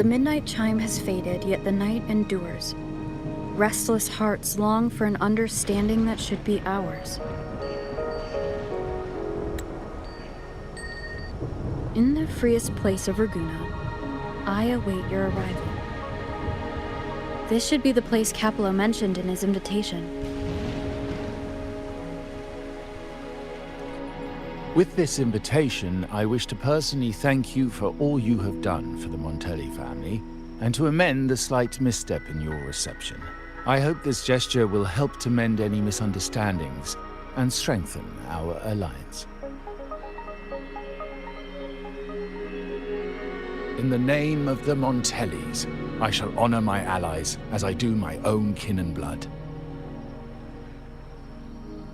The midnight chime has faded, yet the night endures. Restless hearts long for an understanding that should be ours. In the freest place of Ragunna, I await your arrival. This should be the place Capello mentioned in his invitation. With this invitation, I wish to personally thank you for all you have done for the Montelli family, and to amend the slight misstep in your reception. I hope this gesture will help to mend any misunderstandings and strengthen our alliance. In the name of the Montellis, I shall honor my allies as I do my own kin and blood.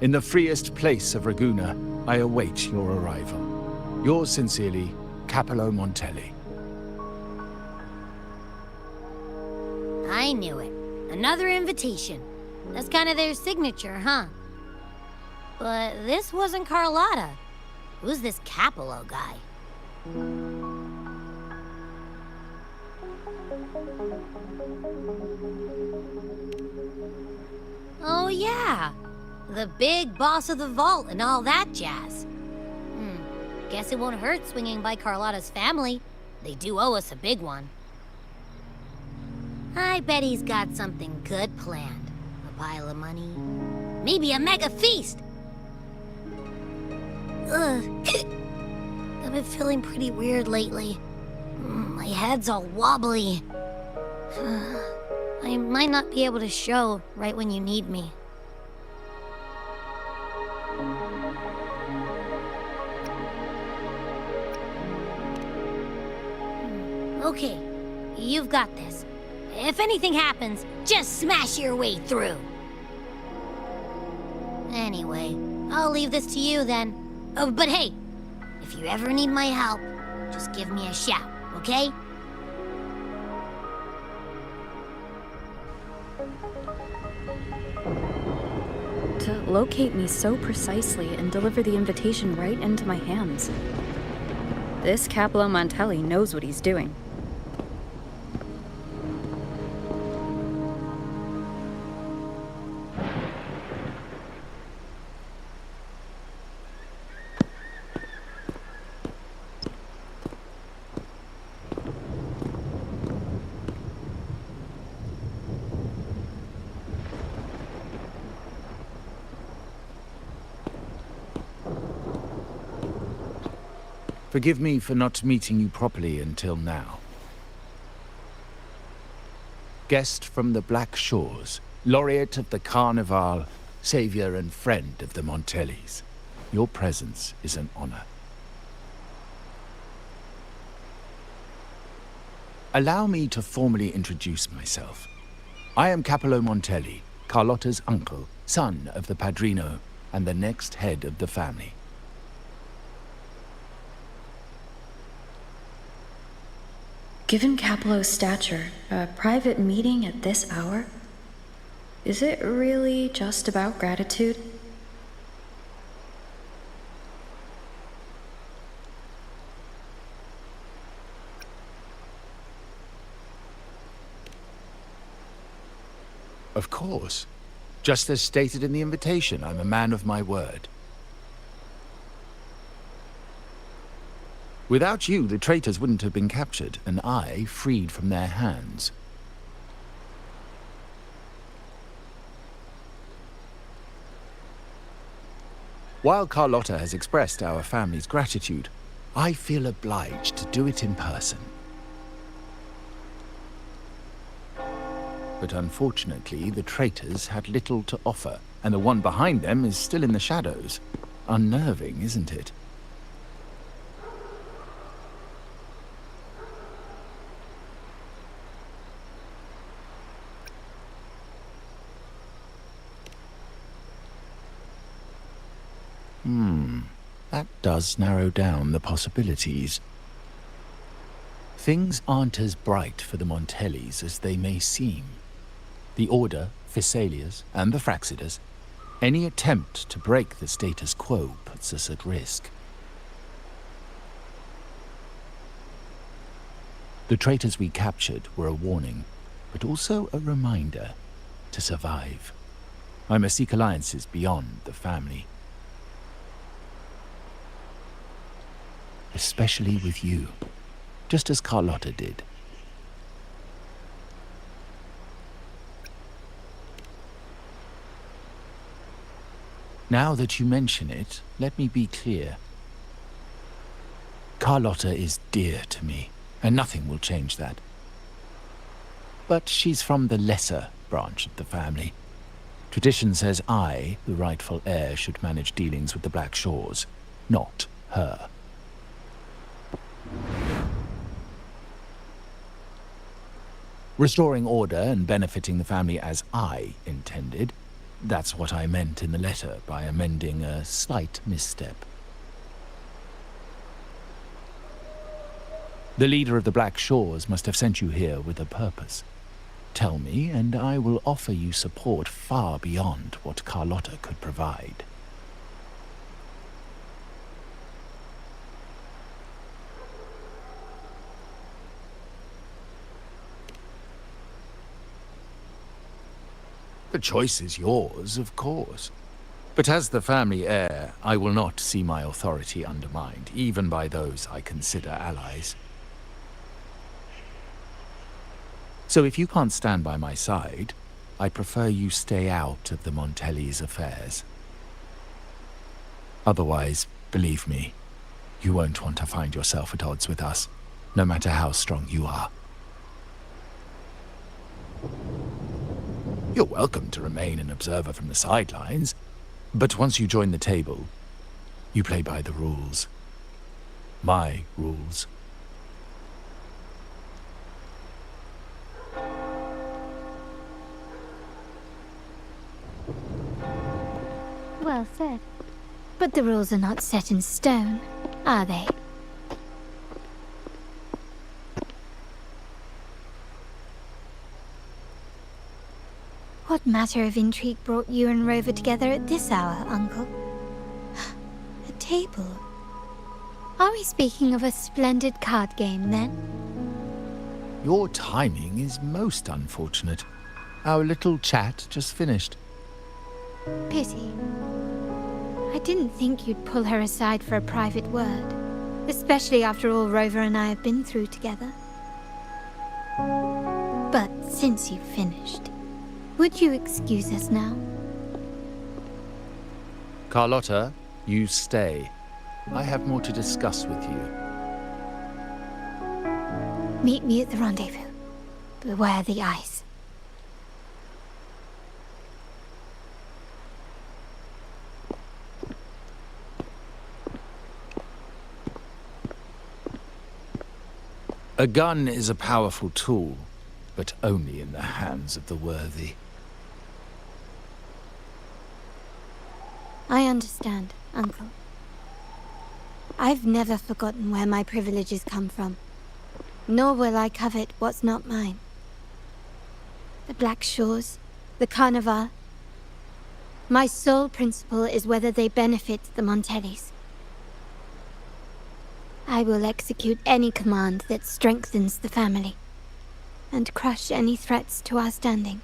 In the freest place of Ragunna, I await your arrival. Yours sincerely, Capello Montelli. I knew it. Another invitation. That's kind of their signature, huh? But this wasn't Carlotta. Who's this Capello guy? Oh yeah, the big boss of the vault and all that jazz. Guess it won't hurt swinging by Carlotta's family. They do owe us a big one. I bet he's got something good planned. A pile of money. Maybe a mega feast! Ugh. I've been feeling pretty weird lately. My head's all wobbly. I might not be able to show right when you need me. Okay, you've got this. If anything happens, just smash your way through. Anyway, I'll leave this to you then. Oh, but hey, if you ever need my help, just give me a shout, okay? To locate me so precisely and deliver the invitation right into my hands. This Capello Montelli knows what he's doing. Forgive me for not meeting you properly until now. Guest from the Black Shores, laureate of the Carnival, savior and friend of the Montellis. Your presence is an honor. Allow me to formally introduce myself. I am Capello Montelli, Carlotta's uncle, son of the Padrino, and the next head of the family. Given Capello's stature, a private meeting at this hour? Is it really just about gratitude? Of course. Just as stated in the invitation, I'm a man of my word. Without you, the traitors wouldn't have been captured, and I freed from their hands. While Carlotta has expressed our family's gratitude, I feel obliged to do it in person. But unfortunately, the traitors had little to offer, and the one behind them is still in the shadows. Unnerving, isn't it? That does narrow down the possibilities. Things aren't as bright for the Montellis as they may seem. The Order, Physaelias, and the Fraxidas, any attempt to break the status quo puts us at risk. The traitors we captured were a warning, but also a reminder to survive. I must seek alliances beyond the family. Especially with you, just as Carlotta did. Now that you mention it, let me be clear. Carlotta is dear to me, and nothing will change that. But she's from the lesser branch of the family. Tradition says I, the rightful heir, should manage dealings with the Black Shores, not her. Restoring order and benefiting the family as I intended, that's what I meant in the letter by amending a slight misstep. The leader of the Black Shores must have sent you here with a purpose. Tell me, and I will offer you support far beyond what Carlotta could provide. The choice is yours, of course. But as the family heir, I will not see my authority undermined, even by those I consider allies. So if you can't stand by my side, I prefer you stay out of the Montelli's affairs. Otherwise, believe me, you won't want to find yourself at odds with us, no matter how strong you are. You're welcome to remain an observer from the sidelines, but once you join the table, you play by the rules. My rules. Well said. But the rules are not set in stone, are they? What matter of intrigue brought you and Rover together at this hour, Uncle? A table? Are we speaking of a splendid card game, then? Your timing is most unfortunate. Our little chat just finished. Pity. I didn't think you'd pull her aside for a private word, especially after all Rover and I have been through together. But since you've finished, would you excuse us now? Carlotta, you stay. I have more to discuss with you. Meet me at the rendezvous. Beware the ice. A gun is a powerful tool, but only in the hands of the worthy. I understand, Uncle. I've never forgotten where my privileges come from, nor will I covet what's not mine. The Black Shores, the Carnival. My sole principle is whether they benefit the Montellis. I will execute any command that strengthens the family, and crush any threats to our standing.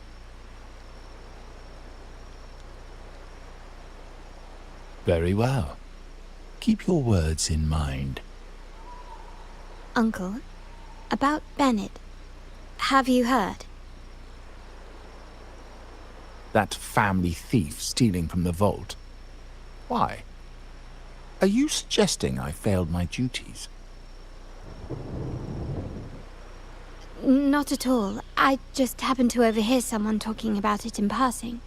Very well. Keep your words in mind. Uncle, about Bennett, have you heard? That family thief stealing from the vault. Why? Are you suggesting I failed my duties? Not at all. I just happened to overhear someone talking about it in passing.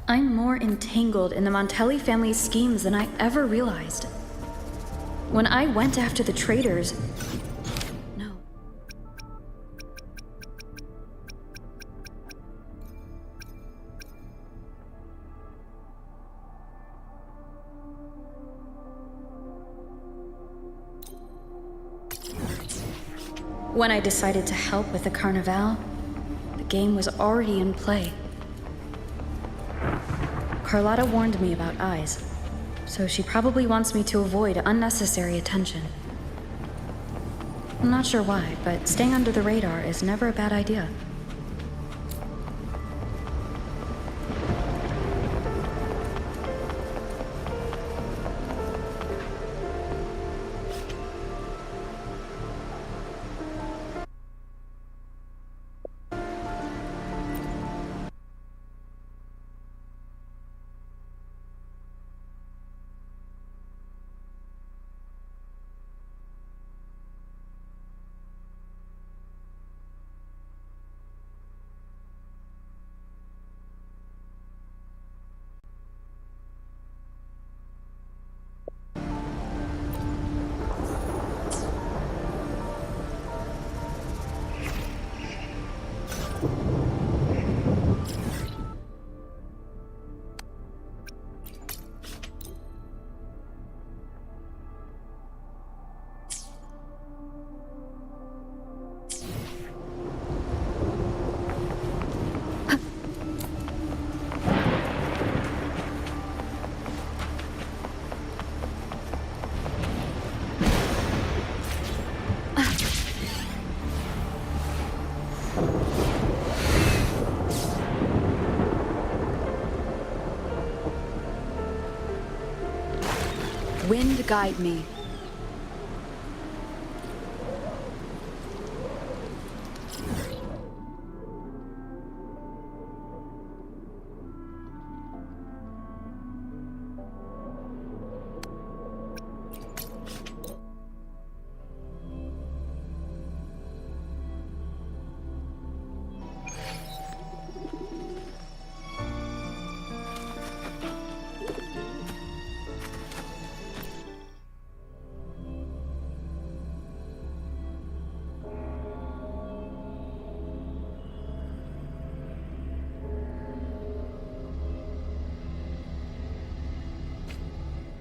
I'm more entangled in the Montelli family's schemes than I ever realized. When I went after the traitors... No. When I decided to help with the Carnival, the game was already in play. Carlotta warned me about eyes, so she probably wants me to avoid unnecessary attention. I'm not sure why, but staying under the radar is never a bad idea. Wind guide me.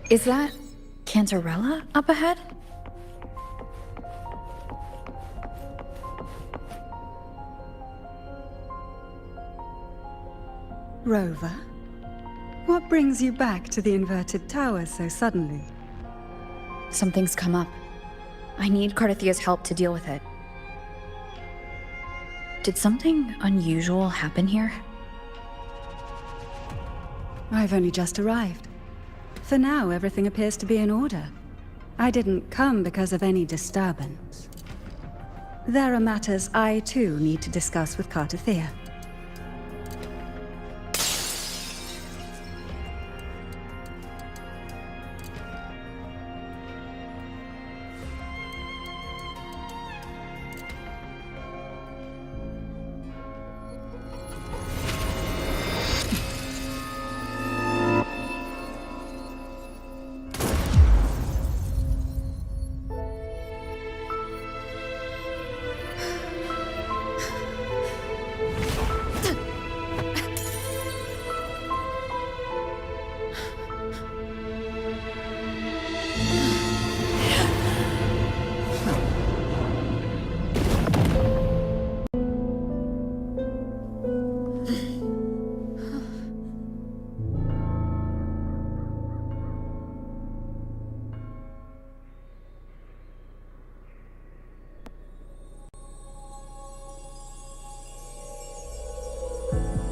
Is that Cantarella up ahead? Rover, what brings you back to the inverted tower so suddenly? Something's come up. I need Cardathia's help to deal with it. Did something unusual happen here? I've only just arrived. For now, everything appears to be in order. I didn't come because of any disturbance. There are matters I, too, need to discuss with Cardathia.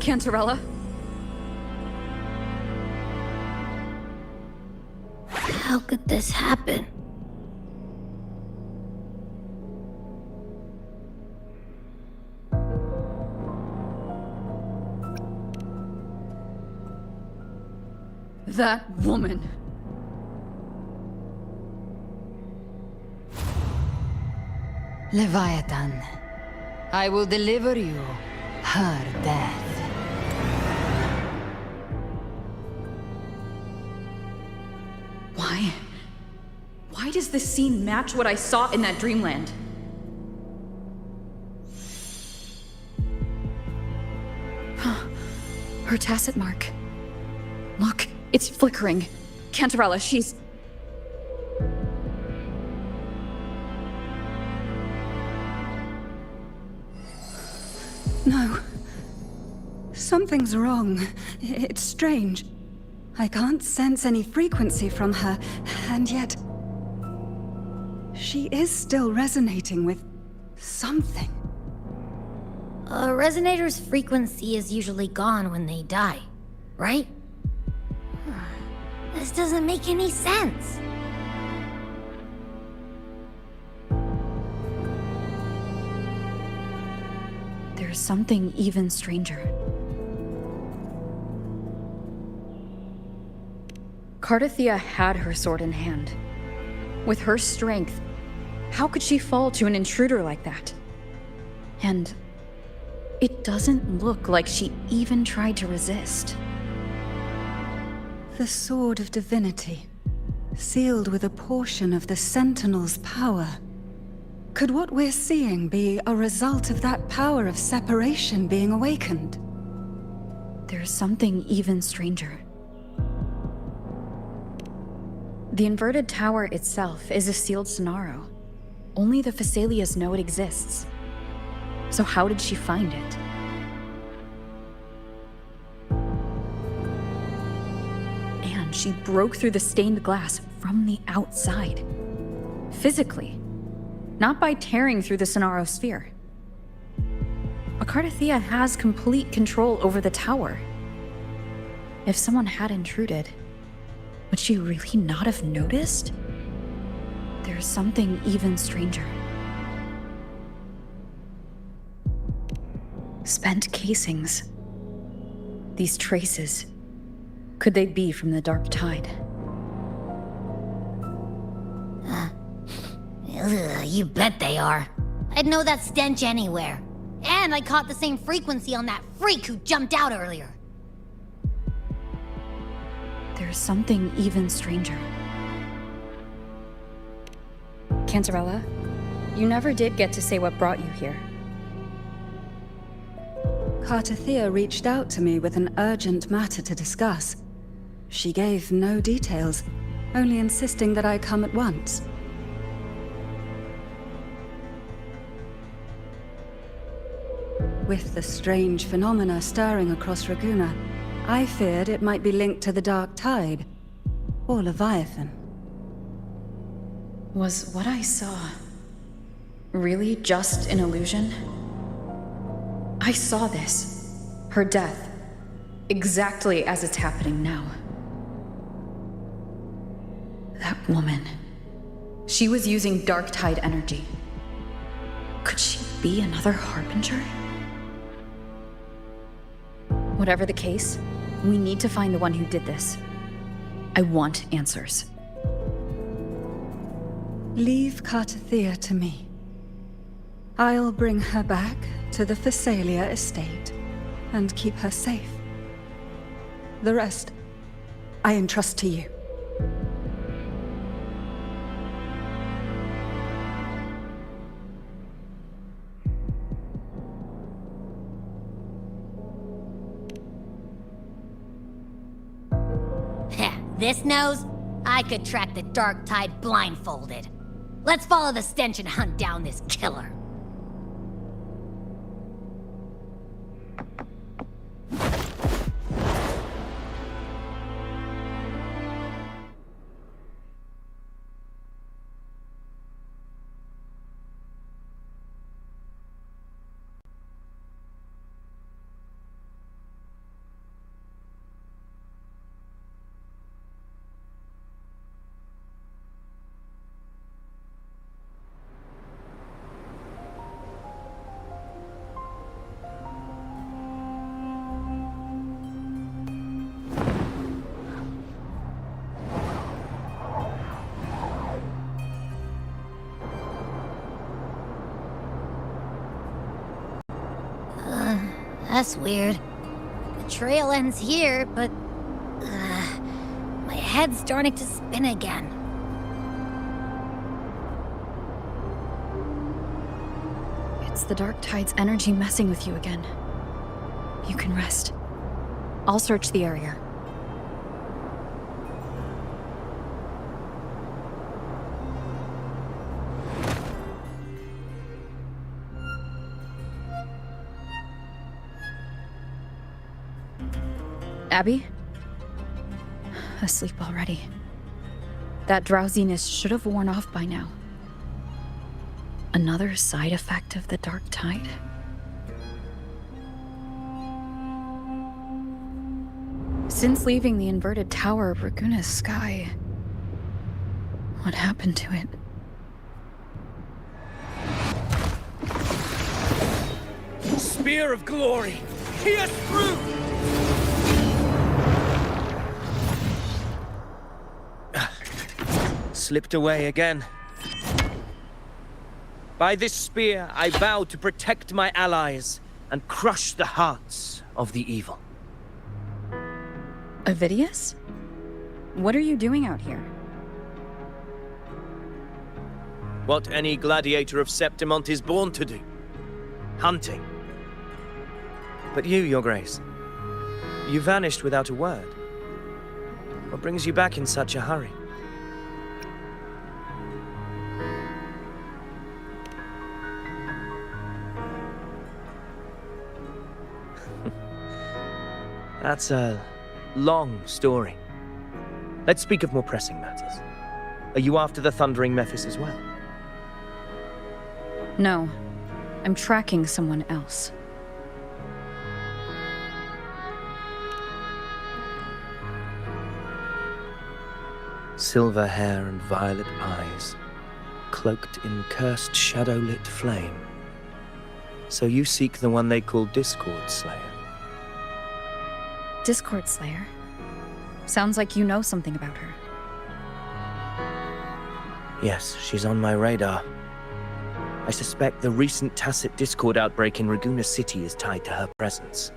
Cantarella? How could this happen? That woman. Leviathan, I will deliver you her death. Why does this scene match what I saw in that dreamland? Her tacit mark. Look, it's flickering. Cantarella, she's... No. Something's wrong. It's strange. I can't sense any frequency from her, and yet... she is still resonating with something. A resonator's frequency is usually gone when they die, right? This doesn't make any sense. There's something even stranger. Cardathia had her sword in hand. With her strength, how could she fall to an intruder like that? And it doesn't look like she even tried to resist. The Sword of Divinity, sealed with a portion of the Sentinel's power. Could what we're seeing be a result of that power of separation being awakened? There's something even stranger. The inverted tower itself is a sealed scenario. Only the Phasalias know it exists. So how did she find it? And she broke through the stained glass from the outside. Physically. Not by tearing through the Sonaro sphere. But Cardathia has complete control over the tower. If someone had intruded, would she really not have noticed? There's something even stranger. Spent casings. These traces. Could they be from the Dark Tide? You bet they are. I'd know that stench anywhere. And I caught the same frequency on that freak who jumped out earlier. There's something even stranger. Cantarella, you never did get to say what brought you here. Cardathia reached out to me with an urgent matter to discuss. She gave no details, only insisting that I come at once. With the strange phenomena stirring across Raguna, I feared it might be linked to the Dark Tide, or Leviathan. Was what I saw really just an illusion? I saw this, her death, exactly as it's happening now. That woman, she was using Dark Tide energy. Could she be another Harbinger? Whatever the case, we need to find the one who did this. I want answers. Leave Cardathia to me. I'll bring her back to the Phasalia estate and keep her safe. The rest, I entrust to you. This nose? I could track the Dark Tide blindfolded. Let's follow the stench and hunt down this killer. That's weird. The trail ends here, but... my head's starting to spin again. It's the Dark Tide's energy messing with you again. You can rest. I'll search the area. Abby? Asleep already. That drowsiness should have worn off by now. Another side effect of the dark tide? Since leaving the inverted tower of Raguna's sky, what happened to it? Spear of glory! Pierce through! Slipped away again. By this spear, I vow to protect my allies and crush the hearts of the evil. Avidius? What are you doing out here? What any gladiator of Septimont is born to do. Hunting. But you, Your Grace, you vanished without a word. What brings you back in such a hurry? That's a long story. Let's speak of more pressing matters. Are you after the Thundering Mephis as well? No. I'm tracking someone else. Silver hair and violet eyes, cloaked in cursed shadow-lit flame. So you seek the one they call Discord Slayer. Discord Slayer? Sounds like you know something about her. Yes, she's on my radar. I suspect the recent tacit Discord outbreak in Raguna City is tied to her presence.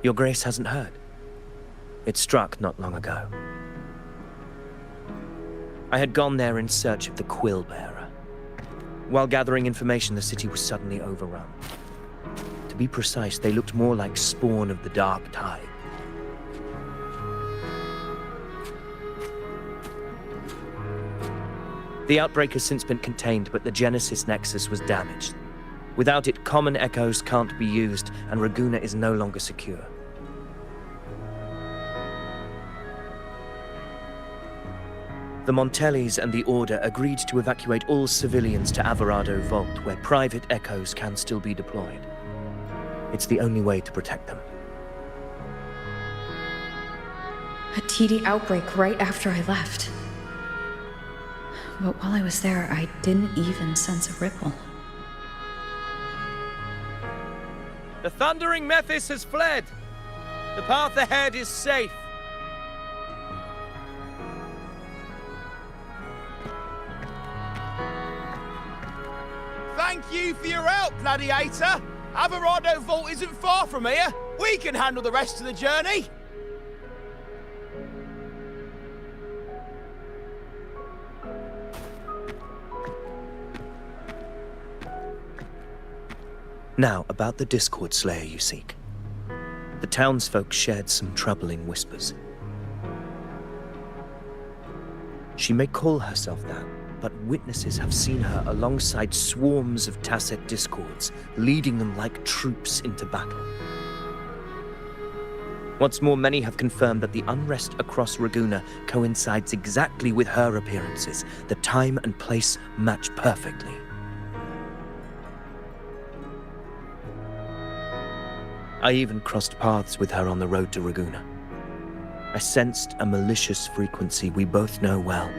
Your Grace hasn't heard. It struck not long ago. I had gone there in search of the Quill Bearer. While gathering information, the city was suddenly overrun. To be precise, they looked more like spawn of the dark tide. The outbreak has since been contained, but the Genesis Nexus was damaged. Without it, common echoes can't be used, and Raguna is no longer secure. The Montellis and the Order agreed to evacuate all civilians to Ahorrando Vault, where private echoes can still be deployed. It's the only way to protect them. A TD outbreak right after I left. But while I was there, I didn't even sense a ripple. The Thundering Mephis has fled! The path ahead is safe! Thank you for your help, Gladiator! Ahorrando Vault isn't far from here. We can handle the rest of the journey. Now, about the Discord Slayer you seek. The townsfolk shared some troubling whispers. She may call herself that, but witnesses have seen her alongside swarms of tacit discords, leading them like troops into battle. What's more, many have confirmed that the unrest across Raguna coincides exactly with her appearances. The time and place match perfectly. I even crossed paths with her on the road to Raguna. I sensed a malicious frequency we both know well.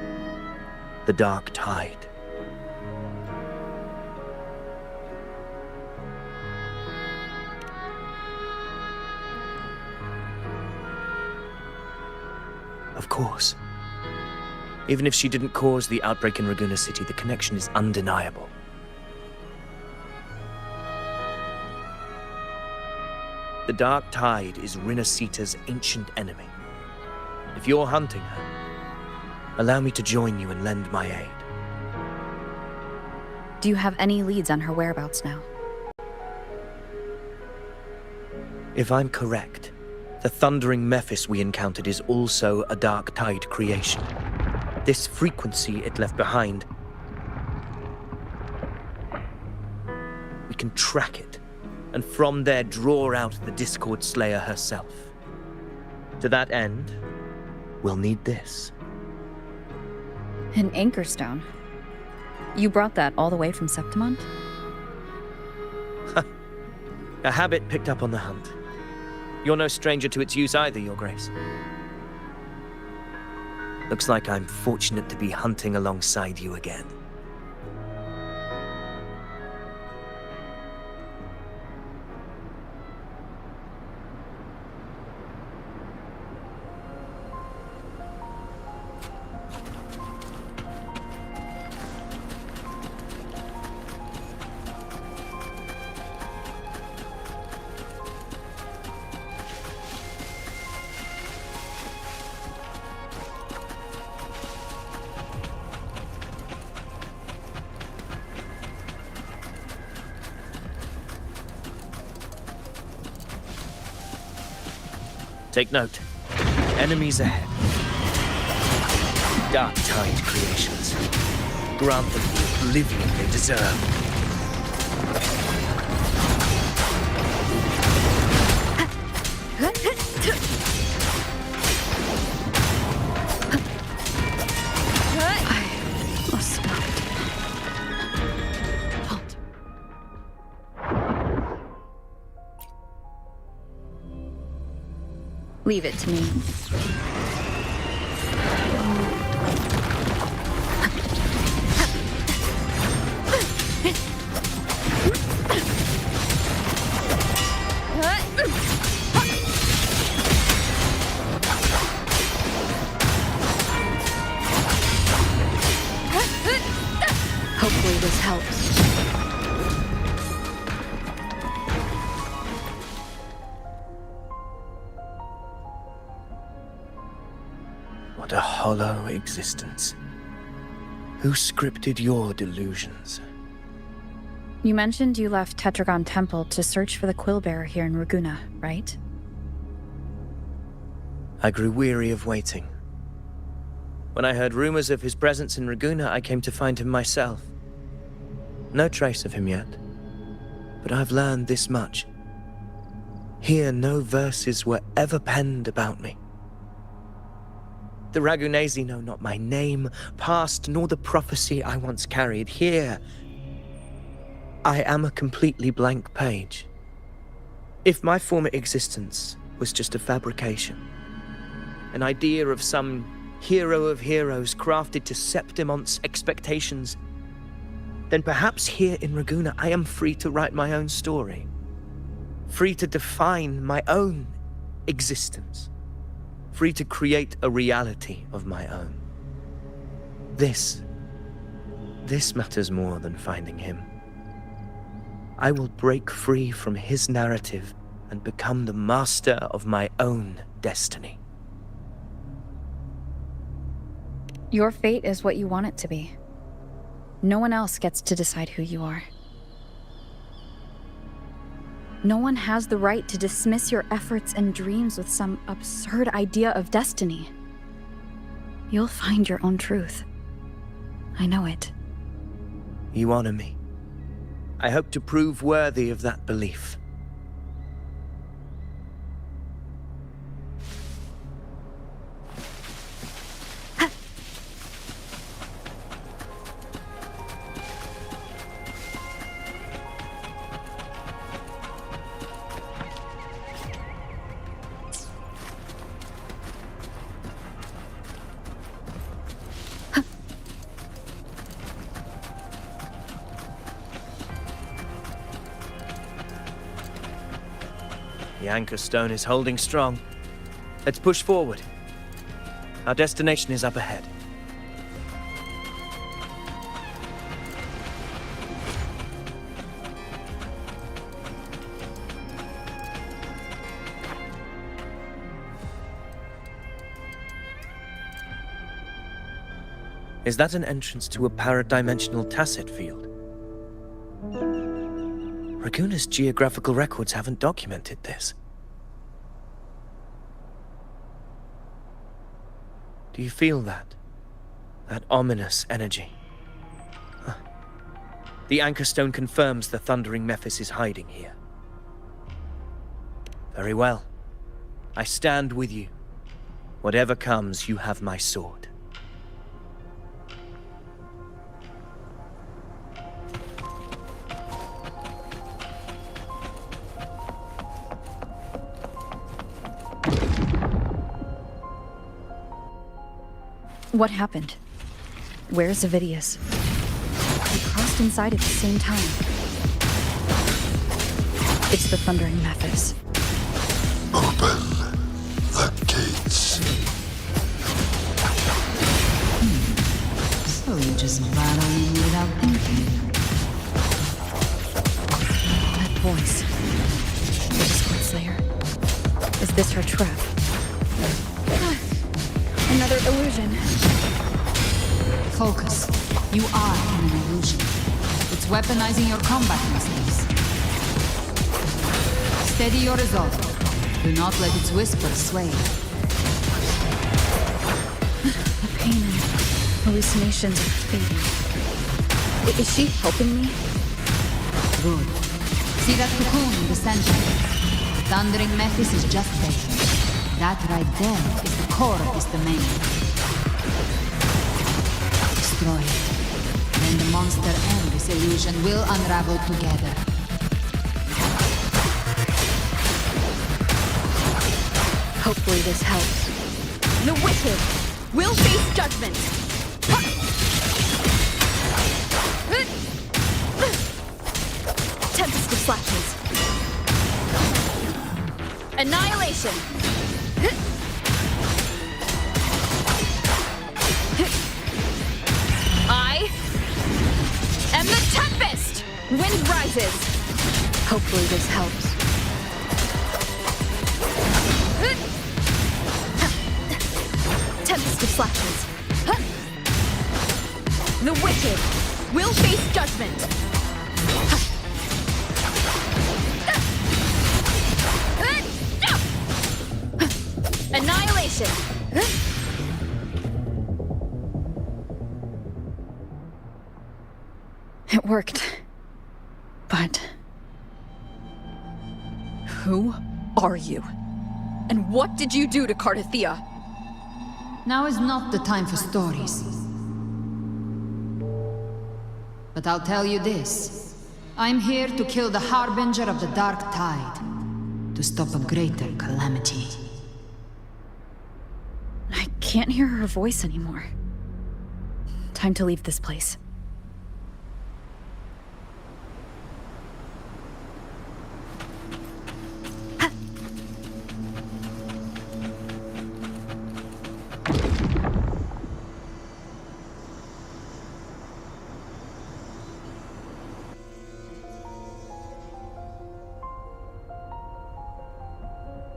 The dark tide. Of course. Even if she didn't cause the outbreak in Raguna City, the connection is undeniable. The dark tide is Rinasita's ancient enemy. If you're hunting her, allow me to join you and lend my aid. Do you have any leads on her whereabouts now? If I'm correct, the Thundering Mephis we encountered is also a dark tide creation. This frequency it left behind can track it, and from there draw out the Discord Slayer herself. To that end, we'll need this. An anchor stone. You brought that all the way from Septimont? A habit picked up on the hunt. You're no stranger to its use either, Your Grace. Looks like I'm fortunate to be hunting alongside you again. Take note. Enemies ahead. Dark Tide creations. Grant them the oblivion they deserve. I must stop. Halt. Leave it to me. Hopefully this helps. What a hollow existence. Who scripted your delusions? You mentioned you left Tetragon Temple to search for the Quillbearer here in Raguna, right? I grew weary of waiting. When I heard rumors of his presence in Raguna, I came to find him myself. No trace of him yet, but I've learned this much. Here, no verses were ever penned about me. The Ragunesi know not my name, past, nor the prophecy I once carried. Here, I am a completely blank page. If my former existence was just a fabrication, an idea of some hero of heroes crafted to Septimont's expectations, then perhaps here in Raguna I am free to write my own story, free to define my own existence, free to create a reality of my own. This matters more than finding him. I will break free from his narrative and become the master of my own destiny. Your fate is what you want it to be. No one else gets to decide who you are. No one has the right to dismiss your efforts and dreams with some absurd idea of destiny. You'll find your own truth. I know it. You honor me. I hope to prove worthy of that belief. The anchor stone is holding strong. Let's push forward. Our destination is up ahead. Is that an entrance to a paradimensional tacit field? Raguna's geographical records haven't documented this. Do you feel that? That ominous energy? The anchor stone confirms the thundering Mephis is hiding here. Very well. I stand with you. Whatever comes, you have my sword. What happened? Where's Avidius? We crossed inside at the same time. It's the thundering Mephis. Open the gates. So you just battle in without thinking. That voice. The Discord Slayer. Is this her trap? Another illusion. Focus. You are in an illusion. It's weaponizing your combat instincts. Steady your resolve. Do not let its whisper sway you. The pain and hallucinations are fading. Is she helping me? Good. See that cocoon in the center? The thundering Mephis is just there. That right there is the core of this domain. Destroy it. Then the monster and this illusion will unravel together. Hopefully this helps. The wicked will face judgment! Tempest of slashes. Annihilation! I am the Tempest! Wind rises! Hopefully this helps. Tempest of slashes. The wicked will face judgment. Annihilation. It worked. But who are you? And what did you do to Cardathea? Now is not the time for stories. But I'll tell you this. I'm here to kill the harbinger of the dark tide. To stop a greater calamity. I can't hear her voice anymore. Time to leave this place.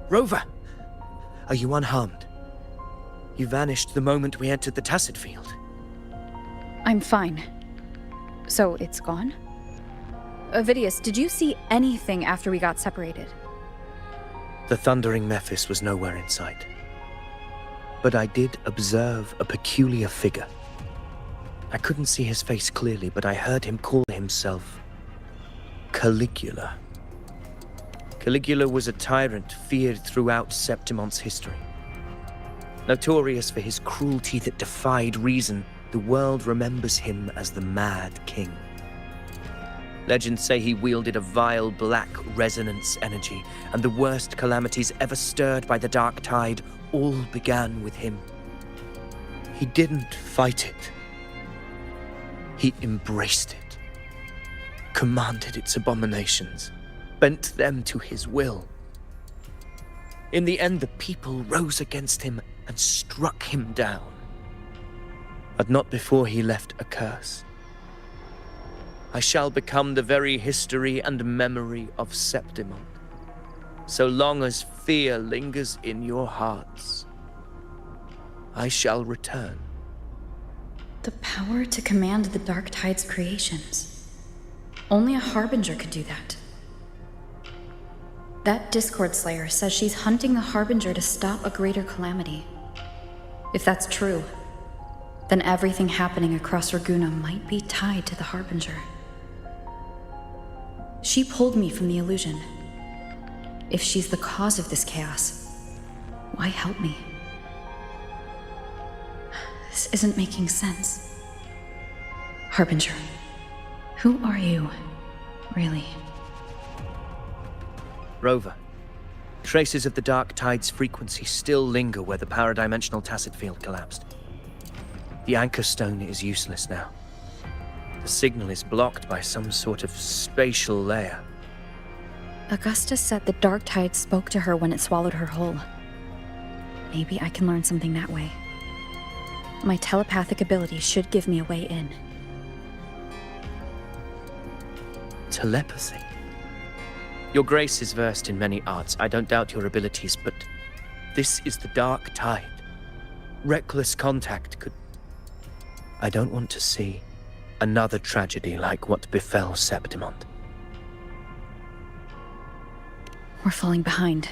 Rover! Are you unharmed? You vanished the moment we entered the Tacit Field. I'm fine. So it's gone? Avidius, did you see anything after we got separated? The thundering Mephis was nowhere in sight. But I did observe a peculiar figure. I couldn't see his face clearly, but I heard him call himself Caligula. Caligula was a tyrant feared throughout Septimon's history. Notorious for his cruelty that defied reason, the world remembers him as the Mad King. Legends say he wielded a vile black resonance energy, and the worst calamities ever stirred by the Dark Tide all began with him. He didn't fight it. He embraced it, commanded its abominations, bent them to his will. In the end, the people rose against him and struck him down. But not before he left a curse. I shall become the very history and memory of Septimon, so long as fear lingers in your hearts. I shall return. The power to command the Dark Tide's creations. Only a Harbinger could do that. That Discord Slayer says she's hunting the Harbinger to stop a greater calamity. If that's true, then everything happening across Raguna might be tied to the Harbinger. She pulled me from the illusion. If she's the cause of this chaos, why help me? This isn't making sense. Harbinger, who are you, really? Rover, traces of the Dark Tide's frequency still linger where the paradimensional tacit field collapsed. The anchor stone is useless now. The signal is blocked by some sort of spatial layer. Augusta said the Dark Tide spoke to her when it swallowed her whole. Maybe I can learn something that way. My telepathic ability should give me a way in. Telepathy? Your Grace is versed in many arts. I don't doubt your abilities, but this is the Dark Tide. Reckless contact could... I don't want to see another tragedy like what befell Septimont. We're falling behind.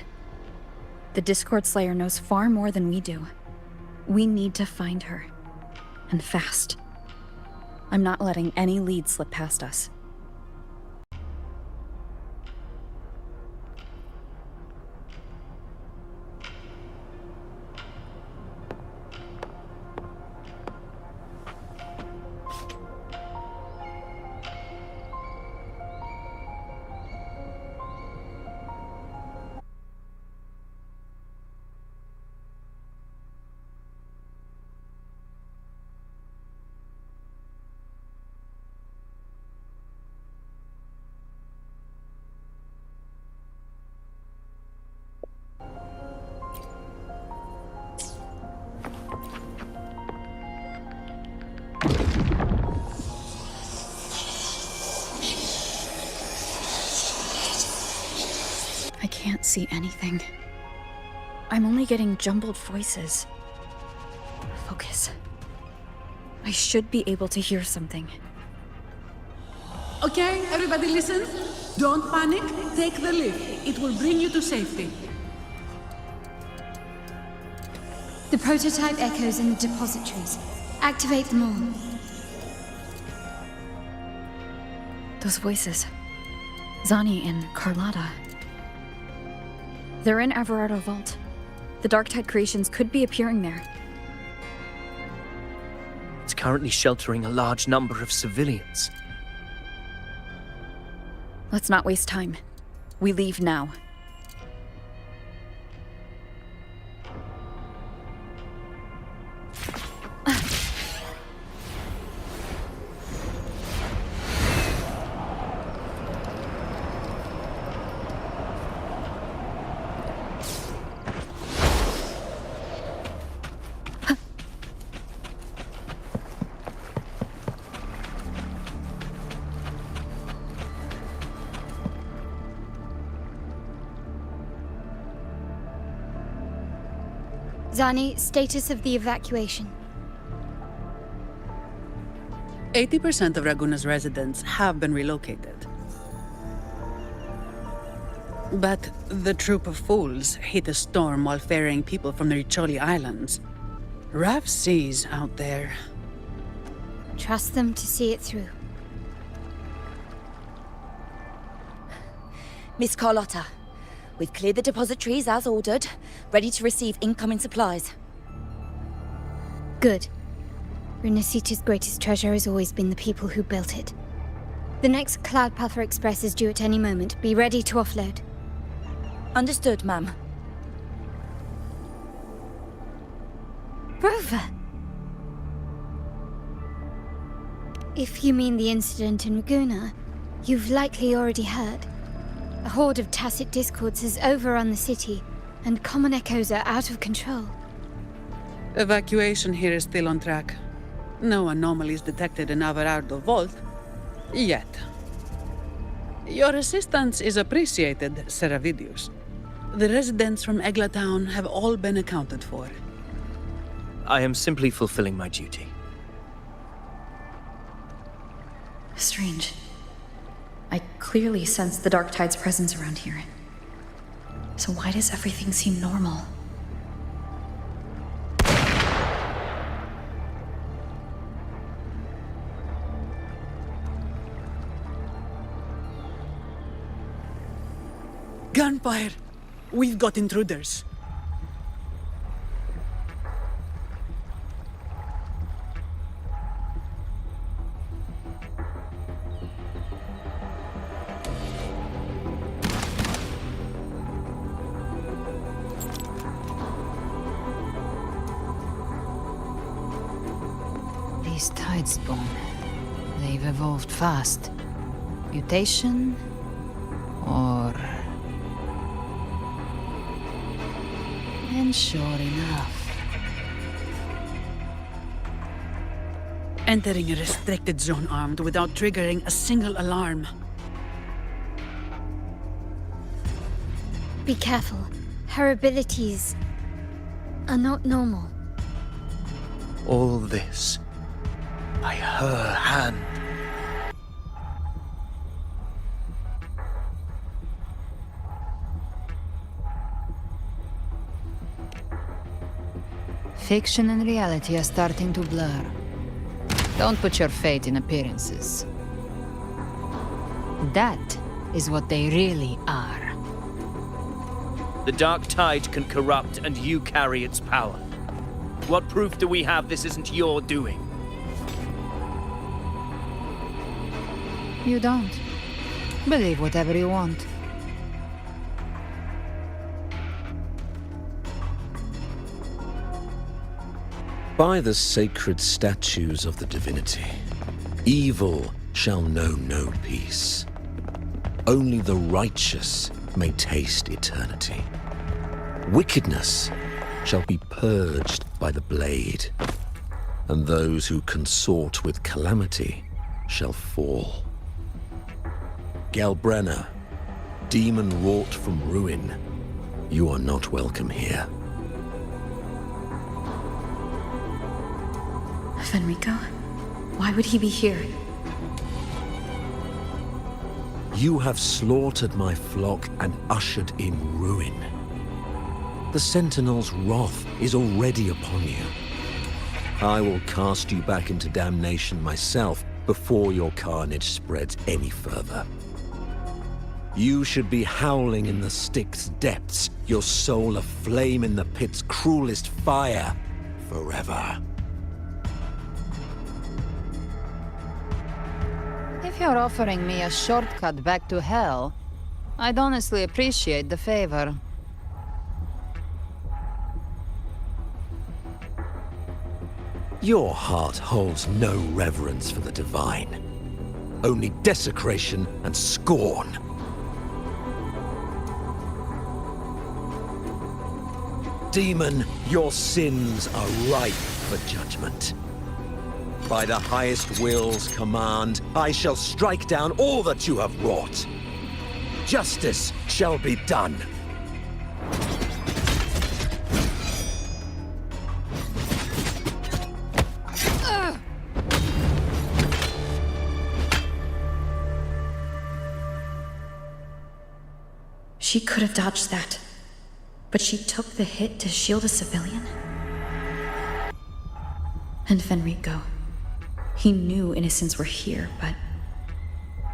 The Discord Slayer knows far more than we do. We need to find her. And fast. I'm not letting any lead slip past us. I can't see anything. I'm only getting jumbled voices. Focus. I should be able to hear something. Okay, everybody listen. Don't panic. Take the lift. It will bring you to safety. The prototype echoes in the depositories. Activate them all. Those voices. Zani and Carlotta. They're in Ahorrando Vault. The Dark Tide creations could be appearing there. It's currently sheltering a large number of civilians. Let's not waste time. We leave now. Zani, status of the evacuation. 80% of Raguna's residents have been relocated. But the troop of fools hit a storm while ferrying people from the Riccioli Islands. Rough seas out there. Trust them to see it through. Miss Carlotta, we've cleared the depositories as ordered, ready to receive incoming supplies. Good. Renacita's greatest treasure has always been the people who built it. The next Cloudpuffer Express is due at any moment. Be ready to offload. Understood, ma'am. Rover! If you mean the incident in Raguna, you've likely already heard. A horde of tacit discords has overrun the city, and common echoes are out of control. Evacuation here is still on track. No anomalies detected in Ahorrando Vault. Yet. Your assistance is appreciated, Seravidius. The residents from Egla Town have all been accounted for. I am simply fulfilling my duty. Strange. I clearly sense the Dark Tide's presence around here. So why does everything seem normal? Gunfire! We've got intruders. These tides spawn. They've evolved fast. Mutation? Or... And sure enough... Entering a restricted zone armed without triggering a single alarm. Be careful. Her abilities are not normal. All this by her hand. Fiction and reality are starting to blur. Don't put your fate in appearances. That is what they really are. The dark tide can corrupt, and you carry its power. What proof do we have this isn't your doing? You don't. Believe whatever you want. By the sacred statues of the divinity, evil shall know no peace. Only the righteous may taste eternity. Wickedness shall be purged by the blade, and those who consort with calamity shall fall. Gelbrenna, demon wrought from ruin, you are not welcome here. Fenrico? Why would he be here? You have slaughtered my flock and ushered in ruin. The Sentinel's wrath is already upon you. I will cast you back into damnation myself before your carnage spreads any further. You should be howling in the Styx's depths, your soul aflame in the pit's cruelest fire, forever. If you're offering me a shortcut back to hell, I'd honestly appreciate the favor. Your heart holds no reverence for the divine. Only desecration and scorn. Demon, your sins are ripe for judgment. By the highest will's command, I shall strike down all that you have wrought. Justice shall be done. She could have dodged that, but she took the hit to shield a civilian? And Fenrico, he knew innocents were here, but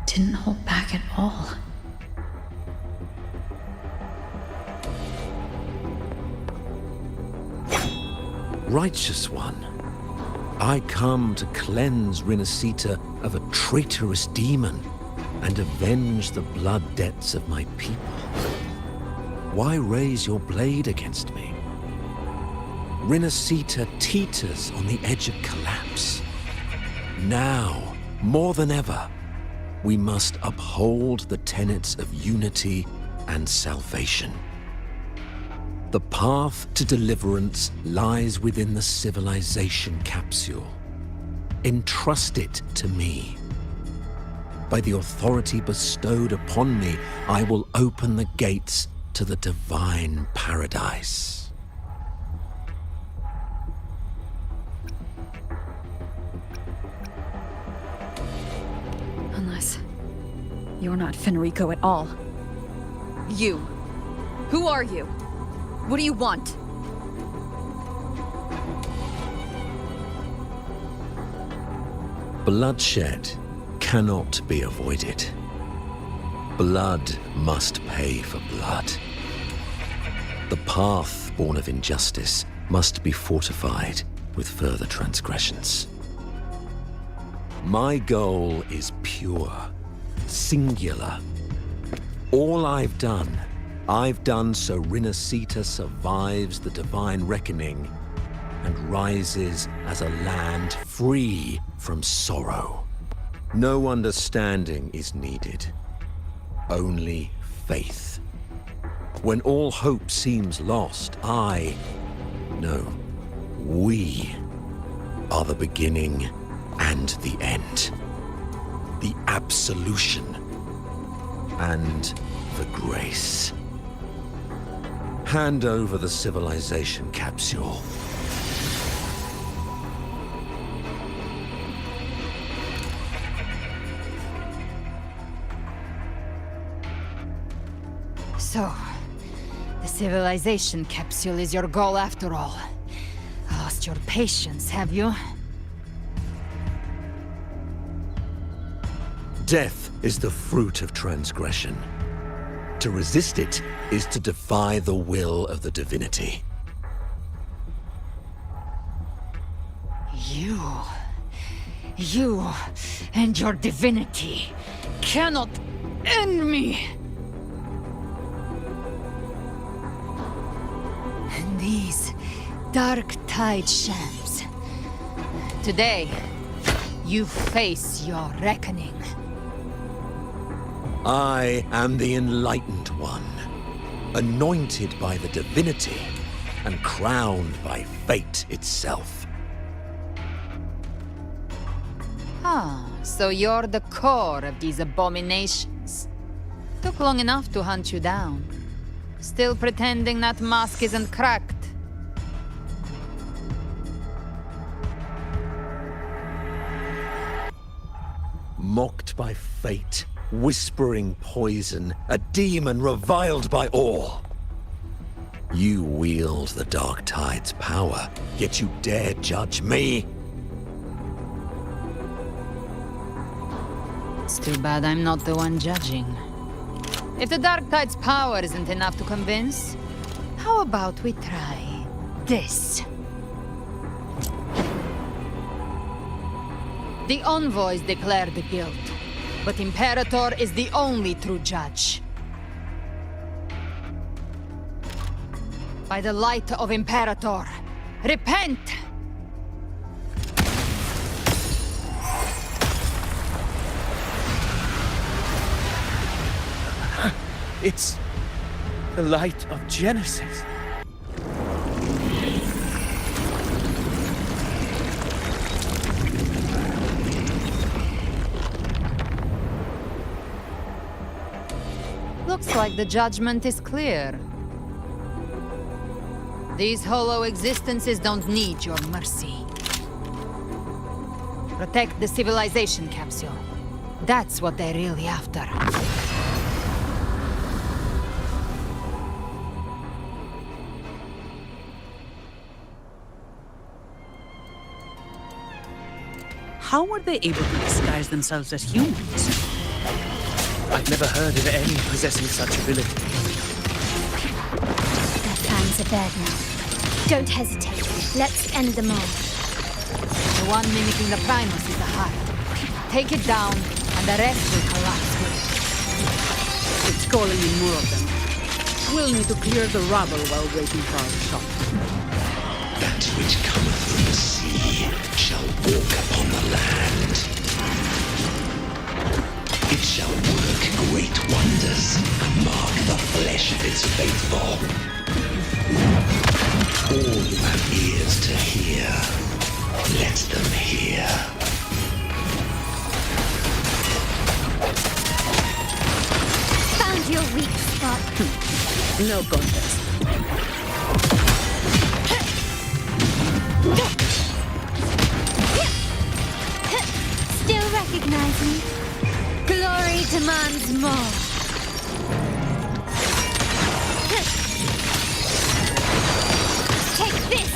didn't hold back at all. Righteous one, I come to cleanse Rinascita of a traitorous demon and avenge the blood debts of my people. Why raise your blade against me? Rinascita teeters on the edge of collapse. Now, more than ever, we must uphold the tenets of unity and salvation. The path to deliverance lies within the civilization capsule. Entrust it to me. By the authority bestowed upon me, I will open the gates to the divine paradise. Unless you're not Fenrico at all. You. Who are you? What do you want? Bloodshed cannot be avoided. Blood must pay for blood. The path born of injustice must be fortified with further transgressions. My goal is pure, singular. All I've done so Rinascita survives the divine reckoning and rises as a land free from sorrow. No understanding is needed, only faith. When all hope seems lost, we are the beginning and the end. The absolution and the grace. Hand over the civilization capsule. So, the civilization capsule is your goal after all. Lost your patience, have you? Death is the fruit of transgression. To resist it is to defy the will of the divinity. You and your divinity cannot end me! And these dark tide shams. Today, you face your reckoning. I am the Enlightened One, anointed by the divinity and crowned by fate itself. Ah, so you're the core of these abominations. Took long enough to hunt you down. Still pretending that mask isn't cracked. Mocked by fate, whispering poison, a demon reviled by all. You wield the Dark Tide's power, yet you dare judge me? It's too bad I'm not the one judging. If the Dark Tide's power isn't enough to convince, how about we try this? The envoys declare the guilt, but Imperator is the only true judge. By the light of Imperator, repent! It's the light of Genesis. Looks like the judgment is clear. These hollow existences don't need your mercy. Protect the civilization capsule. That's what they're really after. How were they able to disguise themselves as humans? I've never heard of any possessing such ability. Their plans are bad now. Don't hesitate. Let's end them all. The one mimicking the Primus is the heart. Take it down, and the rest will collapse with it. It's calling in more of them. We'll need to clear the rubble while waiting for our shot. That which cometh from the sea shall walk upon the land. It shall work great wonders and mark the flesh of its faithful. All who have ears to hear, let them hear. Found your weak spot. No contest. Still recognize me? Glory demands more. Take this!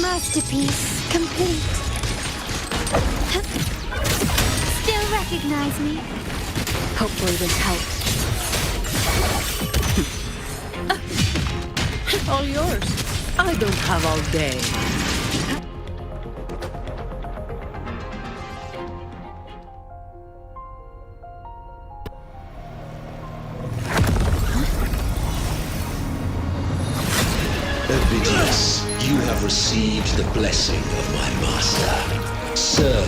Masterpiece complete. recognize me? Hopefully this helps. All yours. I don't have all day. Ovidius, you have received the blessing of my master. Serve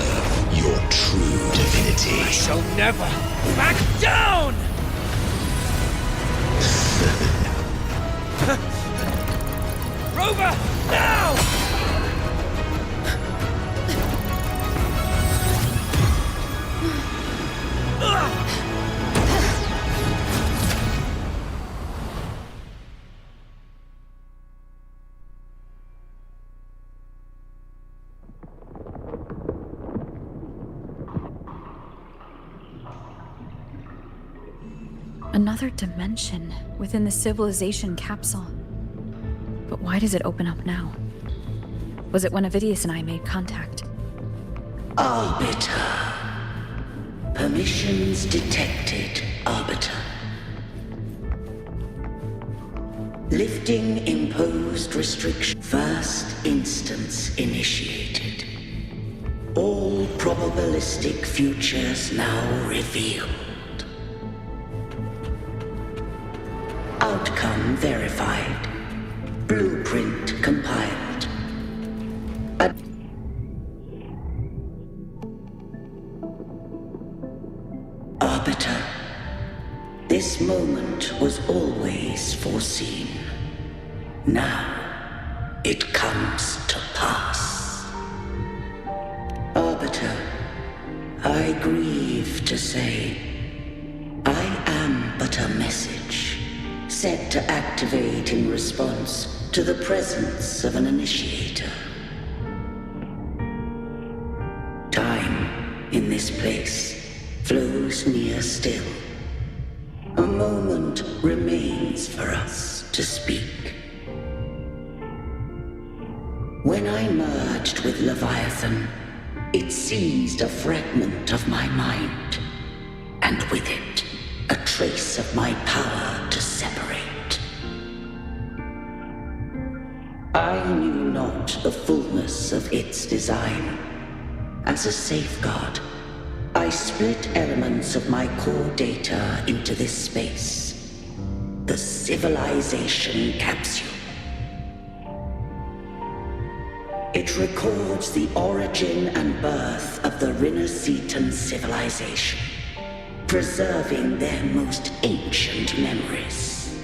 your true divinity. I shall never back down! Rover, now! Another dimension within the civilization capsule. But why does it open up now? Was it when Ovidius and I made contact? Arbiter. Permissions detected, Arbiter. Lifting imposed restriction. First instance initiated. All probabilistic futures now revealed. Outcome verified. Blueprint compiled. Arbiter, this moment was always foreseen. Now, it comes to pass. Arbiter, I grieve to say, I am but a message, set to activate in response to the presence of an initiator. Time in this place flows near still. A moment remains for us to speak. When I merged with Leviathan, it seized a fragment of my mind, and with it, a trace of my power to separate. I knew not the fullness of its design. As a safeguard, I split elements of my core data into this space, the civilization capsule. It records the origin and birth of the Rinascitan civilization, preserving their most ancient memories.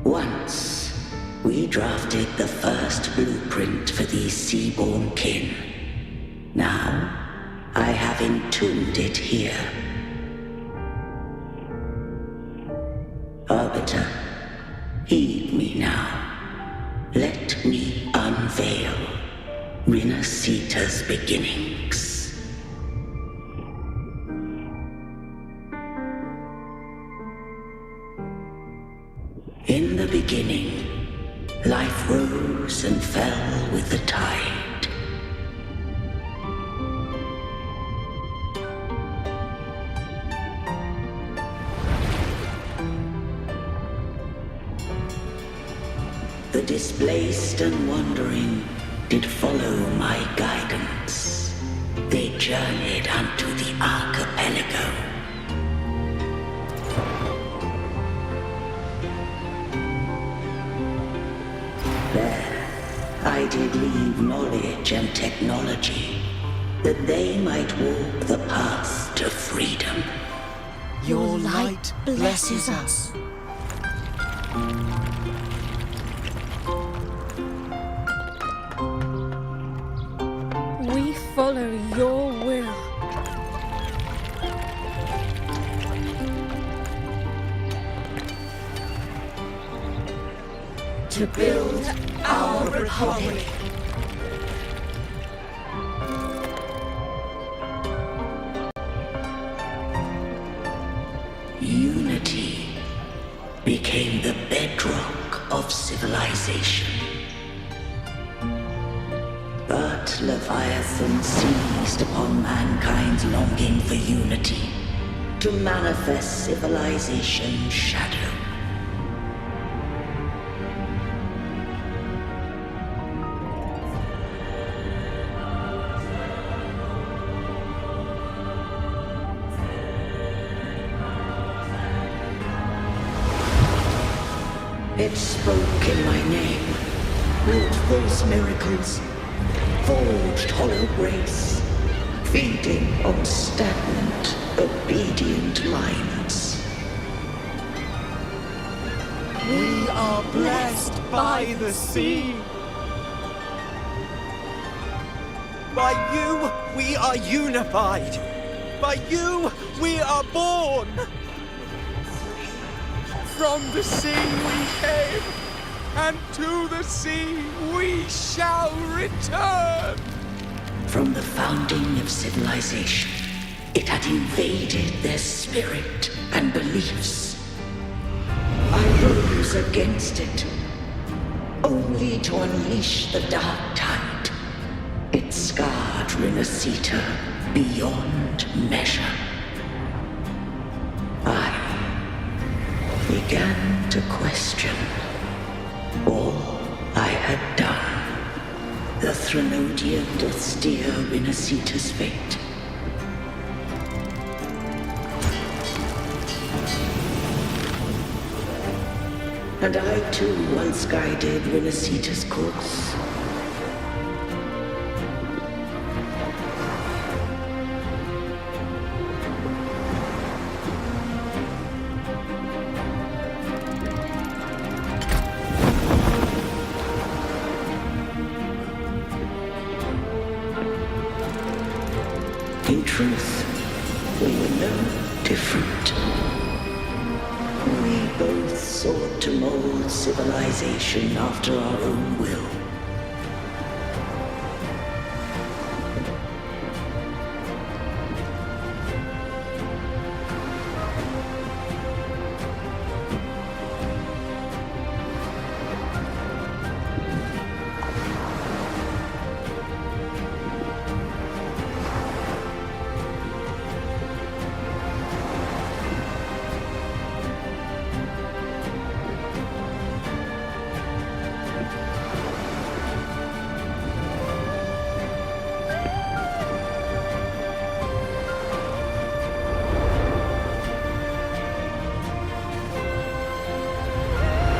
Once, we drafted the first blueprint for these seaborn kin. Now, I have entombed it here. Arbiter, heed me now. Let me unveil Rinascita's beginnings. In the beginning, life rose and fell with the tide. The displaced and wandering did follow my guidance. They journeyed unto the archipelago. There, I did leave knowledge and technology, that they might walk the path to freedom. Your light blesses us. We follow your will. To build our republic. Unity became the bedrock of civilization. But But Leviathan seized upon mankind's longing for unity to manifest civilization's shadow. It spoke in my name, wrought false miracles, forged hollow grace, feeding on stagnant, obedient minds. We are blessed by the sea. By you, we are unified. By you, we are born. From the sea we came, and to the sea we shall return. From the founding of civilization, it had invaded their spirit and beliefs. I rose against it, only to unleash the dark tide. It scarred Renacita beyond measure. I began to question all I had done. The Threnodian doth steer Renacita's fate. And I too once guided Renacita's course. In truth, we were no different. We both sought to mold civilization after our own will.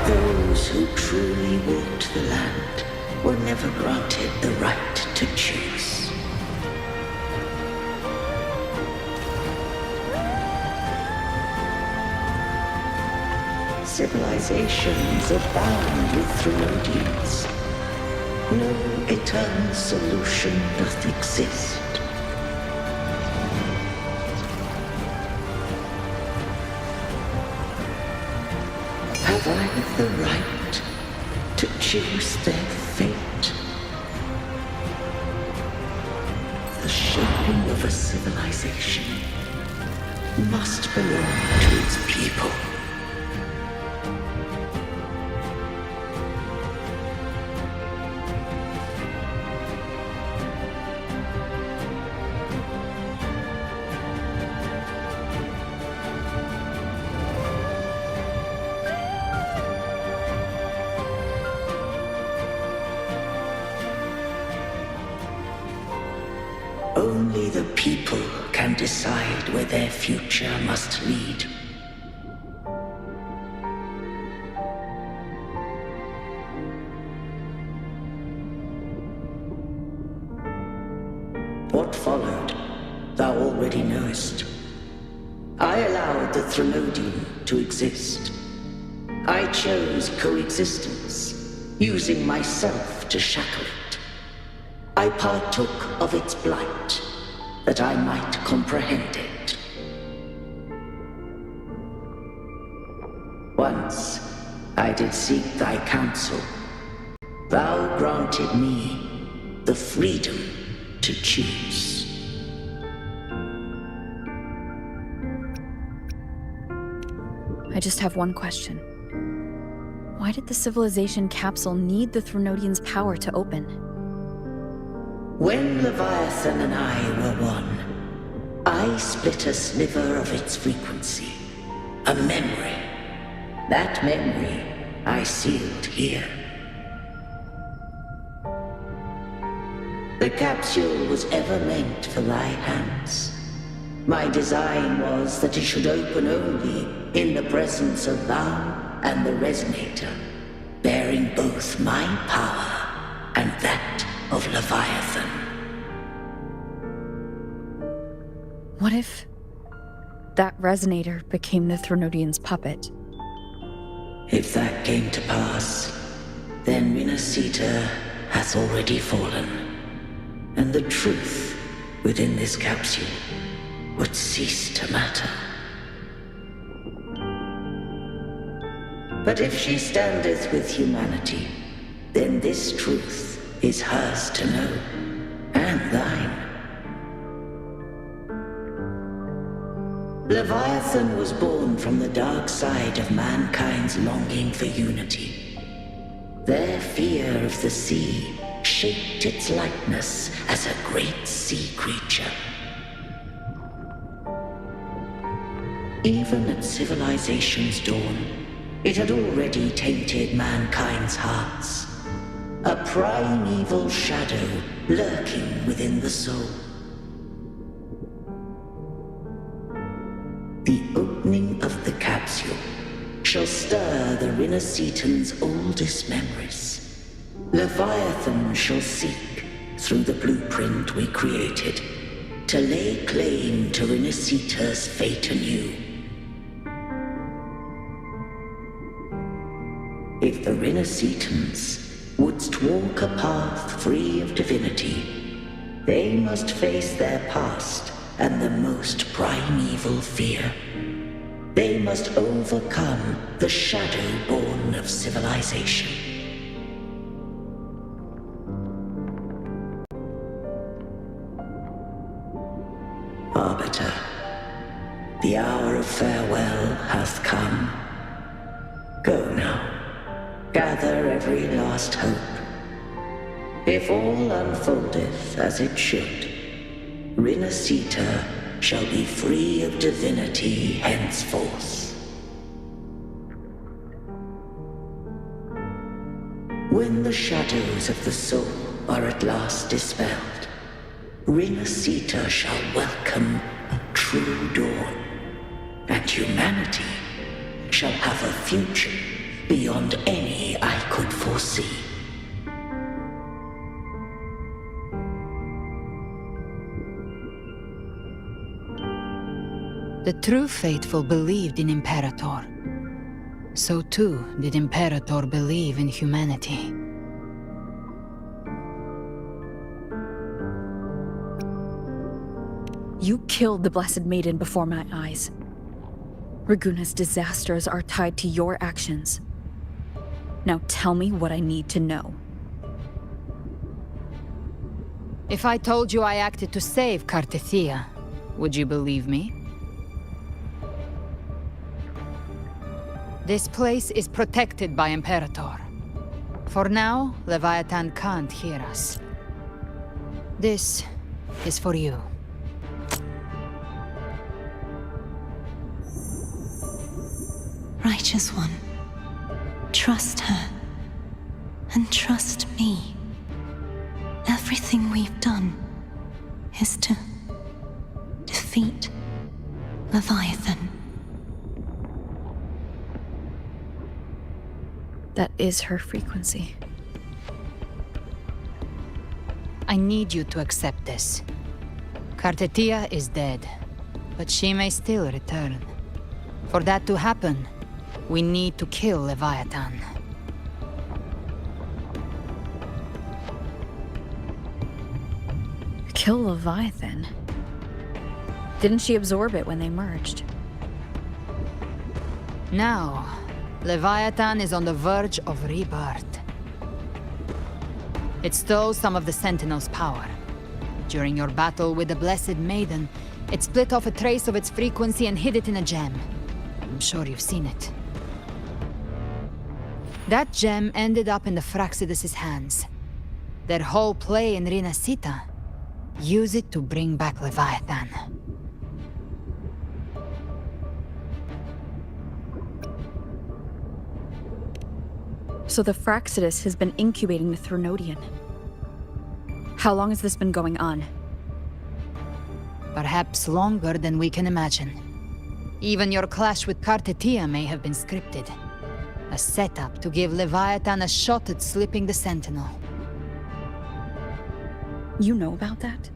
Those who truly walked the land were never granted the right to choose. Civilizations abound with Threnodians. No eternal solution doth exist. Have I the right to choose their fate? The shaping of a civilization must belong to its people. Only the people can decide where their future must lead. What followed, thou already knowest. I allowed the Threnodian to exist. I chose coexistence, using myself to shackle it. I partook of its blight, that I might comprehend it. Once I did seek thy counsel. Thou granted me the freedom to choose. I just have one question. Why did the civilization capsule need the Threnodian's power to open? When Leviathan and I were one, I split a sliver of its frequency, a memory. That memory I sealed here. The capsule was ever meant for thy hands. My design was that it should open only in the presence of thou and the resonator, bearing both my power and that of Leviathan. What if that resonator became the Threnodian's puppet? If that came to pass, then Renacita hath already fallen, and the truth within this capsule would cease to matter. But if she standeth with humanity, then this truth is hers to know, and thine. Leviathan was born from the dark side of mankind's longing for unity. Their fear of the sea shaped its likeness as a great sea creature. Even at civilization's dawn, it had already tainted mankind's hearts. A primeval shadow lurking within the soul. The opening of the capsule shall stir the Renacetan's oldest memories. Leviathan shall seek, through the blueprint we created, to lay claim to Renacita's fate anew. If the Renacitans wouldst walk a path free of divinity, they must face their past and the most primeval fear. They must overcome the shadow born of civilization. Arbiter, the hour of farewell hath come. Go now. Gather every last hope. If all unfoldeth as it should, Renacita shall be free of divinity henceforth. When the shadows of the soul are at last dispelled, Renacita shall welcome a true dawn, and humanity shall have a future beyond any I could foresee. The true faithful believed in Imperator. So too did Imperator believe in humanity. You killed the Blessed Maiden before my eyes. Raguna's disasters are tied to your actions. Now tell me what I need to know. If I told you I acted to save Cartethia, would you believe me? This place is protected by Imperator. For now, Leviathan can't hear us. This is for you. Righteous One, trust her, and trust me. Everything we've done is to defeat Leviathan. That is her frequency. I need you to accept this. Cartethia is dead, but she may still return. For that to happen, we need to kill Leviathan. Kill Leviathan? Didn't she absorb it when they merged? Now, Leviathan is on the verge of rebirth. It stole some of the Sentinel's power. During your battle with the Blessed Maiden, it split off a trace of its frequency and hid it in a gem. I'm sure you've seen it. That gem ended up in the Fraxidus' hands. Their whole play in Rinasita. Use it to bring back Leviathan. So the Fraxidus has been incubating the Threnodian. How long has this been going on? Perhaps longer than we can imagine. Even your clash with Cartetia may have been scripted. A setup to give Leviathan a shot at slipping the Sentinel. You know about that?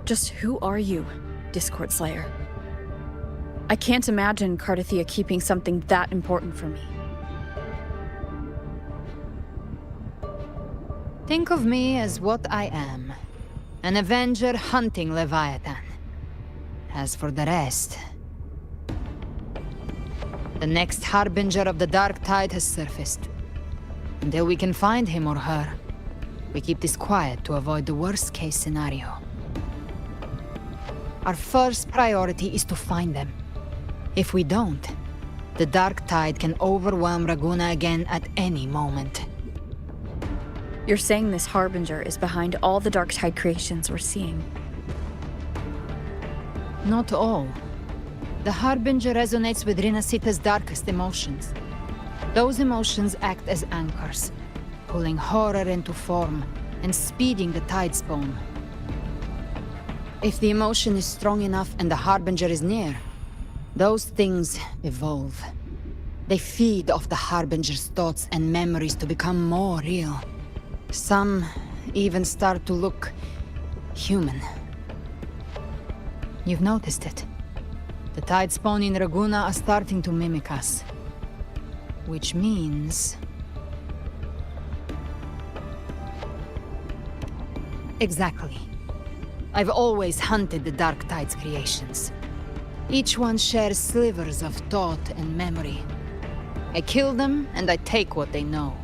Just who are you, Discord Slayer? I can't imagine Cartetia keeping something that important from me. Think of me as what I am. An Avenger hunting Leviathan. As for the rest... The next Harbinger of the Dark Tide has surfaced. Until we can find him or her, we keep this quiet to avoid the worst-case scenario. Our first priority is to find them. If we don't, the Dark Tide can overwhelm Raguna again at any moment. You're saying this Harbinger is behind all the Dark Tide creations we're seeing? Not all. The Harbinger resonates with Rinasita's darkest emotions. Those emotions act as anchors, pulling horror into form and speeding the Tidespawn. If the emotion is strong enough and the Harbinger is near, those things evolve. They feed off the Harbinger's thoughts and memories to become more real. Some even start to look human. You've noticed it. The Tidespawn in Raguna are starting to mimic us. Which means... Exactly. I've always hunted the Dark Tide's creations. Each one shares slivers of thought and memory. I kill them, and I take what they know.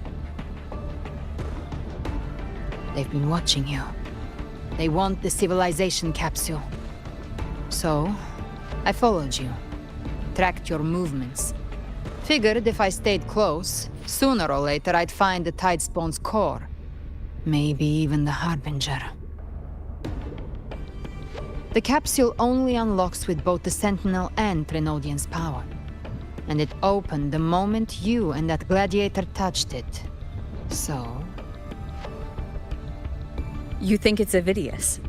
They've been watching you. They want the civilization capsule. So, I followed you. Tracked your movements. Figured if I stayed close, sooner or later I'd find the Tidespawn's core. Maybe even the Harbinger. The capsule only unlocks with both the Sentinel and Threnodian's power. And it opened the moment you and that gladiator touched it. So... You think it's Avidius.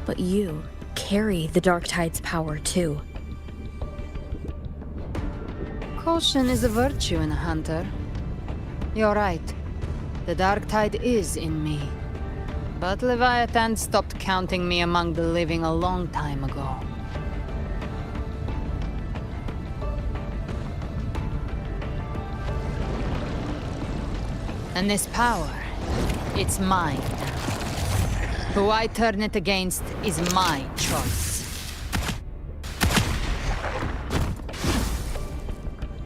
But you carry the Dark Tide's power too. Caution is a virtue in a hunter. You're right. The Dark Tide is in me. But Leviathan stopped counting me among the living a long time ago. And this power, it's mine now. Who I turn it against is my choice.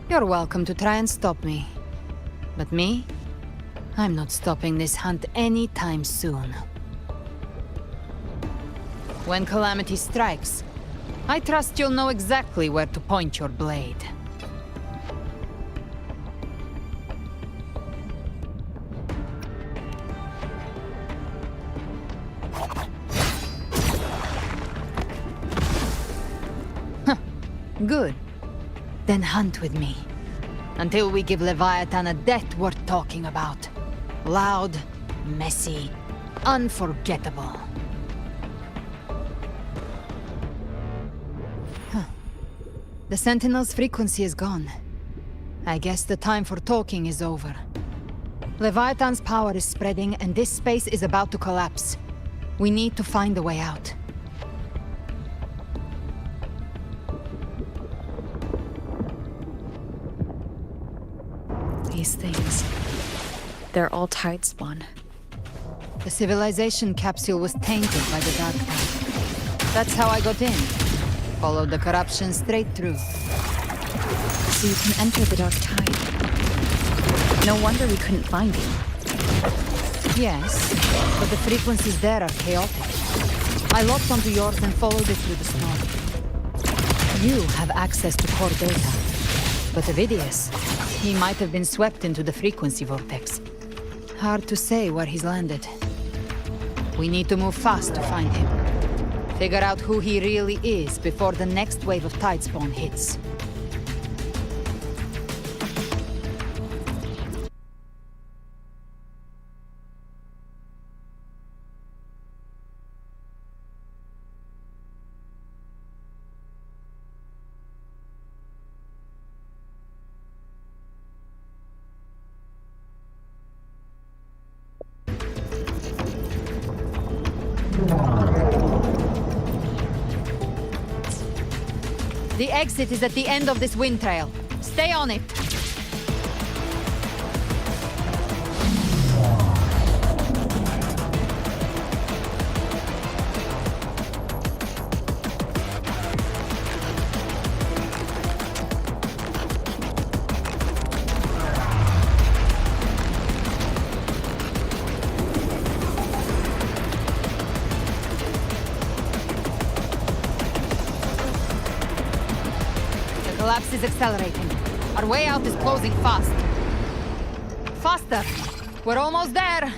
You're welcome to try and stop me. But me? I'm not stopping this hunt anytime soon. When calamity strikes, I trust you'll know exactly where to point your blade. Good. Then hunt with me. Until we give Leviathan a death worth talking about. Loud, messy, unforgettable. The Sentinel's frequency is gone. I guess the time for talking is over. Leviathan's power is spreading and this space is about to collapse. We need to find a way out. These things... They're all Tidespawn. The civilization capsule was tainted by the Dark Tide. That's how I got in. Followed the corruption straight through. So you can enter the Dark Tide. No wonder we couldn't find you. Yes, but the frequencies there are chaotic. I locked onto yours and followed it through the storm. You have access to core data. But Avidius, he might have been swept into the frequency vortex. Hard to say where he's landed. We need to move fast to find him. Figure out who he really is before the next wave of tidespawn hits. The exit is at the end of this wind trail. Stay on it. The collapse is accelerating. Our way out is closing fast. Faster! We're almost there!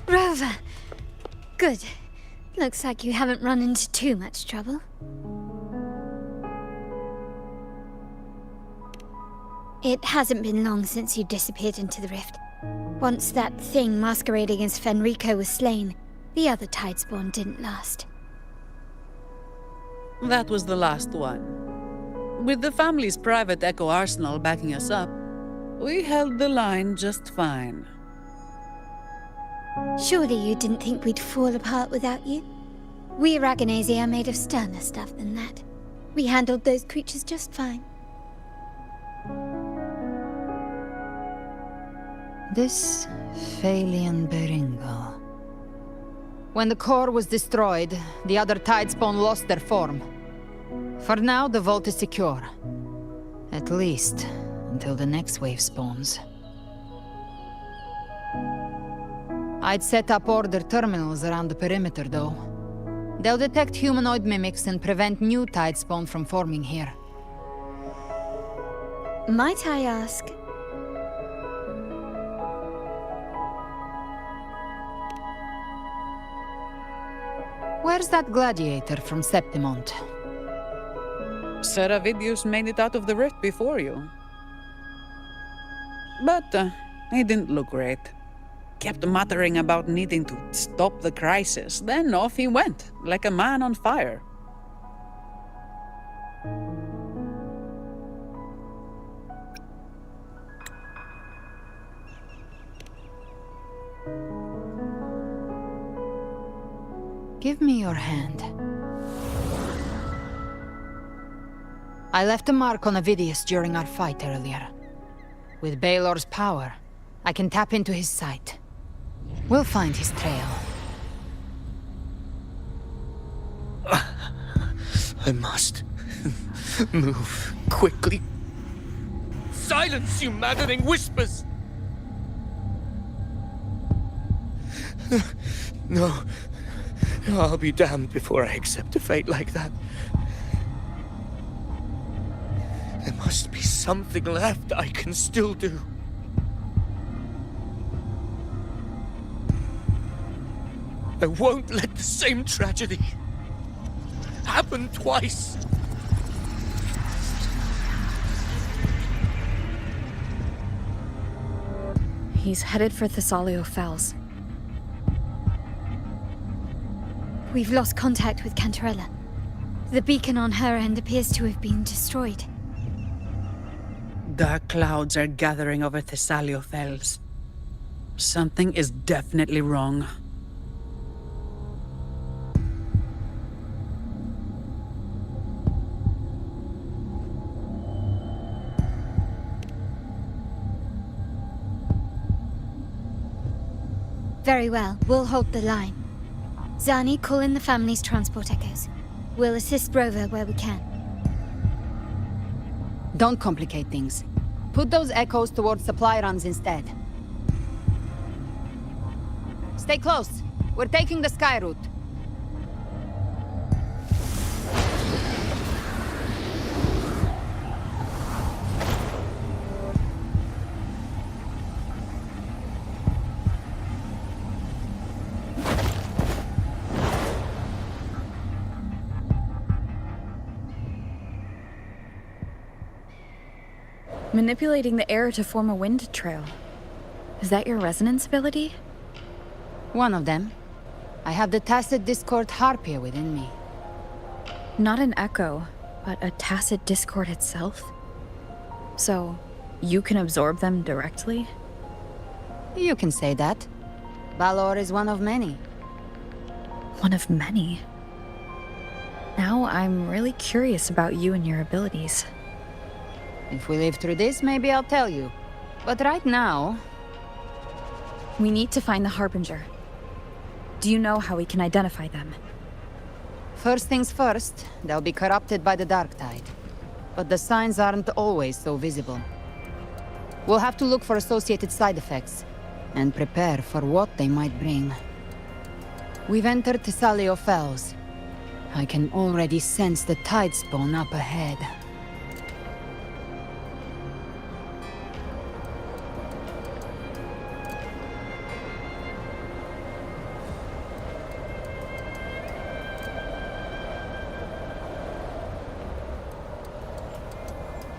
Rover! Good. Looks like you haven't run into too much trouble. It hasn't been long since you disappeared into the rift. Once that thing masquerading as Fenrico was slain, the other tidespawn didn't last. That was the last one. With the family's private echo arsenal backing us up, we held the line just fine. Surely you didn't think we'd fall apart without you? We Aragonese are made of sterner stuff than that. We handled those creatures just fine. This Phalian Beringo. When the core was destroyed, the other tidespawn lost their form. For now, the vault is secure. At least, until the next wave spawns. I'd set up order terminals around the perimeter, though. They'll detect humanoid mimics and prevent new tidespawn from forming here. Might I ask? Where's that gladiator from Septimont? Seravidius made it out of the rift before you. But he didn't look great. Kept muttering about needing to stop the crisis, then off he went, like a man on fire. Give me your hand. I left a mark on Avidius during our fight earlier. With Baelor's power, I can tap into his sight. We'll find his trail. I must move quickly. Silence, you maddening whispers! No, I'll be damned before I accept a fate like that. There must be something left I can still do. I won't let the same tragedy happened twice. He's headed for Thessalio Fells. We've lost contact with Cantarella. The beacon on her end appears to have been destroyed. Dark clouds are gathering over Thessalio Fells. Something is definitely wrong. Very well, we'll hold the line. Zani, call in the family's transport echoes. We'll assist Rover where we can. Don't complicate things. Put those echoes towards supply runs instead. Stay close. We're taking the sky route. Manipulating the air to form a wind trail. Is that your resonance ability? One of them. I have the tacit discord harpia within me. Not an echo, but a tacit discord itself? So, you can absorb them directly? You can say that. Balor is one of many. One of many? Now I'm really curious about you and your abilities. If we live through this, maybe I'll tell you. But right now... We need to find the Harbinger. Do you know how we can identify them? First things first, they'll be corrupted by the dark tide. But the signs aren't always so visible. We'll have to look for associated side effects, and prepare for what they might bring. We've entered Thessalio Fells. I can already sense the tide spawn up ahead.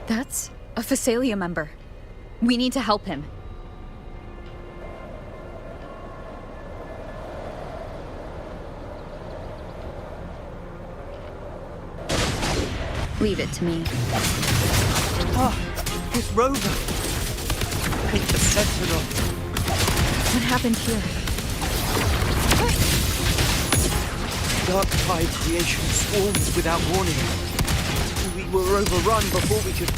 That's a Phasalia member. We need to help him. Leave it to me. Oh, it's Rover. It's the Sentinel. What happened here? Dark tide creation swarms without warning. We were overrun before we could...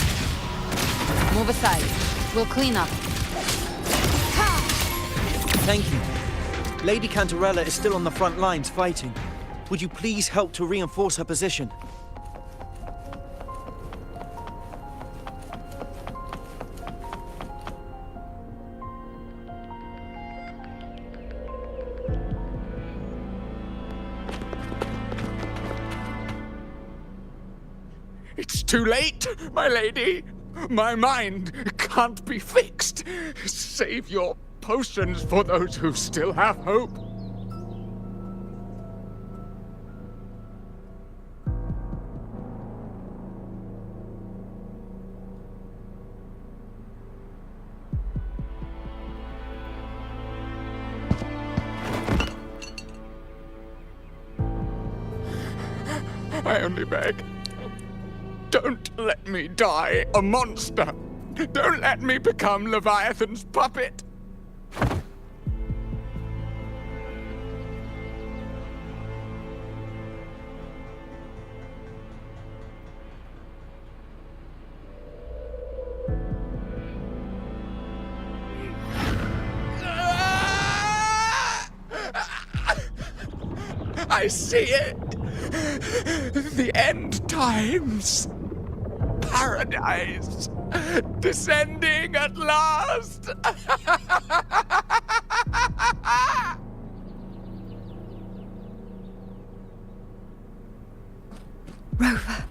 Move aside. We'll clean up. Thank you. Lady Cantarella is still on the front lines fighting. Would you please help to reinforce her position? It's too late, my lady. My mind can't be fixed. Save your potions for those who still have hope. I only beg. Don't let me die a monster! Don't let me become Leviathan's puppet! I see it! The end times! Paradise! Descending at last! Rover.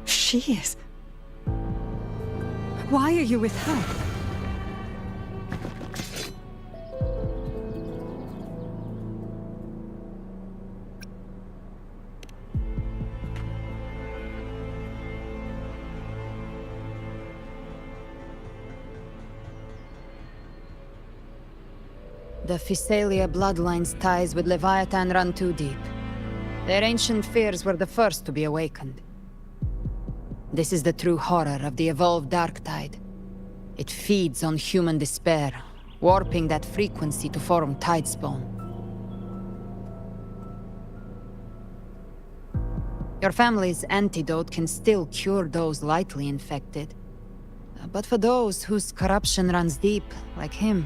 She is. Why are you with her? The Physalia bloodline's ties with Leviathan run too deep. Their ancient fears were the first to be awakened. This is the true horror of the evolved dark tide. It feeds on human despair, warping that frequency to form tidespawn. Your family's antidote can still cure those lightly infected. But for those whose corruption runs deep, like him,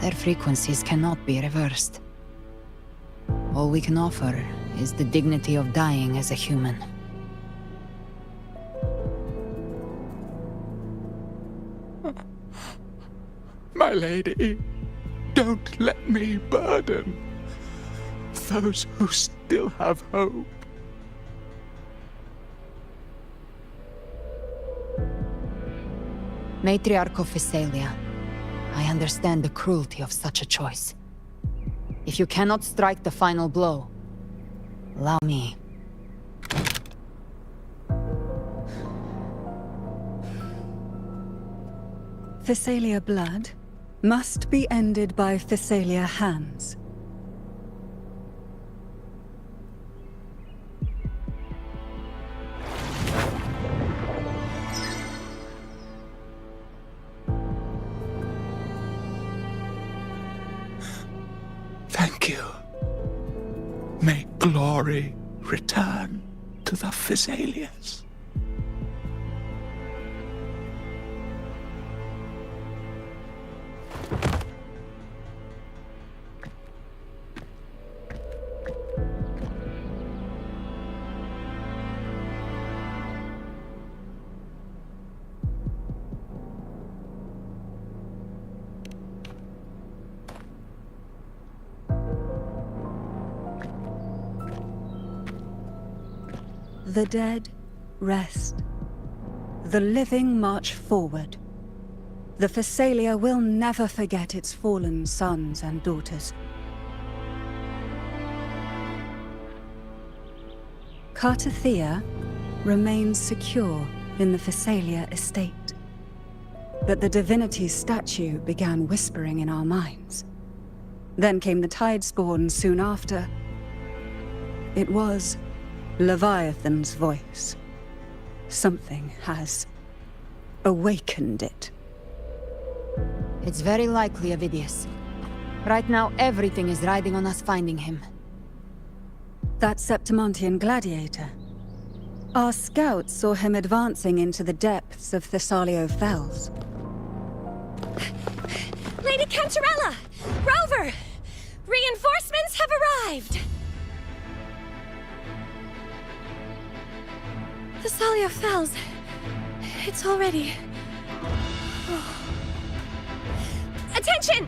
their frequencies cannot be reversed. All we can offer is the dignity of dying as a human. My lady, don't let me burden those who still have hope. Matriarch of Physalia, I understand the cruelty of such a choice. If you cannot strike the final blow, allow me. Physalia blood must be ended by Physalia hands. Thank you. May glory return to the Physalias. The dead rest. The living march forward. The Physalia will never forget its fallen sons and daughters. Cartathea remains secure in the Physalia estate. But the divinity's statue began whispering in our minds. Then came the Tidespawn soon after. It was Leviathan's voice. Something has awakened it. It's very likely, Avidius. Right now, everything is riding on us finding him. That Septimontian gladiator. Our scouts saw him advancing into the depths of Thessalio Fells. Lady Cantarella! Rover! Reinforcements have arrived! Thessalio Fells. It's already... Attention!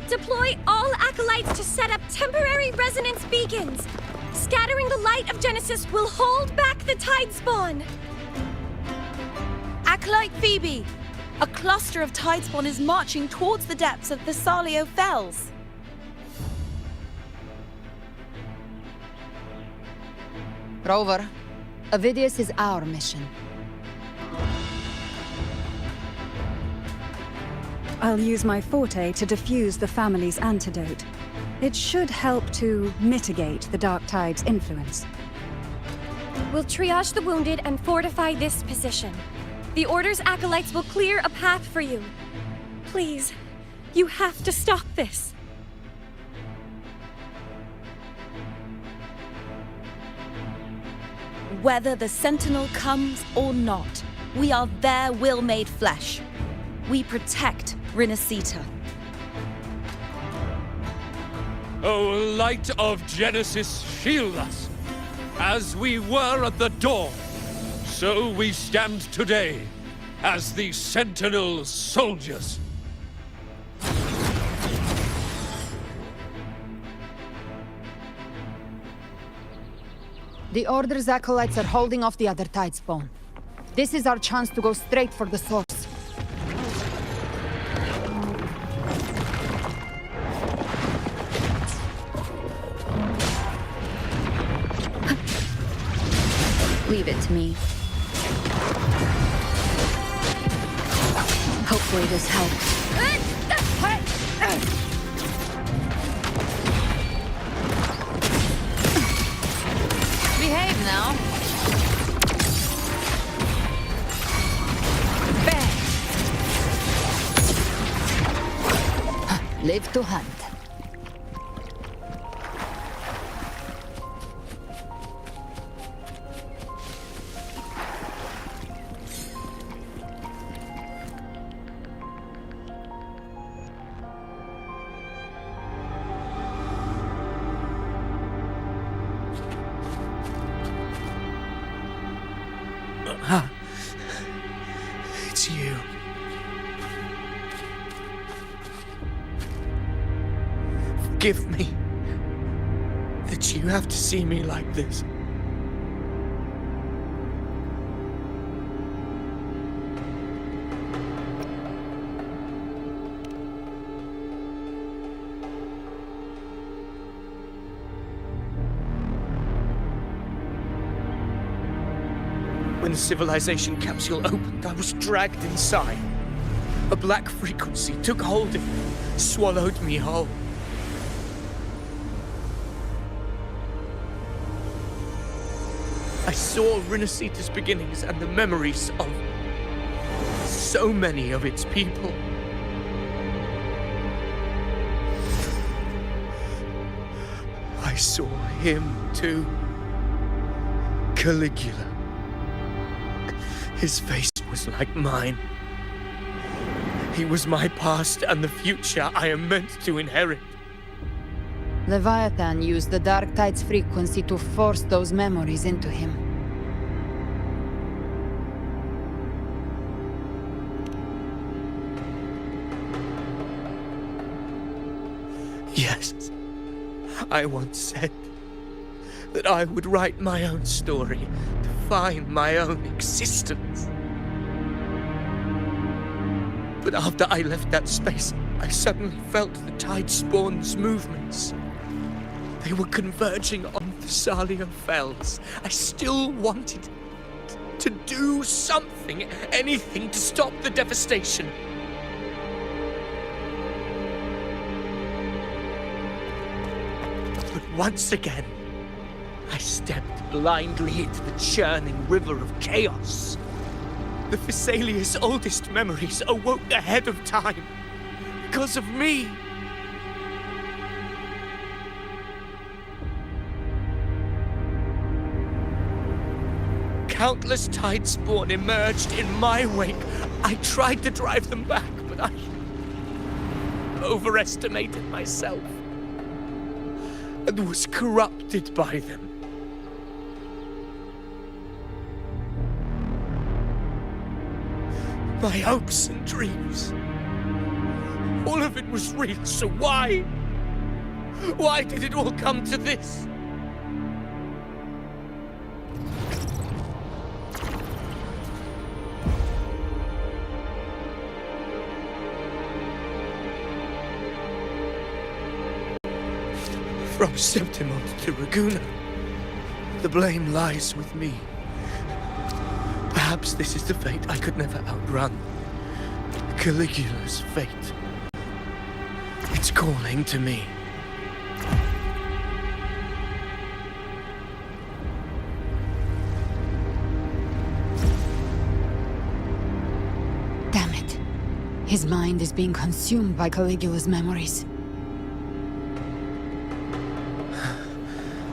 Deploy all acolytes to set up temporary resonance beacons. Scattering the light of Genesis will hold back the Tidespawn. Acolyte Phoebe! A cluster of Tidespawn is marching towards the depths of Thessalio Fells. Rover, Avidius is our mission. I'll use my forte to defuse the family's antidote. It should help to mitigate the Dark Tide's influence. We'll triage the wounded and fortify this position. The Order's acolytes will clear a path for you. Please, you have to stop this. Whether the Sentinel comes or not, we are their will made flesh. We protect Rinasita. O light of Genesis, shield us! As we were at the dawn, so we stand today, as the Sentinel soldiers. The Order's acolytes are holding off the other Tidespawn. This is our chance to go straight for the source. Leave it to me. Hopefully this helps. Live to hunt. It's you. Forgive me that you have to see me like this. When the civilization capsule opened, I was dragged inside. A black frequency took hold of me, swallowed me whole. I saw Rinasita's beginnings and the memories of so many of its people. I saw him too. Caligula. His face was like mine. He was my past and the future I am meant to inherit. Leviathan used the Dark Tide's frequency to force those memories into him. Yes, I once said that I would write my own story, define my own existence. But after I left that space, I suddenly felt the tide spawn's movements. They were converging on the Thalia Fells. I still wanted to do something, anything to stop the devastation. But once again, I stepped blindly into the churning river of chaos. The Thessalia's oldest memories awoke ahead of time because of me. Countless tide spawn emerged in my wake. I tried to drive them back, but I overestimated myself and was corrupted by them. My hopes and dreams, all of it was real, so why? Why did it all come to this? From Septimont to Raguna, the blame lies with me. Perhaps this is the fate I could never outrun. Caligula's fate. It's calling to me. Damn it. His mind is being consumed by Caligula's memories.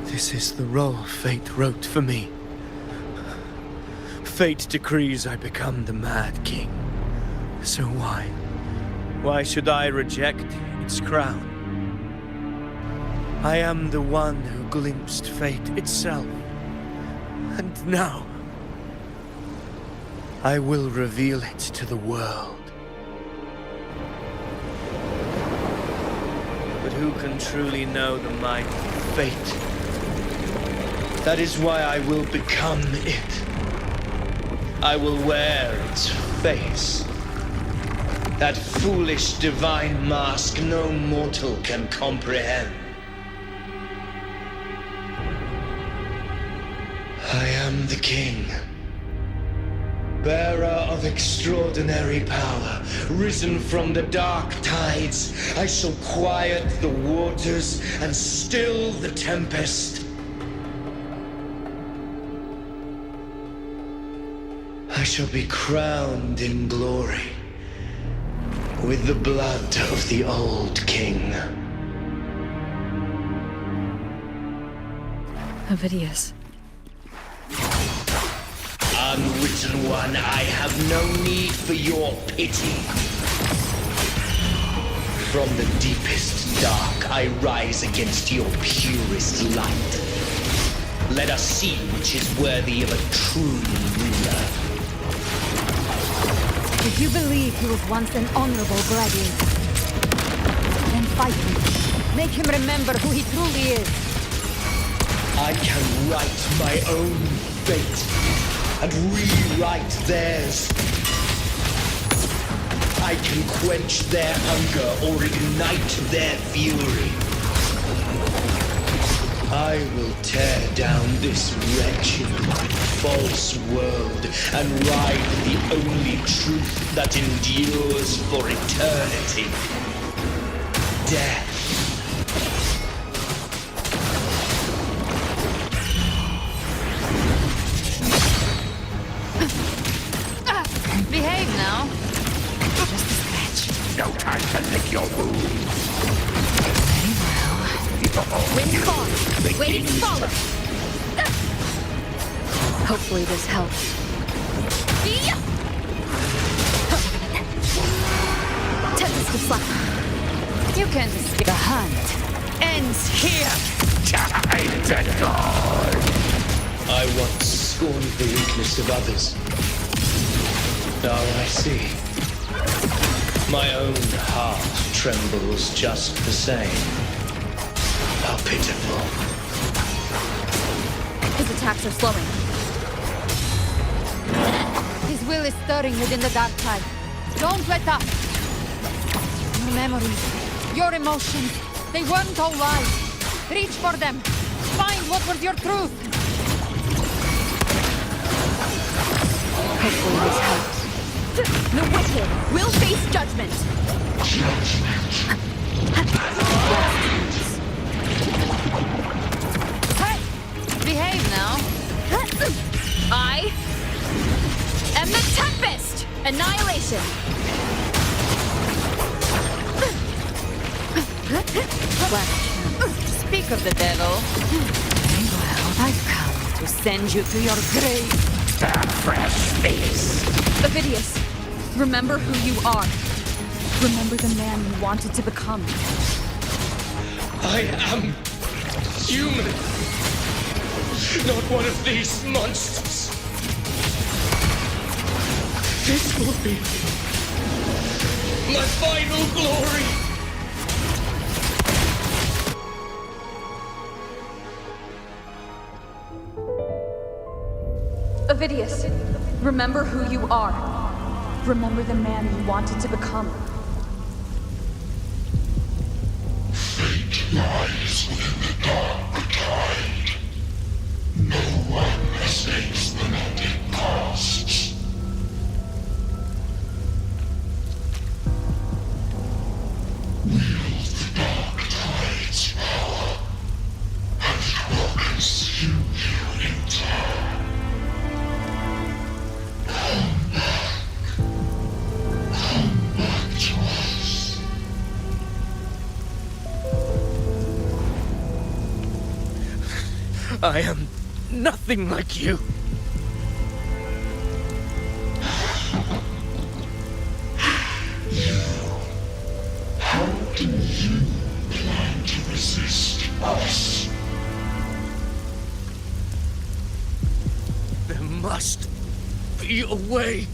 This is the role fate wrote for me. Fate decrees I become the Mad King. So why? Why should I reject its crown? I am the one who glimpsed fate itself. And now, I will reveal it to the world. But who can truly know the might of fate? That is why I will become it. I will wear its face. That foolish divine mask no mortal can comprehend. I am the king, bearer of extraordinary power, risen from the dark tides. I shall quiet the waters and still the tempest. I shall be crowned in glory. with the blood of the old king. Ovidius. Unwritten one, I have no need for your pity. From the deepest dark, I rise against your purest light. Let us see which is worthy of a true ruler. If you believe he was once an honorable gladiator, then fight him. Make him remember who he truly is. I can write my own fate and rewrite theirs. I can quench their hunger or ignite their fury. I will tear down this wretched, false world and ride the only truth that endures for eternity. Death. Behave now. Just a scratch. No time to lick your wounds. Very well. Wind's gone. Waiting to follow. Hopefully this helps. Tempest to slap. You can't escape. The hunt ends here. Time to go. I once scorned the weakness of others. Now I see. My own heart trembles just the same. How pitiful. His attacks are slowing. His will is stirring within the dark tide. Don't let up. Your memories, your emotions, they weren't all lies. Reach for them. Find what was your truth. Hopefully this helps. The wicked will face judgment. Hey! Behave now. I am the Tempest! Annihilation! Speak of the devil. Very well, I've come to send you to your grave. Fresh face. Ovidius, remember who you are. Remember the man you wanted to become. I am human. Not one of these monsters. This will be my final glory. Ovidius, remember who you are. Remember the man you wanted to become. Fate lies within the dark tide. No one escapes the net it casts. Wield the dark tide's power, and it will consume you in turn. I am nothing like you. How do you plan to resist us? There must be a way.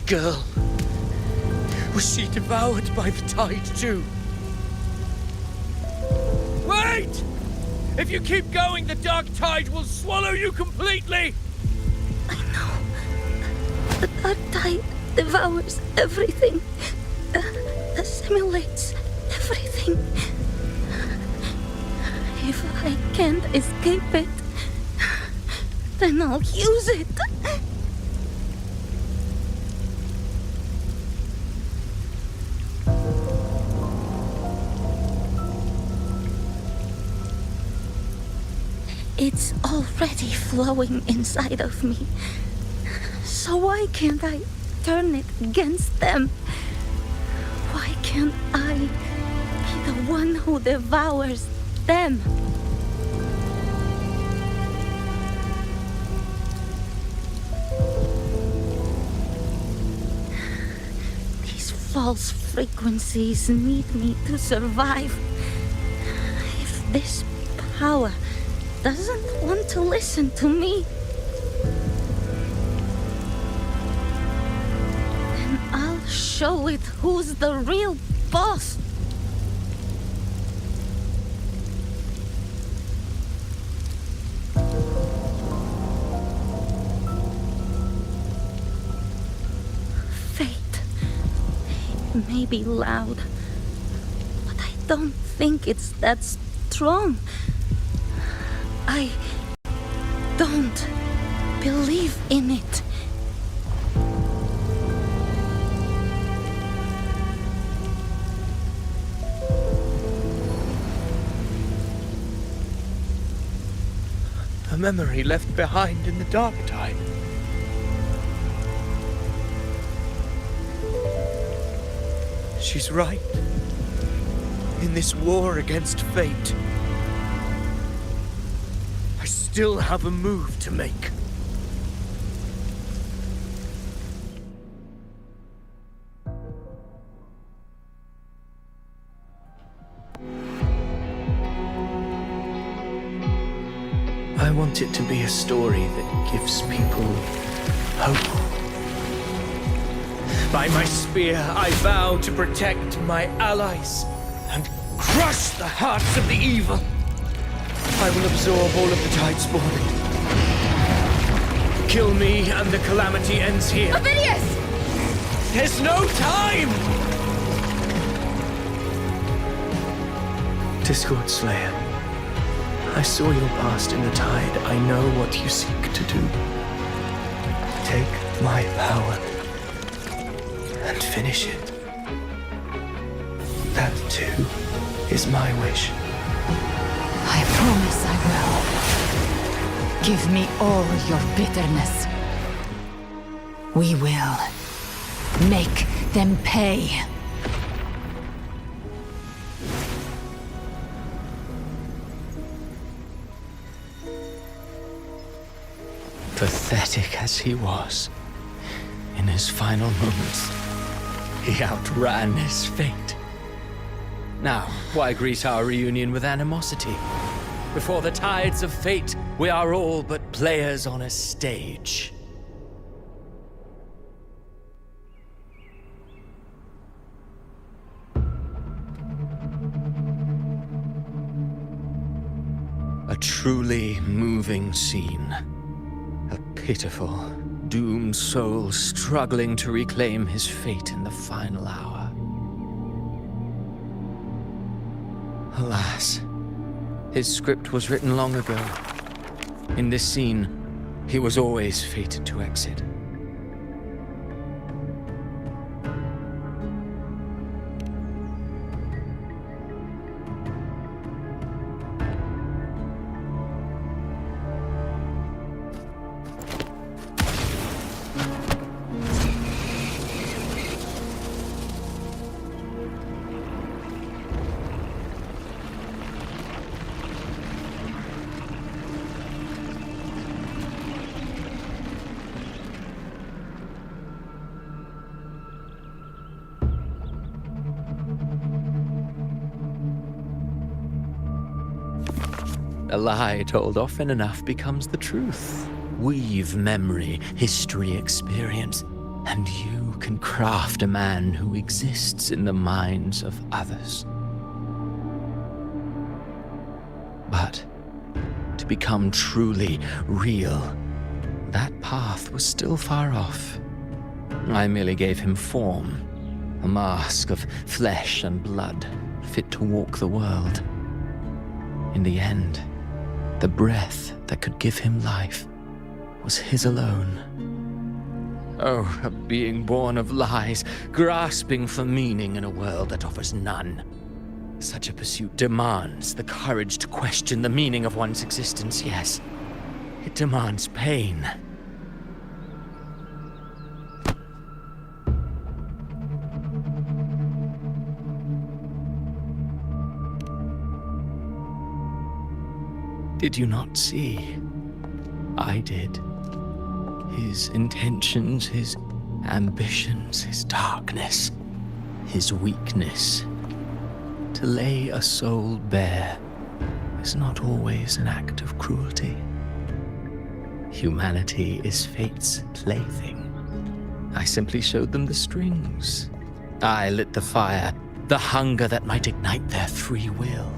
Girl. Was she devoured by the tide too? Wait! If you keep going, the dark tide will swallow you completely! I know. The dark tide devours everything. Assimilates everything. If I can't escape it, then I'll use it. It's already flowing inside of me. So why can't I turn it against them? Why can't I be the one who devours them? These false frequencies need me to survive. If this power doesn't want to listen to me, then I'll show it who's the real boss. Fate. It may be loud, but I don't think it's that strong. I don't believe in it. A memory left behind in the dark time. She's right. In this war against fate, I still have a move to make. I want it to be a story that gives people hope. By my spear, I vow to protect my allies and crush the hearts of the evil. I will absorb all of the tide spawned. Kill me and the calamity ends here. Ovidius! There's no time! Discord Slayer, I saw your past in the tide. I know what you seek to do. Take my power and finish it. That too is my wish. I promise I will. Give me all your bitterness. We will make them pay. Pathetic as he was, in his final moments, he outran his fate. Now, why greet our reunion with animosity? Before the tides of fate, we are all but players on a stage. A truly moving scene. A pitiful, doomed soul struggling to reclaim his fate in the final hour. Alas, his script was written long ago. In this scene, he was always fated to exit. A lie told often enough becomes the truth. Weave memory, history, experience, and you can craft a man who exists in the minds of others. But to become truly real, that path was still far off. I merely gave him form, a mask of flesh and blood, fit to walk the world. In the end, the breath that could give him life was his alone. Oh, a being born of lies, grasping for meaning in a world that offers none. Such a pursuit demands the courage to question the meaning of one's existence, yes. It demands pain. Did you not see? I did. His intentions, his ambitions, his darkness, his weakness. To lay a soul bare is not always an act of cruelty. Humanity is fate's plaything. I simply showed them the strings. I lit the fire, the hunger that might ignite their free will.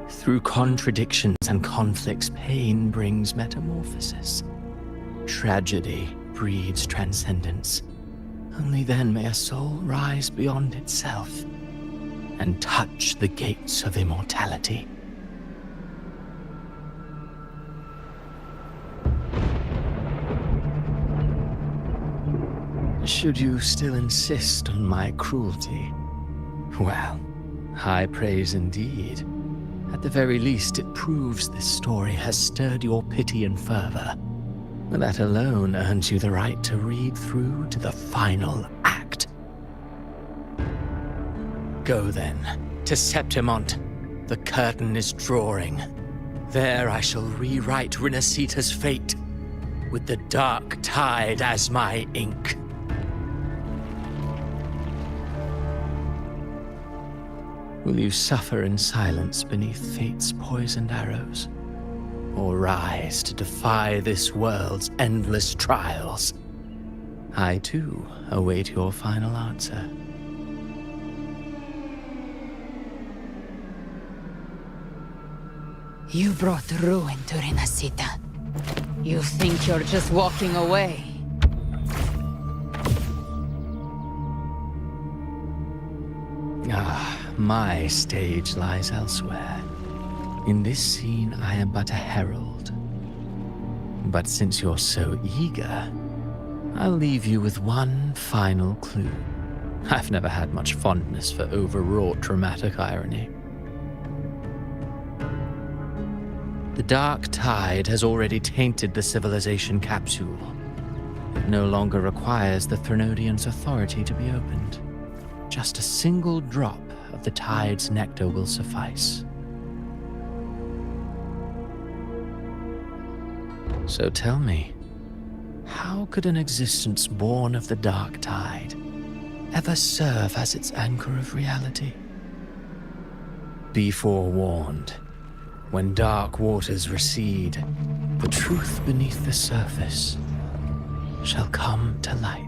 Through contradictions and conflicts, pain brings metamorphosis. Tragedy breeds transcendence. Only then may a soul rise beyond itself and touch the gates of immortality. Should you still insist on my cruelty, well, high praise indeed. At the very least, it proves this story has stirred your pity and fervor. That alone earns you the right to read through to the final act. Go then, to Septimont. The curtain is drawing. There I shall rewrite Rinasita's fate, with the dark tide as my ink. Will you suffer in silence beneath fate's poisoned arrows? Or rise to defy this world's endless trials? I, too, await your final answer. You brought ruin to Rinasita. You think you're just walking away? My stage lies elsewhere. In this scene, I am but a herald. But since you're so eager, I'll leave you with one final clue. I've never had much fondness for overwrought dramatic irony. The dark tide has already tainted the civilization capsule. It no longer requires the Threnodians' authority to be opened. Just a single drop of the tide's nectar will suffice. So tell me, how could an existence born of the dark tide ever serve as its anchor of reality? Be forewarned, when dark waters recede, the truth beneath the surface shall come to light.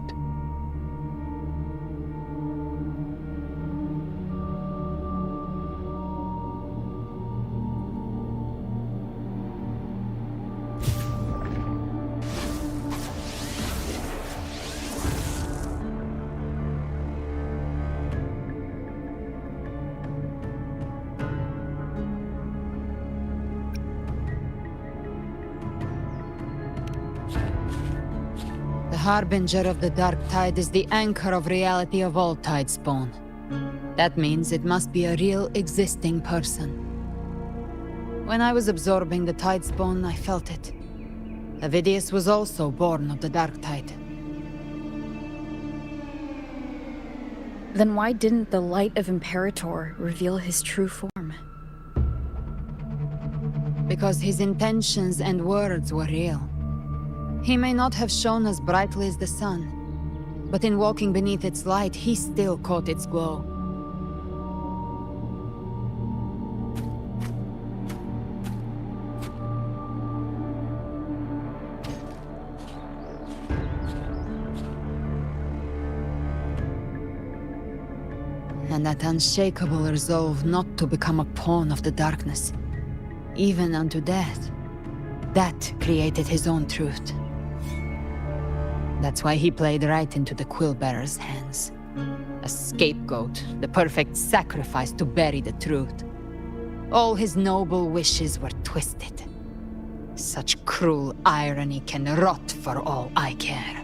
The harbinger of the dark tide is the anchor of reality of all tidespawn. That means it must be a real existing person. When I was absorbing the tidespawn, I felt it. Avidius was also born of the dark tide. Then why didn't the light of Imperator reveal his true form? Because his intentions and words were real. He may not have shone as brightly as the sun, but in walking beneath its light, he still caught its glow. And that unshakable resolve not to become a pawn of the darkness, even unto death, that created his own truth. That's why he played right into the Quill-Bearer's hands. A scapegoat, the perfect sacrifice to bury the truth. All his noble wishes were twisted. Such cruel irony can rot for all I care.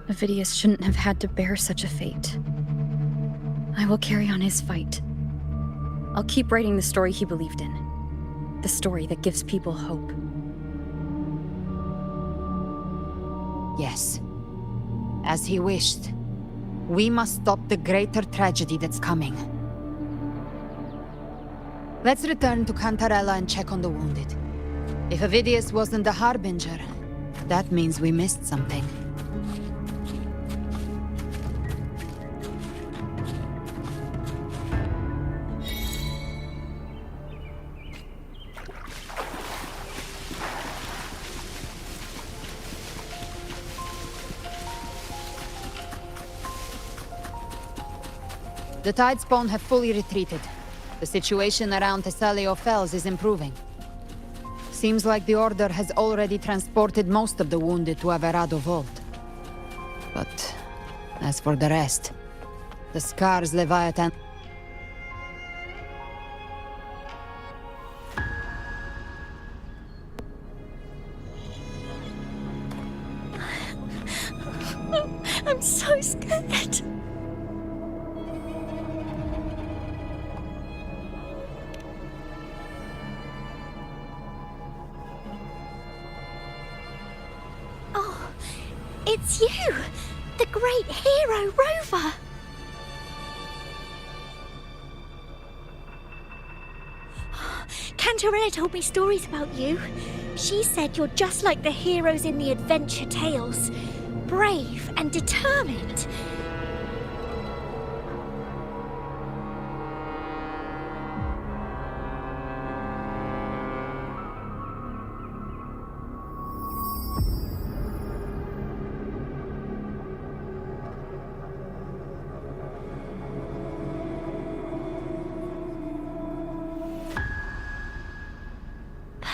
Avidius shouldn't have had to bear such a fate. I will carry on his fight. I'll keep writing the story he believed in. The story that gives people hope. Yes. As he wished. We must stop the greater tragedy that's coming. Let's return to Cantarella and check on the wounded. If Avidius wasn't the Harbinger, that means we missed something. The Tidespawn have fully retreated. The situation around Thessalio Fells is improving. Seems like the Order has already transported most of the wounded to Ahorrando Vault. But as for the rest, the Scar's Leviathan... I'm so scared. It's you! The great hero, Rover! Cantarella told me stories about you. She said you're just like the heroes in the adventure tales. Brave and determined.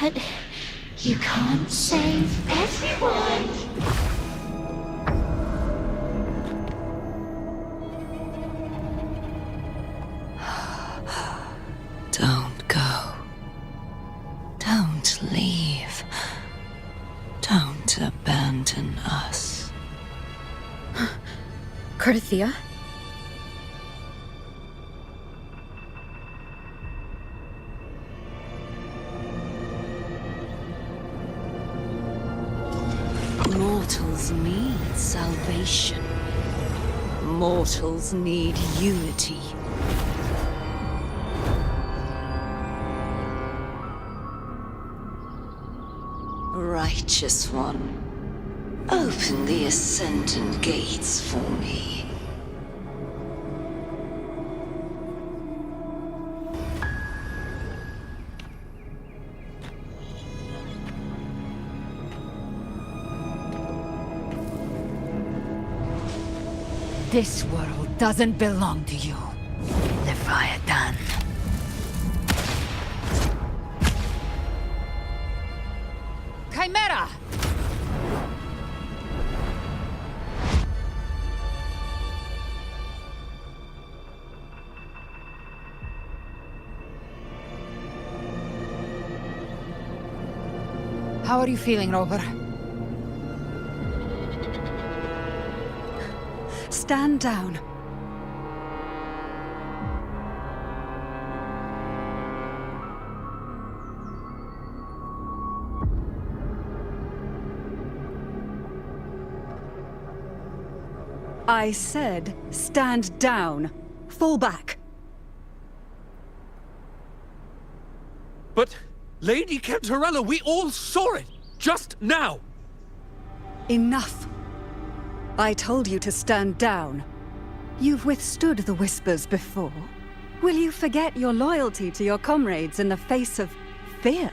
But you can't save everyone. Don't go. Don't leave. Don't abandon us. Cardathia? Mortals need salvation. Mortals need unity. Righteous One, open the Ascendant Gates for me. This world doesn't belong to you, Leviathan. Chimera! How are you feeling, Rover? Stand down. I said, stand down. Fall back. But, Lady Cantarella, we all saw it! Just now! Enough. I told you to stand down. You've withstood the whispers before. Will you forget your loyalty to your comrades in the face of fear?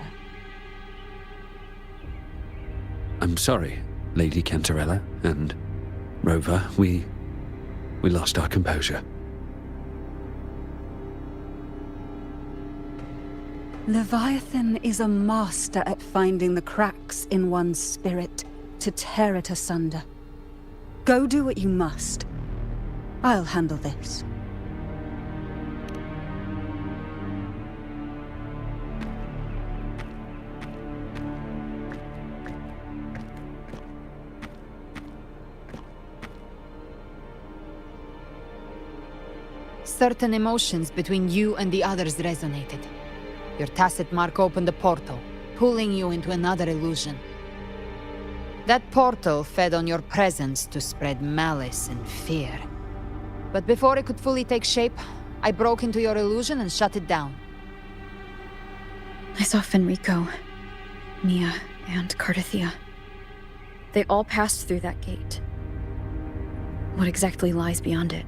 I'm sorry, Lady Cantarella, and Rover, we lost our composure. Leviathan is a master at finding the cracks in one's spirit to tear it asunder. Go do what you must. I'll handle this. Certain emotions between you and the others resonated. Your tacit mark opened a portal, pulling you into another illusion. That portal fed on your presence to spread malice and fear. But before it could fully take shape, I broke into your illusion and shut it down. I saw Fenrico, Mia, and Cardathia. They all passed through that gate. What exactly lies beyond it?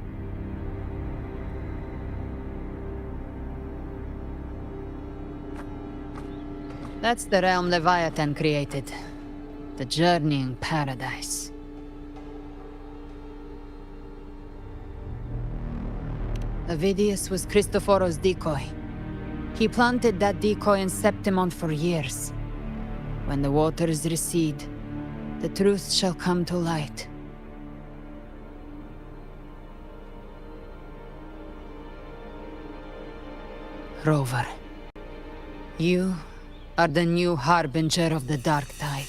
That's the realm Leviathan created. The journeying paradise. Avidius was Christophoros' decoy. He planted that decoy in Septimont for years. When the waters recede, the truth shall come to light. Rover, you are the new harbinger of the dark tide.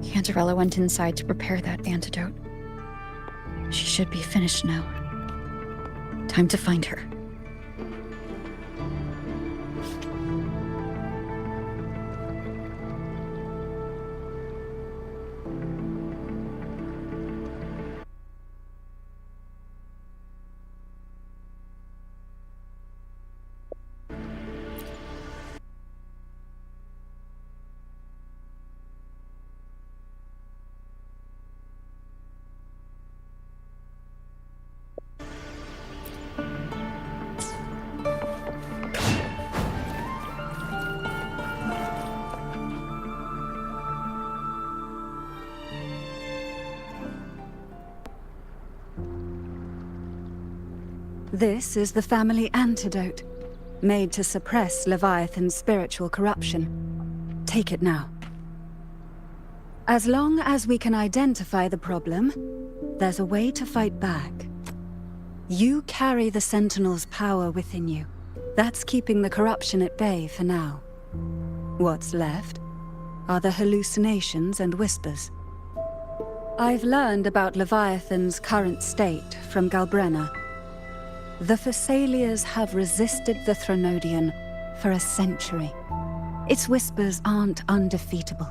Cantarella went inside to prepare that antidote. She should be finished now. Time to find her. This is the family antidote, made to suppress Leviathan's spiritual corruption. Take it now. As long as we can identify the problem, there's a way to fight back. You carry the Sentinel's power within you. That's keeping the corruption at bay for now. What's left are the hallucinations and whispers. I've learned about Leviathan's current state from Galbrenna. The Thessalias have resisted the Threnodian for a century. Its whispers aren't undefeatable.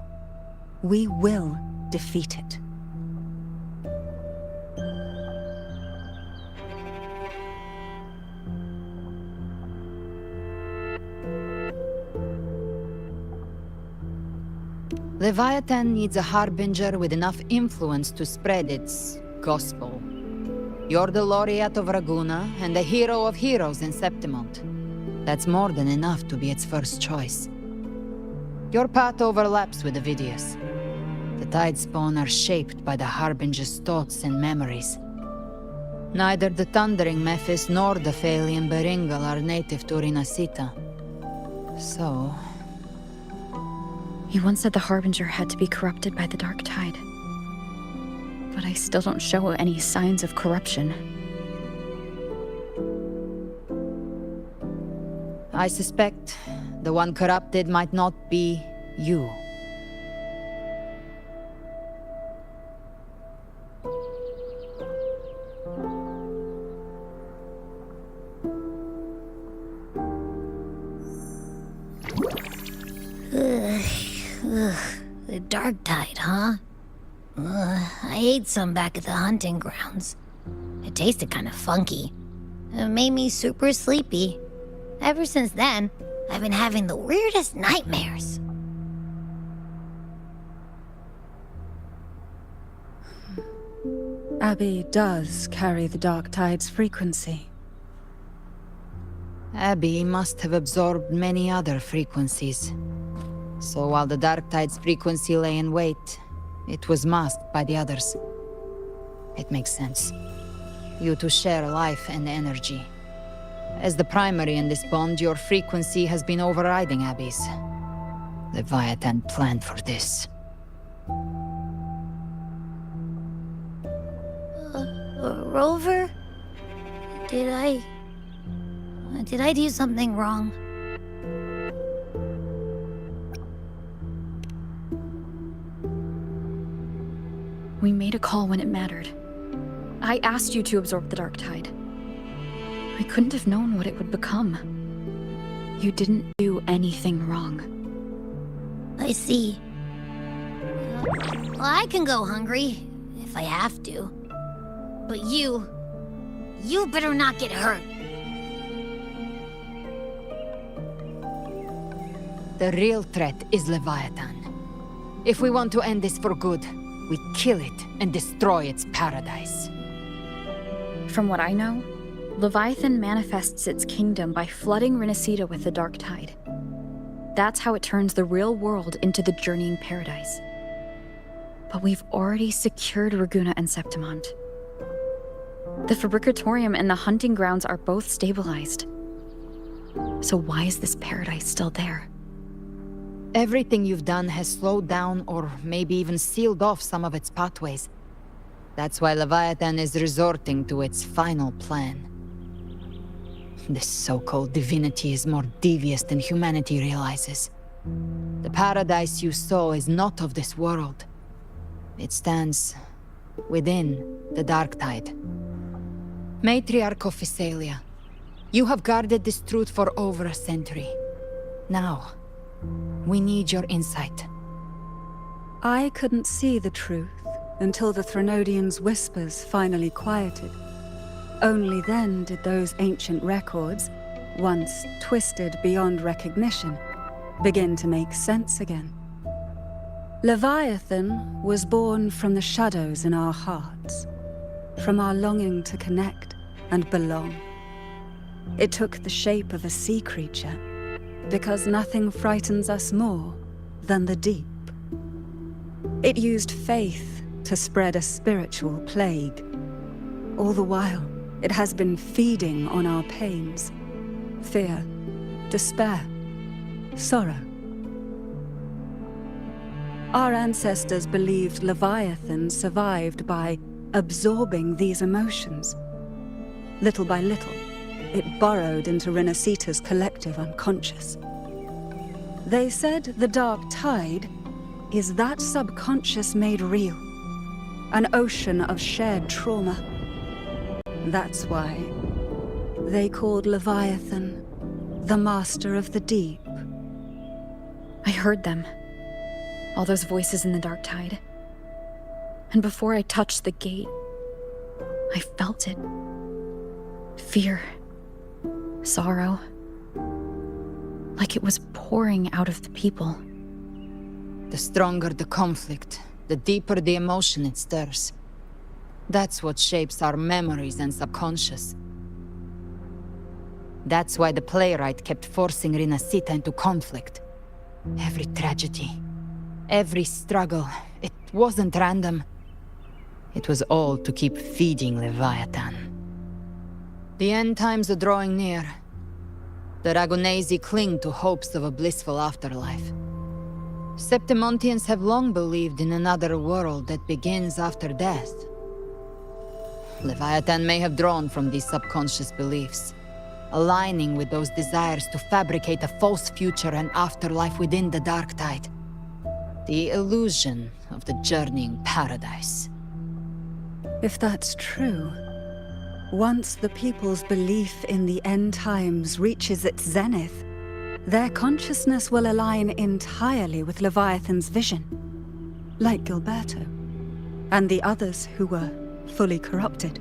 We will defeat it. Leviathan needs a harbinger with enough influence to spread its gospel. You're the laureate of Raguna and the hero of heroes in Septimont. That's more than enough to be its first choice. Your path overlaps with Avidius. The Tidespawn are shaped by the harbinger's thoughts and memories. Neither the Thundering Mephis nor the Phalian Beringal are native to Rinasita. So... He once said the Harbinger had to be corrupted by the Dark Tide. But I still don't show any signs of corruption. I suspect the one corrupted might not be you. The Dark Tide, huh? I ate some back at the hunting grounds. It tasted kind of funky. It made me super sleepy. Ever since then, I've been having the weirdest nightmares. Abby does carry the Dark Tide's frequency. Abby must have absorbed many other frequencies. So while the dark tide's frequency lay in wait, it was masked by the others. It makes sense. You two share life and energy. As the primary in this bond, your frequency has been overriding Abby's. Leviathan planned for this. Rover? Did I do something wrong? We made a call when it mattered. I asked you to absorb the dark tide. I couldn't have known what it would become. You didn't do anything wrong. I see. Well, I can go hungry, if I have to. But you better not get hurt. The real threat is Leviathan. If we want to end this for good, we kill it and destroy its paradise. From what I know, Leviathan manifests its kingdom by flooding Renacita with the dark tide. That's how it turns the real world into the journeying paradise. But we've already secured Ragunna and Septimont. The Fabricatorium and the hunting grounds are both stabilized. So why is this paradise still there? Everything you've done has slowed down or maybe even sealed off some of its pathways. That's why Leviathan is resorting to its final plan. This so-called divinity is more devious than humanity realizes. The paradise you saw is not of this world. It stands within the dark tide. Matriarch of Physalia, you have guarded this truth for over a century. Now, we need your insight. I couldn't see the truth until the Threnodians' whispers finally quieted. Only then did those ancient records, once twisted beyond recognition, begin to make sense again. Leviathan was born from the shadows in our hearts, from our longing to connect and belong. It took the shape of a sea creature, because nothing frightens us more than the deep. It used faith to spread a spiritual plague. All the while, it has been feeding on our pains, fear, despair, sorrow. Our ancestors believed Leviathan survived by absorbing these emotions. Little by little, it burrowed into Renacita's collective unconscious. They said the dark tide is that subconscious made real, an ocean of shared trauma. That's why they called Leviathan the master of the deep. I heard them. All those voices in the dark tide. And before I touched the gate, I felt it. Fear. Sorrow. Like it was pouring out of the people. The stronger the conflict, the deeper the emotion it stirs. That's what shapes our memories and subconscious. That's why the playwright kept forcing Renacita into conflict. Every tragedy, every struggle, it wasn't random. It was all to keep feeding Leviathan. The end times are drawing near. The Ragunesi cling to hopes of a blissful afterlife. Septimontians have long believed in another world that begins after death. Leviathan may have drawn from these subconscious beliefs, aligning with those desires to fabricate a false future and afterlife within the dark tide. The illusion of the journeying paradise. If that's true, once the people's belief in the end times reaches its zenith, their consciousness will align entirely with Leviathan's vision, like Gilberto, and the others who were fully corrupted.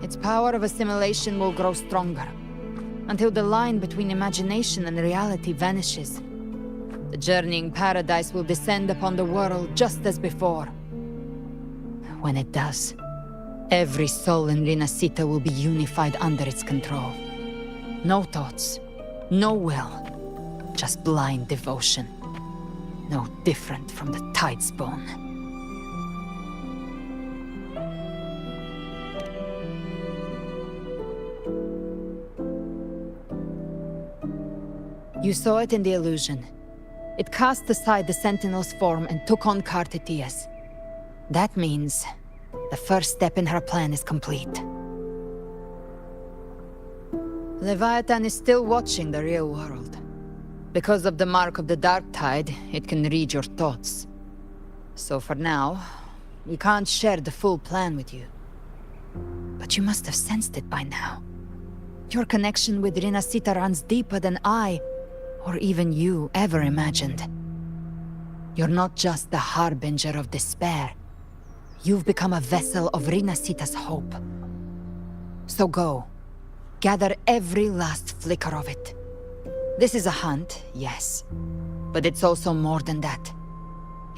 Its power of assimilation will grow stronger, until the line between imagination and reality vanishes. The journeying paradise will descend upon the world just as before. When it does, every soul in Renacita will be unified under its control. No thoughts, no will, just blind devotion. no different from the Tidespawn. You saw it in the illusion. It cast aside the Sentinel's form and took on Cartetia's. That means the first step in her plan is complete. Leviathan is still watching the real world. Because of the mark of the Dark Tide, it can read your thoughts. So for now, we can't share the full plan with you. But you must have sensed it by now. Your connection with Rinasita runs deeper than I, or even you, ever imagined. You're not just the harbinger of despair. You've become a vessel of Rinasita's hope. So go. Gather every last flicker of it. This is a hunt, yes. But it's also more than that.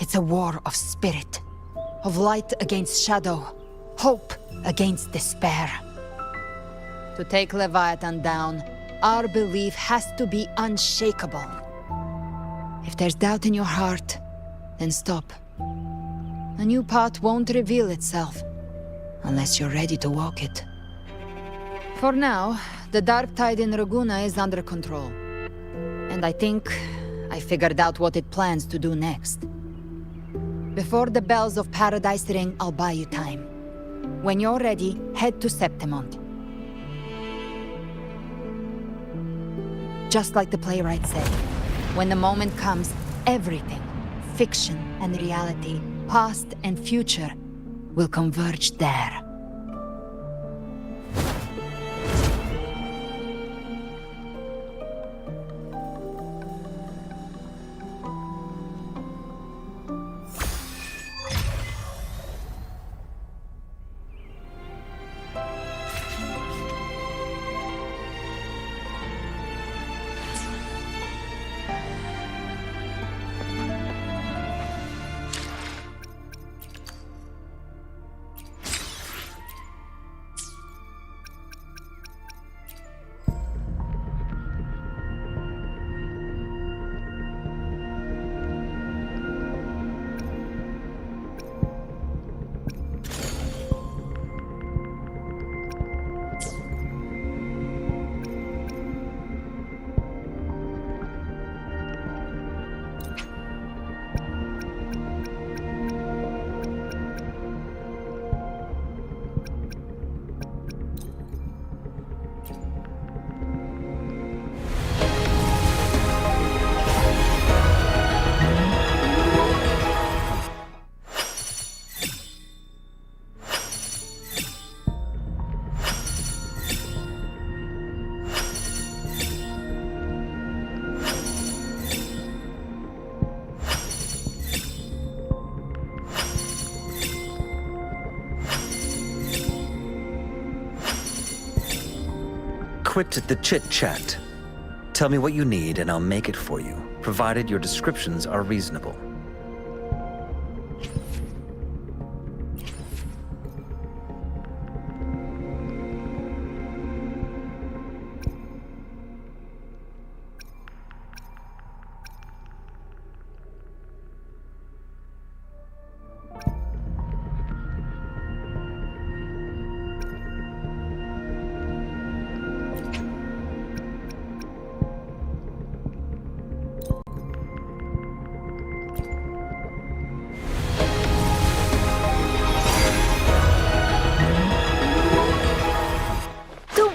It's a war of spirit. Of light against shadow. Hope against despair. To take Leviathan down, our belief has to be unshakable. If there's doubt in your heart, then stop. A new path won't reveal itself, unless you're ready to walk it. For now, the Dark Tide in Raguna is under control. And I think I figured out what it plans to do next. Before the bells of Paradise ring, I'll buy you time. When you're ready, head to Septimont. Just like the playwright said, when the moment comes, everything, fiction and reality, past and future, will converge there. Quit the chit-chat. Tell me what you need and I'll make it for you, provided your descriptions are reasonable.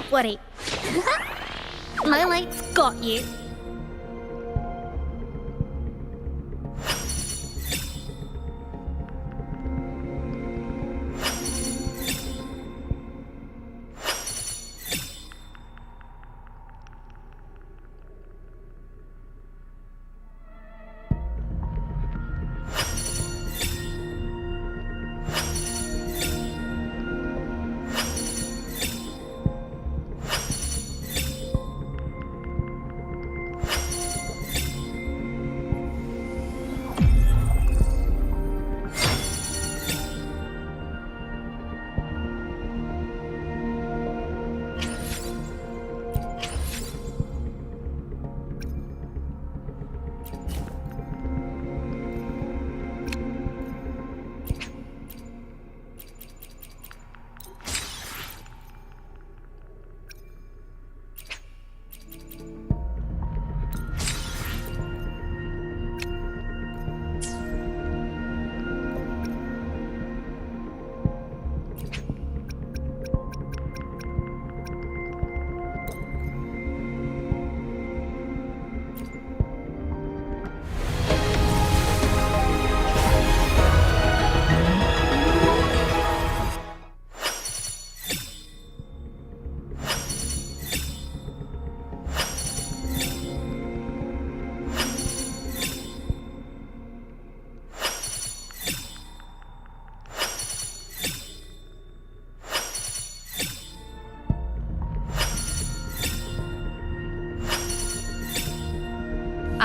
Worry. My light's got you.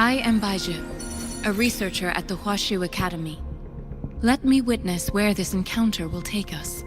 I am Baiju, a researcher at the Huashu Academy. Let me witness where this encounter will take us.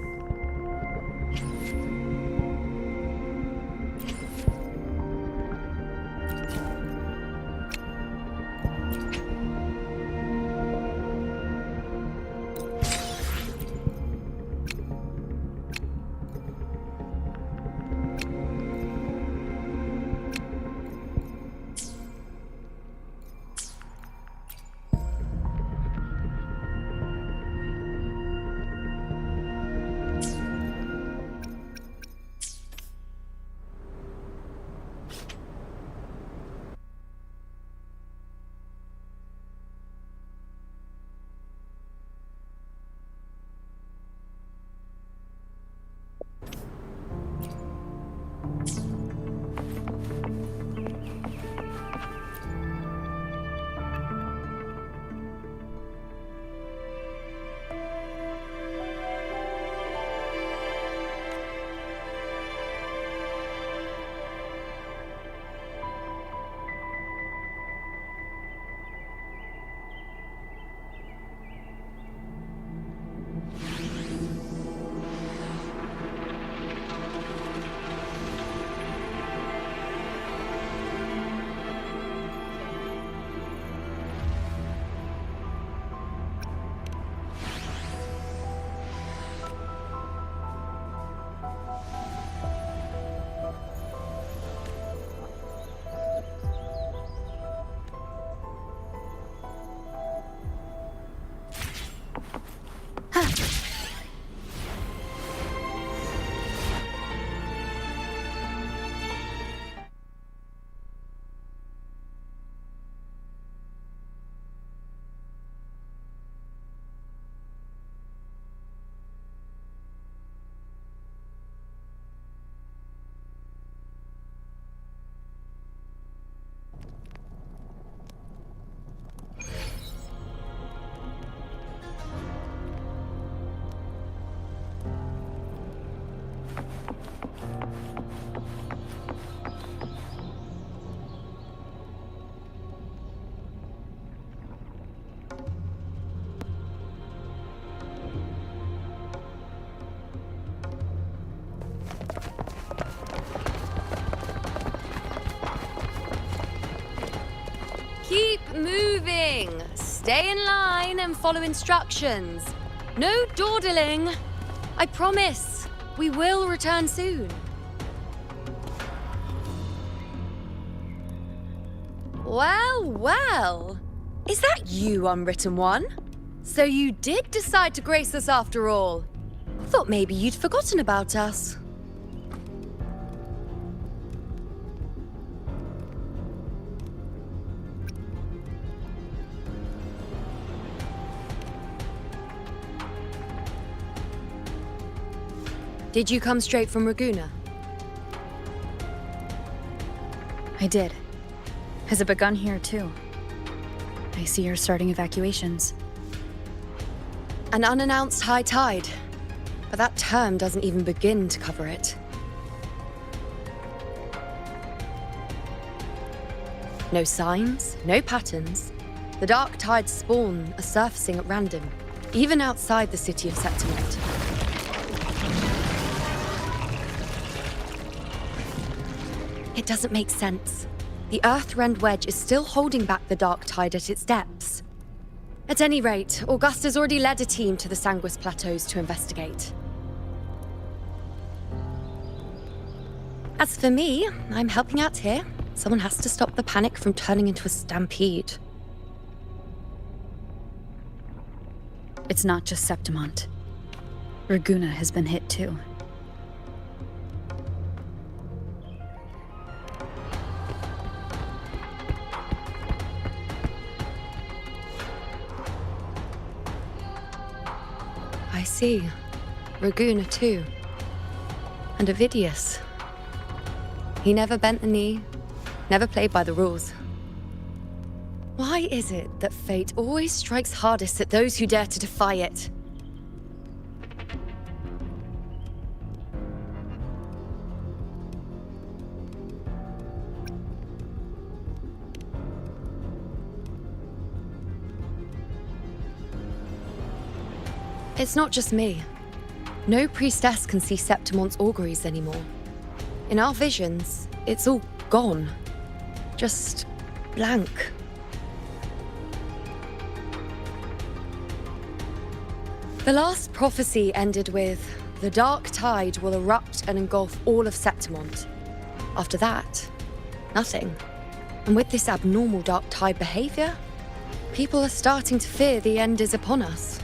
Keep moving! Stay in line and follow instructions. No dawdling. I promise, we will return soon. Well, well. Is that you, Unwritten One? So you did decide to grace us after all. Thought maybe you'd forgotten about us. Did you come straight from Raguna? I did. Has it begun here, too? I see you're starting evacuations. An unannounced high tide. But that term doesn't even begin to cover it. No signs, no patterns. The dark tide's spawn are surfacing at random, even outside the city of Septimont. It doesn't make sense. The Earth-rend wedge is still holding back the dark tide at its depths. At any rate, Augusta's already led a team to the Sanguis Plateaus to investigate. As for me, I'm helping out here. Someone has to stop the panic from turning into a stampede. It's not just Septimont. Raguna has been hit too. I see. Raguna too. And Ovidius. He never bent the knee, never played by the rules. Why is it that fate always strikes hardest at those who dare to defy it? It's not just me. No priestess can see Septimon's auguries anymore. In our visions, it's all gone. Just blank. The last prophecy ended with, the dark tide will erupt and engulf all of Septimont. After that, nothing. And with this abnormal dark tide behavior, people are starting to fear the end is upon us.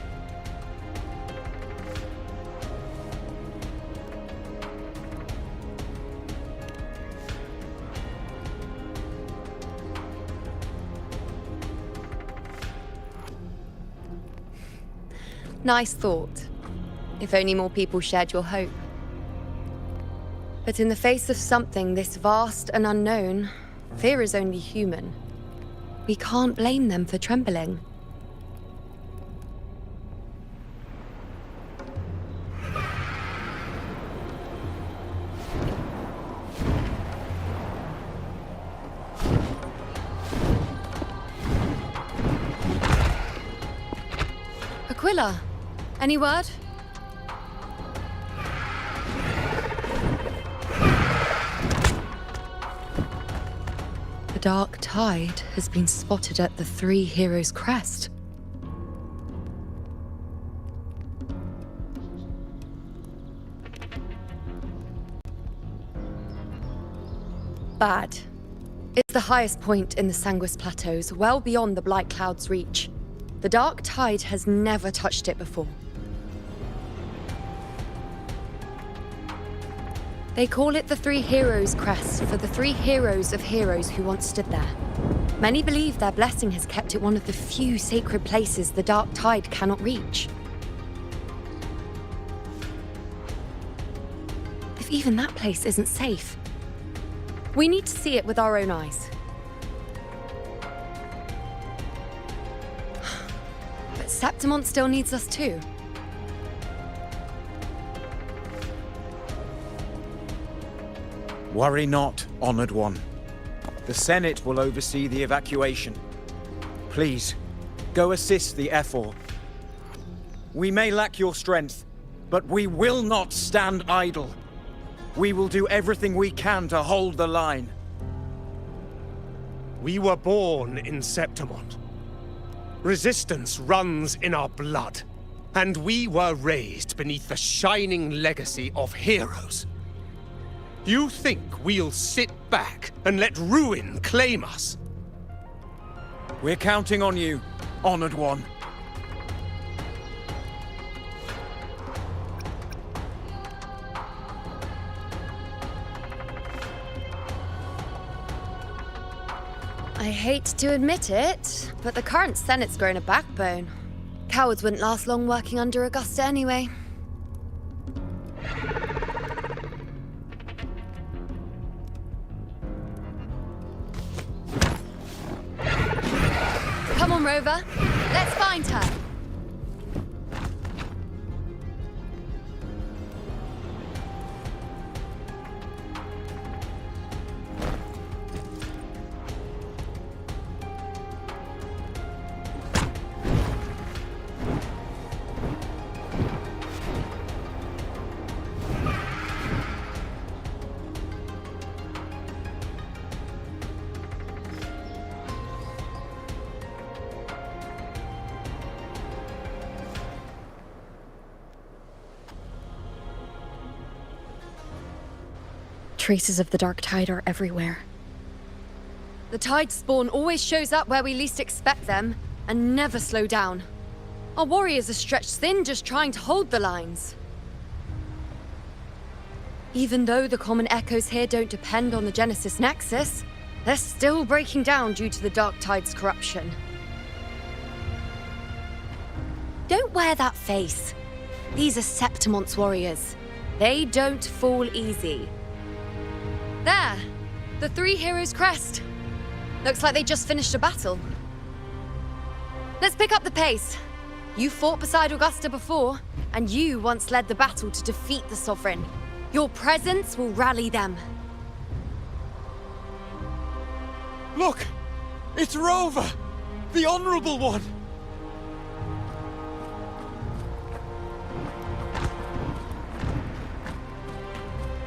Nice thought. If only more people shared your hope. But in the face of something this vast and unknown, fear is only human. We can't blame them for trembling. Aquila, any word? The dark tide has been spotted at the Three Heroes' crest. Bad. It's the highest point in the Sanguis Plateaus, well beyond the Blight Cloud's reach. The dark tide has never touched it before. They call it the Three Heroes' Crest for the three heroes of heroes who once stood there. Many believe their blessing has kept it one of the few sacred places the dark tide cannot reach. If even that place isn't safe, we need to see it with our own eyes. But Septimont still needs us too. Worry not, honored one. The Senate will oversee the evacuation. Please, go assist the Ephor. We may lack your strength, but we will not stand idle. We will do everything we can to hold the line. We were born in Septimont. Resistance runs in our blood. And we were raised beneath the shining legacy of heroes. You think we'll sit back and let ruin claim us? We're counting on you, honored one. I hate to admit it, but the current Senate's grown a backbone. Cowards wouldn't last long working under Augusta anyway. Come on, Rover. Let's find her. Traces of the dark tide are everywhere. The tide spawn always shows up where we least expect them, and never slow down. Our warriors are stretched thin just trying to hold the lines. Even though the common echoes here don't depend on the Genesis Nexus, they're still breaking down due to the dark tide's corruption. Don't wear that face. These are Septimont's warriors. They don't fall easy. There! The Three Heroes' Crest. Looks like they just finished a battle. Let's pick up the pace. You fought beside Augusta before, and you once led the battle to defeat the Sovereign. Your presence will rally them. Look! It's Rover! The Honorable One!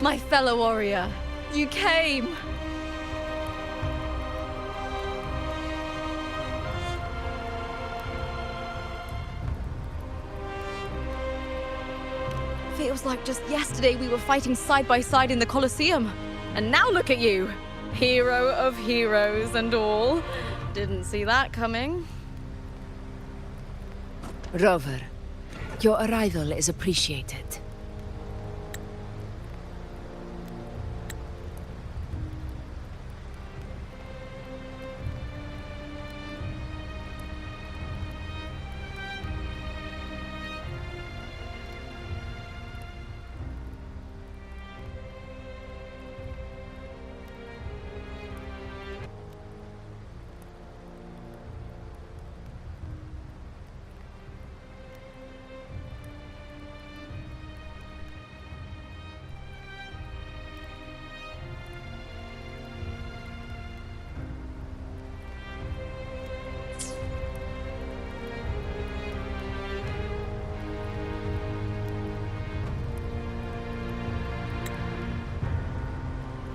My fellow warrior, you came! Feels like just yesterday we were fighting side by side in the Colosseum. And now look at you! Hero of heroes and all. Didn't see that coming. Rover, your arrival is appreciated.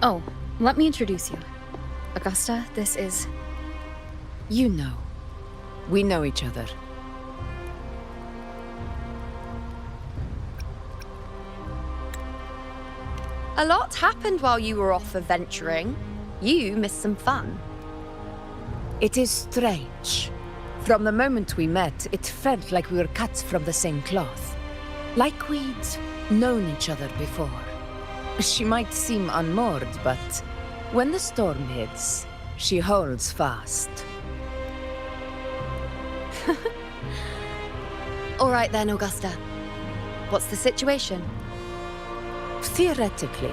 Oh, let me introduce you. Augusta, this is... You know. We know each other. A lot happened while you were off adventuring. You missed some fun. It is strange. From the moment we met, it felt like we were cut from the same cloth. Like we'd known each other before. She might seem unmoored, but when the storm hits, she holds fast. All right then, Augusta. What's the situation? Theoretically,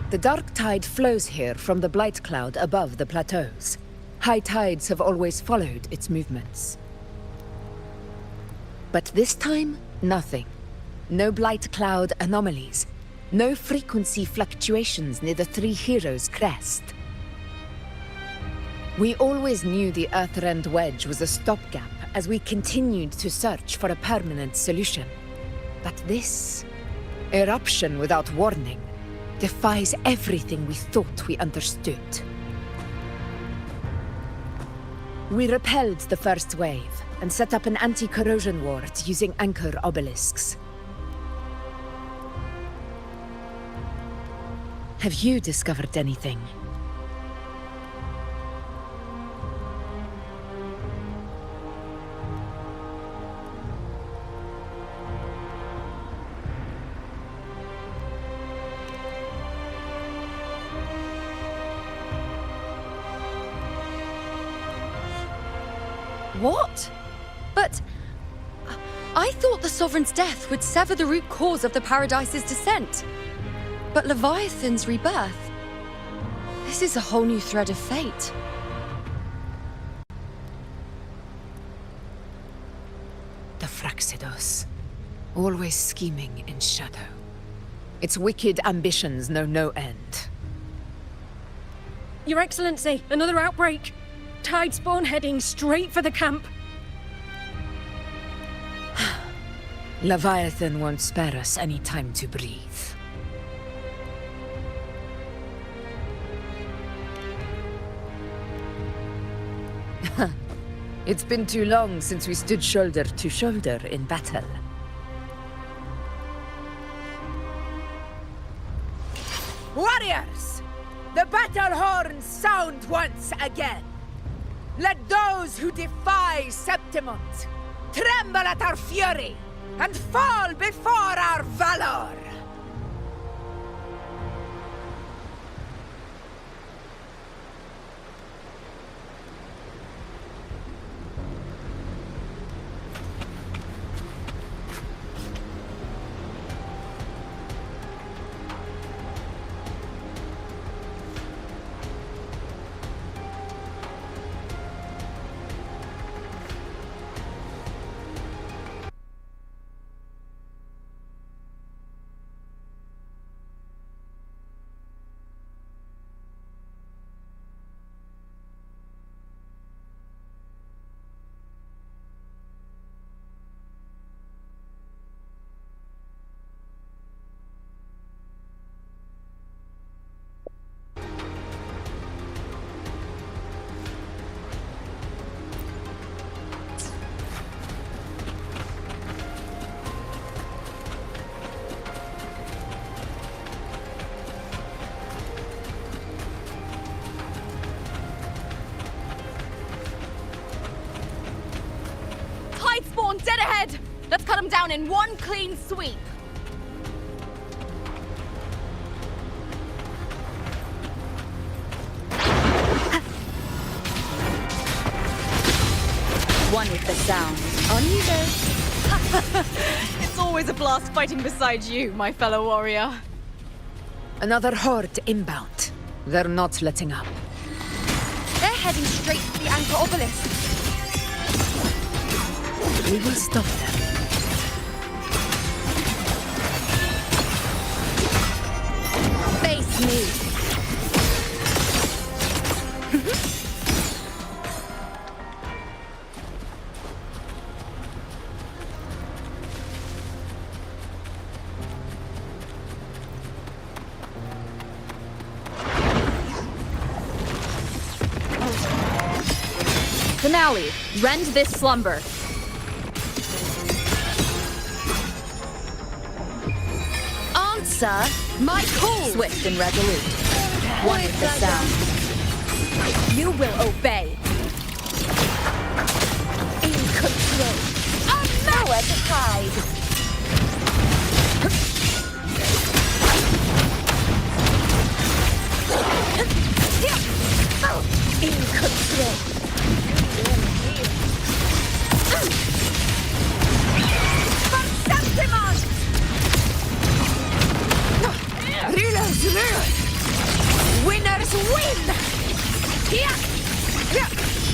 the dark tide flows here from the blight cloud above the plateaus. High tides have always followed its movements. But this time, nothing. No blight cloud anomalies. No frequency fluctuations near the Three Heroes crest. We always knew the Earthrend Wedge was a stopgap as we continued to search for a permanent solution. But this eruption without warning defies everything we thought we understood. We repelled the first wave and set up an anti-corrosion ward using anchor obelisks. Have you discovered anything? What? But... I thought the Sovereign's death would sever the root cause of the Paradise's descent. But Leviathan's rebirth... This is a whole new thread of fate. The Fraxidos. Always scheming in shadow. Its wicked ambitions know no end. Your Excellency, another outbreak. Tide spawn heading straight for the camp. Leviathan won't spare us any time to breathe. It's been too long since we stood shoulder to shoulder in battle. Warriors! The battle horns sound once again! Let those who defy Septimont tremble at our fury and fall before our valor! cut them down in one clean sweep. One with the sound. On you go. It's always a blast fighting beside you, my fellow warrior. Another horde inbound. They're not letting up. They're heading straight for the Anchor Obelisk. We will stop them. Face me. Finale. Rend this slumber. Answer my call. Swift and resolute. One with the sound. You will obey. In control. Nowhere to hide. In control. Winners win!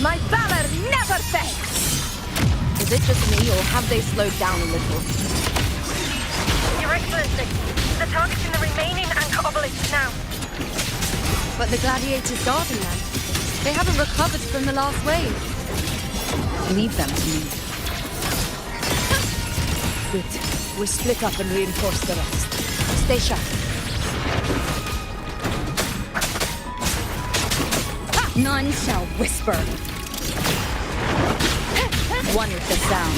My valor never fails! Is it just me, or have they slowed down a little? Your Excellency, the target's in the remaining Anchor Obelisk now. But the gladiators guarding them. They haven't recovered from the last wave. Leave them to me. Good. We'll split up and reinforce the rest. Stay sharp. None shall whisper. One with the sound.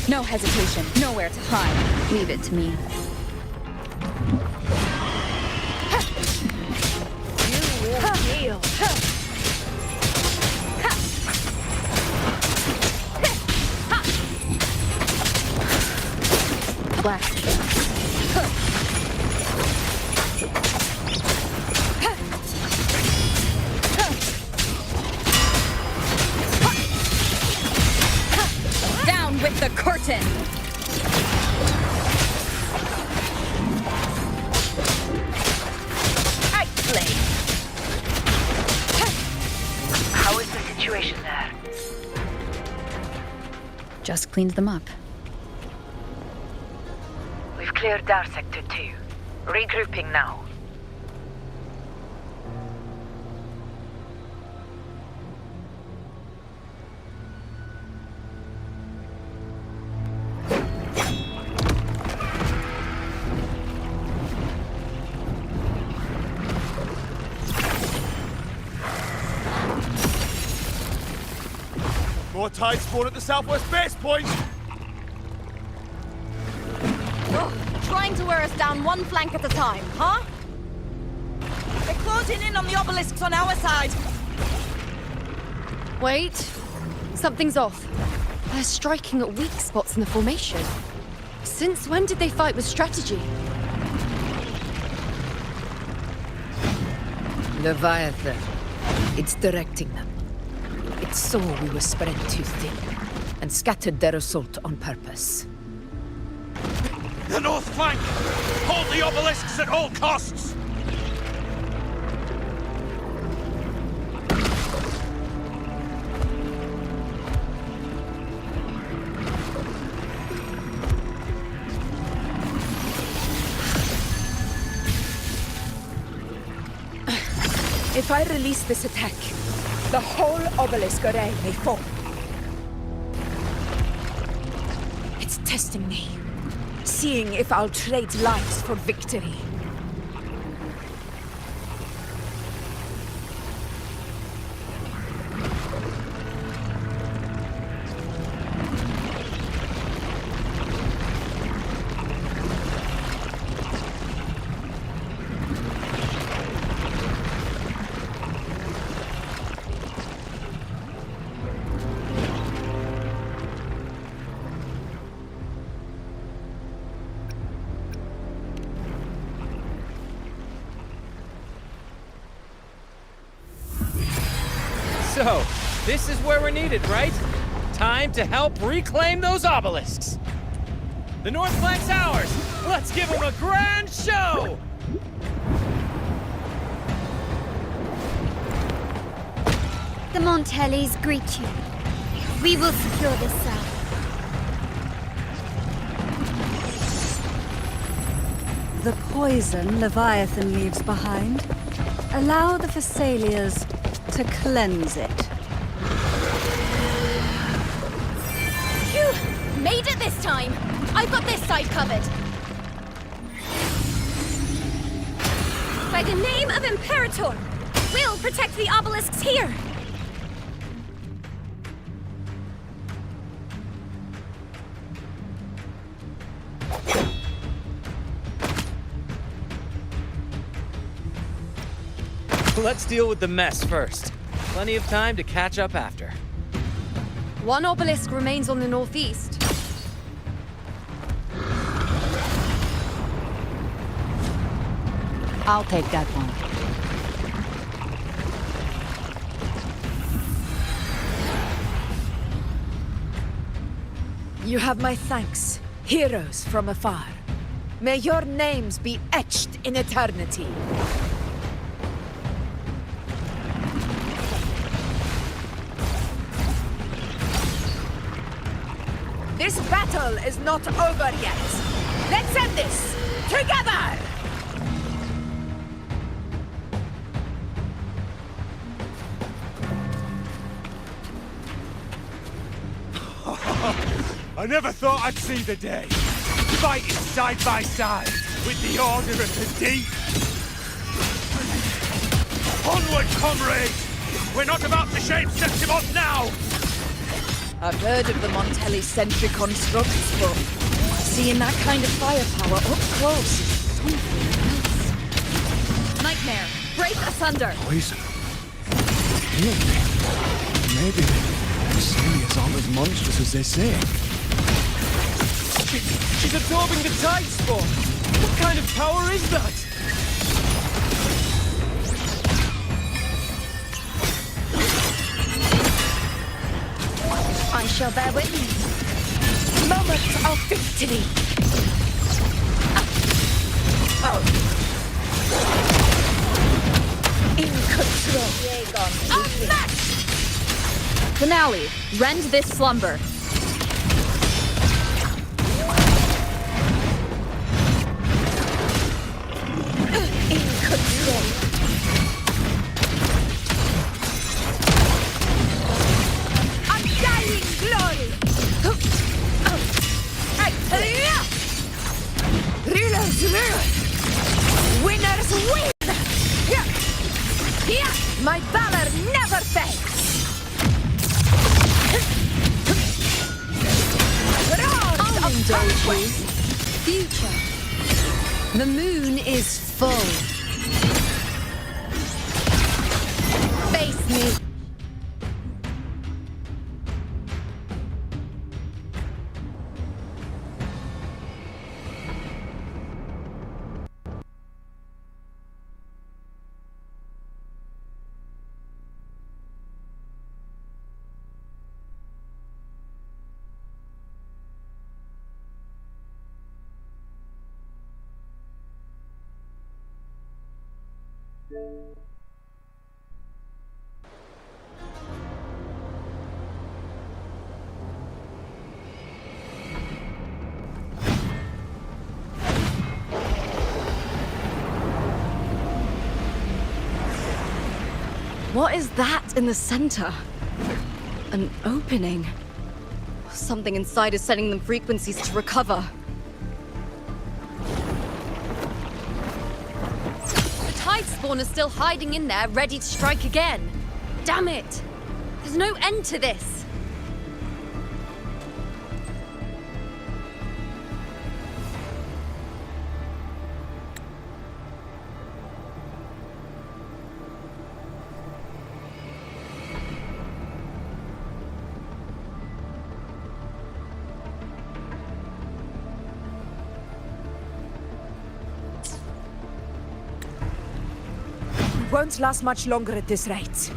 No hesitation, nowhere to hide. Leave it to me. You will heal. Blast. Down with the curtain! Excellent. How is the situation there? Just cleaned them up. We've cleared our sector 2. Regrouping now. More tide spawn at the southwest base point! Trying to wear us down one flank at a time, huh? They're closing in on the obelisks on our side. Wait. Something's off. They're striking at weak spots in the formation. Since when did they fight with strategy? Leviathan. It's directing them. It saw we were spread too thin, and scattered their assault on purpose. The north flank! Hold the obelisks at all costs! If I release this attack, the whole obelisk array may fall. It's testing me, seeing if I'll trade lives for victory. This is where we're needed, right? Time to help reclaim those obelisks. The North Flank's ours. Let's give them a grand show! The Montellis greet you. We will secure this cell. The poison Leviathan leaves behind, allow the Thessalians to cleanse it. Phew! Made it this time! I've got this side covered. By the name of Imperator, we'll protect the obelisks here! Let's deal with the mess first. Plenty of time to catch up after. One obelisk remains on the northeast. I'll take that one. You have my thanks, heroes from afar. May your names be etched in eternity. This battle is not over yet. Let's end this together! I never thought I'd see the day. Fighting side by side with the Order of the Deep. Onward, comrades! We're not about to shape Septimont now! I've heard of the Montelli-centric constructs, but seeing that kind of firepower up close is something else. Nightmare, break asunder! Poison. Really? Maybe the Thessalians aren't as monstrous as they say. She's absorbing the tide spawn! What kind of power is that? I shall bear witness. Moment of victory! In control. Unmatched! Finale, rend this slumber. In control. Undying glory! Rulers rule! Winners win! My valor never fails! I'll indulge you. Future. The moon is full. Face me. What is that in the center? An opening. Something inside is sending them frequencies to recover. The tide spawn is still hiding in there, ready to strike again. Damn it! There's no end to this. Won't last much longer at this rate.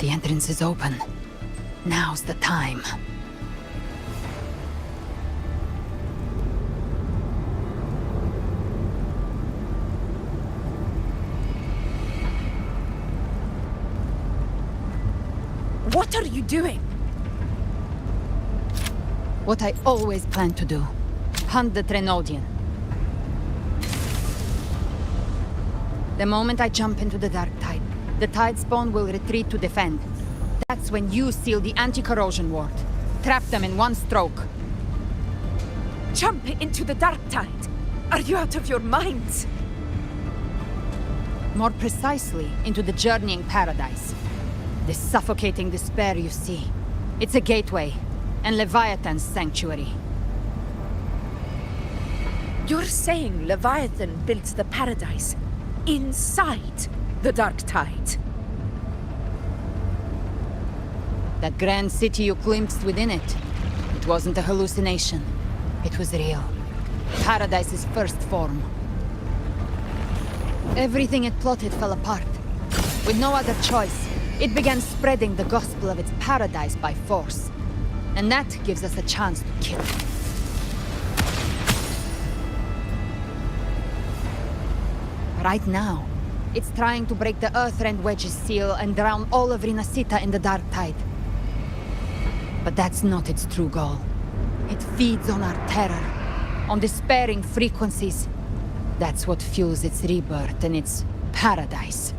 The entrance is open. Now's the time. What are you doing? What I always planned to do. Hunt the Trenodian. The moment I jump into the dark tide, the tide spawn will retreat to defend. That's when you seal the anti-corrosion ward. Trap them in one stroke. Jump into the dark tide? Are you out of your minds? More precisely, into the journeying paradise. This suffocating despair you see. It's a gateway, and Leviathan's sanctuary. You're saying Leviathan built the paradise inside the dark tide? That grand city you glimpsed within it, it wasn't a hallucination. It was real. Paradise's first form. Everything it plotted fell apart. With no other choice, it began spreading the gospel of its paradise by force. And that gives us a chance to kill it. Right now, it's trying to break the Earthrend Wedge's seal and drown all of Rinasita in the dark tide. But that's not its true goal. It feeds on our terror, on despairing frequencies. That's what fuels its rebirth and its paradise.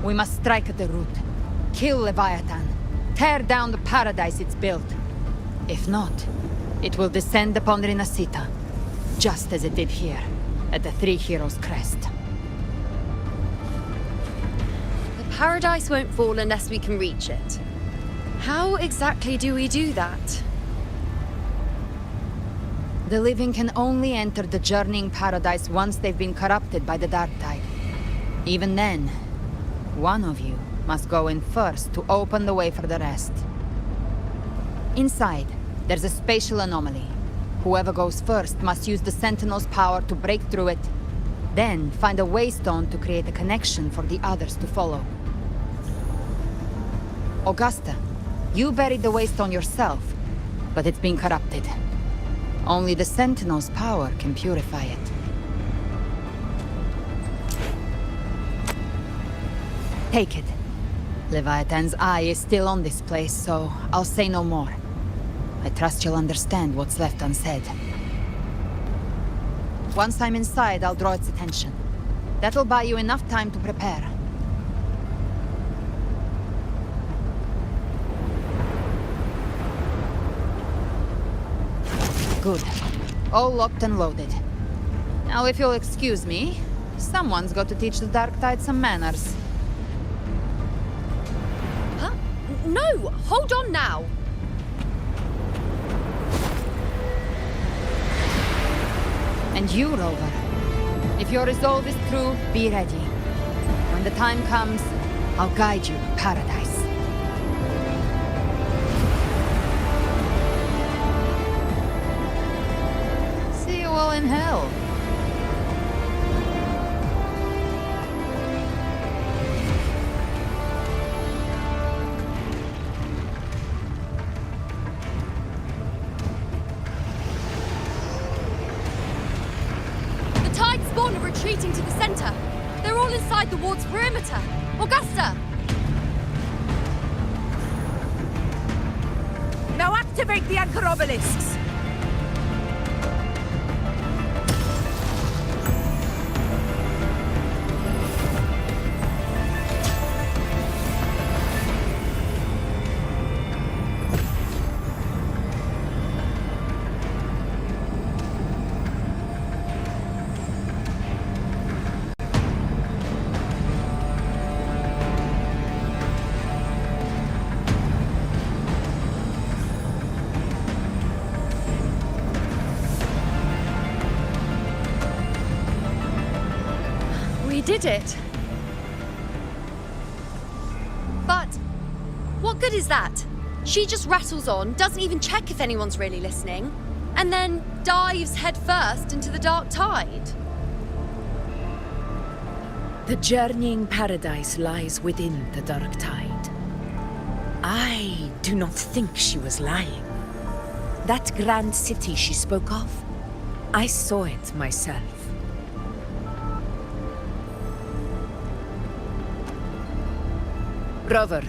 We must strike at the root, kill Leviathan, tear down the paradise it's built. If not, it will descend upon Rinasita, just as it did here, at the Three Heroes' Crest. The paradise won't fall unless we can reach it. How exactly do we do that? The living can only enter the journeying paradise once they've been corrupted by the dark tide. Even then, one of you must go in first to open the way for the rest. Inside, there's a spatial anomaly. Whoever goes first must use the Sentinel's power to break through it, then find a waystone to create a connection for the others to follow. Augusta, you buried the waystone yourself, but it's been corrupted. Only the Sentinel's power can purify it. Take it. Leviathan's eye is still on this place, so I'll say no more. I trust you'll understand what's left unsaid. Once I'm inside, I'll draw its attention. That'll buy you enough time to prepare. Good. All locked and loaded. Now, if you'll excuse me, someone's got to teach the Dark Tide some manners. Huh? No! Hold on now! And you, Rover. If your resolve is true, be ready. When the time comes, I'll guide you to paradise. See you all in hell. Retreating to the center. They're all inside the ward's perimeter. Augusta! Now activate the anchor obelisks! We did it. But what good is that? She just rattles on, doesn't even check if anyone's really listening, and then dives headfirst into the dark tide. The journeying paradise lies within the dark tide. I do not think she was lying. That grand city she spoke of, I saw it myself. Rover,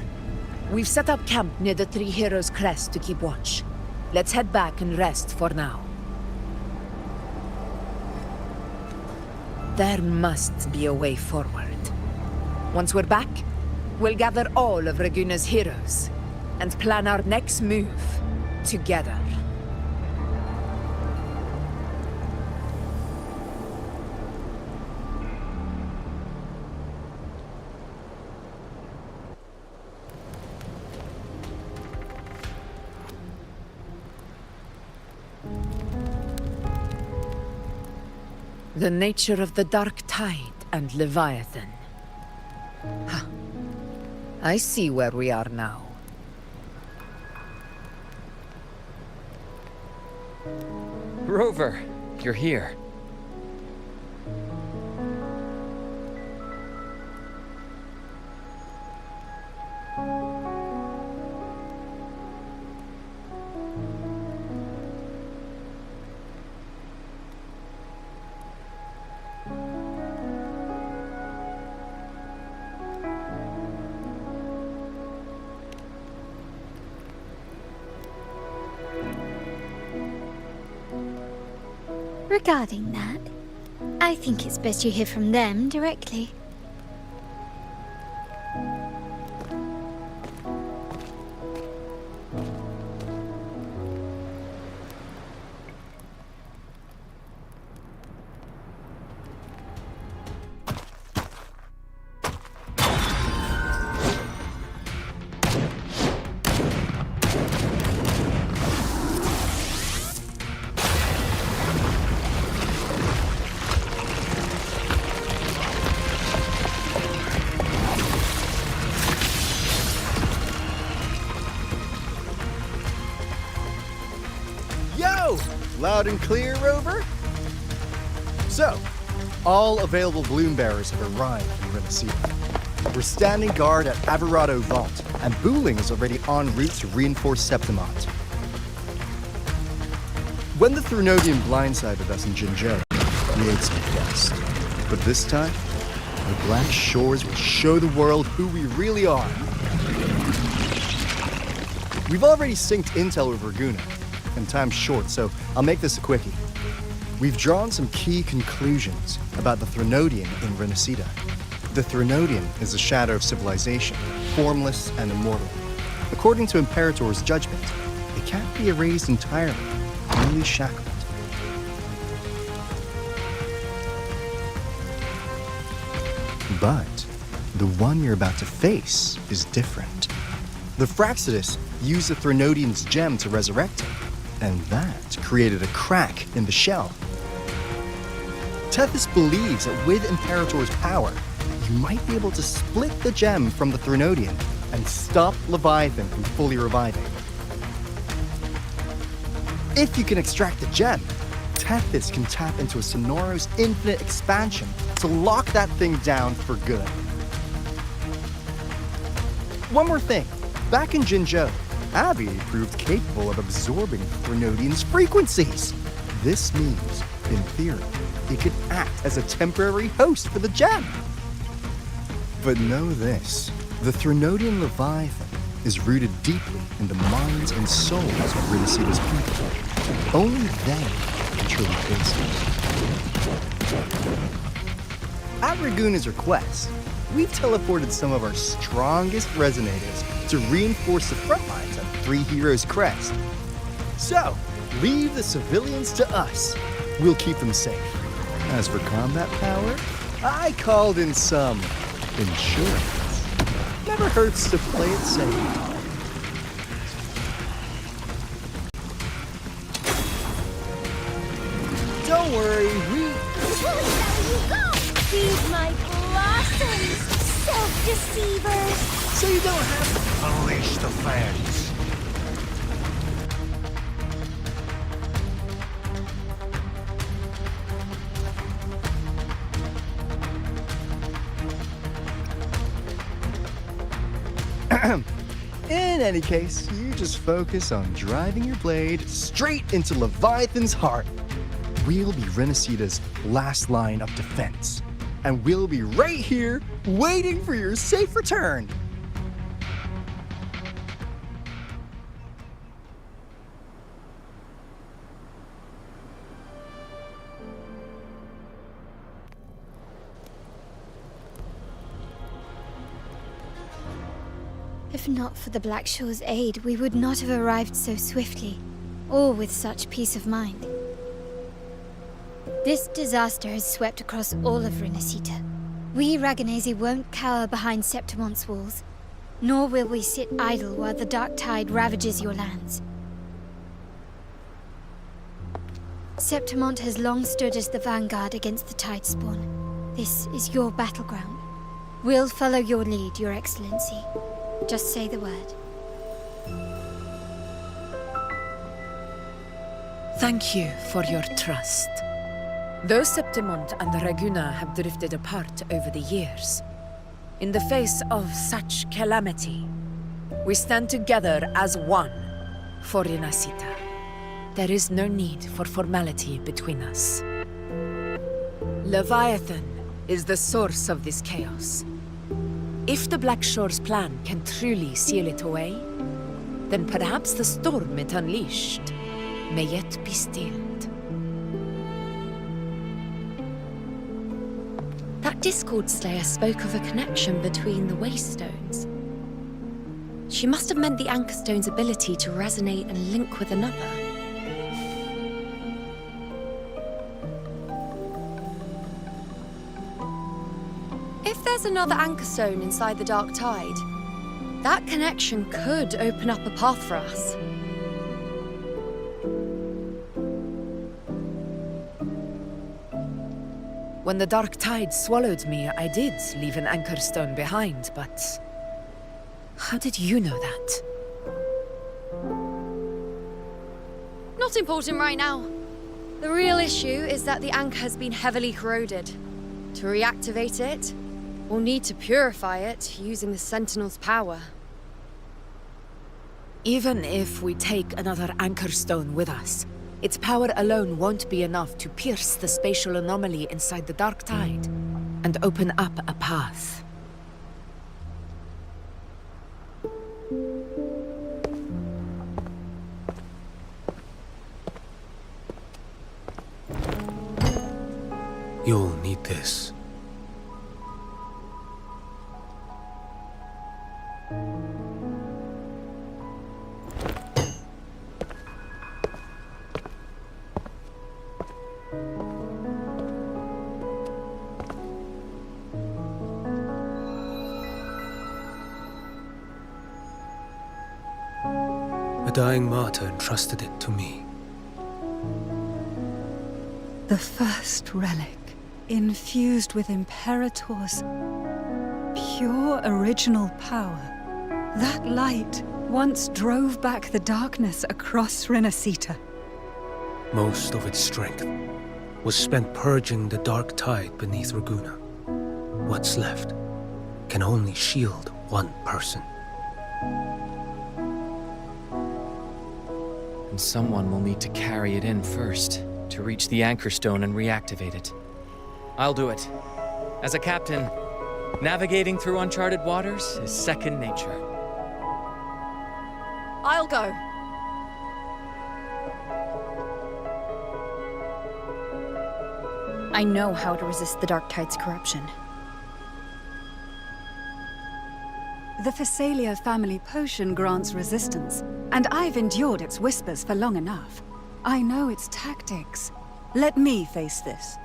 we've set up camp near the Three Heroes Crest to keep watch. Let's head back and rest for now. There must be a way forward. Once we're back, we'll gather all of Raguna's heroes and plan our next move together. The nature of the dark tide and Leviathan. Huh. I see where we are now. Rover, you're here. Regarding that, I think it's best you hear from them directly. Loud and clear, Rover? So, all available balloon bearers have arrived in Renacida. We're standing guard at Ahorrando Vault, and Booling is already en route to reinforce Septimont. When the Threnodian blindsided us in Jinzhou, we ate some dust. But this time, the Black Shores will show the world who we really are. We've already synced intel with Raguna, and time's short, so I'll make this a quickie. We've drawn some key conclusions about the Threnodian in Renacida. The Threnodian is a shadow of civilization, formless and immortal. According to Imperator's judgment, it can't be erased entirely, only shackled. But the one you're about to face is different. The Fraxidus used the Threnodian's gem to resurrect him, and that created a crack in the shell. Tethys believes that with Imperator's power, you might be able to split the gem from the Threnodian and stop Leviathan from fully reviving. If you can extract the gem, Tethys can tap into a Sonoro's infinite expansion to lock that thing down for good. One more thing. Back in Jinzhou, Abby proved capable of absorbing Threnodian's frequencies. This means, in theory, it could act as a temporary host for the gem. But know this, the Threnodian Leviathan is rooted deeply in the minds and souls of Renacida's people. Only they can truly face it. At Raguna's request, we've teleported some of our strongest resonators to reinforce the front lines at Three Heroes Crest. So, leave the civilians to us. We'll keep them safe. As for combat power, I called in some insurance. Never hurts to play it safe. Don't worry, Feed my blossoms, self-deceivers! So you don't have to unleash the fans. In any case, you just focus on driving your blade straight into Leviathan's heart. We'll be Renacita's last line of defense. And we'll be right here, waiting for your safe return. If not for the Black Shore's aid, we would not have arrived so swiftly, or with such peace of mind. This disaster has swept across all of Renacita. We Ragganese won't cower behind Septimon's walls, nor will we sit idle while the dark tide ravages your lands. Septimont has long stood as the vanguard against the tide spawn. This is your battleground. We'll follow your lead, Your Excellency. Just say the word. Thank you for your trust. Though Septimont and Raguna have drifted apart over the years, in the face of such calamity, we stand together as one for Renacita. There is no need for formality between us. Leviathan is the source of this chaos. If the Black Shore's plan can truly seal it away, then perhaps the storm it unleashed may yet be stilled. That Discord Slayer spoke of a connection between the Waystones. She must have meant the Anchor Stone's ability to resonate and link with another. If there's another Anchor Stone inside the Dark Tide, that connection could open up a path for us. When the Dark Tide swallowed me, I did leave an Anchor Stone behind, but how did you know that? Not important right now. The real issue is that the anchor has been heavily corroded. To reactivate it, we'll need to purify it using the Sentinel's power. Even if we take another Anchor Stone with us, its power alone won't be enough to pierce the spatial anomaly inside the Dark Tide and open up a path. You'll need this. A dying martyr entrusted it to me. The first relic, infused with Imperator's pure original power. That light once drove back the darkness across Renacita. Most of its strength was spent purging the dark tide beneath Raguna. What's left can only shield one person. And someone will need to carry it in first, to reach the Anchor Stone and reactivate it. I'll do it. As a captain, navigating through uncharted waters is second nature. I'll go. I know how to resist the Dark Tide's corruption. The Phasalia family potion grants resistance, and I've endured its whispers for long enough. I know its tactics. Let me face this.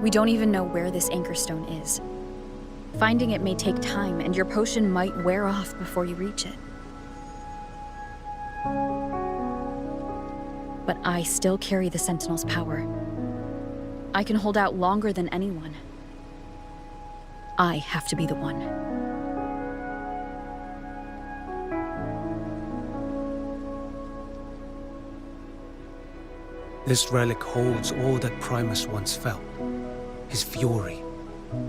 We don't even know where this Anchor Stone is. Finding it may take time, and your potion might wear off before you reach it. But I still carry the Sentinel's power. I can hold out longer than anyone. I have to be the one. This relic holds all that Primus once felt. His fury,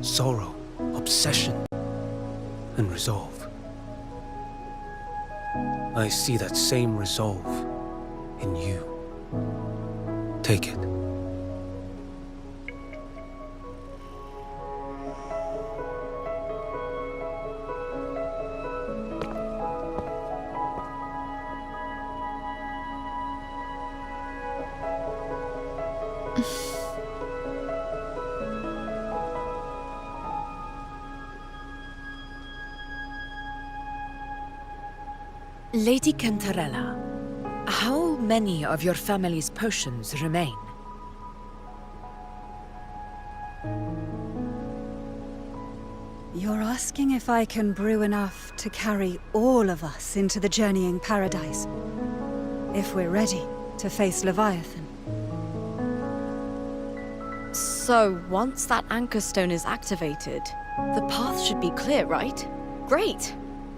sorrow, obsession, and resolve. I see that same resolve in you. Take it. Lady Cantarella, how many of your family's potions remain? You're asking if I can brew enough to carry all of us into the journeying paradise. If we're ready to face Leviathan. So, once that anchor stone is activated, the path should be clear, right? Great!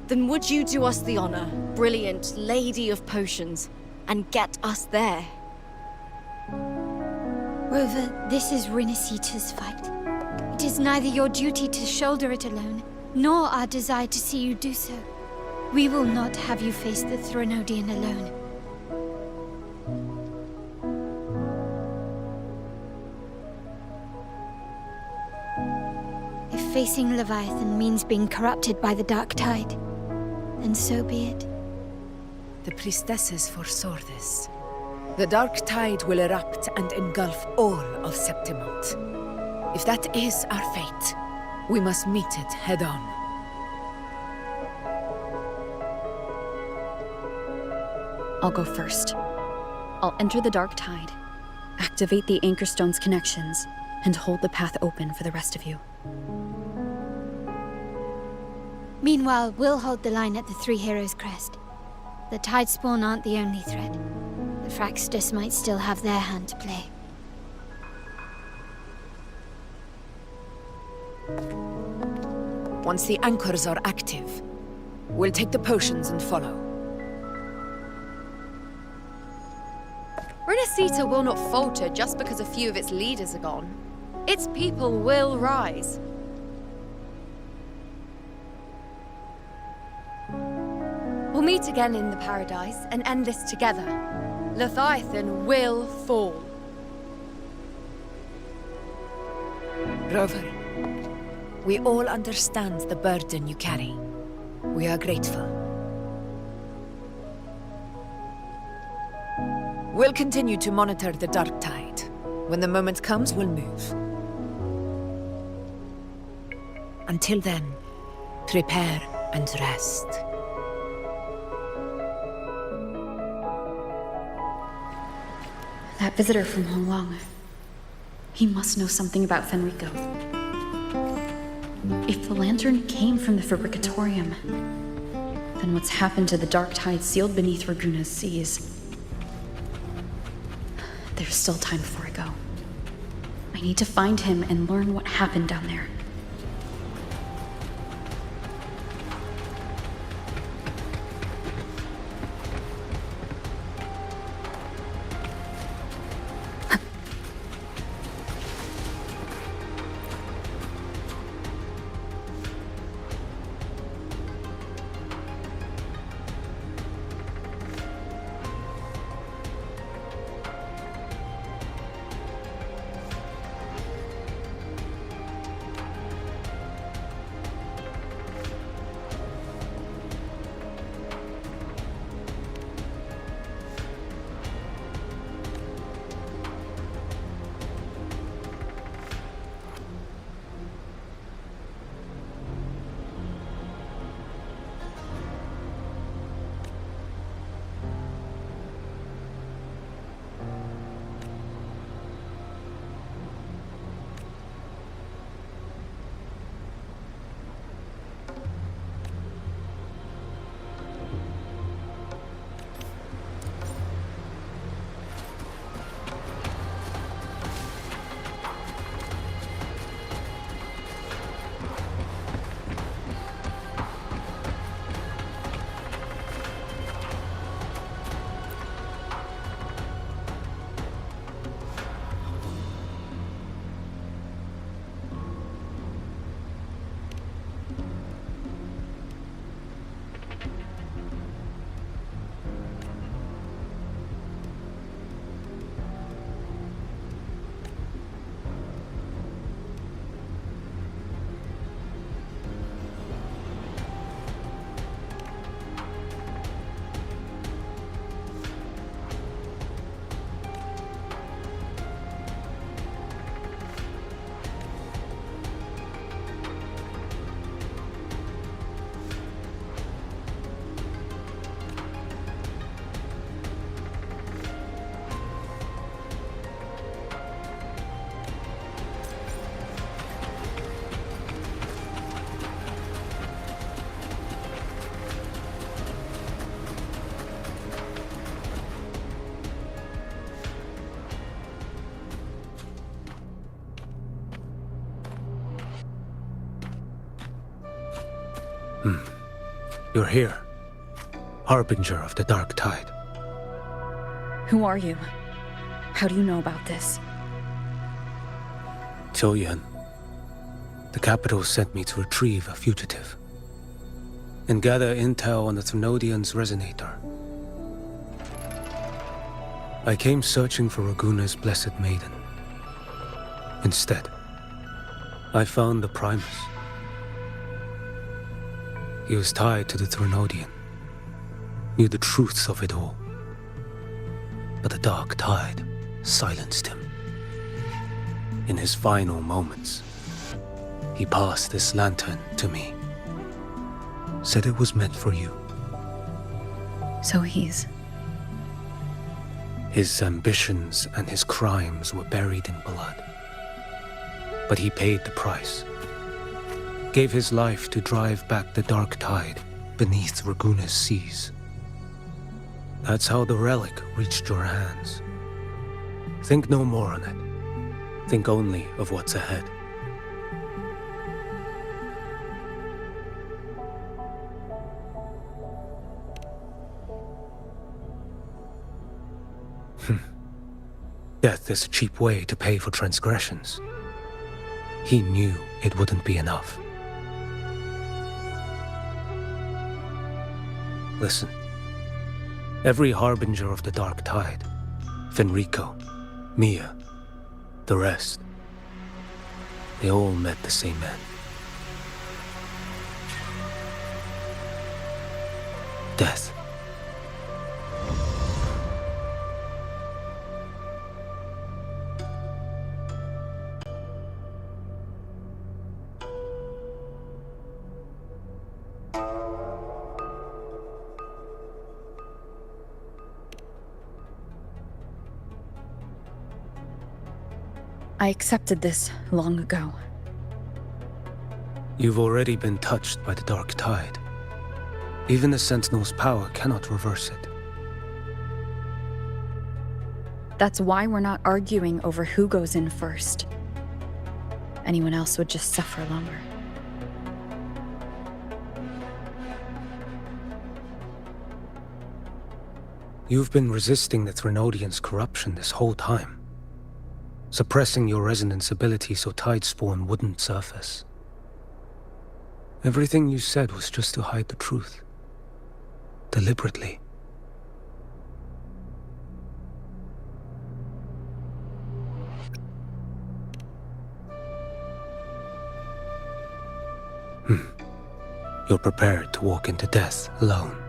Then would you do us the honor, brilliant Lady of Potions, and get us there? Rover, this is Rinasita's fight. It is neither your duty to shoulder it alone, nor our desire to see you do so. We will not have you face the Threnodian alone. If facing Leviathan means being corrupted by the dark tide, then so be it. The priestesses foresaw this. The dark tide will erupt and engulf all of Septimont. If that is our fate, we must meet it head-on. I'll go first. I'll enter the dark tide, activate the anchor stone's connections, and hold the path open for the rest of you. Meanwhile, we'll hold the line at the Three Heroes Crest. The Tidespawn aren't the only threat. The Fraxtus might still have their hand to play. Once the anchors are active, we'll take the potions and follow. Renacita will not falter just because a few of its leaders are gone. Its people will rise. We'll meet again in the paradise and end this together. Leviathan will fall. Rover, we all understand the burden you carry. We are grateful. We'll continue to monitor the dark tide. When the moment comes, we'll move. Until then, prepare and rest. That visitor from Hong Wang. He must know something about Fenrico. If the lantern came from the Fabricatorium, then what's happened to the dark tide sealed beneath Raguna's seas? There's still time before I go. I need to find him and learn what happened down there. You're here. Harbinger of the Dark Tide. Who are you? How do you know about this? Choyan. The capital sent me to retrieve a fugitive and gather intel on the Thrunodian's resonator. I came searching for Raguna's blessed maiden. Instead, I found the Primus. He was tied to the Thrunodian, knew the truths of it all. But the Dark Tide silenced him. In his final moments, he passed this lantern to me. Said it was meant for you. So he's... His ambitions and his crimes were buried in blood. But he paid the price. Gave his life to drive back the Dark Tide beneath Raguna's seas. That's how the relic reached your hands. Think no more on it. Think only of what's ahead. Death is a cheap way to pay for transgressions. He knew it wouldn't be enough. Listen. Every harbinger of the Dark Tide, Fenrico, Mia, the rest, they all met the same end. Death. I accepted this long ago. You've already been touched by the Dark Tide. Even the Sentinel's power cannot reverse it. That's why we're not arguing over who goes in first. Anyone else would just suffer longer. You've been resisting the Thrunodian's corruption this whole time. Suppressing your resonance ability so Tidespawn wouldn't surface. Everything you said was just to hide the truth. Deliberately. You're prepared to walk into death alone.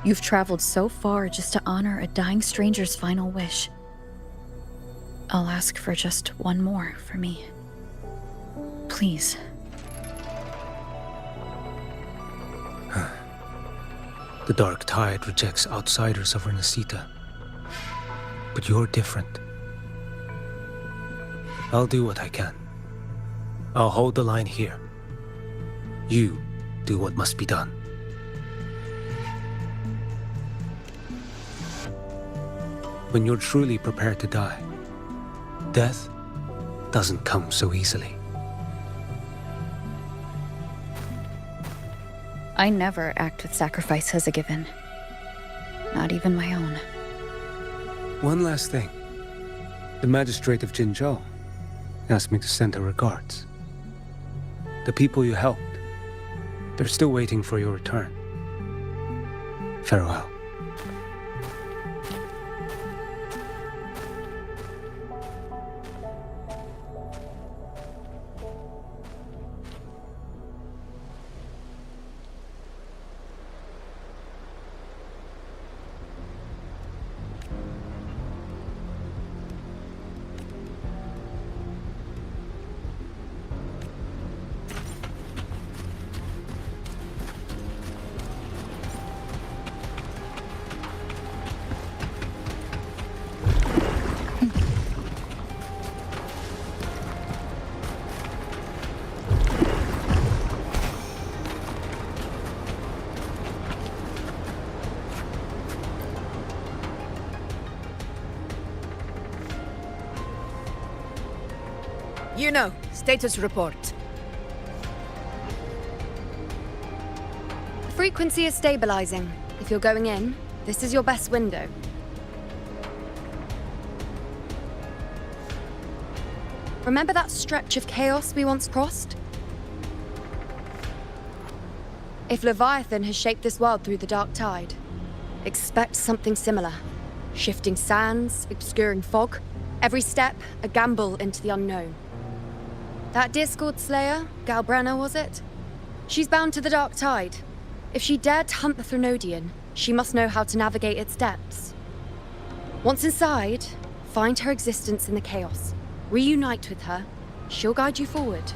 You've traveled so far just to honor a dying stranger's final wish. I'll ask for just one more for me. Please. The Dark Tide rejects outsiders of Renacita. But you're different. I'll do what I can. I'll hold the line here. You do what must be done. When you're truly prepared to die, death doesn't come so easily. I never act with sacrifice as a given. Not even my own. One last thing. The magistrate of Jinzhou asked me to send her regards. The people you helped, they're still waiting for your return. Farewell. Status report. The frequency is stabilizing. If you're going in, this is your best window. Remember that stretch of chaos we once crossed? If Leviathan has shaped this world through the dark tide, expect something similar. Shifting sands, obscuring fog, every step a gamble into the unknown. That Discord Slayer, Galbrenna was it? She's bound to the dark tide. If she dared to hunt the Threnodian, she must know how to navigate its depths. Once inside, find her existence in the chaos. Reunite with her. She'll guide you forward.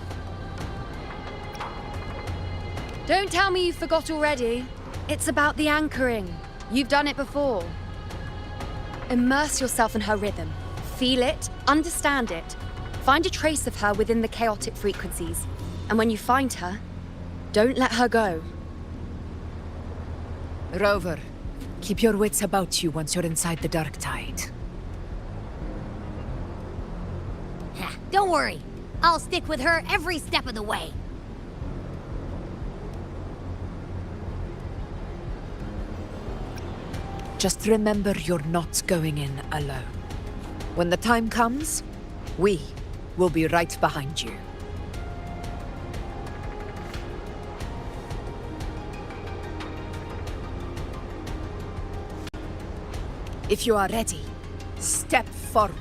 Don't tell me you forgot already. It's about the anchoring. You've done it before. Immerse yourself in her rhythm. Feel it, understand it. Find a trace of her within the chaotic frequencies. And when you find her, don't let her go. Rover, keep your wits about you once you're inside the dark tide. Don't worry. I'll stick with her every step of the way. Just remember you're not going in alone. When the time comes, we will be right behind you. If you are ready, step forward.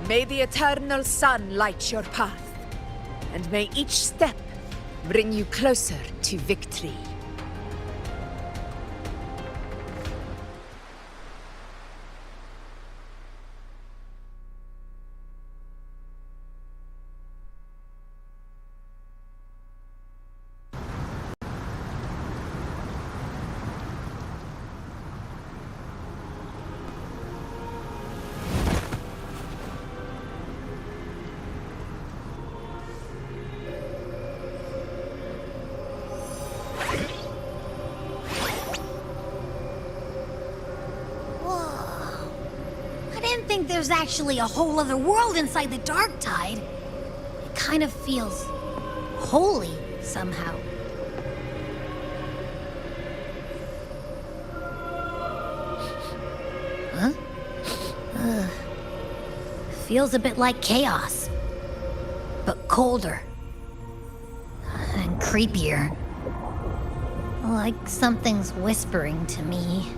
May the eternal sun light your path, and may each step bring you closer to victory. There's actually a whole other world inside the dark tide. It kind of feels holy somehow. Huh? Feels a bit like chaos, but colder and creepier. Like something's whispering to me.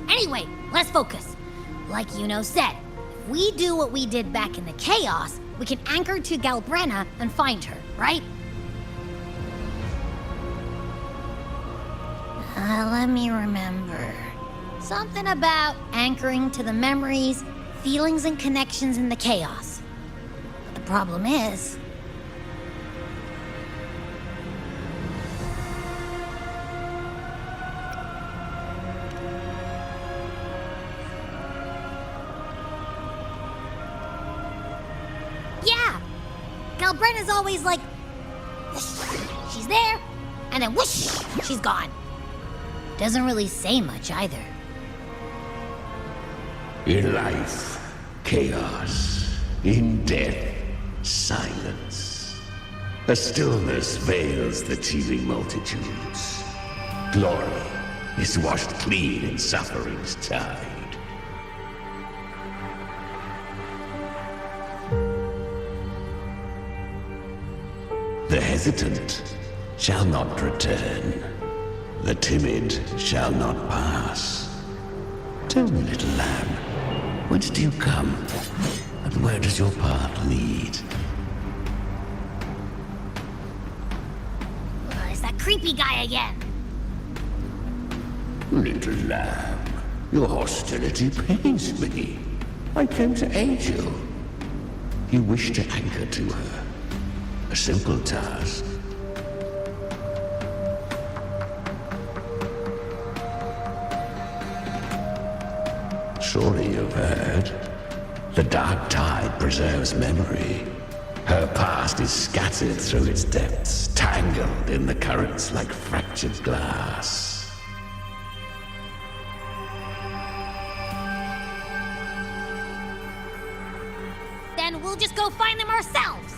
Anyway, let's focus. Like Yuno said, if we do what we did back in the chaos, we can anchor to Galbrenna and find her, right? Let me remember. Something about anchoring to the memories, feelings, and connections in the chaos. But the problem is... Galbrenna's always like, she's there, and then whoosh, she's gone. Doesn't really say much either. In life, chaos. In death, silence. A stillness veils the teeming multitudes. Glory is washed clean in suffering's tide. The hesitant shall not return. The timid shall not pass. Tell me, little lamb, whence do you come? And where does your path lead? It's that creepy guy again. Little lamb, your hostility pains me. I came to aid you. You wish to anchor to her. A simple task. Surely you've heard. The dark tide preserves memory. Her past is scattered through its depths, tangled in the currents like fractured glass. Then we'll just go find them ourselves.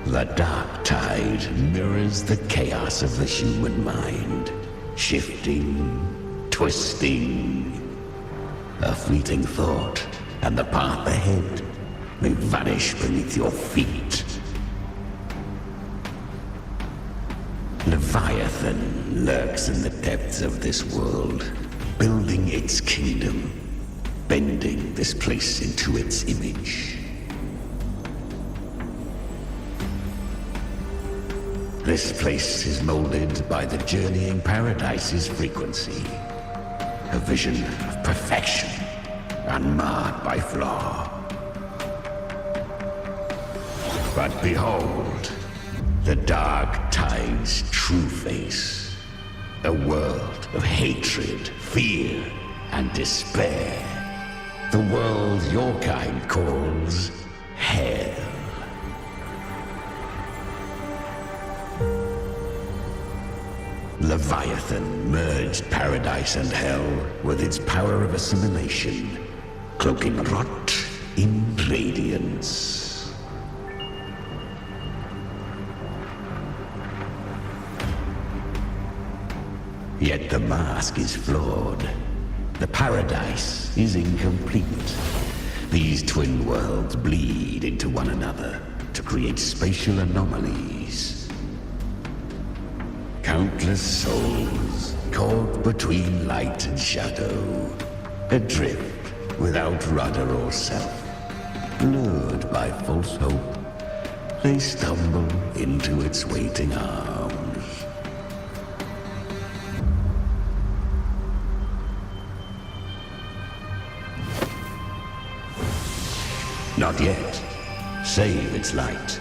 The dark tide mirrors the chaos of the human mind, shifting, twisting. A fleeting thought, and the path ahead may vanish beneath your feet. Leviathan lurks in the depths of this world, building its kingdom, bending this place into its image. This place is molded by the journeying paradise's frequency. A vision of perfection, unmarred by flaw. But behold, the dark tide's true face. A world of hatred, fear, and despair. The world your kind calls hell. Leviathan merged paradise and hell with its power of assimilation, cloaking rot in radiance. Yet the mask is flawed. The paradise is incomplete. These twin worlds bleed into one another to create spatial anomalies. Countless souls caught between light and shadow, adrift without rudder or self, lured by false hope, they stumble into its waiting arms. Not yet. Save its light.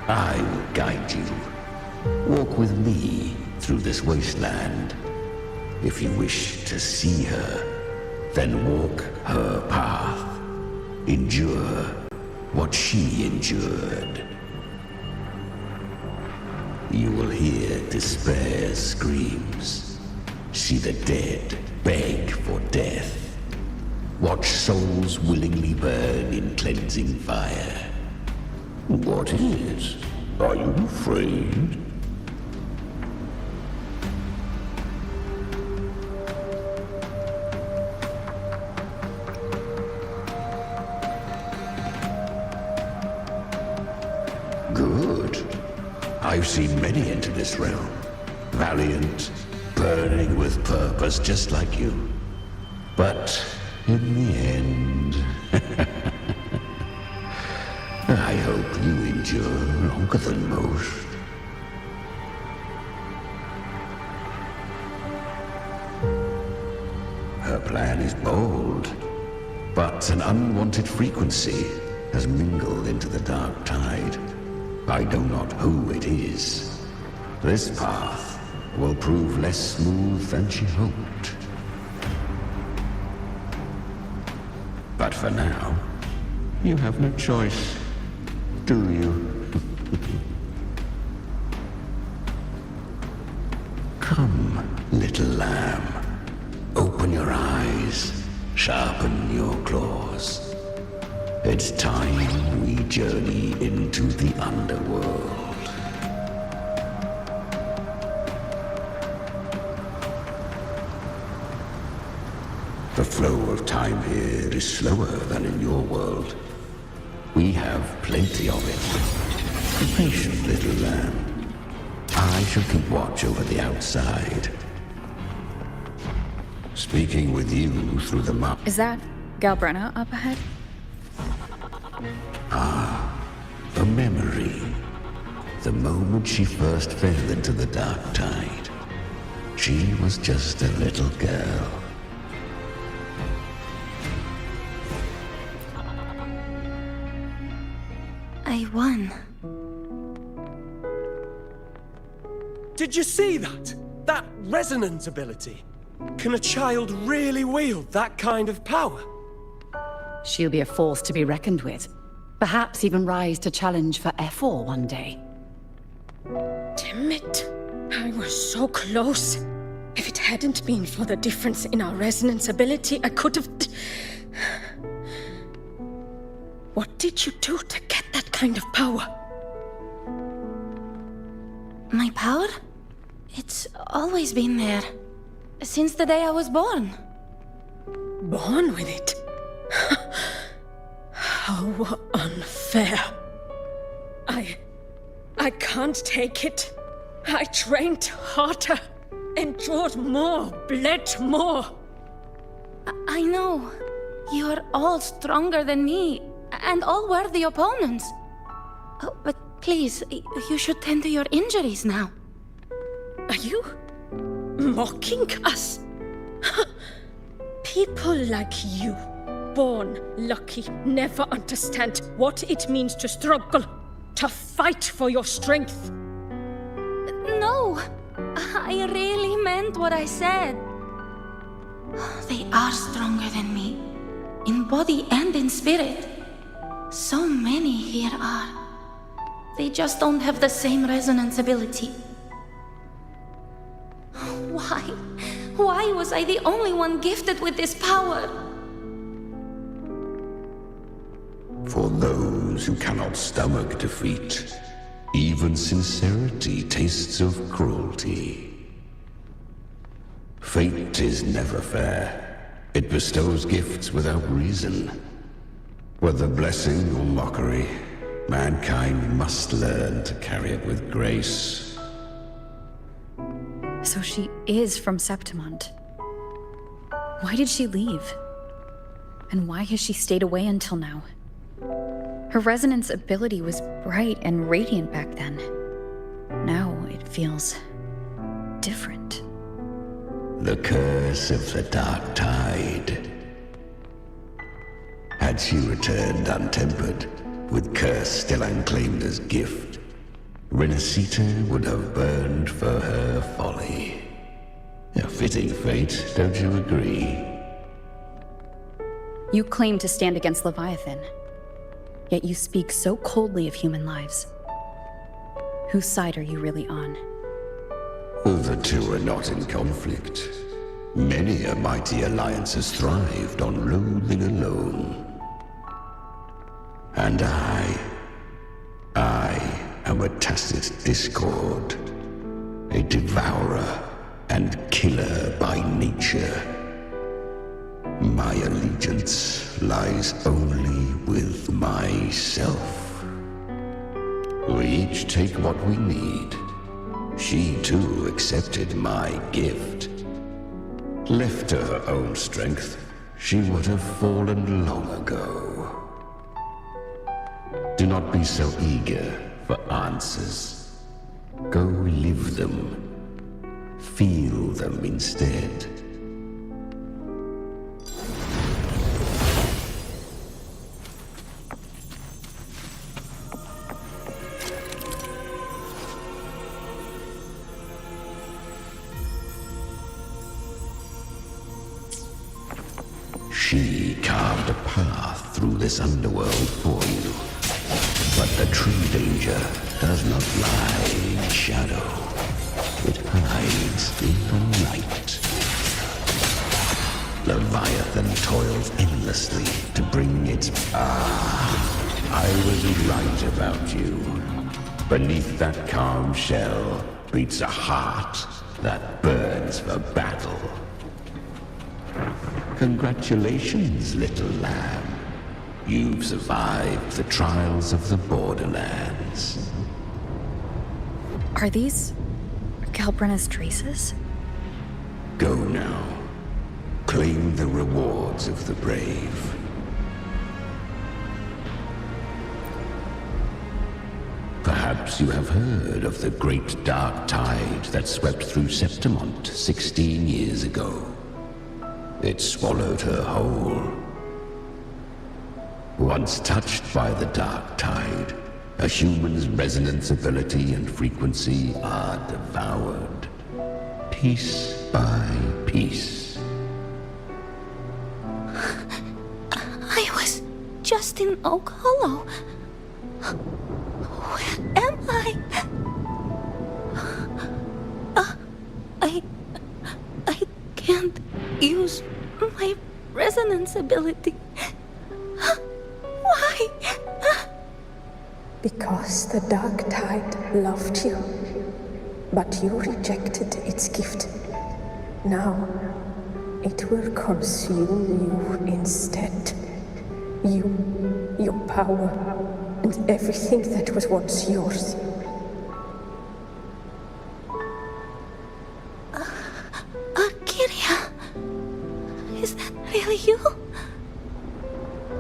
I will guide you. Walk with me through this wasteland. If you wish to see her, then walk her path. Endure what she endured. You will hear despair's screams. See the dead beg for death. Watch souls willingly burn in cleansing fire. What is? Are you afraid? Good. I've seen many enter this realm. Valiant, burning with purpose just like you. But in the end... I hope you endure longer than most. Her plan is bold, but an unwanted frequency has mingled into the dark tide. I know not who it is. This path will prove less smooth than she hoped. But for now, you have no choice. Do you? Come, little lamb. Open your eyes. Sharpen your claws. It's time we journey into the underworld. The flow of time here is slower than in your world. We have plenty of it. Be patient, little lamb. I shall keep watch over the outside. Speaking with you through the map. Is that Galbrenna up ahead? Ah, a memory. The moment she first fell into the dark tide. She was just a little girl. I won. Did you see that? That resonance ability? Can a child really wield that kind of power? She'll be a force to be reckoned with. Perhaps even rise to challenge for F4 one day. Damn it. I was so close. If it hadn't been for the difference in our resonance ability, I could have... What did you do to get that kind of power? My power? It's always been there. Since the day I was born. Born with it? How unfair. I can't take it. I trained harder, endured more, bled more. I know. You're all stronger than me, and all worthy opponents. Oh, but please, you should tend to your injuries now. Are you mocking us? People like you, born lucky, never understand what it means to struggle, to fight for your strength. No, I really meant what I said. They are stronger than me, in body and in spirit. So many here are. They just don't have the same resonance ability. Why? Why was I the only one gifted with this power? For those who cannot stomach defeat, even sincerity tastes of cruelty. Fate is never fair. It bestows gifts without reason. Whether blessing or mockery, mankind must learn to carry it with grace. So she is from Septimont. Why did she leave? And why has she stayed away until now? Her resonance ability was bright and radiant back then. Now it feels different. The curse of the dark tide. Had she returned untempered, with curse still unclaimed as gift, Renacita would have burned for her folly. A fitting fate, don't you agree? You claim to stand against Leviathan, yet you speak so coldly of human lives. Whose side are you really on? The two are not in conflict. Many a mighty alliance has thrived on loathing alone. And I am a tacit discord, a devourer and killer by nature. My allegiance lies only with myself. We each take what we need. She too accepted my gift. Left to her own strength, she would have fallen long ago. Do not be so eager for answers. Go live them. Feel them instead. She carved a path through this underworld for you. But the true danger does not lie in shadow. It hides in the light. Leviathan toils endlessly to bring its... I was right about you. Beneath that calm shell beats a heart that burns for battle. Congratulations, little lamb. You've survived the trials of the borderlands. Are these Kalbrenna's traces? Go now. Claim the rewards of the brave. Perhaps you have heard of the great dark tide that swept through Septimont 16 years ago. It swallowed her whole. Once touched by the dark tide, a human's resonance ability and frequency are devoured, piece by piece. I was just in Oak Hollow. Where am I? I can't use my resonance ability. Why? Because the dark tide loved you, but you rejected its gift. Now, it will consume you instead. You, your power, and everything that was once yours. Kiria, is that really you?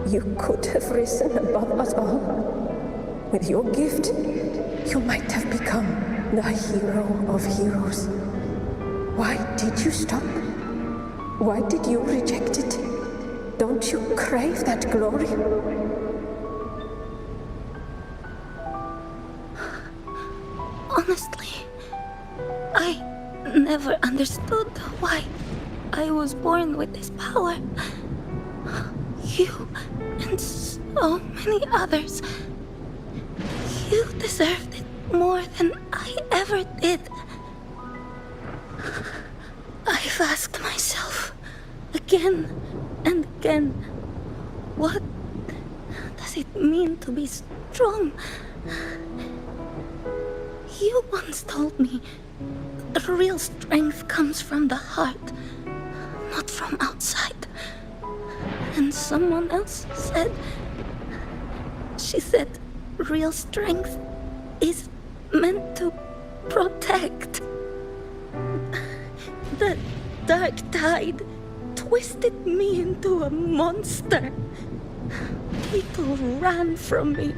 You could have risen above us all. With your gift, you might have become the hero of heroes. Why did you stop? Why did you reject it? Don't you crave that glory? Honestly, I never understood why I was born with this power. You and so many others, you deserved it more than I ever did. I've asked myself again and again, what does it mean to be strong? You once told me the real strength comes from the heart, not from outside. And someone else said, she said, real strength is meant to protect. The dark tide twisted me into a monster. People ran from me.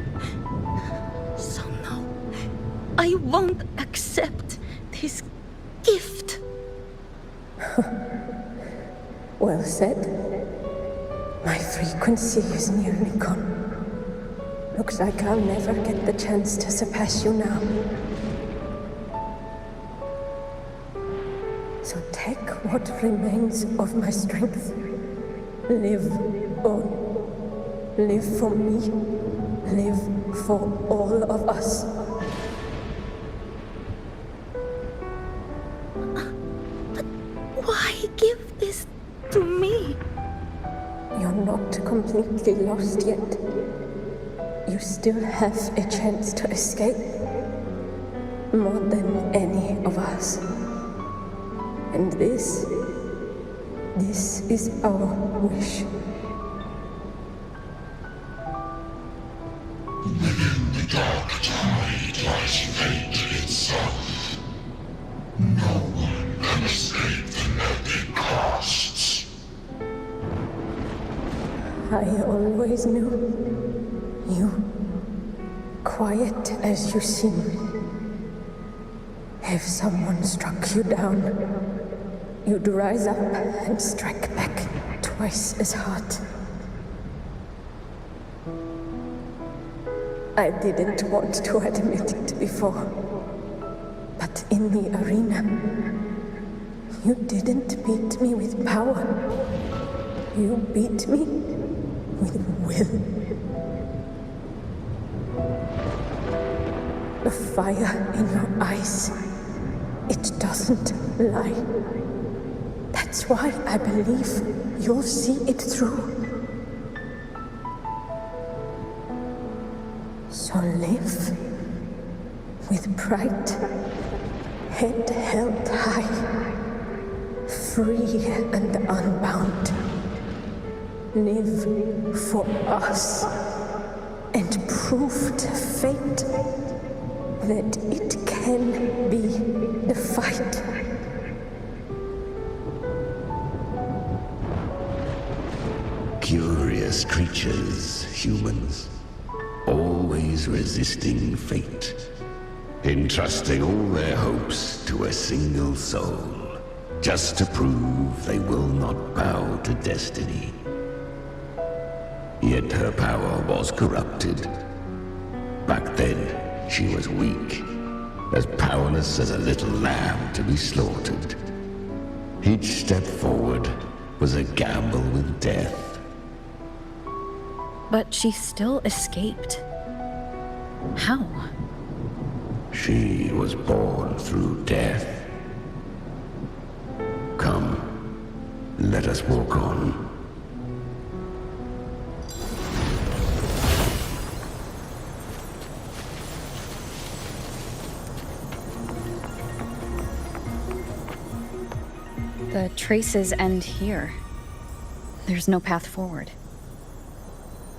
So no, I won't accept this gift. Well said. My frequency is nearly gone. Looks like I'll never get the chance to surpass you now. So take what remains of my strength. Live on. Live for me. Live for all of us. But why give this to me? You're not completely lost yet. You still have a chance to escape. More than any of us. And this is our wish. Within the dark tide lies fate itself. No one can escape the net it casts. I always knew you, quiet as you seem. If someone struck you down, you'd rise up and strike back twice as hard. I didn't want to admit it before, but in the arena, you didn't beat me with power. You beat me with will. The fire in your eyes, it doesn't lie. That's why I believe you'll see it through. So live with pride, head held high, free and unbound. Live for us and prove to fate that it can be the fight. Curious creatures, humans, always resisting fate, entrusting all their hopes to a single soul, just to prove they will not bow to destiny. Yet her power was corrupted. Back then, she was weak, as powerless as a little lamb to be slaughtered. Each step forward was a gamble with death. But she still escaped. How? She was born through death. Come, let us walk on. The traces end here. There's no path forward.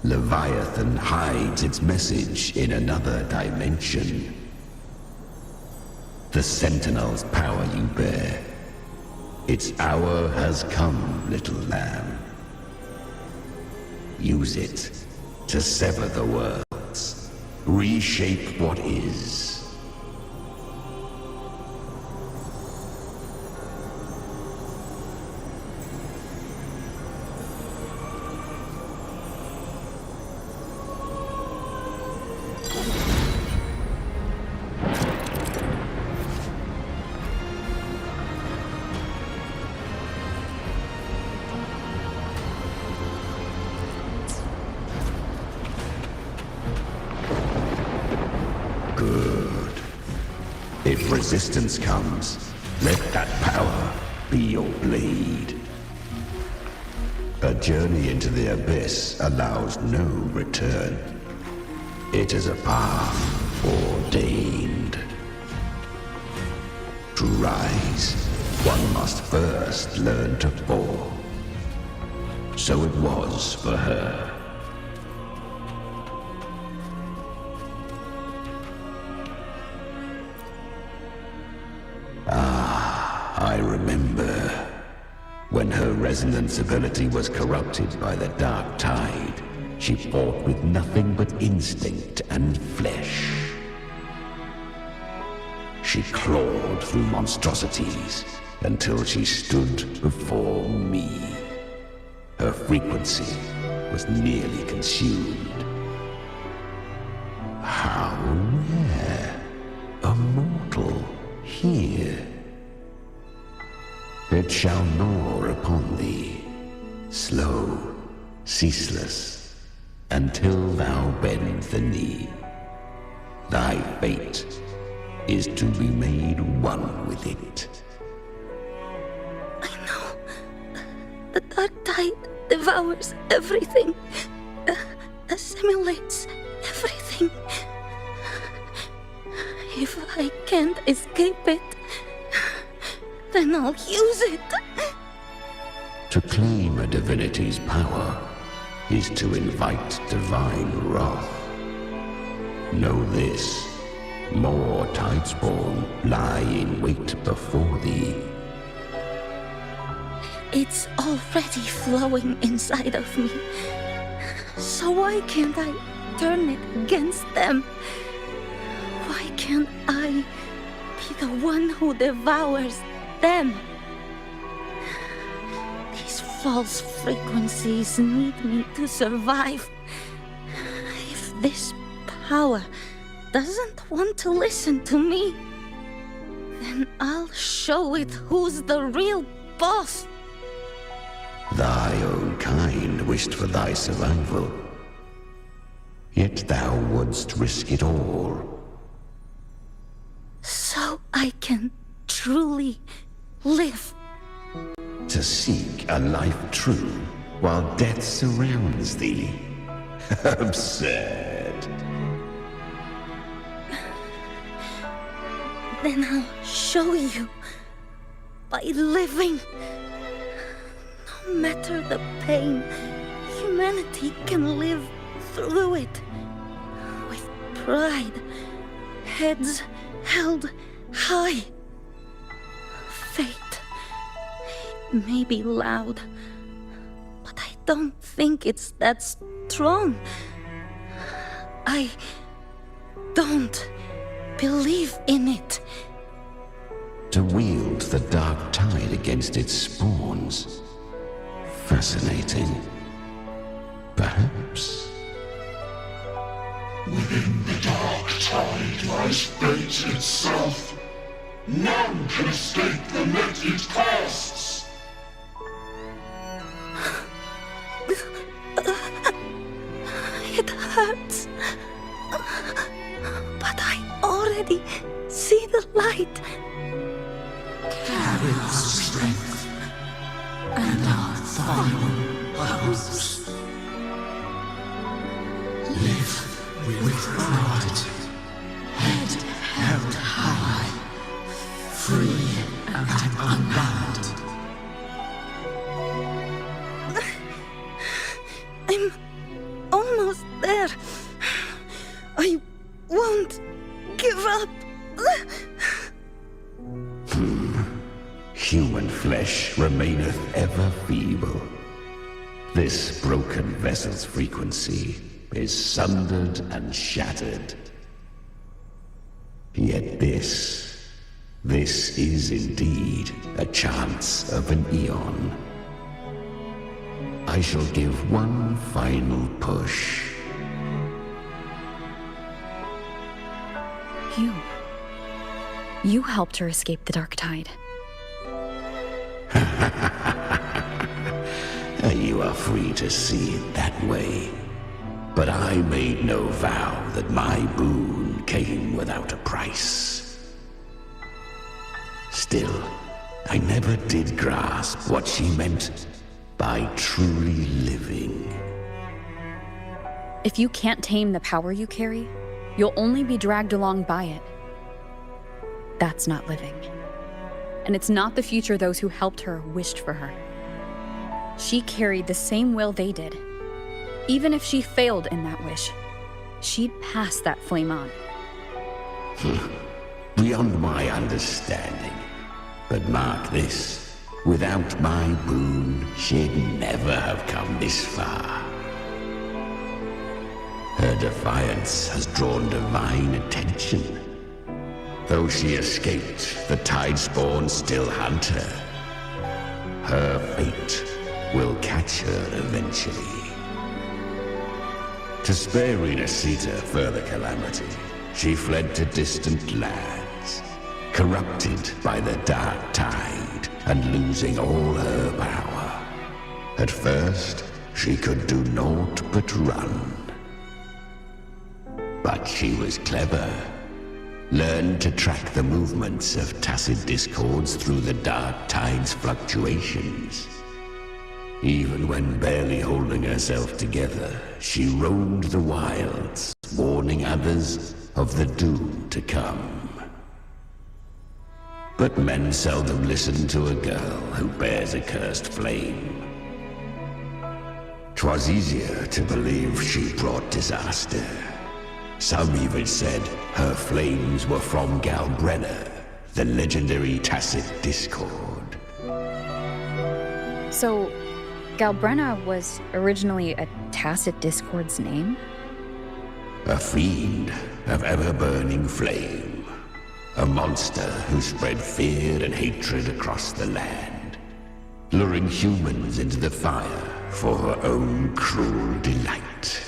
Leviathan hides its message in another dimension. The Sentinel's power you bear. Its hour has come, little lamb. Use it to sever the worlds, reshape what is. Good. If resistance comes, let that power be your blade. A journey into the abyss allows no return. It is a path ordained. To rise, one must first learn to fall. So it was for her. I remember when her resonance ability was corrupted by the dark tide. She fought with nothing but instinct and flesh. She clawed through monstrosities until she stood before me. Her frequency was nearly consumed. How rare a mortal here. It shall gnaw upon thee, slow, ceaseless, until thou bend the knee. Thy fate is to be made one with it. I know. The dark tide devours everything, assimilates everything. If I can't escape it, then I'll use it. To claim a divinity's power is to invite divine wrath. Know this, more tidespawn lie in wait before thee. It's already flowing inside of me. So why can't I turn it against them? Why can't I be the one who devours them? These false frequencies need me to survive. If this power doesn't want to listen to me, then I'll show it who's the real boss. Thy own kind wished for thy survival, yet thou wouldst risk it all. So I can truly live. To seek a life true while death surrounds thee. Absurd. Then I'll show you by living. No matter the pain, humanity can live through it with pride, heads held high. Fate may be loud, but I don't think it's that strong. I don't believe in it. To wield the dark tide against its spawns. Fascinating. Perhaps. Within the dark tide lies fate itself. None can escape the net it casts. But I already see the light. Carry strength and our final purpose. Live with pride, head held high, free and unbound. I'm almost there. I won't give up. Human flesh remaineth ever feeble. This broken vessel's frequency is sundered and shattered. Yet this is indeed a chance of an eon. I shall give one final push. You helped her escape the dark tide. You are free to see it that way. But I made no vow that my boon came without a price. Still, I never did grasp what she meant by truly living. If you can't tame the power you carry, you'll only be dragged along by it. That's not living. And it's not the future those who helped her wished for her. She carried the same will they did. Even if she failed in that wish, she'd pass that flame on. Beyond my understanding. But mark this, without my boon, she'd never have come this far. Her defiance has drawn divine attention. Though she escaped, the Tidespawn still hunt her. Her fate will catch her eventually. To spare Renacita further calamity, she fled to distant lands, corrupted by the dark tide and losing all her power. At first, she could do naught but run. But she was clever. Learned to track the movements of tacit discords through the dark tide's fluctuations. Even when barely holding herself together, she roamed the wilds, warning others of the doom to come. But men seldom listen to a girl who bears a cursed flame. 'Twas easier to believe she brought disaster. Some even said her flames were from Galbrenna, the legendary tacit discord. So, Galbrenna was originally a tacit discord's name? A fiend of ever-burning flame. A monster who spread fear and hatred across the land, luring humans into the fire for her own cruel delight.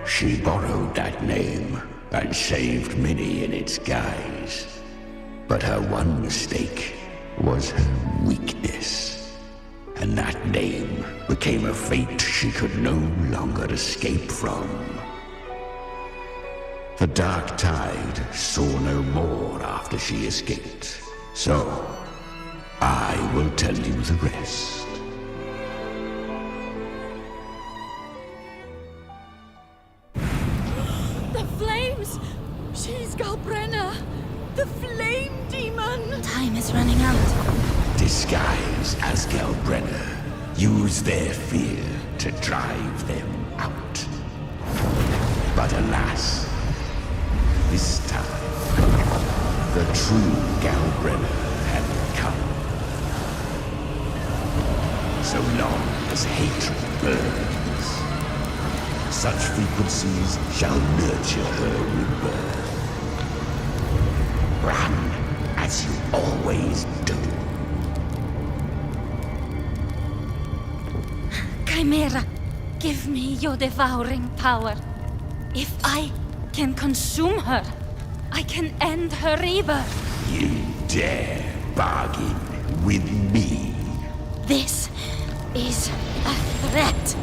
She borrowed that name and saved many in its guise. But her one mistake was her weakness. And that name became a fate she could no longer escape from. The dark tide saw no more after she escaped. So, I will tell you the rest. The flames! She's Galbrenna! The flame demon! Time is running out. Disguised as Galbrenna, use their fear to drive them out. But alas, this time, the true Galbrenna had come. So long as hatred burns, such frequencies shall nurture her rebirth. Run as you always do. Chimera, give me your devouring power. If I can consume her, I can end her rebirth. You dare bargain with me? This is a threat.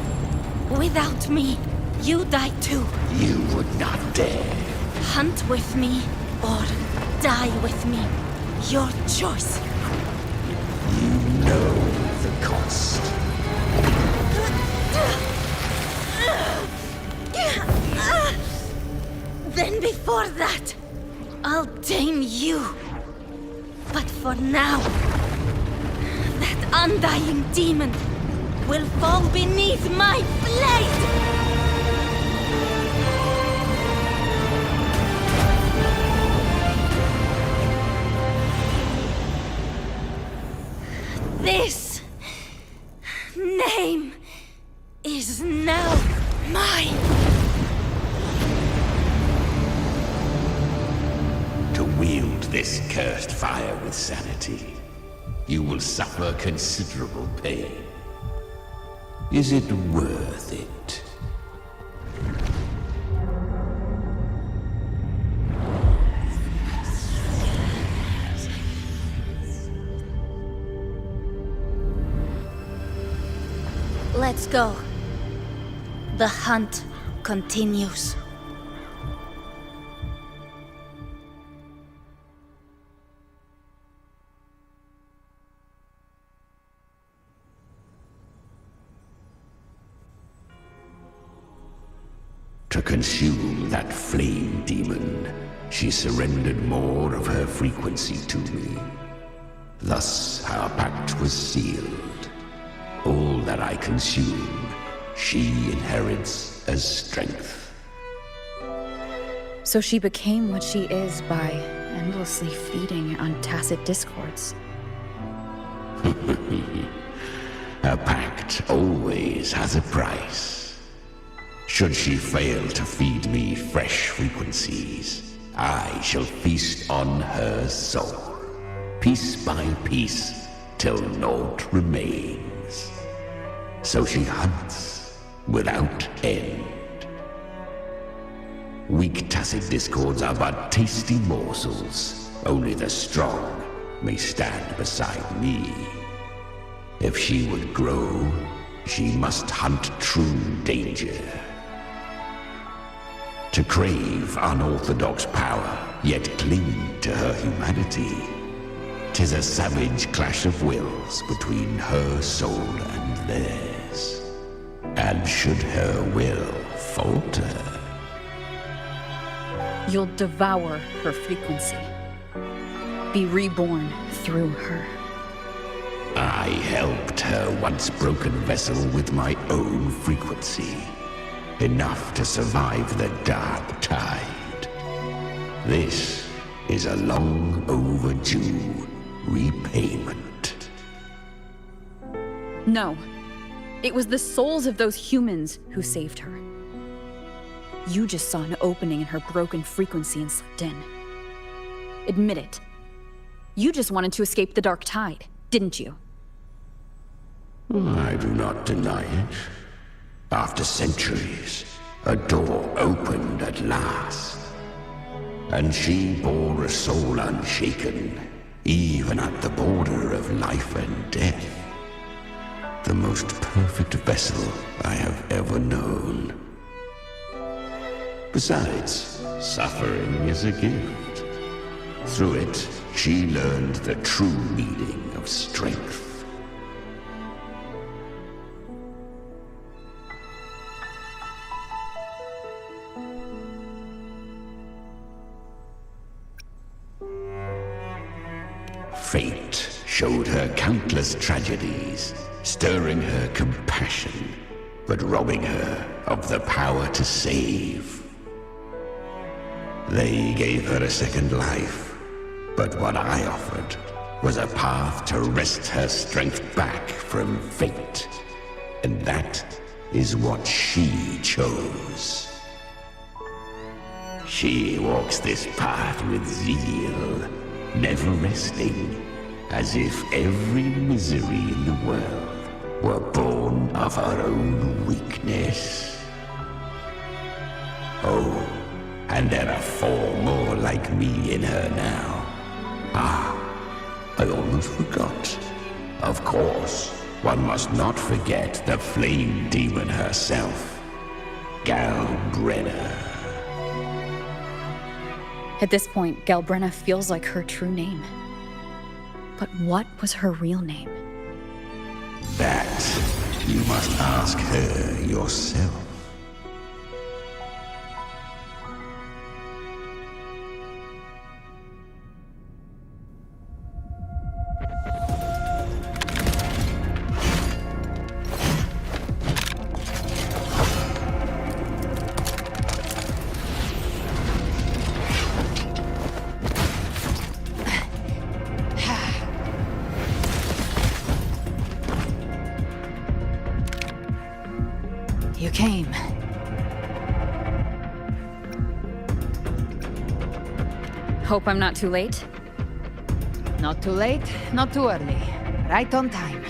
Without me, You die too. You would not dare. Hunt with me or die with me. Your choice. You know the cost. Then before that, I'll tame you. But for now, that undying demon will fall beneath my blade! This name is now mine. To wield this cursed fire with sanity, you will suffer considerable pain. Is it worth it? Let's go. The hunt continues. To consume that flame demon, she surrendered more of her frequency to me. Thus our pact was sealed. All that I consume, she inherits as strength. So she became what she is by endlessly feeding on tacit discords. A pact always has a price. Should she fail to feed me fresh frequencies, I shall feast on her soul, piece by piece, till naught remains. So she hunts without end. Weak tacit discords are but tasty morsels. Only the strong may stand beside me. If she would grow, she must hunt true danger. To crave unorthodox power, yet cling to her humanity, 'tis a savage clash of wills between her soul and theirs. And should her will falter, You'll devour her frequency. Be reborn through her. I helped her once broken vessel with my own frequency. Enough to survive the dark tide. This is a long overdue repayment. No. It was the souls of those humans who saved her. You just saw an opening in her broken frequency and slipped in. Admit it. You just wanted to escape the dark tide, didn't you? I do not deny it. After centuries, a door opened at last. And she bore a soul unshaken, even at the border of life and death. The most perfect vessel I have ever known. Besides, suffering is a gift. Through it, she learned the true meaning of strength. Fate showed her countless tragedies, stirring her compassion, but robbing her of the power to save. They gave her a second life, but what I offered was a path to wrest her strength back from fate. And that is what she chose. She walks this path with zeal, never resting, as if every misery in the world were born of her own weakness. Oh, and there are 4 more like me in her now. Ah, I almost forgot. Of course, one must not forget the flame demon herself. Galbrenna. At this point, Galbrenna feels like her true name. But what was her real name? That you must ask her yourself. You came. Hope I'm not too late? Not too late, not too early. Right on time.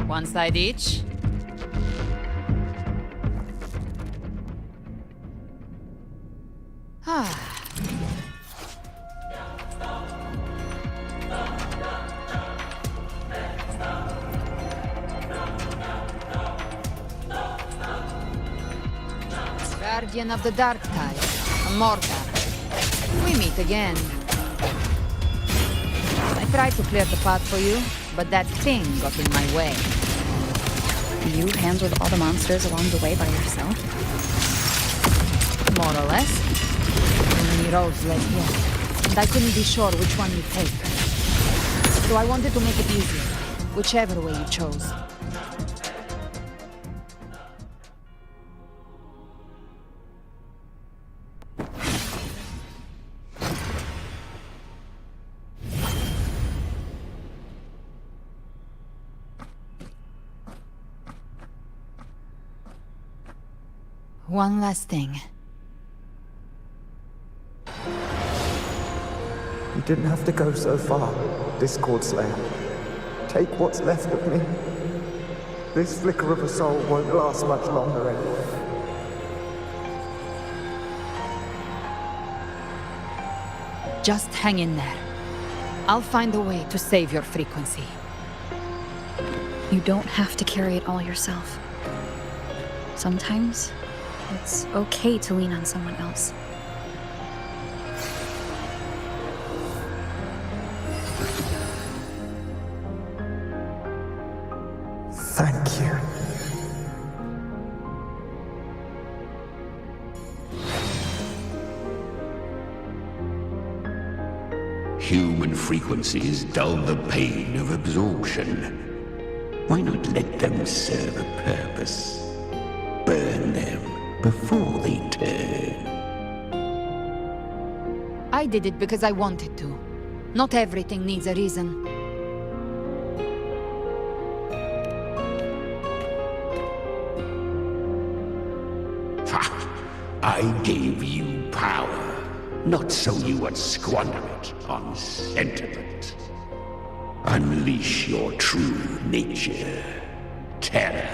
One side each. Ah. Guardian of the Dark Tide, a mortar. We meet again. I tried to clear the path for you, but that thing got in my way. You handled all the monsters along the way by yourself? More or less. Many roads led here, and I couldn't be sure which one you'd take. So I wanted to make it easier, whichever way you chose. One last thing. You didn't have to go so far, Discord Slayer. Take what's left of me. This flicker of a soul won't last much longer anyway. Just hang in there. I'll find a way to save your frequency. You don't have to carry it all yourself. Sometimes, it's okay to lean on someone else. Thank you. Human frequencies dull the pain of absorption. Why not let them serve a purpose? Burn them before they turn. I did it because I wanted to. Not everything needs a reason. Ha! I gave you power, not so you would squander it on sentiment. Unleash your true nature. Terror,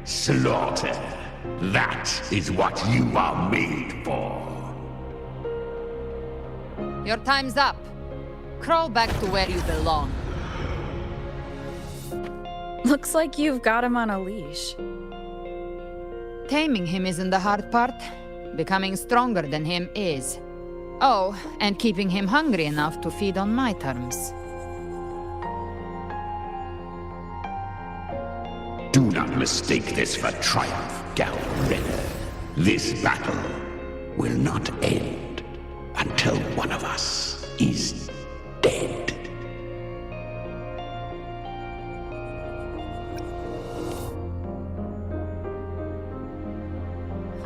slaughter. That is what you are made for. Your time's up. Crawl back to where you belong. Looks like you've got him on a leash. Taming him isn't the hard part. Becoming stronger than him is. Oh, and keeping him hungry enough to feed on my terms. Do not mistake this for triumph, Galbrenna. This battle will not end until one of us is dead.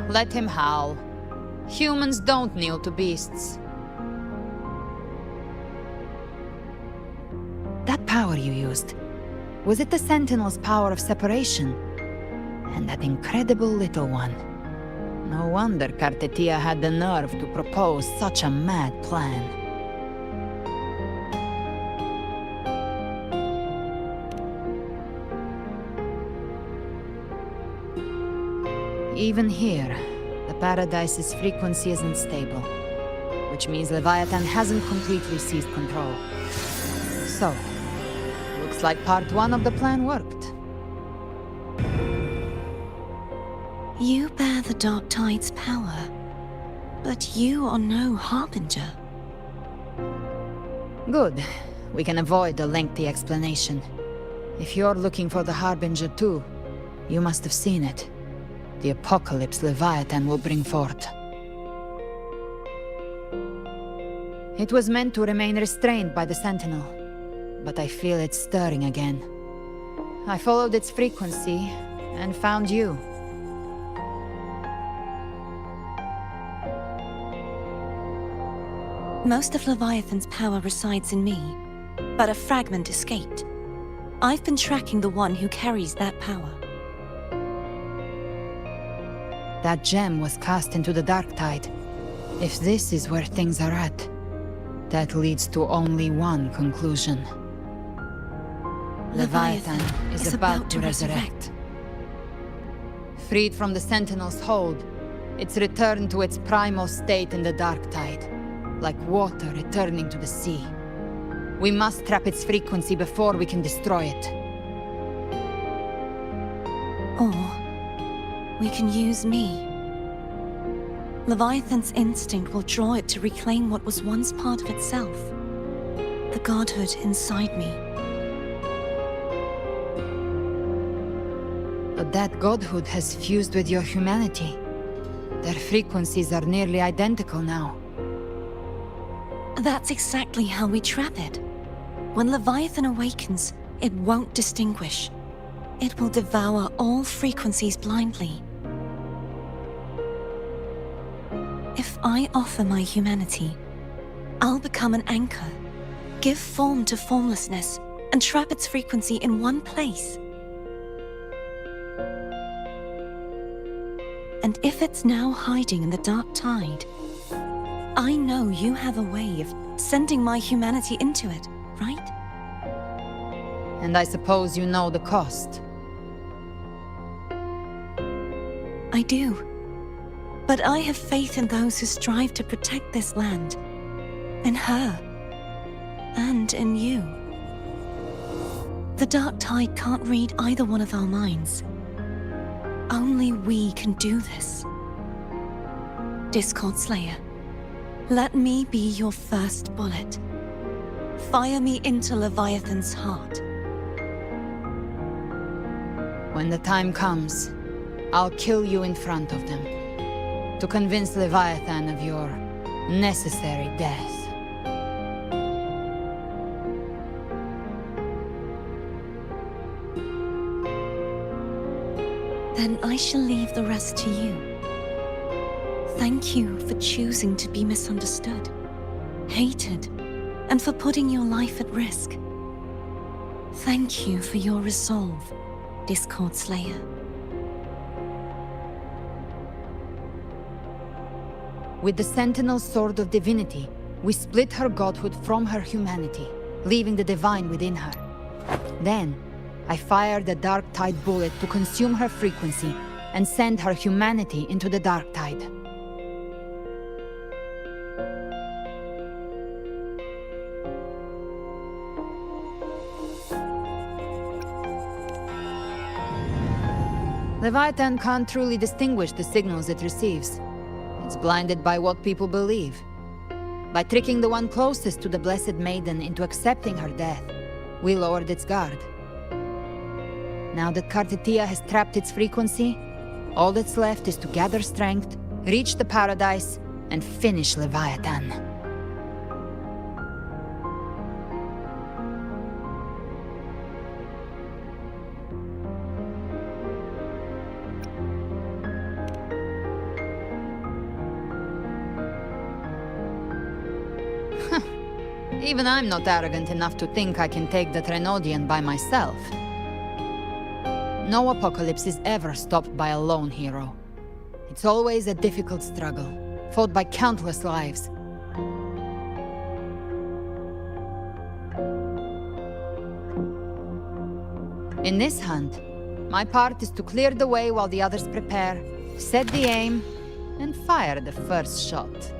Let him howl. Humans don't kneel to beasts. That power you used, was it the Sentinel's power of separation? And that incredible little one. No wonder Cartetia had the nerve to propose such a mad plan. Even here, the Paradise's frequency isn't stable, which means Leviathan hasn't completely seized control. So, Looks like part 1 of the plan worked. You bear the Dark Tide's power, but you are no harbinger. Good. We can avoid a lengthy explanation. If you're looking for the Harbinger too, you must have seen it. The apocalypse Leviathan will bring forth. It was meant to remain restrained by the Sentinel, but I feel it stirring again. I followed its frequency and found you. Most of Leviathan's power resides in me, but a fragment escaped. I've been tracking the one who carries that power. That gem was cast into the Dark Tide. If this is where things are at, that leads to only one conclusion. Leviathan is about to resurrect. Freed from the Sentinel's hold, it's returned to its primal state in the Dark Tide, like water returning to the sea. We must trap its frequency before we can destroy it. Or we can use me. Leviathan's instinct will draw it to reclaim what was once part of itself. The godhood inside me. But that godhood has fused with your humanity. Their frequencies are nearly identical now. That's exactly how we trap it. When Leviathan awakens, it won't distinguish. It will devour all frequencies blindly. If I offer my humanity, I'll become an anchor, give form to formlessness, and trap its frequency in one place. And if it's now hiding in the Dark Tide, I know you have a way of sending my humanity into it, right? And I suppose you know the cost. I do. But I have faith in those who strive to protect this land. In her. And in you. The Dark Tide can't read either one of our minds. Only we can do this. Discord Slayer, let me be your first bullet. Fire me into Leviathan's heart. When the time comes, I'll kill you in front of them, to convince Leviathan of your necessary death. Then I shall leave the rest to you. Thank you for choosing to be misunderstood, hated, and for putting your life at risk. Thank you for your resolve, Discord Slayer. With the Sentinel's Sword of Divinity, we split her godhood from her humanity, leaving the divine within her. Then, I fired a Dark Tide bullet to consume her frequency and send her humanity into the Dark Tide. Leviathan can't truly distinguish the signals it receives. It's blinded by what people believe. By tricking the one closest to the Blessed Maiden into accepting her death, we lowered its guard. Now that Cartetia has trapped its frequency, all that's left is to gather strength, reach the paradise, and finish Leviathan. Even I'm not arrogant enough to think I can take the Trenodian by myself. No apocalypse is ever stopped by a lone hero. It's always a difficult struggle, fought by countless lives. In this hunt, my part is to clear the way while the others prepare, set the aim, and fire the first shot.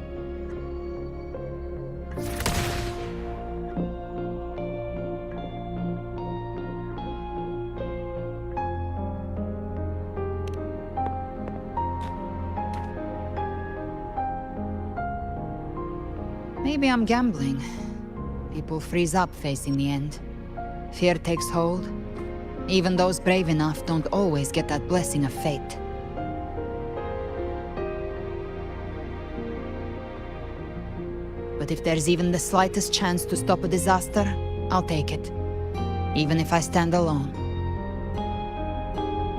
Maybe I'm gambling. People freeze up facing the end. Fear takes hold. Even those brave enough don't always get that blessing of fate. But if there's even the slightest chance to stop a disaster, I'll take it. Even if I stand alone.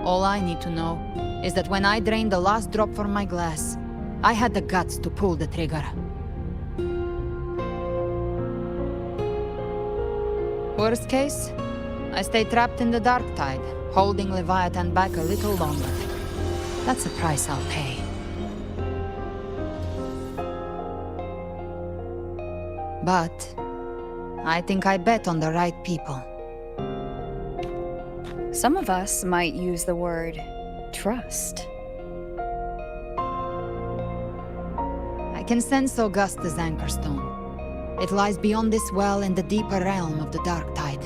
All I need to know is that when I drained the last drop from my glass, I had the guts to pull the trigger. Worst case, I stay trapped in the dark tide, holding Leviathan back a little longer. That's a price I'll pay. But I think I bet on the right people. Some of us might use the word trust. I can sense Augusta's anchorstone. It lies beyond this well in the deeper realm of the dark tide.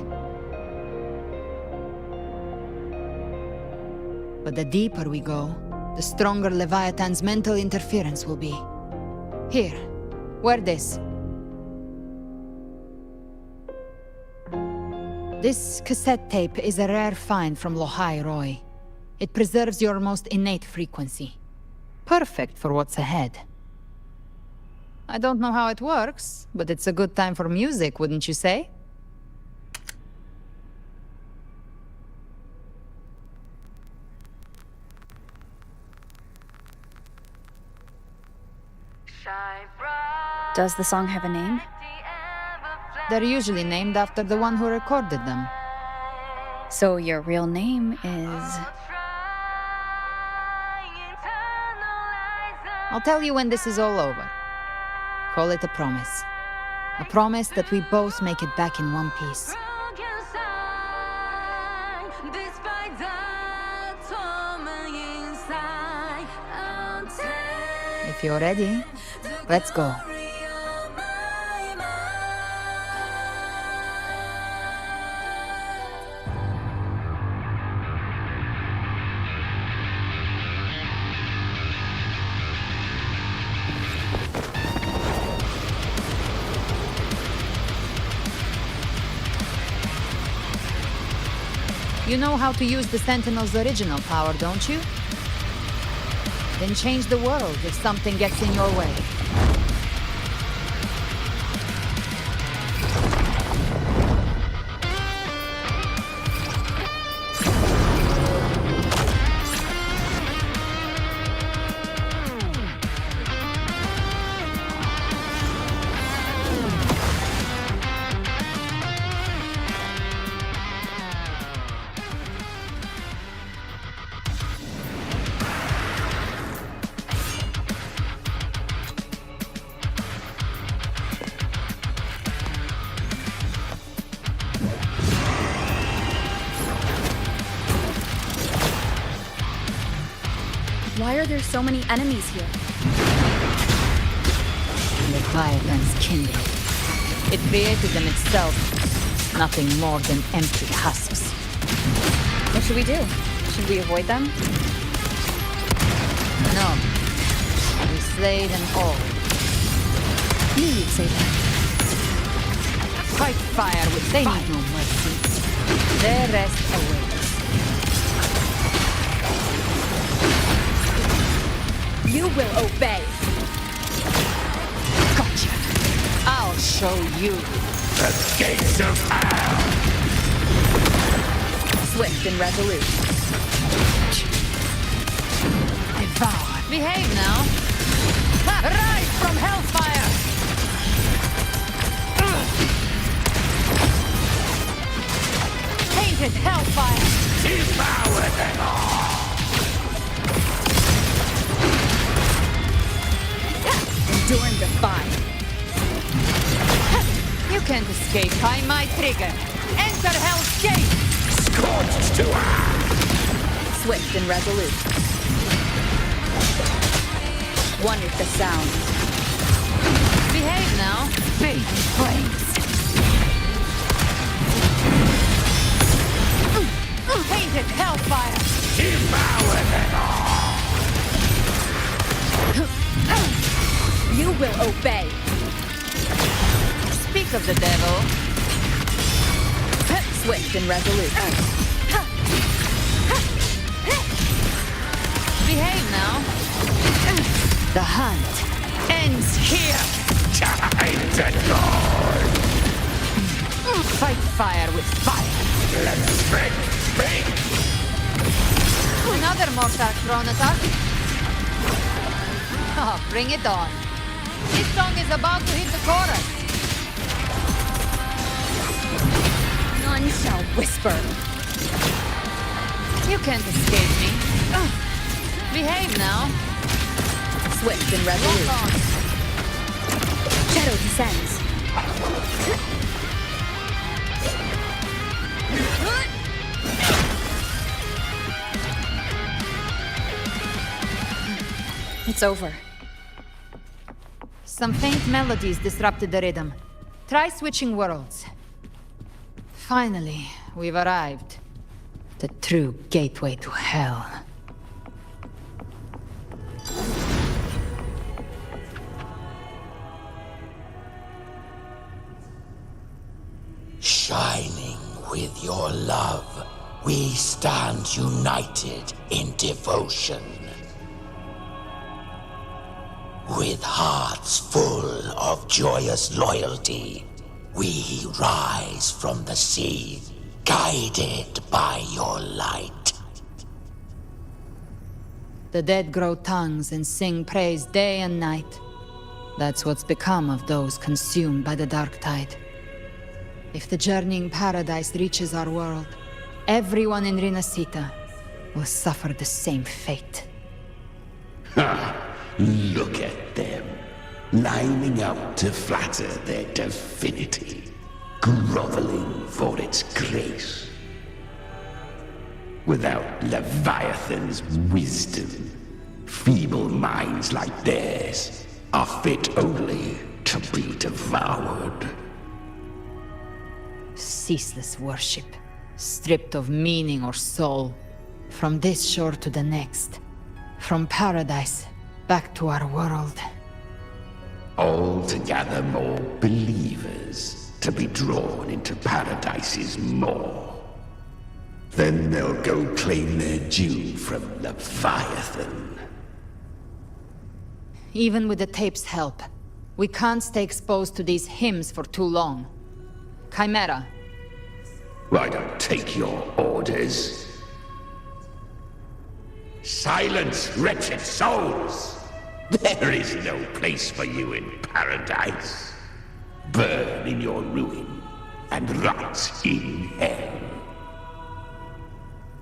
But the deeper we go, the stronger Leviathan's mental interference will be. Here, wear this. This cassette tape is a rare find from Lohai Roy. It preserves your most innate frequency. Perfect for what's ahead. I don't know how it works, but it's a good time for music, wouldn't you say? Does the song have a name? They're usually named after the one who recorded them. So your real name is... I'll tell you when this is all over. Call it a promise. A promise that we both make it back in one piece. If you're ready, let's go. You know how to use the Sentinel's original power, don't you? Then change the world if something gets in your way. Why are there so many enemies here? Leviathan's kindred. It created them itself. Nothing more than empty husks. What should we do? Should we avoid them? No. We slay them all. Knew you'd say that. Fight fire with they need no mercy. Their rest awaits. You will obey. Gotcha. I'll show you. The gates of hell! Swift and resolute. Devour. Behave now. Rise from hellfire! Tainted hellfire! Devour them all! Endure and defy. You can't escape by my trigger. Enter Hell's Gate! Scorched to earth! Swift and resolute. One with the sound. Behave now. Big flames. Tainted hellfire! Devour them all! You will obey. ways of the devil. Swift and resolute. Behave now. The hunt ends here. Time to die. Fight fire with fire. Let's spring. Another mortar thrown at us. Oh, bring it on. This song is about to hit the chorus. None shall whisper. You can't escape me. Behave now. Swift and resolute. Walk on. Shadow descends. It's over. Some faint melodies disrupted the rhythm. Try switching worlds. Finally, we've arrived. The true gateway to hell. Shining with your love, we stand united in devotion. With hearts full of joyous loyalty, we rise from the sea, guided by your light. The dead grow tongues and sing praise day and night. That's what's become of those consumed by the dark tide. If the journeying paradise reaches our world, everyone in Rinasita will suffer the same fate. Ha! Look at them, lining up to flatter their divinity, groveling for its grace. Without Leviathan's wisdom, feeble minds like theirs are fit only to be devoured. Ceaseless worship, stripped of meaning or soul, from this shore to the next, from paradise back to our world. All to gather more believers to be drawn into Paradise's maw. Then they'll go claim their due from Leviathan. Even with the tape's help, we can't stay exposed to these hymns for too long. Chimera. I don't take your orders. Silence, wretched souls! There is no place for you in paradise. Burn in your ruin and rot in hell.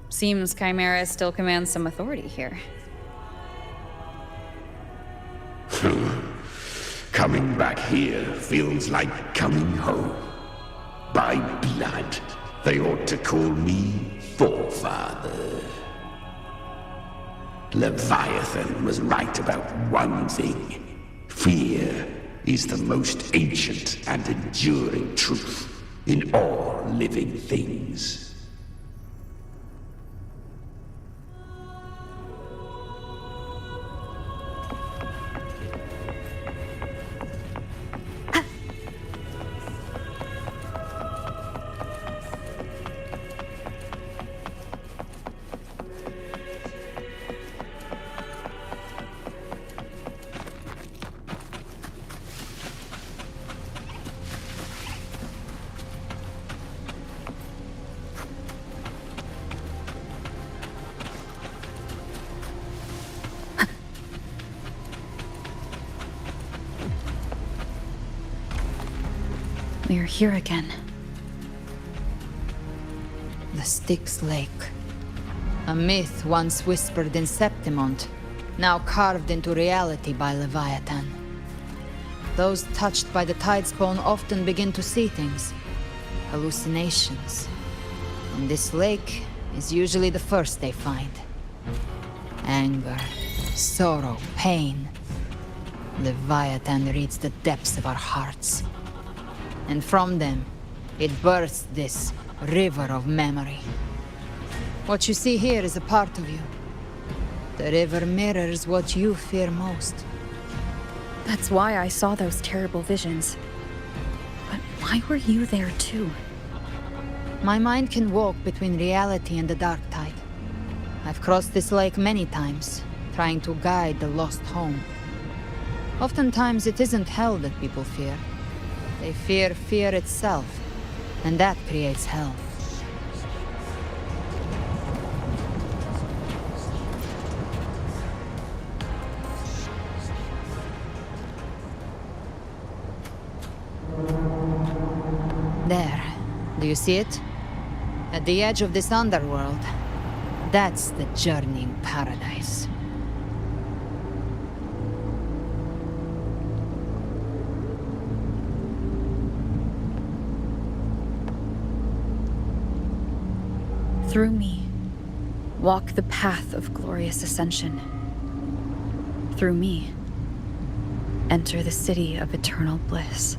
Seems Chimera still commands some authority here. Coming back here feels like coming home. By blood, they ought to call me Forefather. Leviathan was right about one thing. Fear is the most ancient and enduring truth in all living things. We are here again. The Styx Lake. A myth once whispered in Septimont, now carved into reality by Leviathan. Those touched by the tidespawn often begin to see things. Hallucinations. And this lake is usually the first they find. Anger, sorrow, pain. Leviathan reads the depths of our hearts. And from them, it births this river of memory. What you see here is a part of you. The river mirrors what you fear most. That's why I saw those terrible visions. But Why were you there too? My mind can walk between reality and the dark tide. I've crossed this lake many times, trying to guide the lost home. Oftentimes it isn't hell that people fear. They fear fear itself, and that creates hell. There. Do you see it? At the edge of this underworld. That's the journeying paradise. Through me, walk the path of glorious ascension. Through me, enter the city of eternal bliss.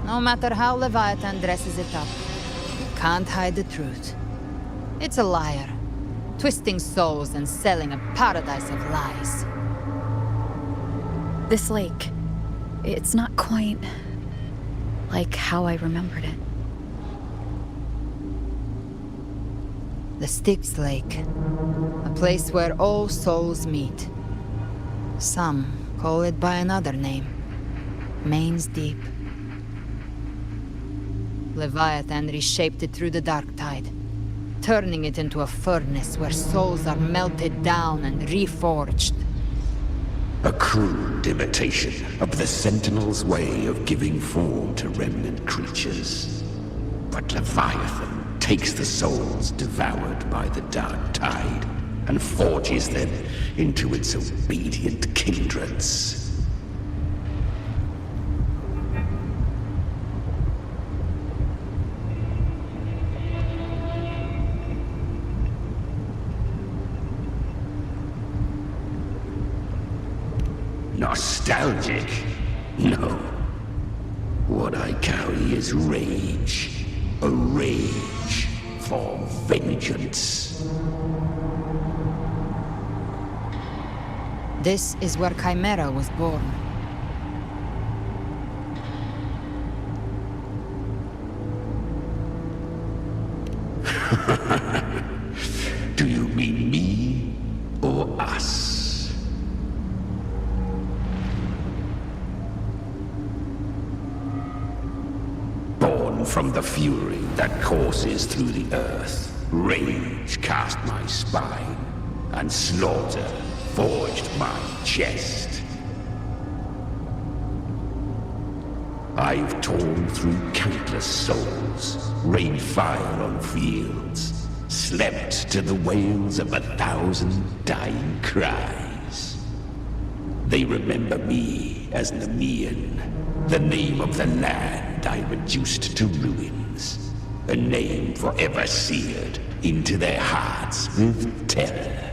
No matter how Leviathan dresses it up, you can't hide the truth. It's a liar, twisting souls and selling a paradise of lies. This lake, it's not quite like how I remembered it. The Styx Lake, a place where all souls meet. Some call it by another name, Main's Deep. Leviathan reshaped it through the dark tide, turning it into a furnace where souls are melted down and reforged. A crude imitation of the Sentinel's way of giving form to remnant creatures. But Leviathan takes the souls devoured by the dark tide and forges them into its obedient kindreds. Nostalgic? No. What I carry is rage. A rage for vengeance. This is where Chimera was born. Do you mean me or us? From the fury that courses through the earth, rage cast my spine, and slaughter forged my chest. I've torn through countless souls, rained fire on fields, slept to the wails of 1,000 dying cries. They remember me as Nemean, the name of the land I reduced to ruins, a name forever seared into their hearts with terror.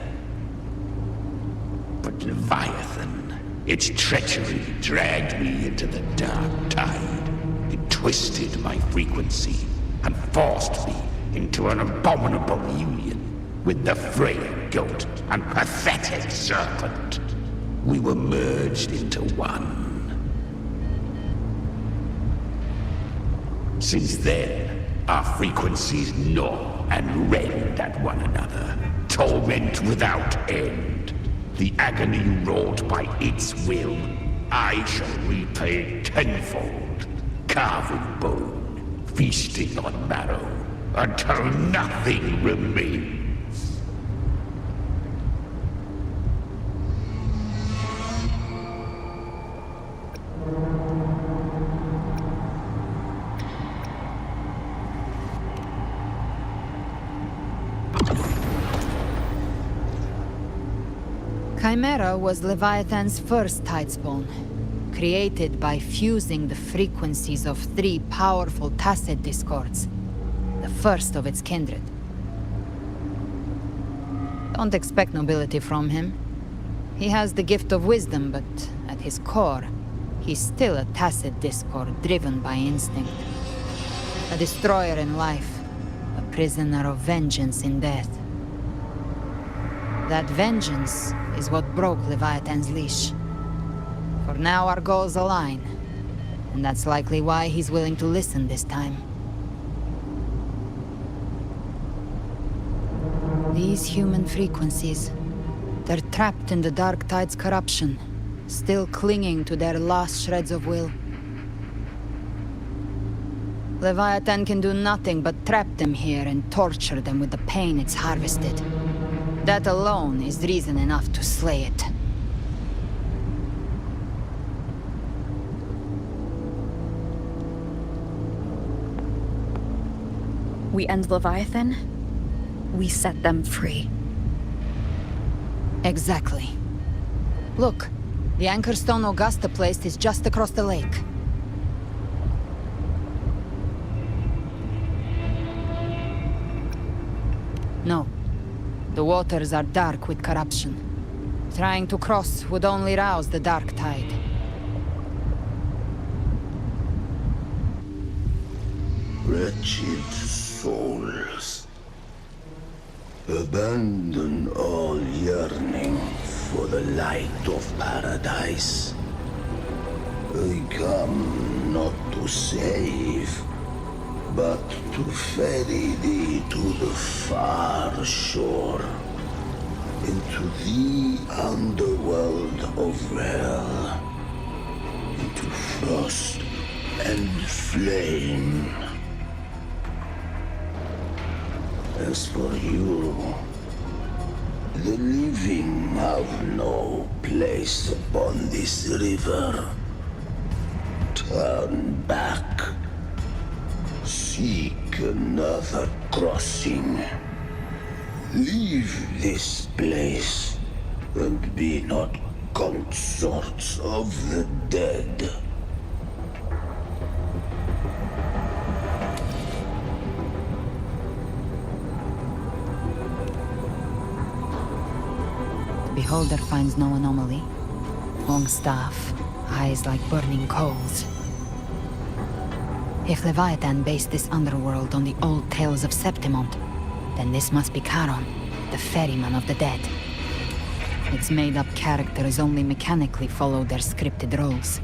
But Leviathan, its treachery dragged me into the dark tide. It twisted my frequency and forced me into an abominable union with the frail goat and pathetic serpent. We were merged into one. Since then, our frequencies gnaw and rend at one another, torment without end. The agony wrought by its will, I shall repay tenfold, carving bone, feasting on marrow, until nothing remains. Chimera was Leviathan's first tidespawn, created by fusing the frequencies of 3 powerful tacet discords, the first of its kindred. Don't expect nobility from him. He has the gift of wisdom, but at his core, he's still a tacet discord driven by instinct. A destroyer in life, a prisoner of vengeance in death. That vengeance is what broke Leviathan's leash. For now our goals align, and that's likely why he's willing to listen this time. These human frequencies, they're trapped in the Dark Tide's corruption, still clinging to their last shreds of will. Leviathan can do nothing but trap them here and torture them with the pain it's harvested. That alone is reason enough to slay it. We end Leviathan, we set them free. Exactly. Look, the anchor stone Augusta placed is just across the lake. No. The waters are dark with corruption. Trying to cross would only rouse the Dark Tide. Wretched souls, abandon all yearning for the light of paradise. I come not to save, but to ferry thee to the far shore, into the underworld of hell, into frost and flame. As for you, the living have no place upon this river. Turn back. Seek another crossing. Leave this place, and be not consorts of the dead. Beholder finds no anomaly. Long staff, eyes like burning coals. If Leviathan based this underworld on the old tales of Septimont, then this must be Charon, the ferryman of the dead. Its made-up characters only mechanically follow their scripted roles.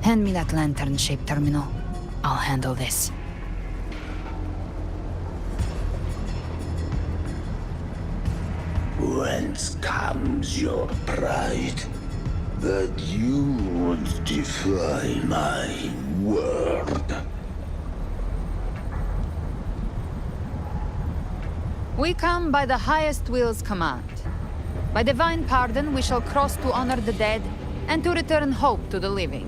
Hand me that lantern-shaped terminal. I'll handle this. Whence comes your pride that you would defy my word? We come by the highest will's command. By divine pardon, we shall cross to honor the dead and to return hope to the living.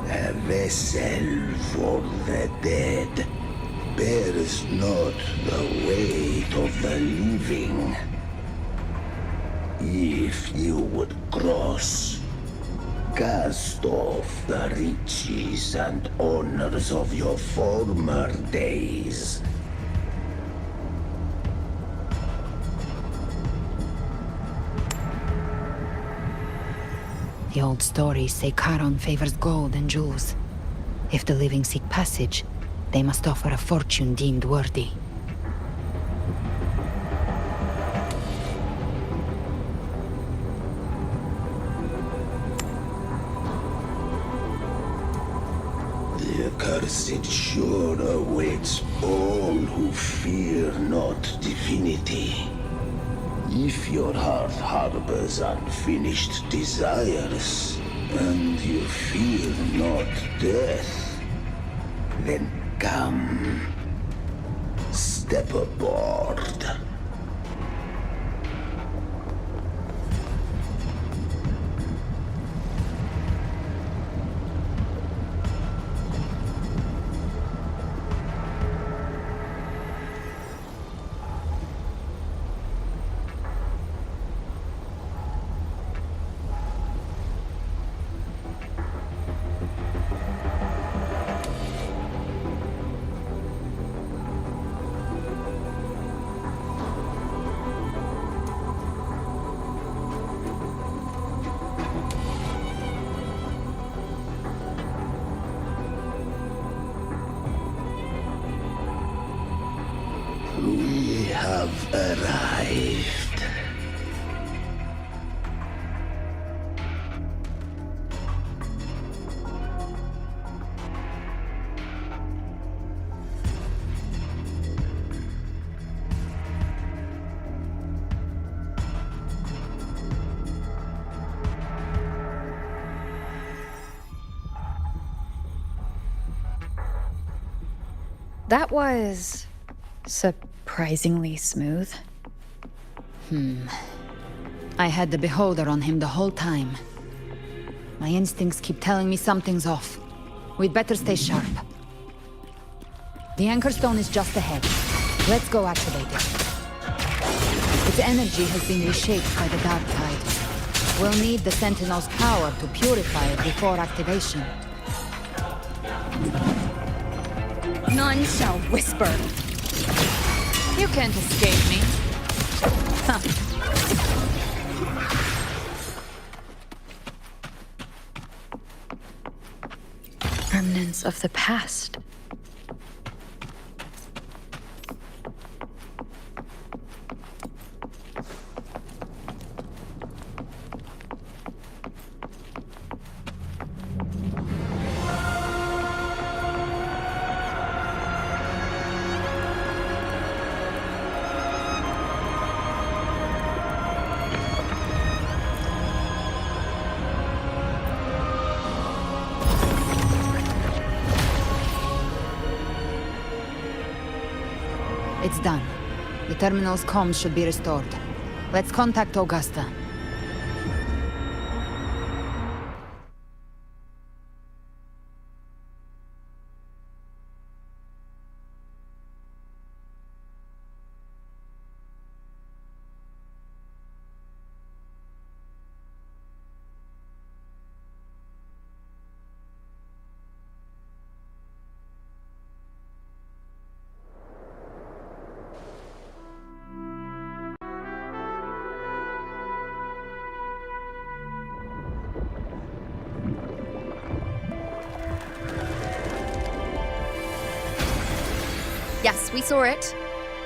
A vessel for the dead bears not the weight of the living. If you would cross, cast off the riches and honors of your former days. The old stories say Charon favors gold and jewels. If the living seek passage, they must offer a fortune deemed worthy. The accursed shore awaits all who fear not divinity. If your heart harbors unfinished desires, and you fear not death, then come, step aboard. arrived. That was surprisingly smooth. I had the beholder on him the whole time. My instincts keep telling me something's off. We'd better stay sharp. The anchor stone is just ahead. Let's go activate it. Its energy has been reshaped by the dark tide. We'll need the Sentinel's power to purify it before activation. None shall whisper. You can't escape me. Huh. Remnants of the past. It's done. The terminal's comms should be restored. Let's contact Augusta. Yes, we saw it.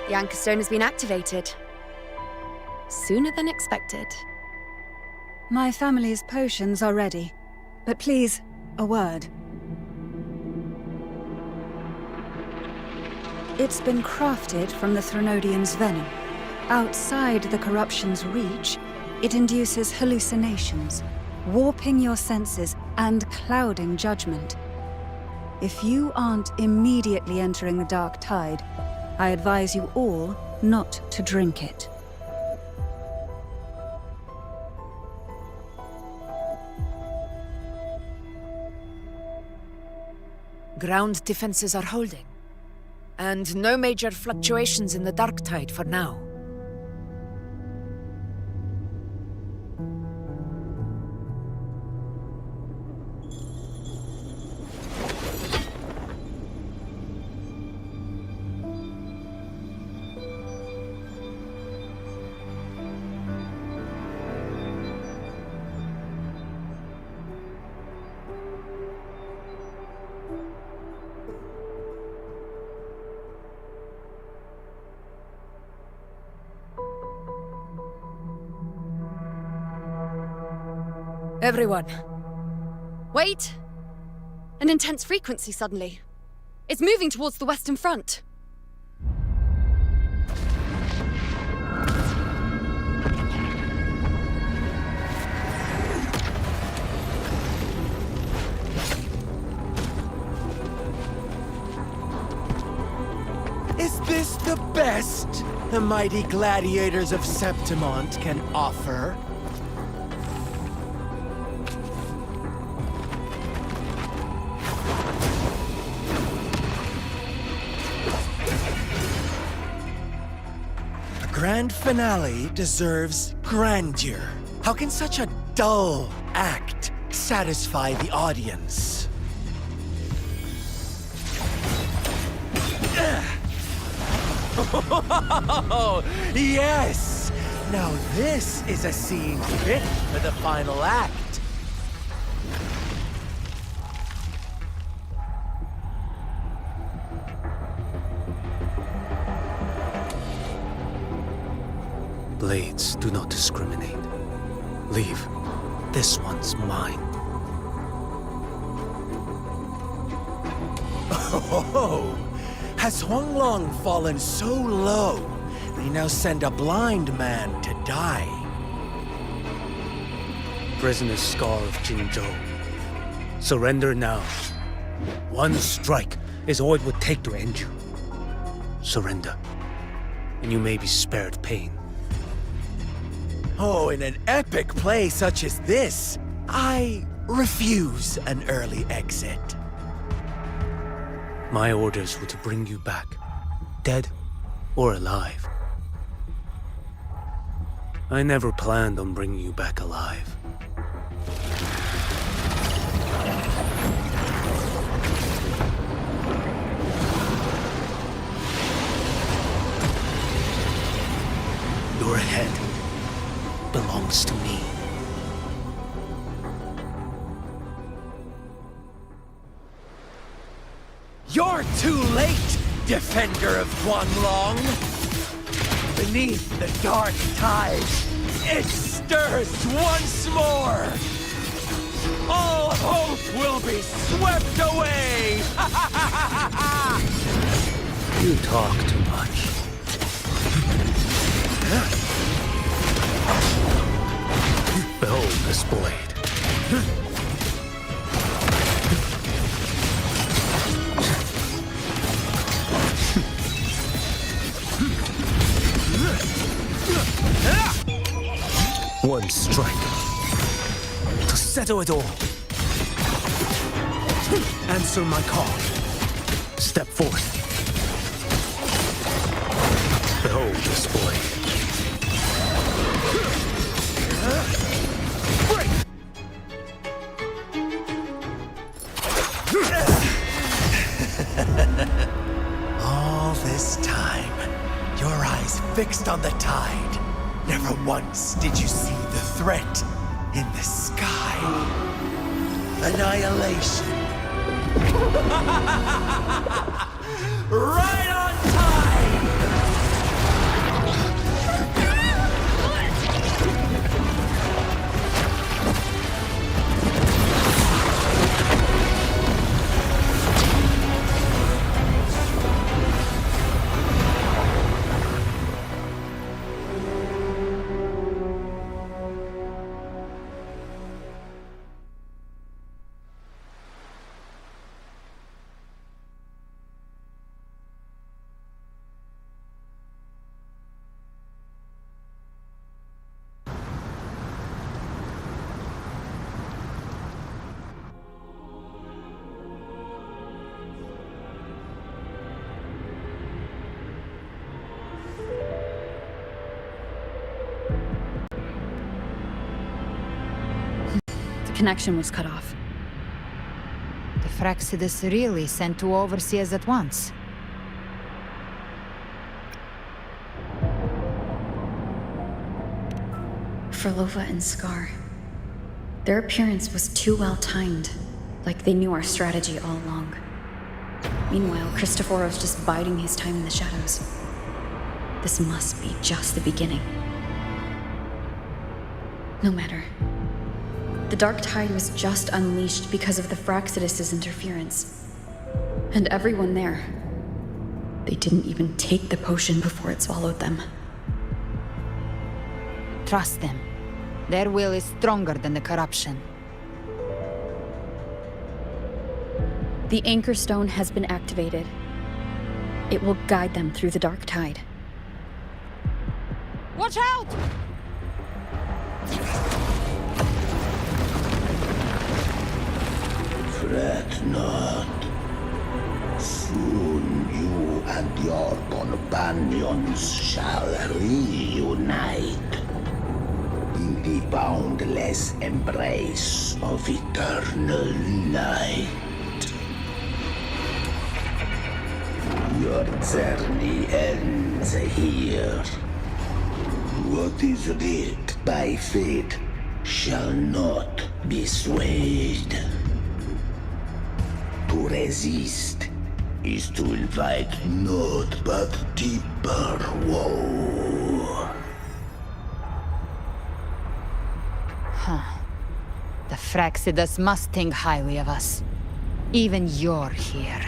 The anchor stone has been activated. Sooner than expected. My family's potions are ready. But please, a word. It's been crafted from the Threnodian's venom. Outside the corruption's reach, it induces hallucinations, warping your senses and clouding judgment. If you aren't immediately entering the dark tide, I advise you all not to drink it. Ground defenses are holding. And no major fluctuations in the dark tide for now. Everyone. Wait! An intense frequency suddenly. It's moving towards the Western Front. Is this the best the mighty gladiators of Septimont can offer? Grand finale deserves grandeur. How can such a dull act satisfy the audience? Oh, yes! Now this is a scene fit for the final act. blades do not discriminate. Leave. This one's mine. Oh, has Huanglong fallen so low, they now send a blind man to die? Prisoner's Scar of Jingzhou. Surrender now. One strike is all it would take to end you. Surrender, and you may be spared pain. Oh, in an epic play such as this, I refuse an early exit. My orders were to bring you back, dead or alive. I never planned on bringing you back alive. Your head belongs to me. You're too late, defender of Huanglong! Beneath the dark tide, it stirs once more! All hope will be swept away! You talk too much. Behold this blade. One strike to settle it all. Answer my call. Step forth. Behold this blade. All this time, your eyes fixed on the tide. Never once did you see the threat in the sky. Annihilation. Right on time! Connection was cut off. The Fraxidus really sent two overseers at once. Frolova and Scar. Their appearance was too well timed, like they knew our strategy all along. Meanwhile, Christophorov's just biding his time in the shadows. This must be just the beginning. No matter. The dark tide was just unleashed because of the Fraxidus' interference. And everyone there, they didn't even take the potion before it swallowed them. Trust them. Their will is stronger than the corruption. The Anchor Stone has been activated. It will guide them through the dark tide. Watch out! Fret not. Soon you and your companions shall reunite in the boundless embrace of eternal light. Your journey ends here. What is writ by fate shall not be swayed. To resist is to invite naught but deeper woe. The Fraxidus must think highly of us. Even you're here.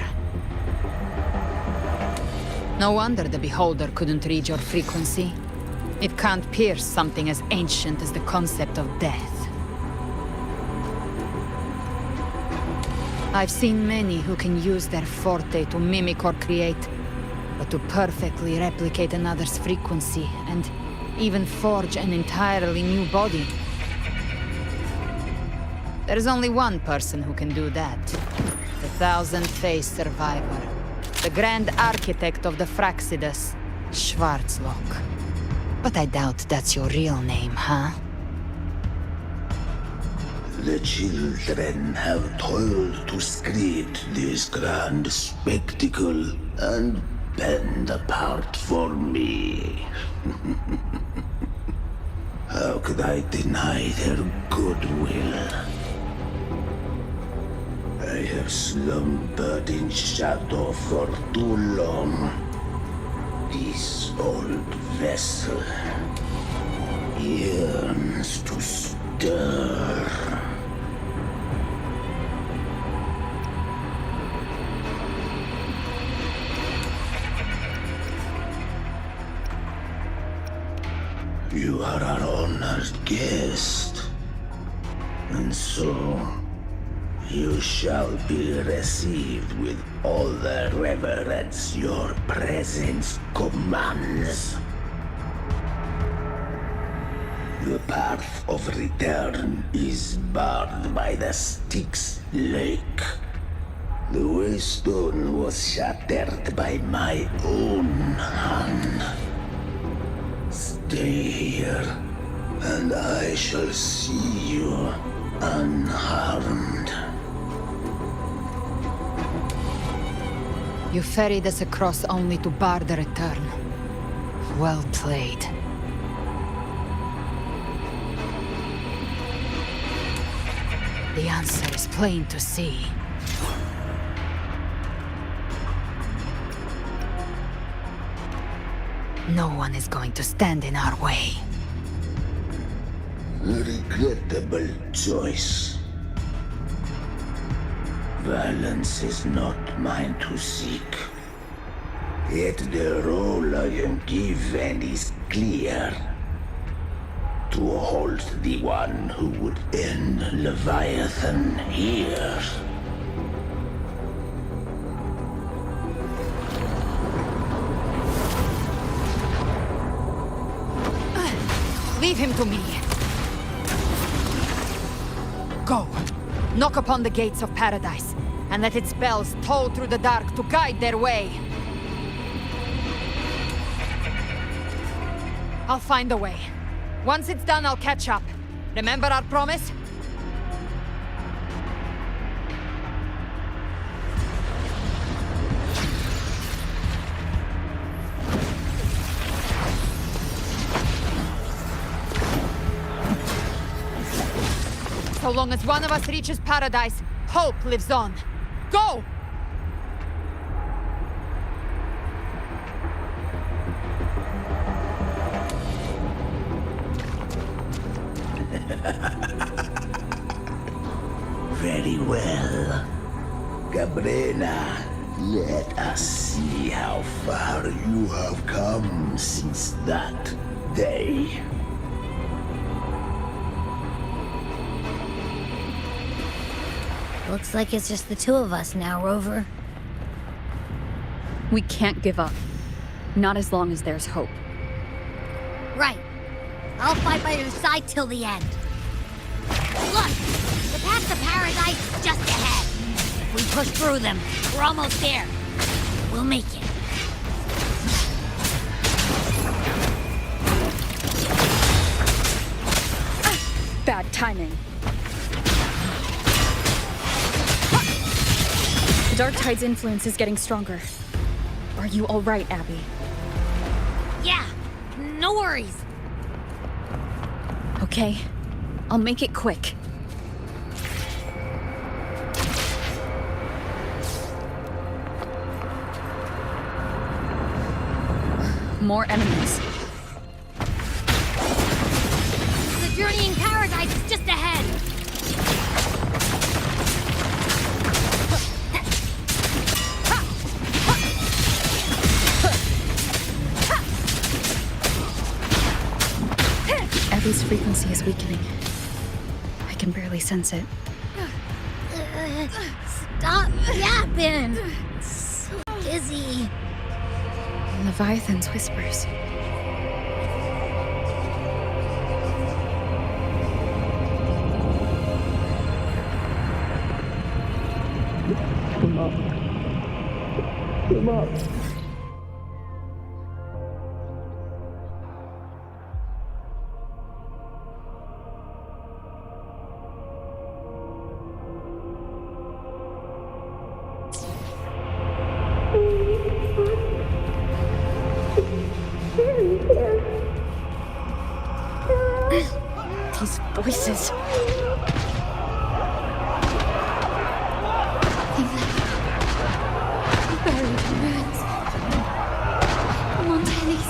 No wonder the Beholder couldn't read your frequency. It can't pierce something as ancient as the concept of death. I've seen many who can use their forte to mimic or create, but to perfectly replicate another's frequency and even forge an entirely new body. There's only one person who can do that. The thousand-faced survivor. The grand architect of the Fraxidus, Schwarzlock. But I doubt that's your real name, huh? The children have toiled to script this grand spectacle and bend apart for me. How could I deny their goodwill? I have slumbered in shadow for too long. This old vessel yearns to stir. You are our honored guest, and so you shall be received with all the reverence your presence commands. The path of return is barred by the Styx Lake. The waystone was shattered by my own hand. Stay here, and I shall see you unharmed. You ferried us across only to bar the return. Well played. The answer is plain to see. No one is going to stand in our way. A regrettable choice. Violence is not mine to seek. Yet the role I am given is clear. To halt the one who would end Leviathan here. Leave him to me. Go. Knock upon the gates of paradise, and let its bells toll through the dark to guide their way. I'll find a way. Once it's done, I'll catch up. Remember our promise? So long as one of us reaches paradise, hope lives on. Go! Very well. Cabrera, let us see how far you have come since that day. Looks like it's just the two of us now, Rover. We can't give up. Not as long as there's hope. Right. I'll fight by your side till the end. Look! The path to paradise is just ahead. If we push through them, we're almost there. We'll make it. Bad timing. The Dark Tide's influence is getting stronger. Are you all right, Abby? Yeah, no worries. Okay, I'll make it quick. More enemies. The journey in paradise is just ahead. frequency is weakening. I can barely sense it. Stop yapping! So dizzy. Leviathan's whispers. Come up. Come up. These voices. Buried in ruins. Montellis.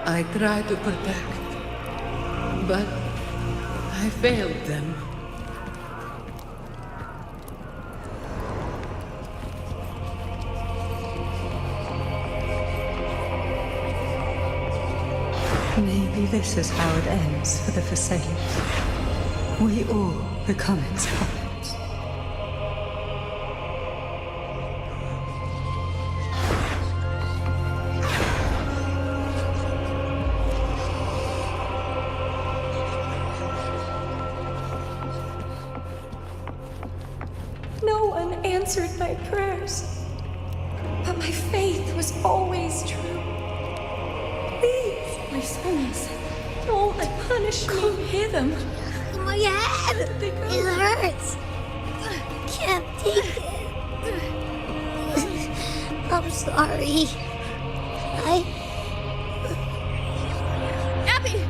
I tried to protect, but I failed them. Maybe this is how it ends for the Forsaken. We all become its puppets. No one answered my prayers, but my faith was always true. Please, my sons, don't punish me. Hear them. My head! It hurts! I can't take it. I'm sorry. Abby!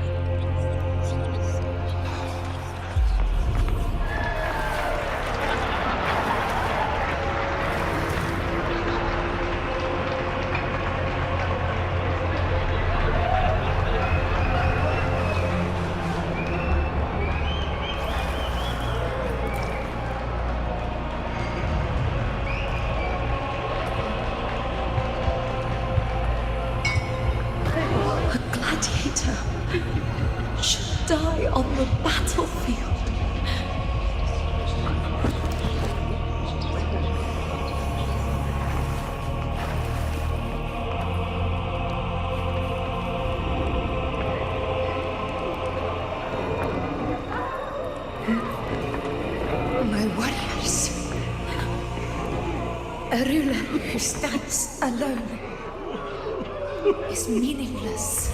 Should die on the battlefield. My warriors. A ruler who stands alone is meaningless.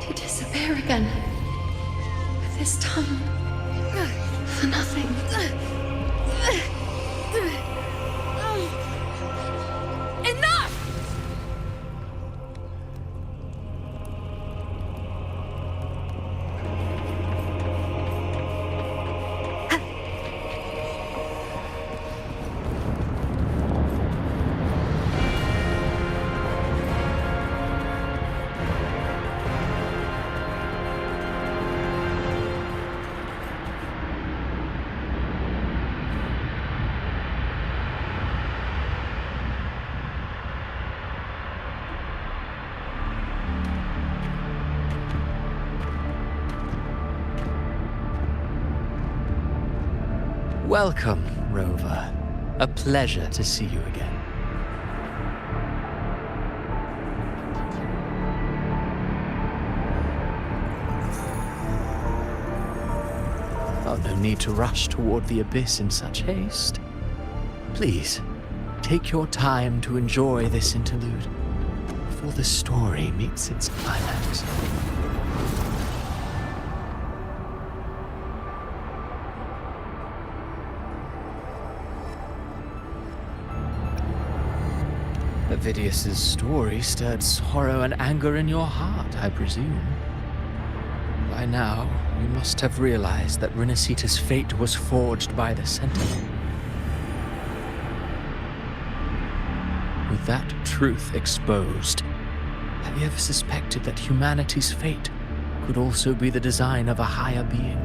To disappear again. This time, for nothing. Enough! Welcome, Rover. A pleasure to see you again. Oh, no need to rush toward the abyss in such haste. Please, take your time to enjoy this interlude before the story meets its climax. Avidius's story stirred sorrow and anger in your heart, I presume. By now, You must have realized that Renacita's fate was forged by the Sentinel. With that truth exposed, have you ever suspected that humanity's fate could also be the design of a higher being?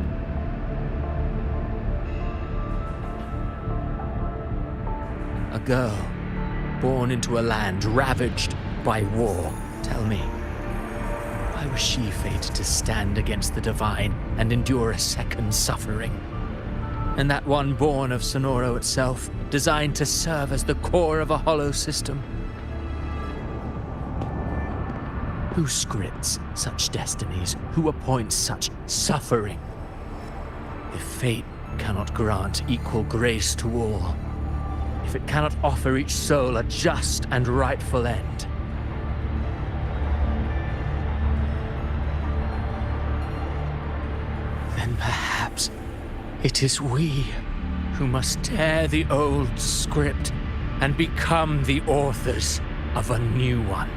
A girl born into a land ravaged by war. Tell me, why was she fated to stand against the divine and endure a second suffering? And that one born of Sonoro itself, designed to serve as the core of a hollow system? Who scripts such destinies? Who appoints such suffering? If fate cannot grant equal grace to all, if it cannot offer each soul a just and rightful end, then perhaps it is we who must tear the old script and become the authors of a new one.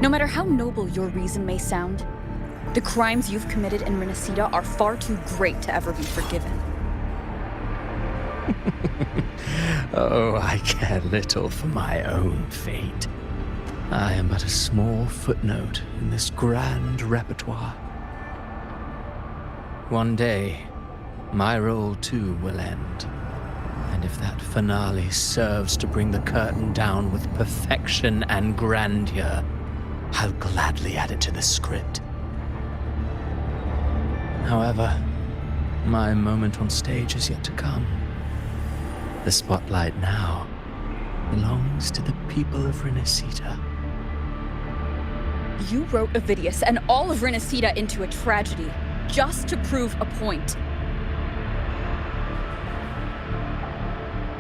No matter how noble your reason may sound, the crimes you've committed in Renacita are far too great to ever be forgiven. Oh, I care little for my own fate. I am but a small footnote in this grand repertoire. One day, my role too will end. And if that finale serves to bring the curtain down with perfection and grandeur, I'll gladly add it to the script. However, my moment on stage is yet to come. The spotlight now belongs to the people of Renacita. You wrote Ovidius and all of Renacita into a tragedy, just to prove a point.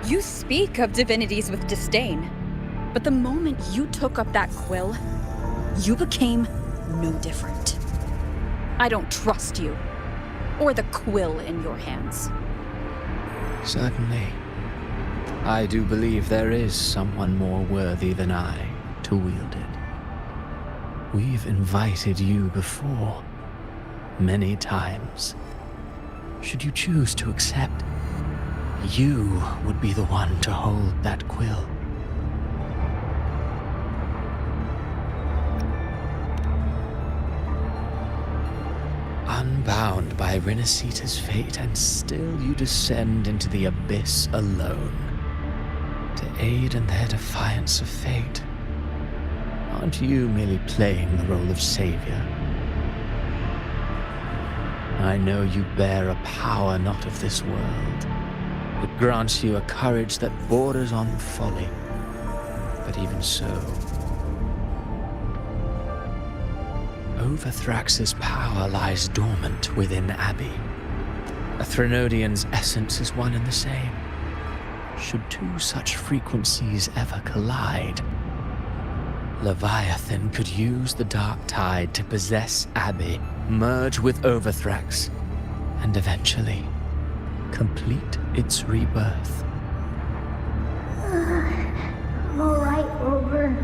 You speak of divinities with disdain, but the moment you took up that quill, you became no different. I don't trust you, or the quill in your hands. Certainly. I do believe there is someone more worthy than I to wield it. We've invited you before, many times. Should you choose to accept, you would be the one to hold that quill. Unbound by Renacita's fate, and still you descend into the abyss alone, to aid in their defiance of fate. Aren't you merely playing the role of savior? I know you bear a power not of this world. It grants you a courage that borders on folly. But even so, Overthrax's power lies dormant within Abbey. A Threnodian's essence is one and the same. Should two such frequencies ever collide, Leviathan could use the dark tide to possess Abbey, merge with Overthrax, and eventually complete its rebirth. I'm alright, Rover.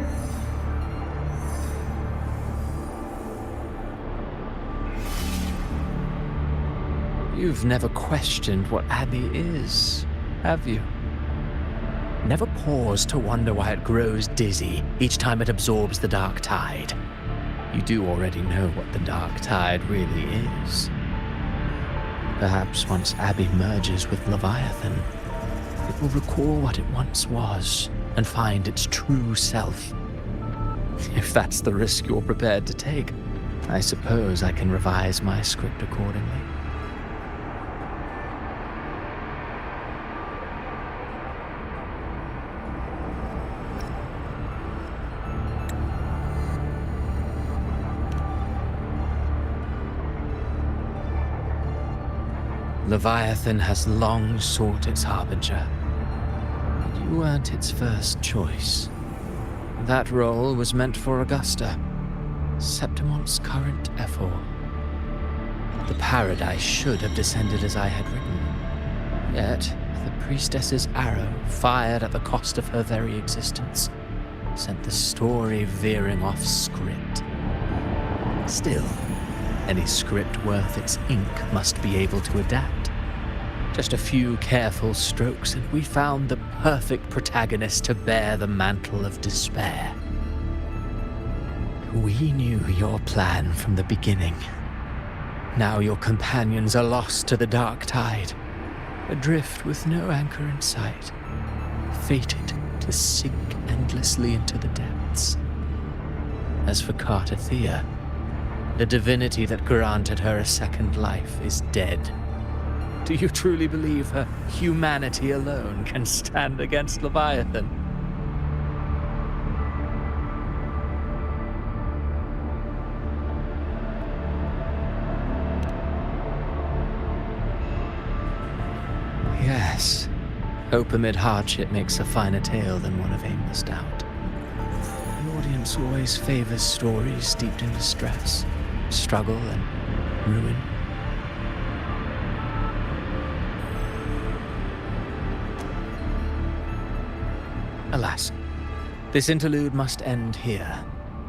You've never questioned what Abbey is, have you? Never paused to wonder why it grows dizzy each time it absorbs the dark tide. You do already know what the dark tide really is. Perhaps once Abbey merges with Leviathan, it will recall what it once was and find its true self. If that's the risk you're prepared to take, I suppose I can revise my script accordingly. Leviathan has long sought its harbinger, but you weren't its first choice. That role was meant for Augusta, Septimon's current Ephor. The paradise should have descended as I had written, Yet, the priestess's arrow, fired at the cost of her very existence, sent the story veering off script. Still, any script worth its ink must be able to adapt. Just a few careful strokes and we found the perfect protagonist to bear the mantle of despair. We knew your plan from the beginning. Now your companions are lost to the dark tide, adrift with no anchor in sight, fated to sink endlessly into the depths. As for Cartathea, the divinity that granted her a second life is dead. Do you truly believe her humanity alone can stand against Leviathan? Yes. Hope amid hardship makes a finer tale than one of aimless doubt. The audience always favors stories steeped in distress, struggle, and ruin. Alas, this interlude must end here.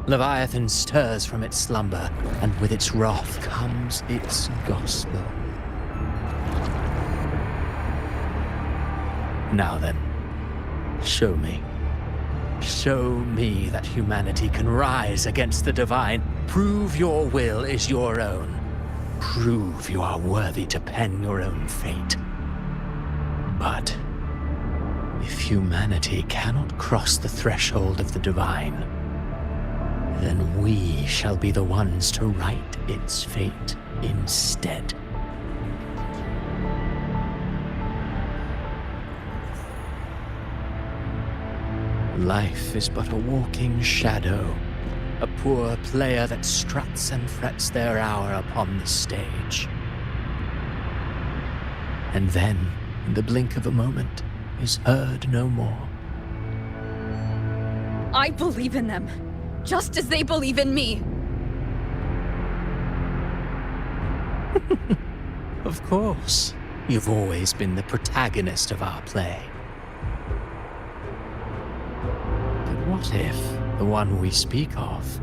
Leviathan stirs from its slumber, and with its wrath comes its gospel. Now then, show me. Show me that humanity can rise against the divine. Prove your will is your own. Prove you are worthy to pen your own fate. But if humanity cannot cross the threshold of the divine, then we shall be the ones to write its fate instead. Life is but a walking shadow, a poor player that struts and frets their hour upon the stage. And then, in the blink of a moment, is heard no more. I believe in them, just as they believe in me. Of course. You've always been the protagonist of our play. What if the one we speak of,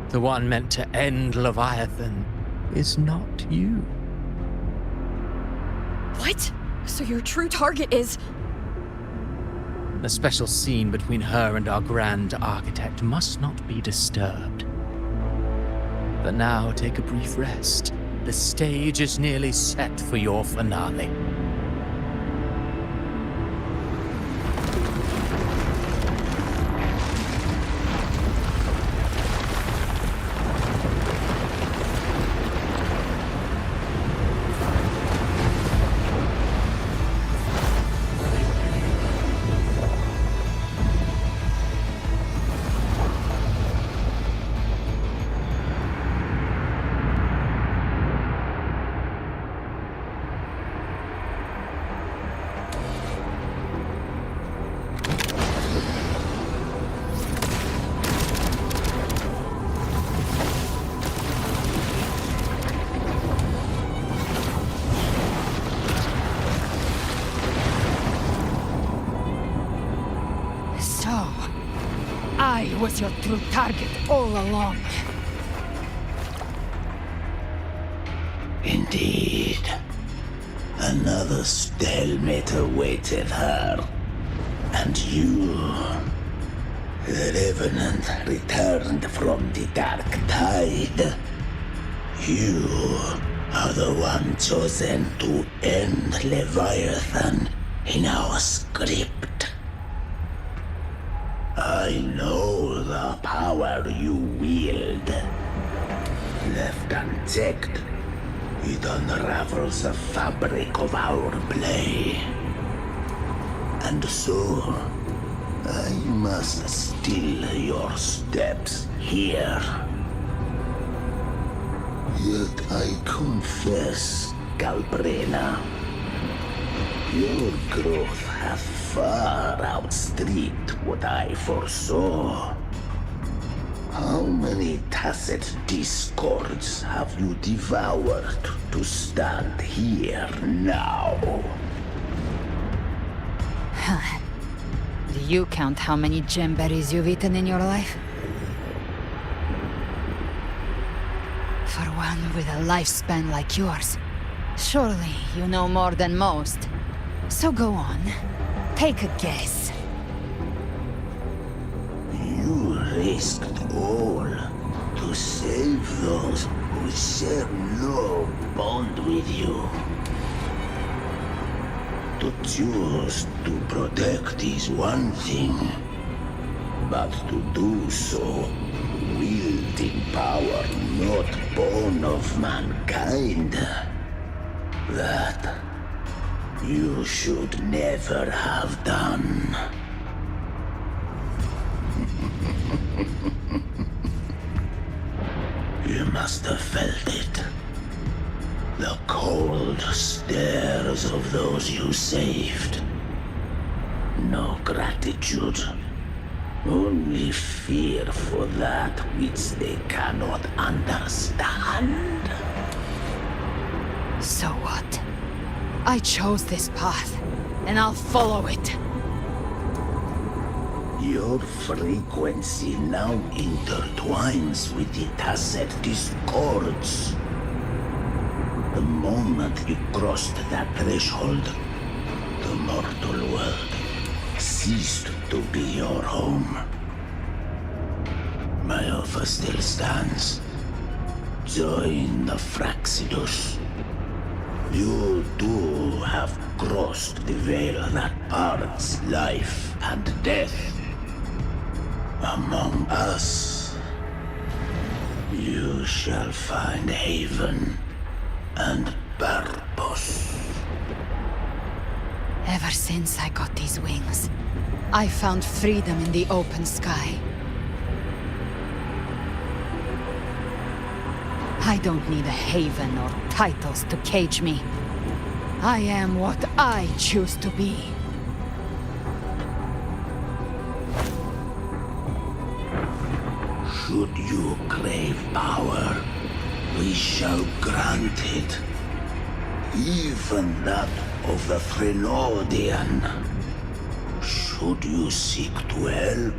the one meant to end Leviathan, is not you? What? So your true target is... The special scene between her and our grand architect must not be disturbed. But now take a brief rest. The stage is nearly set for your finale. I was your true target all along. Indeed. Another stalemate awaited her. And you, the revenant returned from the dark tide. You are the one chosen to end Leviathan in our script. I know the power you wield. Left unchecked, it unravels the fabric of our play. And so, I must still your steps here. Yet I confess, Galbrena, your growth hath far outstripped what I foresaw. How many tacit discords have you devoured to stand here now? Do you count how many gemberries you've eaten in your life? For one with a lifespan like yours, surely you know more than most. So go on, take a guess. You risked all to save those who share no bond with you. To choose to protect is one thing, but to do so wielding power not born of mankind, that you should never have done. You must have felt it. The cold stares of those you saved. No gratitude. Only fear for that which they cannot understand. So what? I chose this path, and I'll follow it. Your frequency now intertwines with the tacet discords. The moment you crossed that threshold, the mortal world ceased to be your home. My offer still stands. Join the Fraxidus. You too have crossed the veil that parts life and death. Among us, you shall find haven and purpose. Ever since I got these wings, I found freedom in the open sky. I don't need a haven or titles to cage me. I am what I choose to be. Should you crave power, we shall grant it. Even that of the Frelodian. Should you seek to help,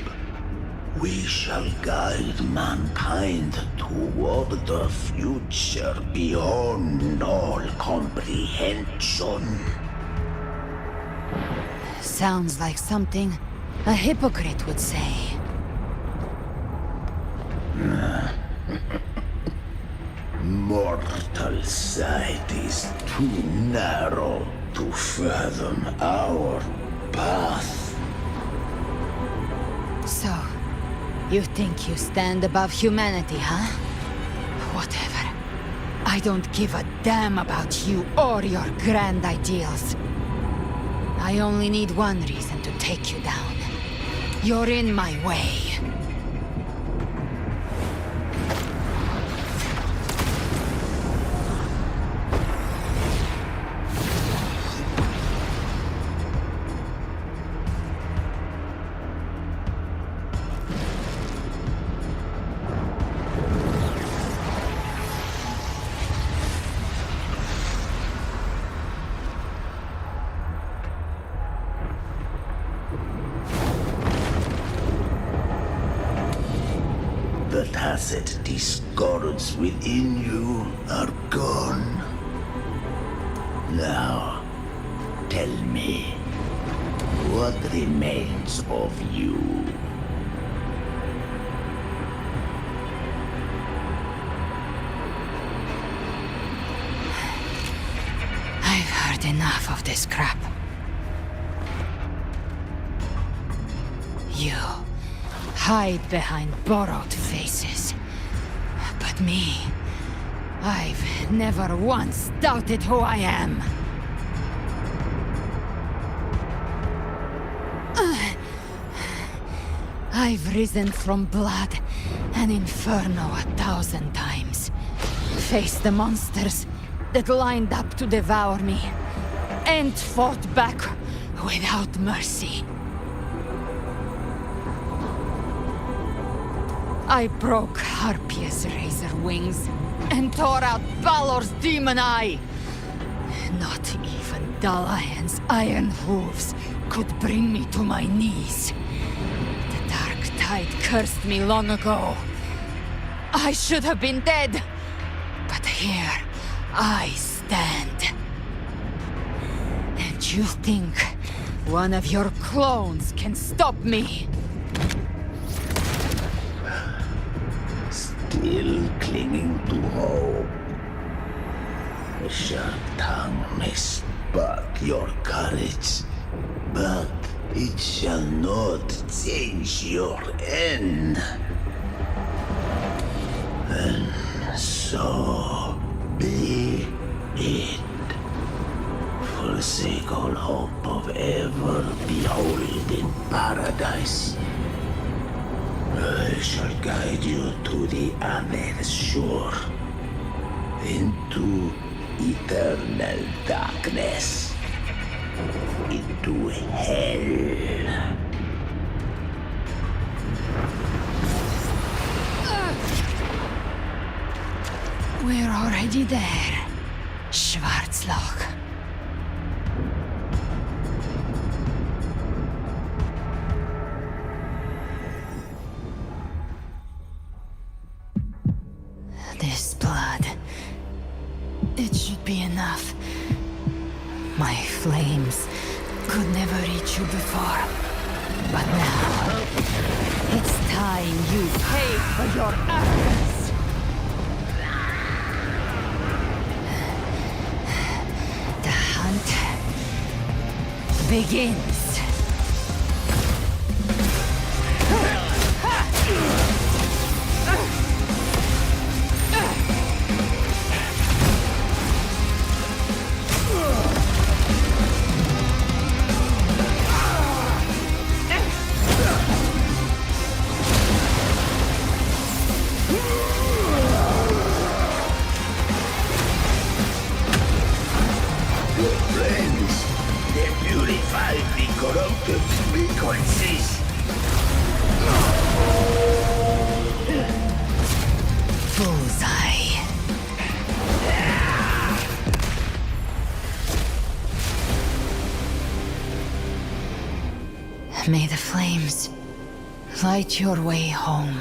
we shall guide mankind toward the future beyond all comprehension. Sounds like something a hypocrite would say. Mortal sight is too narrow to fathom our path. So, you think you stand above humanity, huh? Whatever. I don't give a damn about you or your grand ideals. I only need one reason to take you down. You're in my way. The tacit discords within you are gone. Now, tell me, what remains of you? I've heard enough of this crap. You hide behind borrowed faces. But me, I've never once doubted who I am. I've risen from blood and inferno 1,000 times. Faced the monsters that lined up to devour me, and fought back without mercy. I broke Harpia's razor wings and tore out Balor's demon eye. Not even the lion's iron hooves could bring me to my knees. The dark tide cursed me long ago. I should have been dead. But here I stand. And you think one of your clones can stop me? Still clinging to hope. A sharp tongue may spark your courage, but it shall not change your end. And so be it. Forsake all hope of ever beholding paradise. I shall guide you to the other shore, into eternal darkness, into hell. We're already there, Schwarzloch. This blood, it should be enough. My flames could never reach you before, but now it's time you pay for your actions. The hunt begins. Bullseye. May the flames light your way home.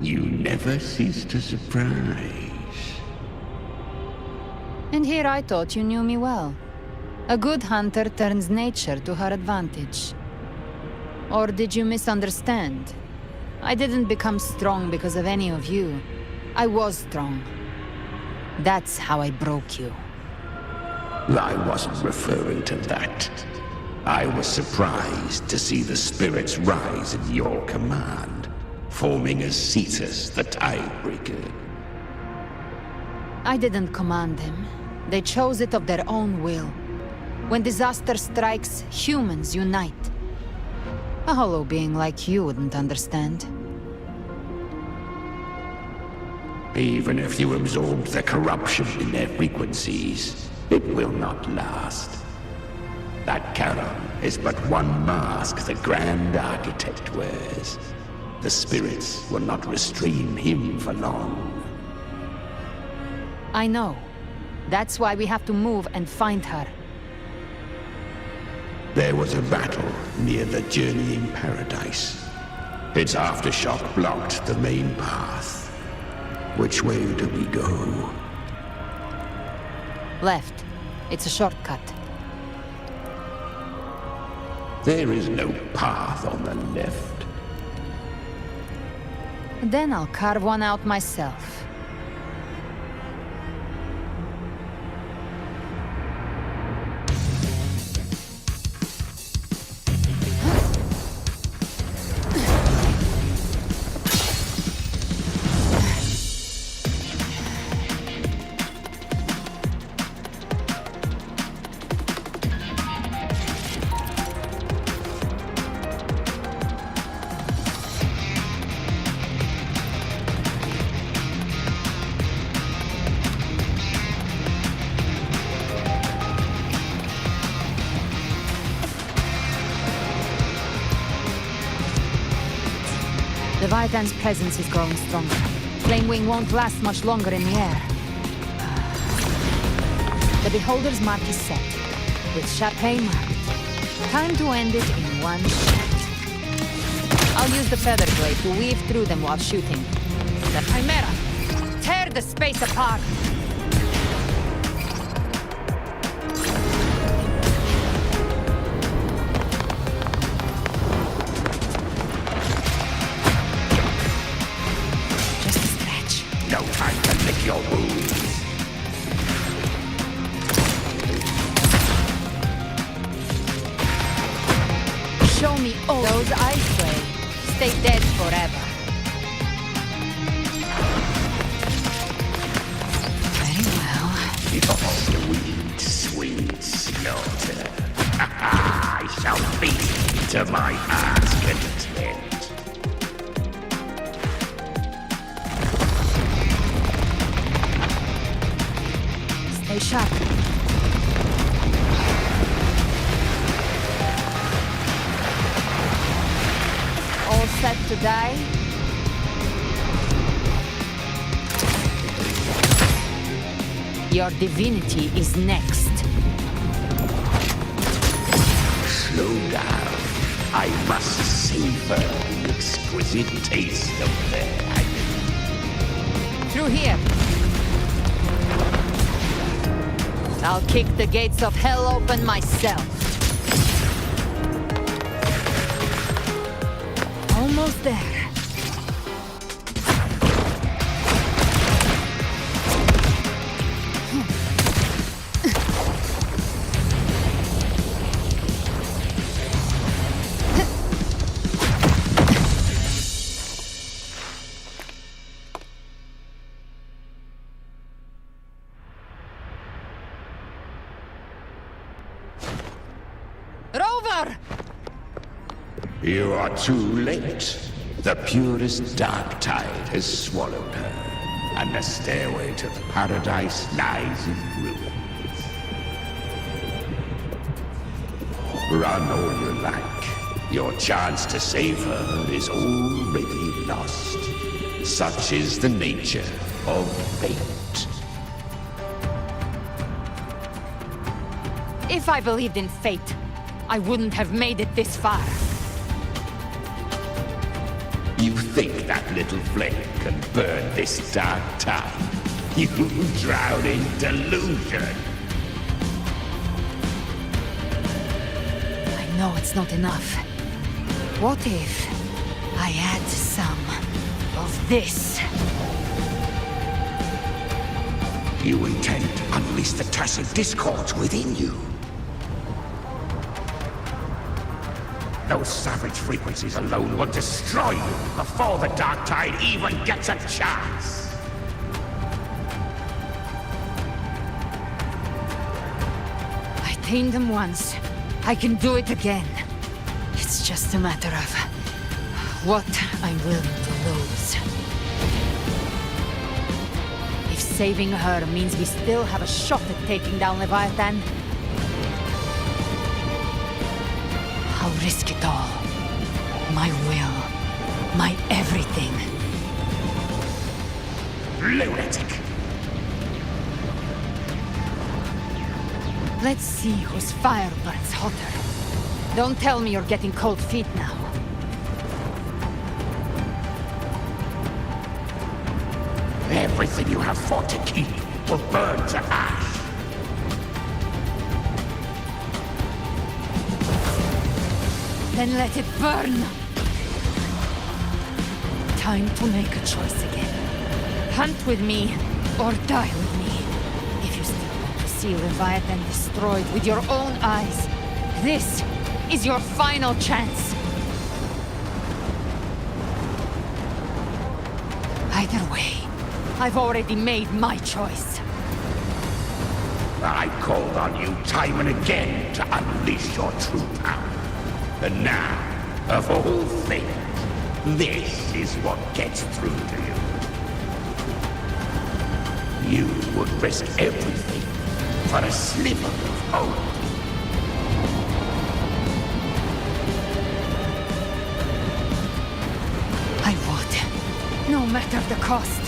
You never cease to surprise. And here I thought you knew me well. A good hunter turns nature to her advantage. Or did you misunderstand? I didn't become strong because of any of you. I was strong. That's how I broke you. I wasn't referring to that. I was surprised to see the spirits rise at your command, forming as Cetus, the Tidebreaker. I didn't command them. They chose it of their own will. When disaster strikes, humans unite. A hollow being like you wouldn't understand. Even if you absorb the corruption in their frequencies, it will not last. That Charon is but one mask the Grand Architect wears. The spirits will not restrain him for long. I know. That's why we have to move and find her. There was a battle near the Journeying Paradise. Its aftershock blocked the main path. Which way do we go? Left. It's a shortcut. There is no path on the left. Then I'll carve one out myself. Leviathan's presence is growing stronger. Flamewing won't last much longer in the air. The Beholder's mark is set, with Chappé marked. Time to end it in one shot. I'll use the feather blade to weave through them while shooting. The Chimera! Tear the space apart! Just a scratch. No time to lick your wounds. Show me all those ice blades. Stay dead forever. Very well. Your sweet slaughter. I shall feast to my heart's content. Stay sharp. All set to die? Your divinity is next. Slow down. I must savor the exquisite taste of their agony. Through here. I'll kick the gates of hell open myself. Almost there. Rover! You are too late. The purest dark tide has swallowed her, and the stairway to paradise lies in ruins. Run all you like. Your chance to save her is already lost. Such is the nature of fate. If I believed in fate, I wouldn't have made it this far. You think that little flame can burn this dark tide? You drown in delusion. I know it's not enough. What if I add some of this? You intend to unleash the tacit discords within you. Those savage frequencies alone will destroy you before the dark tide even gets a chance. I tamed them once. I can do it again. It's just a matter of what I'm willing to lose. If saving her means we still have a shot at taking down Leviathan, I'll risk it all. My will. My everything. Lunatic! Let's see whose fire burns hotter. Don't tell me you're getting cold feet now. Everything you have fought to keep will burn to ash. Then let it burn! Time to make a choice again. Hunt with me, or die with me. If you still want to see Leviathan destroyed with your own eyes, this is your final chance. Either way, I've already made my choice. I called on you time and again to unleash your true power. And now, of all things, this is what gets through to you. You would risk everything for a sliver of hope. I would. matter the cost.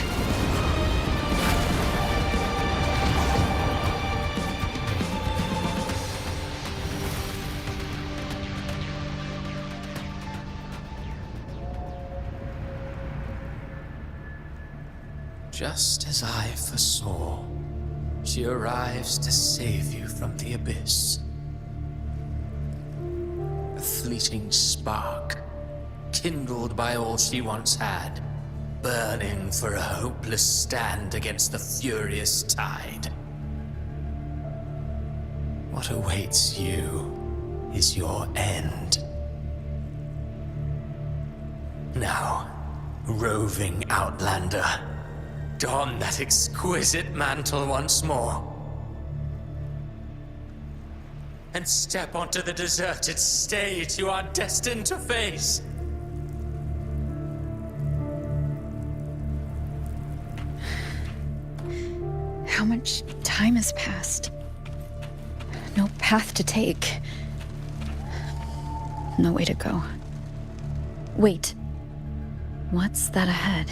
Just as I foresaw, she arrives to save you from the abyss. A fleeting spark, kindled by all she once had, burning for a hopeless stand against the furious tide. What awaits you is your end. Now, roving outlander, don that exquisite mantle once more. And step onto the deserted stage you are destined to face. How much time has passed? No path to take. No way to go. Wait. What's that ahead?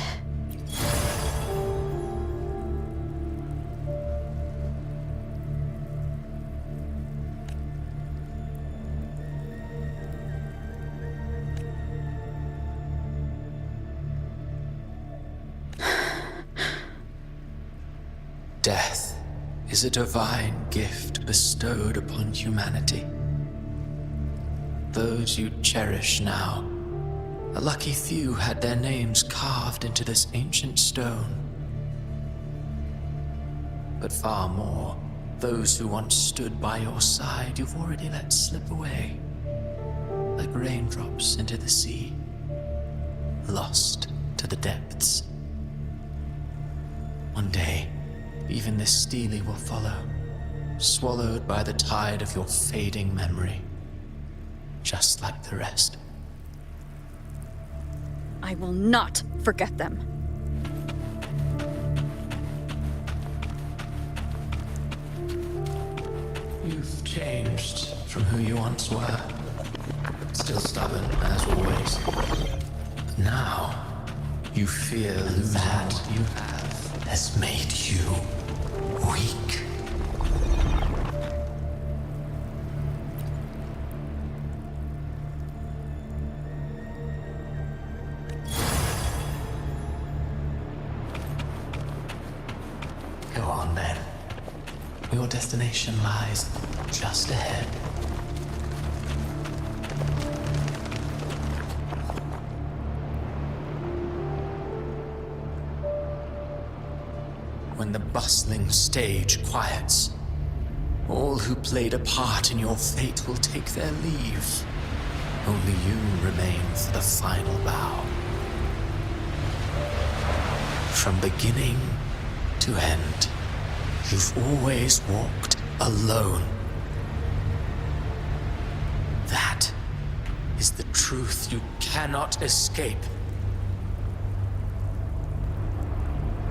Death is a divine gift bestowed upon humanity. Those you cherish now, a lucky few had their names carved into this ancient stone. But far more, those who once stood by your side you've already let slip away, like raindrops into the sea, lost to the depths. One day, even this stele will follow, swallowed by the tide of your fading memory, just like the rest. I will not forget them. You've changed from who you once were. Still stubborn, as always. But now, you fear that what you have has made you weak. Go on then. Your destination lies just ahead. When the bustling stage quiets, all who played a part in your fate will take their leave. Only you remain for the final bow. From beginning to end, you've always walked alone. That is the truth you cannot escape.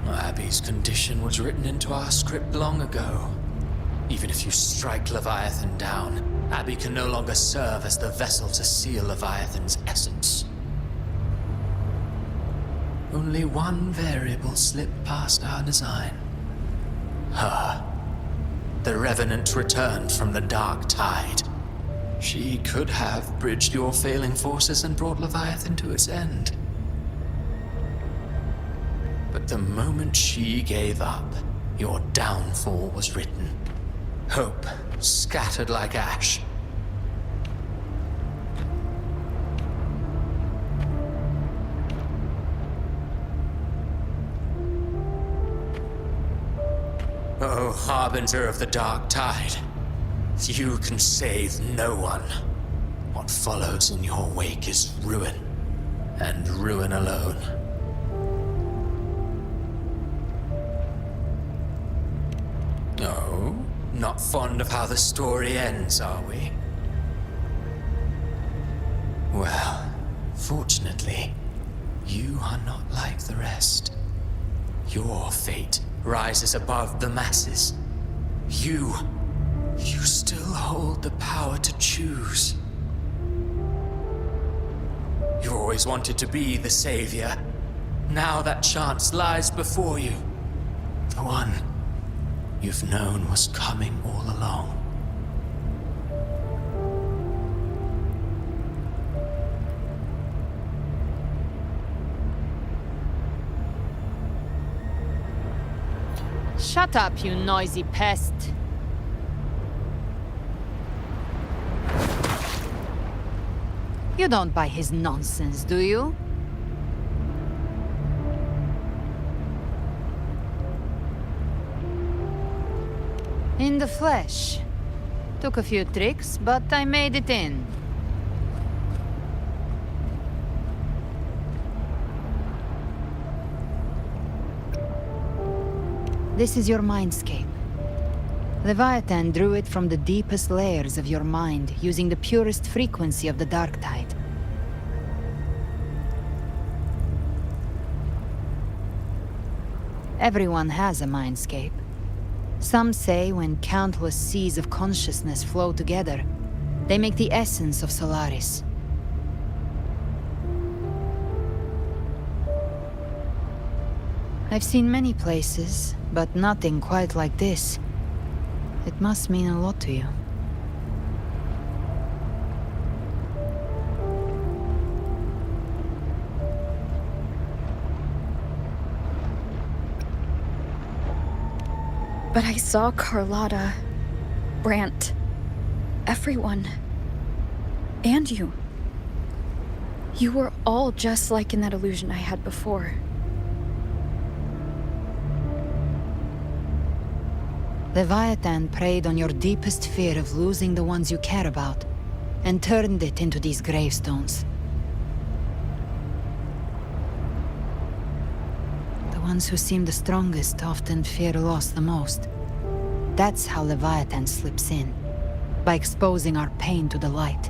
Abby's condition was written into our script long ago. Even if you strike Leviathan down, Abby can no longer serve as the vessel to seal Leviathan's essence. Only one variable slipped past our design. Her. The Revenant returned from the dark tide. She could have bridged your failing forces and brought Leviathan to its end. But the moment she gave up, your downfall was written. Hope scattered like ash. Oh, harbinger of the dark tide, you can save no one. What follows in your wake is ruin, and ruin alone. No, not fond of how the story ends, are we? Well, fortunately, you are not like the rest. Your fate rises above the masses. You still hold the power to choose. You always wanted to be the savior, Now that chance lies before you. The one you've known was coming all along. Shut up, you noisy pest. You don't buy his nonsense, do you? In the flesh. Took a few tricks, but I made it in. This is your mindscape. Leviathan drew it from the deepest layers of your mind, using the purest frequency of the dark tide. Everyone has a mindscape. Some say when countless seas of consciousness flow together, they make the essence of Solaris. I've seen many places, but nothing quite like this. It must mean a lot to you. But I saw Carlotta, Brant, everyone. And you. You were all just like in that illusion I had before. Leviathan preyed on your deepest fear of losing the ones you care about, and turned it into these gravestones. The ones who seem the strongest often fear loss the most. That's how Leviathan slips in, by exposing our pain to the light.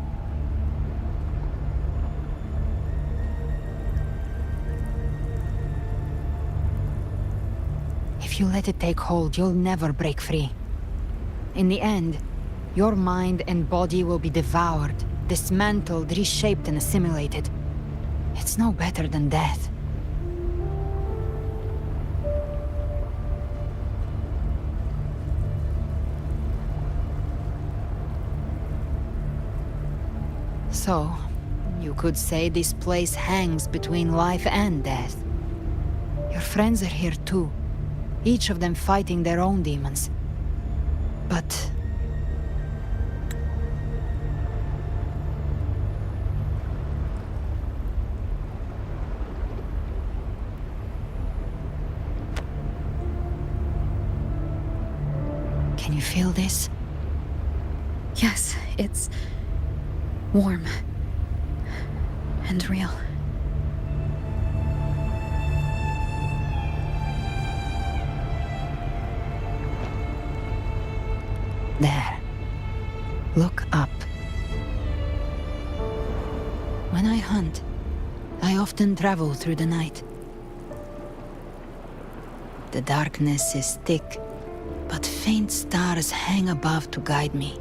If you let it take hold, you'll never break free. In the end, your mind and body will be devoured, dismantled, reshaped, and assimilated. It's no better than death. So, you could say this place hangs between life and death. Your friends are here too. Each of them fighting their own demons. But... can you feel this? Yes, it's warm and real. There. Look up. When I hunt, I often travel through the night. The darkness is thick, but faint stars hang above to guide me.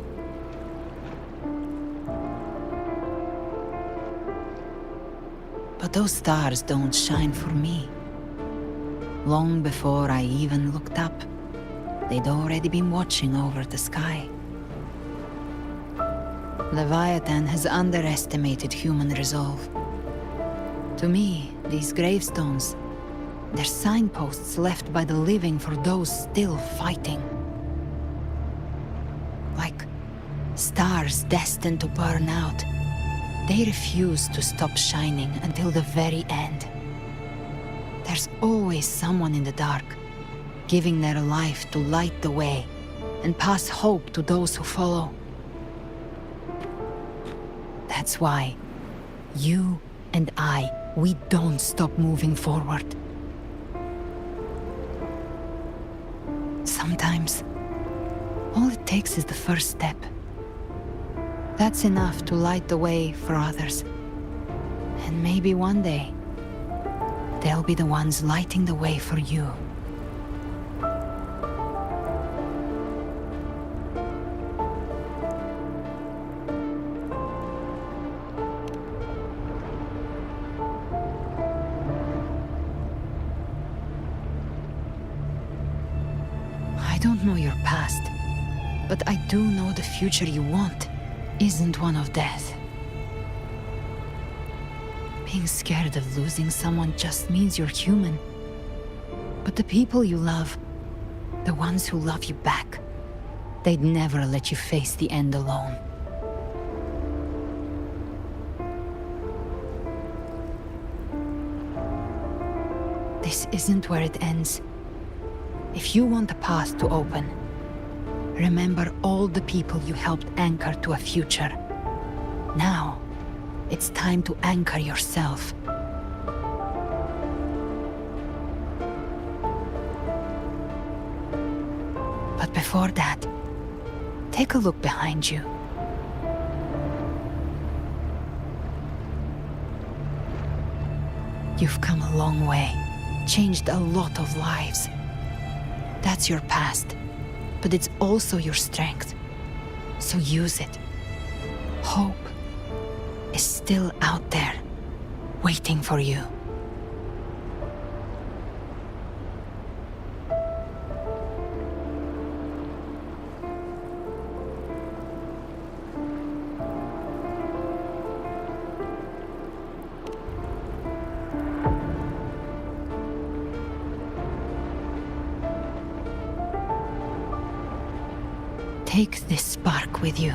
But those stars don't shine for me. Long before I even looked up, they'd already been watching over the sky. Leviathan has underestimated human resolve. To me, these gravestones, they're signposts left by the living for those still fighting. Like stars destined to burn out, they refuse to stop shining until the very end. There's always someone in the dark, giving their life to light the way and pass hope to those who follow. That's why you and I, we don't stop moving forward. Sometimes, all it takes is the first step. That's enough to light the way for others. And maybe one day, they'll be the ones lighting the way for you. I don't know your past, but I do know the future you want isn't one of death. Being scared of losing someone just means you're human. But the people you love, the ones who love you back, they'd never let you face the end alone. This isn't where it ends. If you want the path to open, remember all the people you helped anchor to a future. Now, it's time to anchor yourself. But before that, take a look behind you. You've come a long way, changed a lot of lives. That's your past, but it's also your strength. So use it. Hope is still out there, waiting for you. Take this spark with you.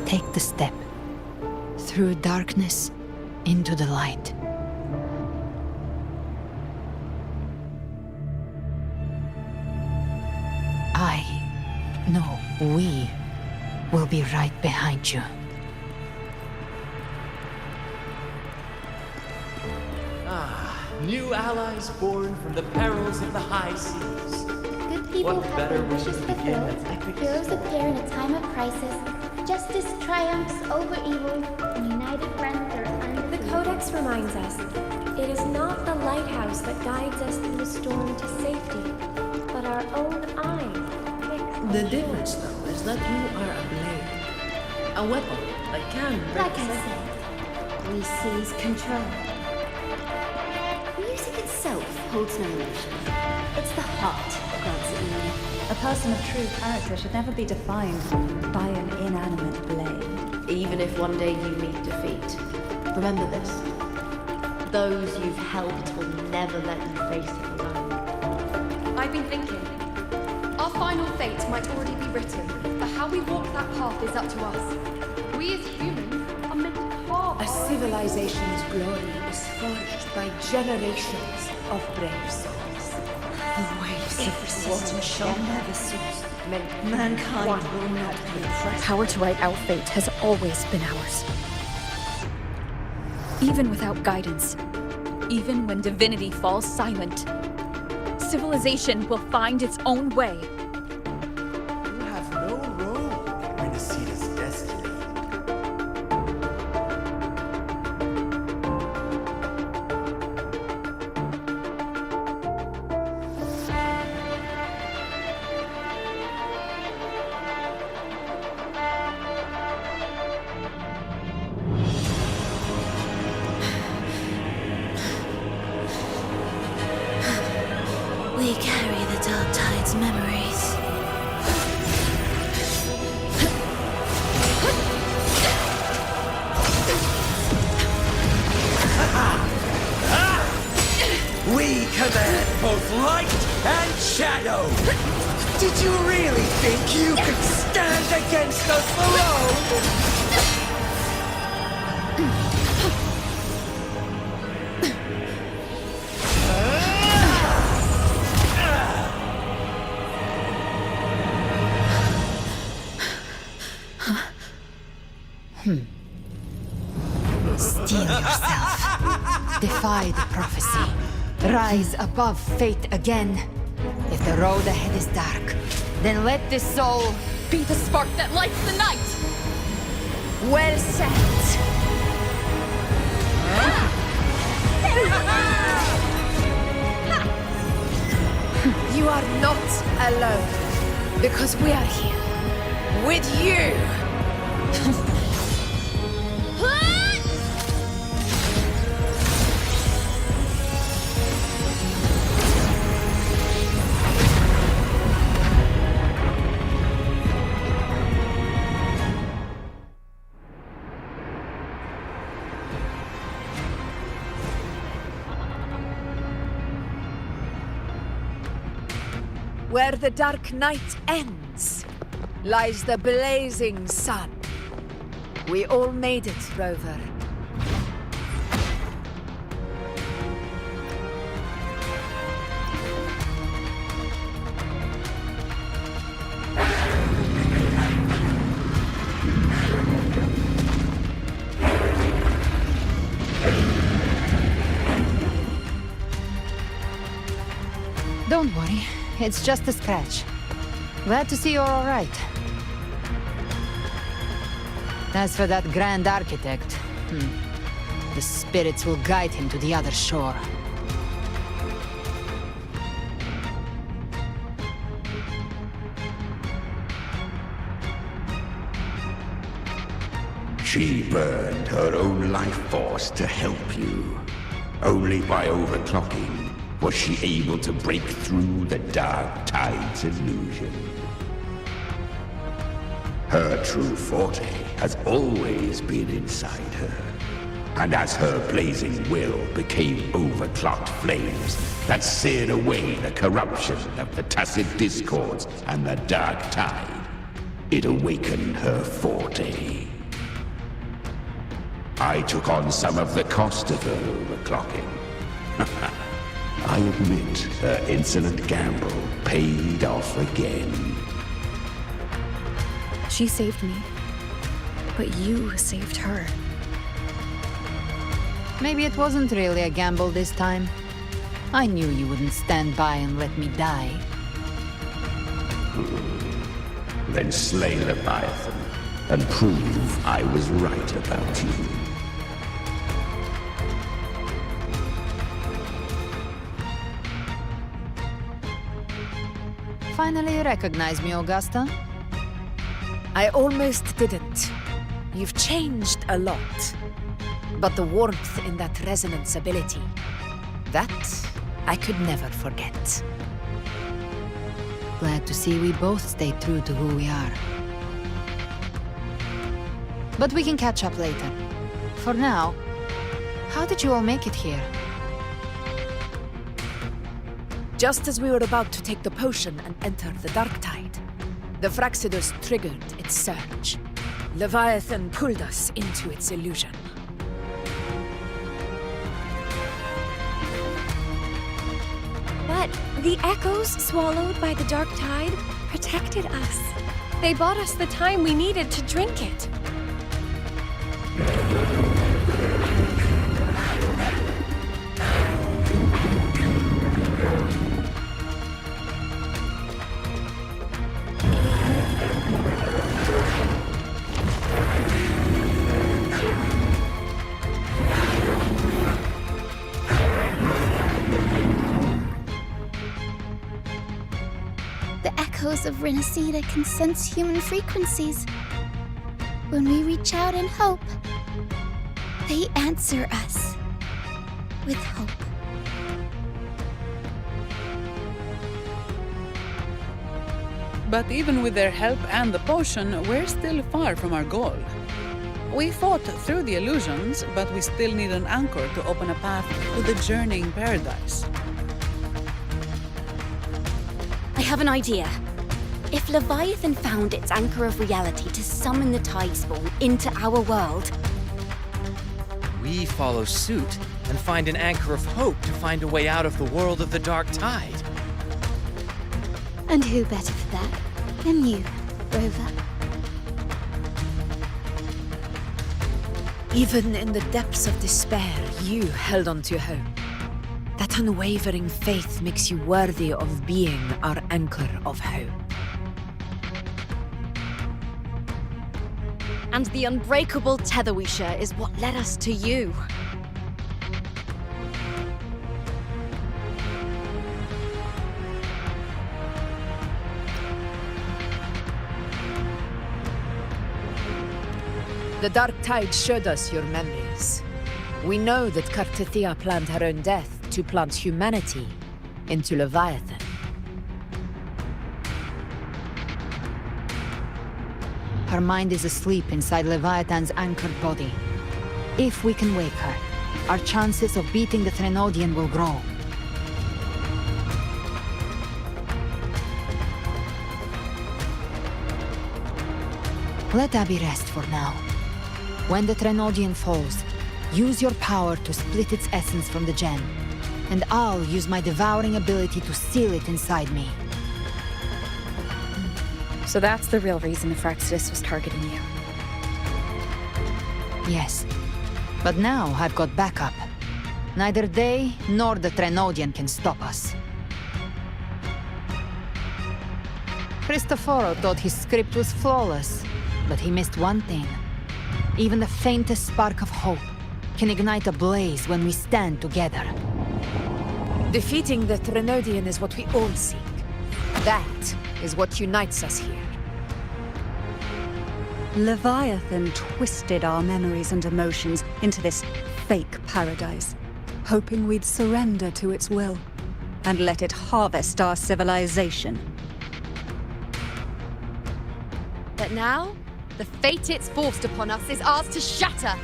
Take the step through darkness into the light. We will be right behind you. New allies born from the perils of the high seas. Good people What have better their way wishes to begin fulfilled. an epic Heroes story? appear in a time of crisis. Justice triumphs over evil, and united friends are under The Codex reminds us, it is not the lighthouse that guides us through the storm to safety, but our own eyes. The difference, though, is that you are a blade. A weapon that can break Like I said, we seize control. Music itself holds no emotion. It's the heart that grants it meaning. A person of true character should never be defined by an inanimate blade. Even if one day you meet defeat, remember this. Those you've helped will never let you face it alone. I've been thinking. Our final fate might already be written, but how we walk that path is up to us. We as humans are meant to carve A civilization's glory is forged by generations of brave souls. The waves of resistance shall never cease. Mankind will not be oppressed. Power to write our fate has always been ours. Even without guidance, even when divinity falls silent, civilization will find its own way. You have no role in Renacita's destiny. We carry the Dark Tide's memories. We command both light and shadow! Did you really think you could stand against us alone? Steel yourself. Defy the prophecy. Rise above fate again. If the road ahead is dark, then let this soul be the spark that lights the night! Well said. You are not alone, because we are here with you. Where the dark night ends, lies the blazing sun. We all made it, Rover. Don't worry, it's just a scratch. Glad to see you're all right. As for that grand architect, the spirits will guide him to the other shore. She burned her own life force to help you. Only by overclocking was she able to break through the dark tide's illusion. Her true forte has always been inside her. And as her blazing will became overclocked flames that seared away the corruption of the tacit discords and the dark tide, it awakened her forte. I took on some of the cost of her overclocking. I admit her insolent gamble paid off again. She saved me, but you saved her. Maybe it wasn't really a gamble this time. I knew you wouldn't stand by and let me die. Then slay Leviathan and prove I was right about you. Finally you recognize me, Augusta? I almost didn't. You've changed a lot. But the warmth in that resonance ability, that I could never forget. Glad to see we both stayed true to who we are. But we can catch up later. For now, how did you all make it here? Just as we were about to take the potion and enter the dark tide, the Fraxidus triggered its surge. Leviathan pulled us into its illusion. But the echoes swallowed by the dark tide protected us. They bought us the time we needed to drink it. Of Renacida can sense human frequencies. When we reach out in hope, they answer us with hope. But even with their help and the potion, we're still far from our goal. We fought through the illusions, but we still need an anchor to open a path to the journeying paradise. I have an idea. If Leviathan found its anchor of reality to summon the Tidespawn into our world, we follow suit and find an anchor of hope to find a way out of the world of the dark tide. And who better for that than you, Rover? Even in the depths of despair, you held on to hope. That unwavering faith makes you worthy of being our anchor of hope. And the unbreakable tether we share is what led us to you. The dark tide showed us your memories. We know that Cartithia planned her own death to plant humanity into Leviathan. Her mind is asleep inside Leviathan's anchored body. If we can wake her, our chances of beating the Threnodian will grow. Let Abby rest for now. When the Trenodian falls, use your power to split its essence from the gem, and I'll use my devouring ability to seal it inside me. So that's the real reason the Fraxidus was targeting you. Yes. But now I've got backup. Neither they nor the Trenodian can stop us. Cristoforo thought his script was flawless, but he missed one thing. Even the faintest spark of hope can ignite a blaze when we stand together. Defeating the Trenodian is what we all seek. That is what unites us here. Leviathan twisted our memories and emotions into this fake paradise, hoping we'd surrender to its will and let it harvest our civilization. But now, the fate it's forced upon us is ours to shatter.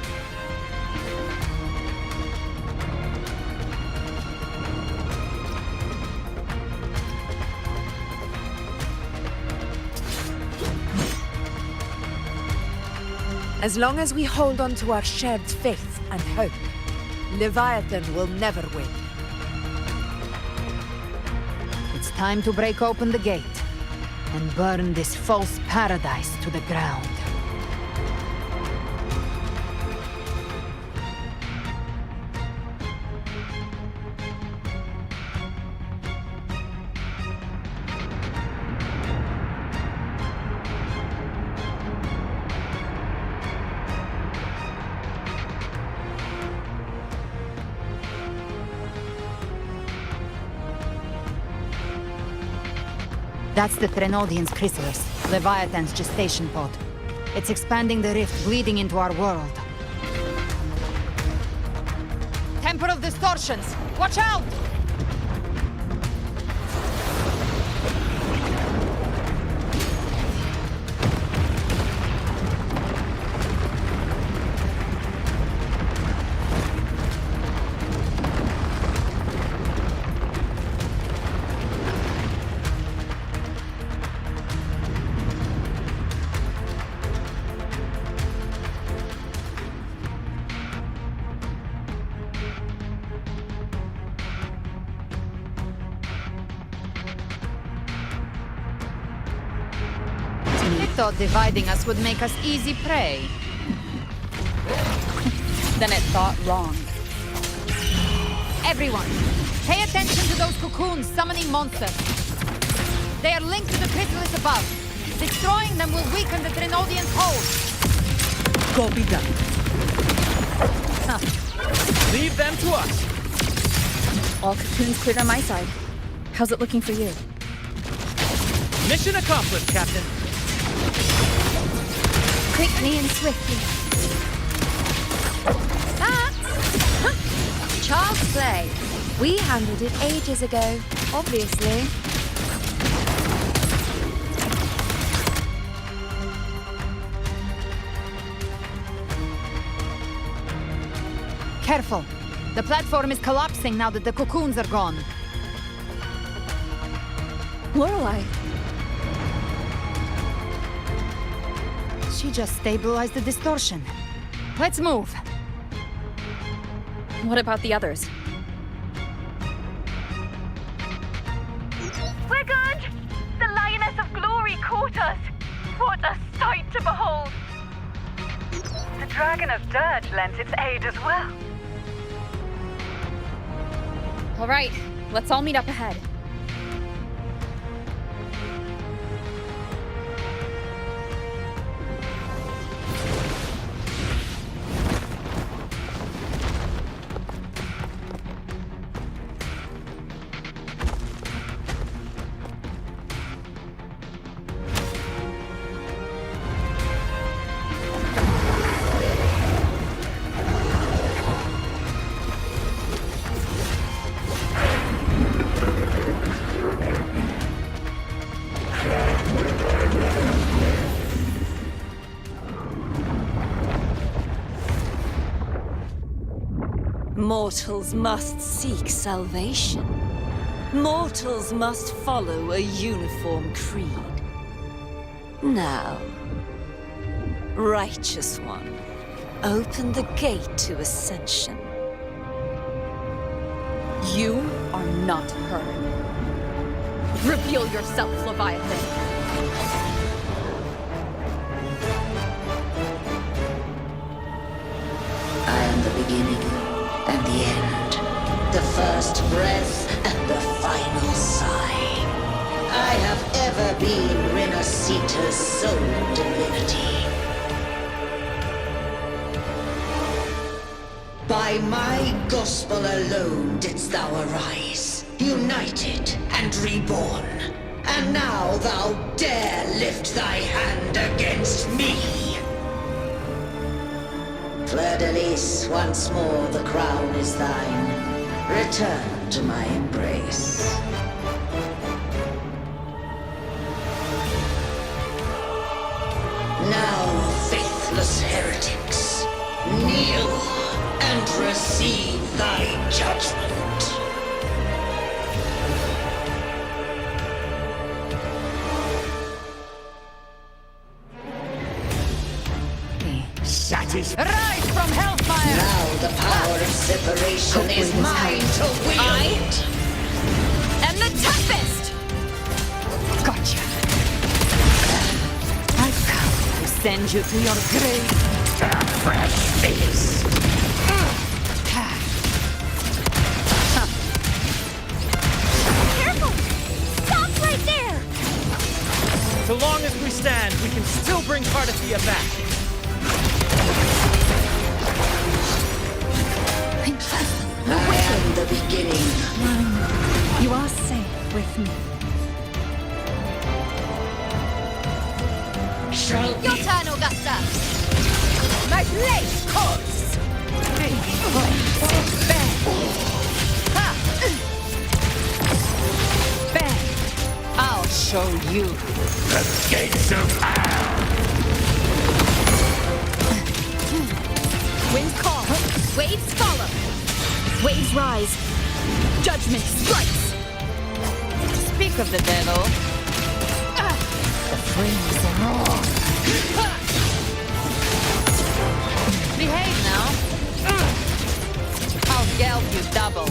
As long as we hold on to our shared faith and hope, Leviathan will never win. It's time to break open the gate and burn this false paradise to the ground. That's the Trenodian's chrysalis, Leviathan's gestation pod. It's expanding the rift, bleeding into our world. Temple of Distortions! Watch out! Thought dividing us would make us easy prey. Then it thought wrong. Everyone, pay attention to those cocoons summoning monsters. They are linked to the chrysalis above. Destroying them will weaken the Trenodian's hold. Go be done. Leave them to us. All cocoons cleared on my side. How's it looking for you? Mission accomplished, Captain. Quickly and swiftly. That's child's play. We handled it ages ago, obviously. Careful. The platform is collapsing now that the cocoons are gone. Lorelei. She just stabilized the distortion. Let's move. What about the others? We're good! The Lioness of Glory caught us! What a sight to behold! The Dragon of Dirt lent its aid as well. All right, let's all meet up ahead. Mortals must seek salvation. Mortals must follow a uniform creed. Now, Righteous one, open the gate to ascension. You are not her. Reveal yourself, Leviathan. I am the beginning and the end, the first breath and the final sigh. I have ever been Renasita's sole divinity. By my gospel alone didst thou arise, united and reborn. And now thou dare lift thy hand against me! Fleur-de-Lis, once more the crown is thine. Return to my embrace. Now, faithless heretics, kneel and receive thy judgment. Rise from hellfire! Now the power of separation is mine to wield. I am the toughest! Gotcha. I've come to send you to your grave. A fresh face. Careful! Stop right there! So long as we stand, we can still bring Cardathia back. I am the beginning. You are safe with me. Your turn, Augusta! My blade calls! Bang! I'll show you. The gates of hell! Winds call, waves follow. Waves rise. Judgment strikes. Speak of the devil. The flames roar. Behave now. I'll geld you double.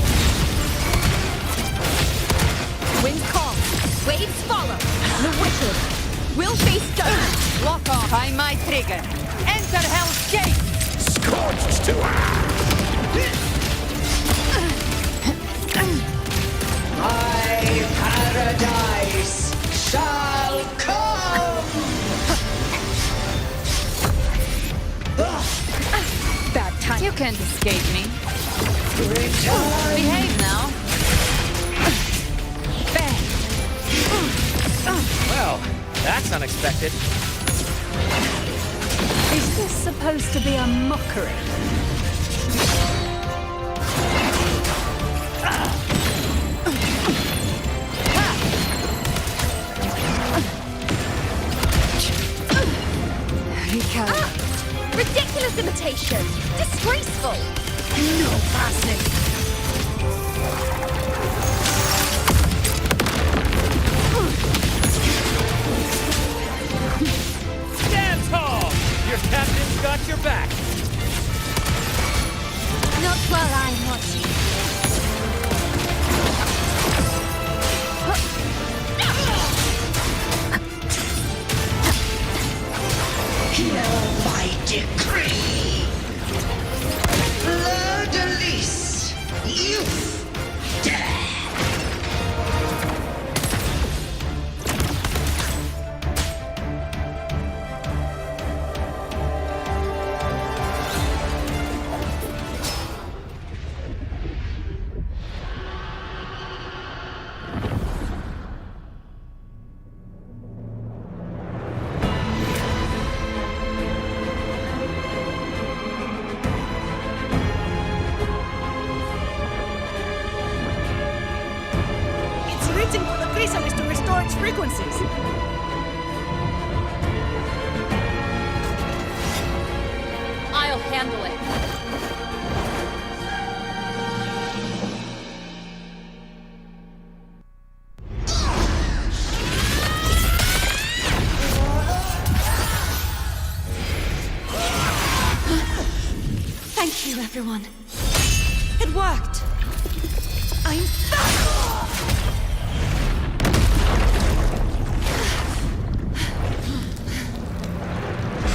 Winds call, waves follow. The wicked will face judgment. Lock on by my trigger. Enter Hell's Gate. Scorched to earth! My paradise shall come! Bad time. You can't escape me. Return! Behave now. Bang. Well, that's unexpected. Is this supposed to be a mockery? Ridiculous imitation! Disgraceful! No passing. Stand tall! Your captain's got your back. Not while I'm watching. Hear my decree! Fleur-de-Lis, you dare! For the chrysalis to restore its frequencies. I'll handle it. everyone. It worked. I'm back!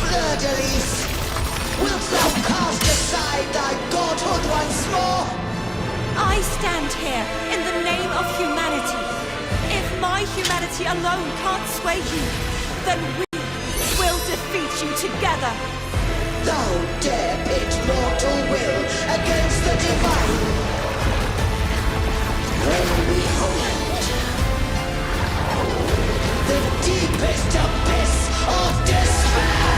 Fleur-de-lis, wilt thou cast aside thy godhood once more? I stand here in the name of humanity. If my humanity alone can't sway you, then we will defeat you together. Thou dare pit mortal will against the divine. When we hold the deepest abyss of despair.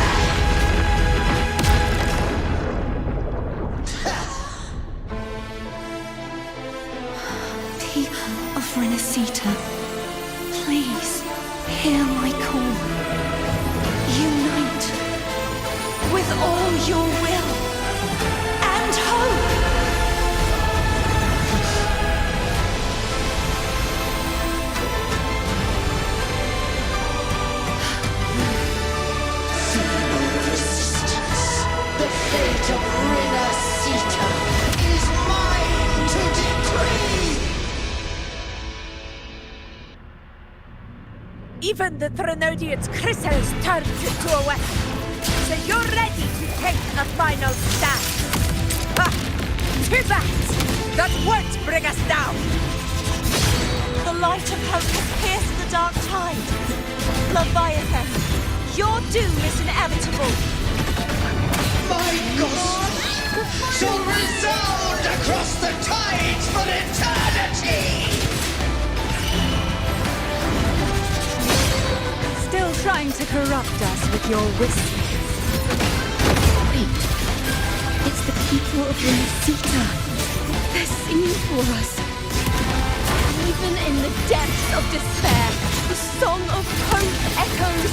People of Renacita, please hear my call. Unite with all your will and hope. Feeble resistance, the fate of Renacita is mine to decree. Even the Trinodian's crystals turned into a weapon. So you're ready to take a final stand. Ha! Too bad! That won't bring us down! The light of hope has pierced the dark tide. Leviathan, your doom is inevitable. My God shall resound across the tides for eternity! Still trying to corrupt us with your whispers. Wait. It's the people of Renacita. They're singing for us. Even in the depths of despair, the song of hope echoes.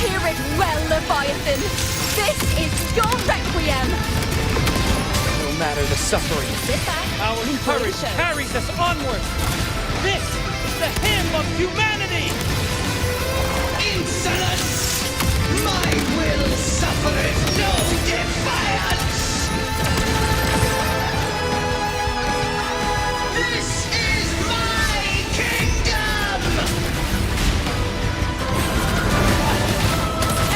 Hear it well, Leviathan. This is your requiem. No matter the suffering, our courage carries us onward. This is the hymn of humanity. Insolence! My will suffereth no defiance! This is my kingdom!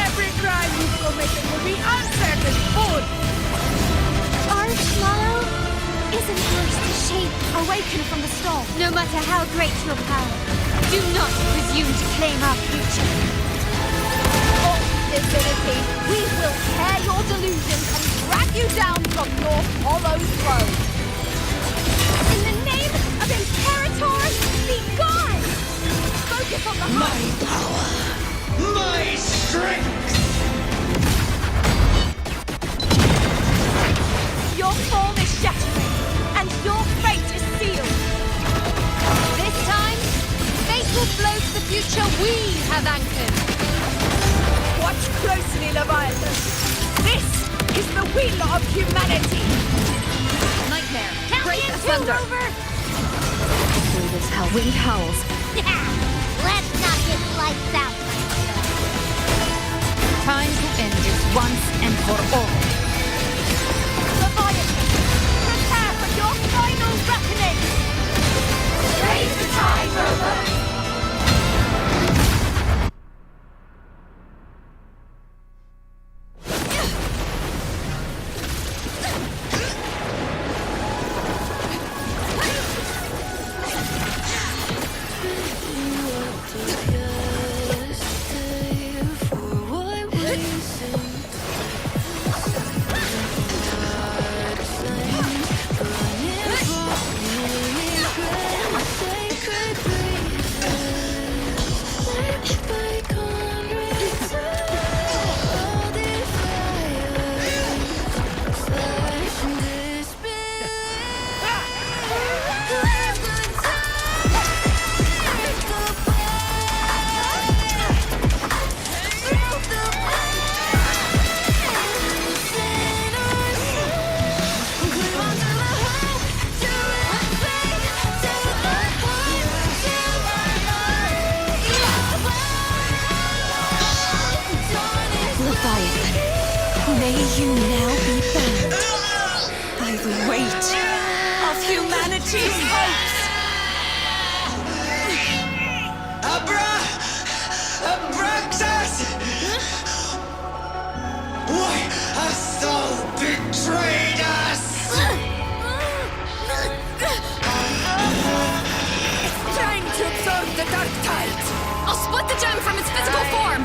Every crime you committed will be answered in full! Our swallow isn't yours to shape. Awaken from the storm. No matter how great your power, do not presume to claim our future. Divinity, we will tear your delusions and drag you down from your hollow throne. In the name of Imperator, be gone! Focus on the My power, my strength! Your form is shattering, and your fate is sealed. This time, fate will float the future we have anchored. Watch closely, Leviathan. This is the will of humanity. Nightmare. Count Break me in asunder. two, Rover! Wind is hell. Wind howls. Let's not get lights out. Time to end this once and for all. Leviathan, prepare for your final reckoning. Raise the tide, Rover! May you now be bound humanity's hopes! Abraxas! Why has Sol betrayed us? Trying to absorb the dark tide! I'll split the gem from its physical form!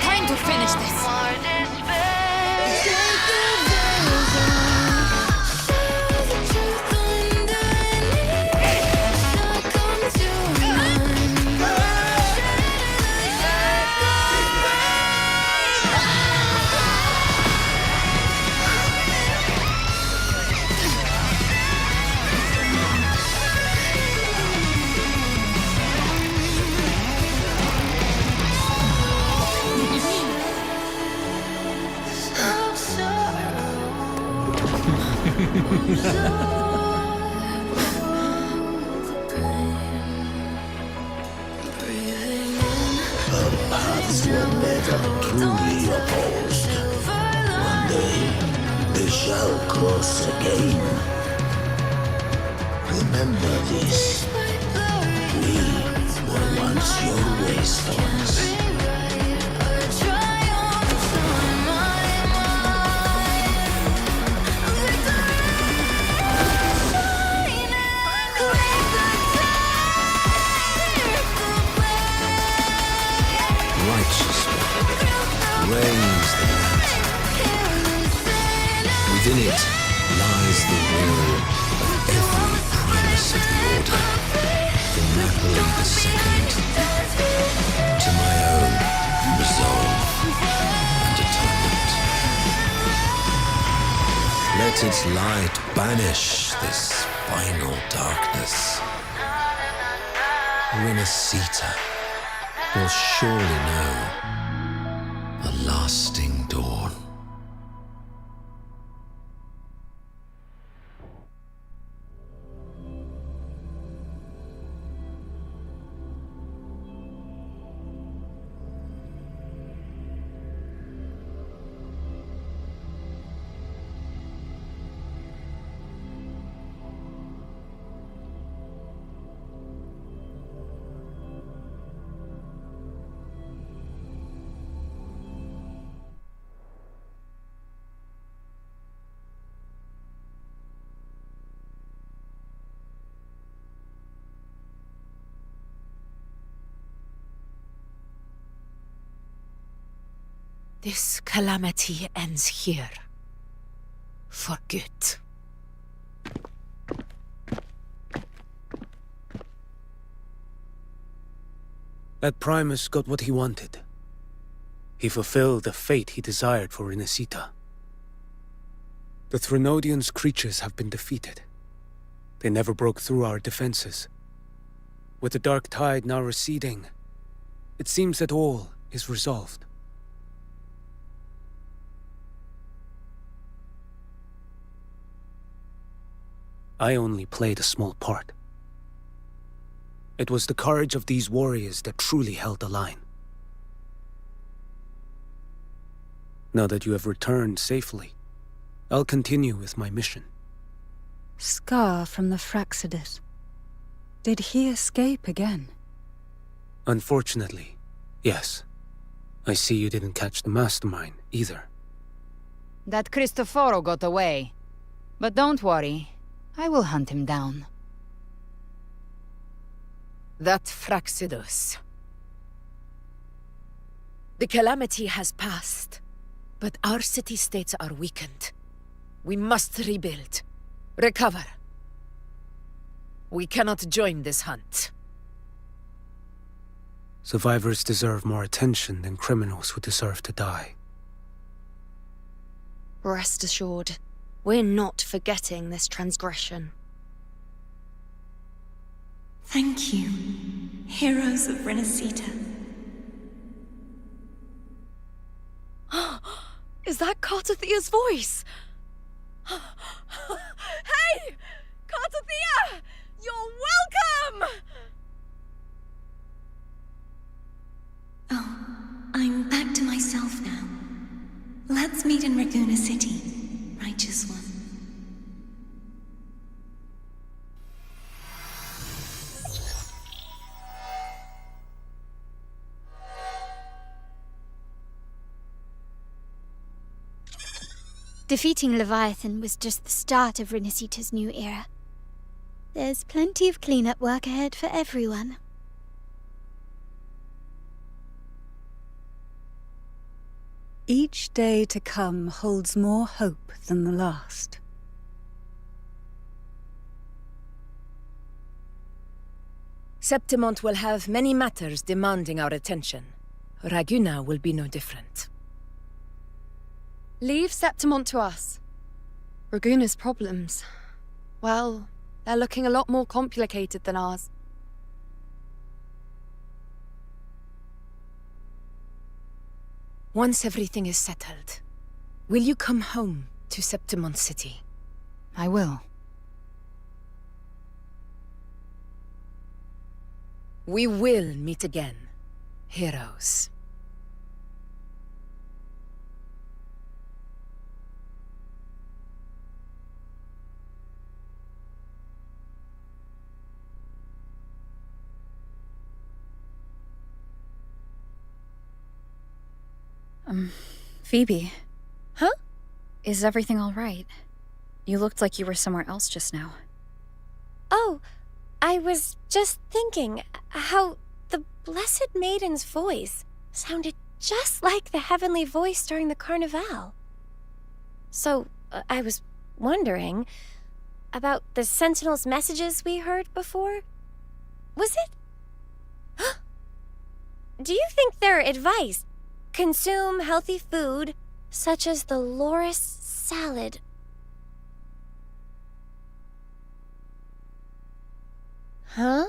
Time to finish this! Our paths were never truly opposed. One day, they shall cross again. Remember this. We were once your wastelands. Reigns the mountain. Within it lies the will of every primus of the order, from Napoli the Second to my own resolve and atonement. Let its light banish this final darkness. Renascita will surely know a lasting dawn. This calamity ends here. For good. That Primus got what he wanted. He fulfilled the fate he desired for Renascita. The Threnodians' creatures have been defeated. They never broke through our defenses. With the dark tide now receding, it seems that all is resolved. I only played a small part. It was the courage of these warriors that truly held the line. Now that you have returned safely, I'll continue with my mission. Scar from the Fraxidus. Did he escape again? Unfortunately, yes. I see you didn't catch the mastermind, either. That Cristoforo got away. But don't worry. I will hunt him down. That Fraxidus. The calamity has passed, but our city-states are weakened. We must rebuild. Recover. We cannot join this hunt. Survivors deserve more attention than criminals who deserve to die. Rest assured, we're not forgetting this transgression. Thank you, heroes of Renascita. Is that Cartathia's voice? Hey! Cartathia! You're welcome! Oh, I'm back to myself now. Let's meet in Raguna City, righteous one. Defeating Leviathan was just the start of Renacita's new era. There's plenty of cleanup work ahead for everyone. Each day to come holds more hope than the last. Septimont will have many matters demanding our attention. Raguna will be no different. Leave Septimont to us. Raguna's problems, well, they're looking a lot more complicated than ours. Once everything is settled, will you come home to Septimont City? I will. We will meet again, heroes. Phoebe. Huh? Is everything all right? You looked like you were somewhere else just now. Oh, I was just thinking how the Blessed Maiden's voice sounded just like the heavenly voice during the Carnival. So, I was wondering about the Sentinel's messages we heard before. Was it? Do you think their advice, consume healthy food, such as the loris salad? Huh?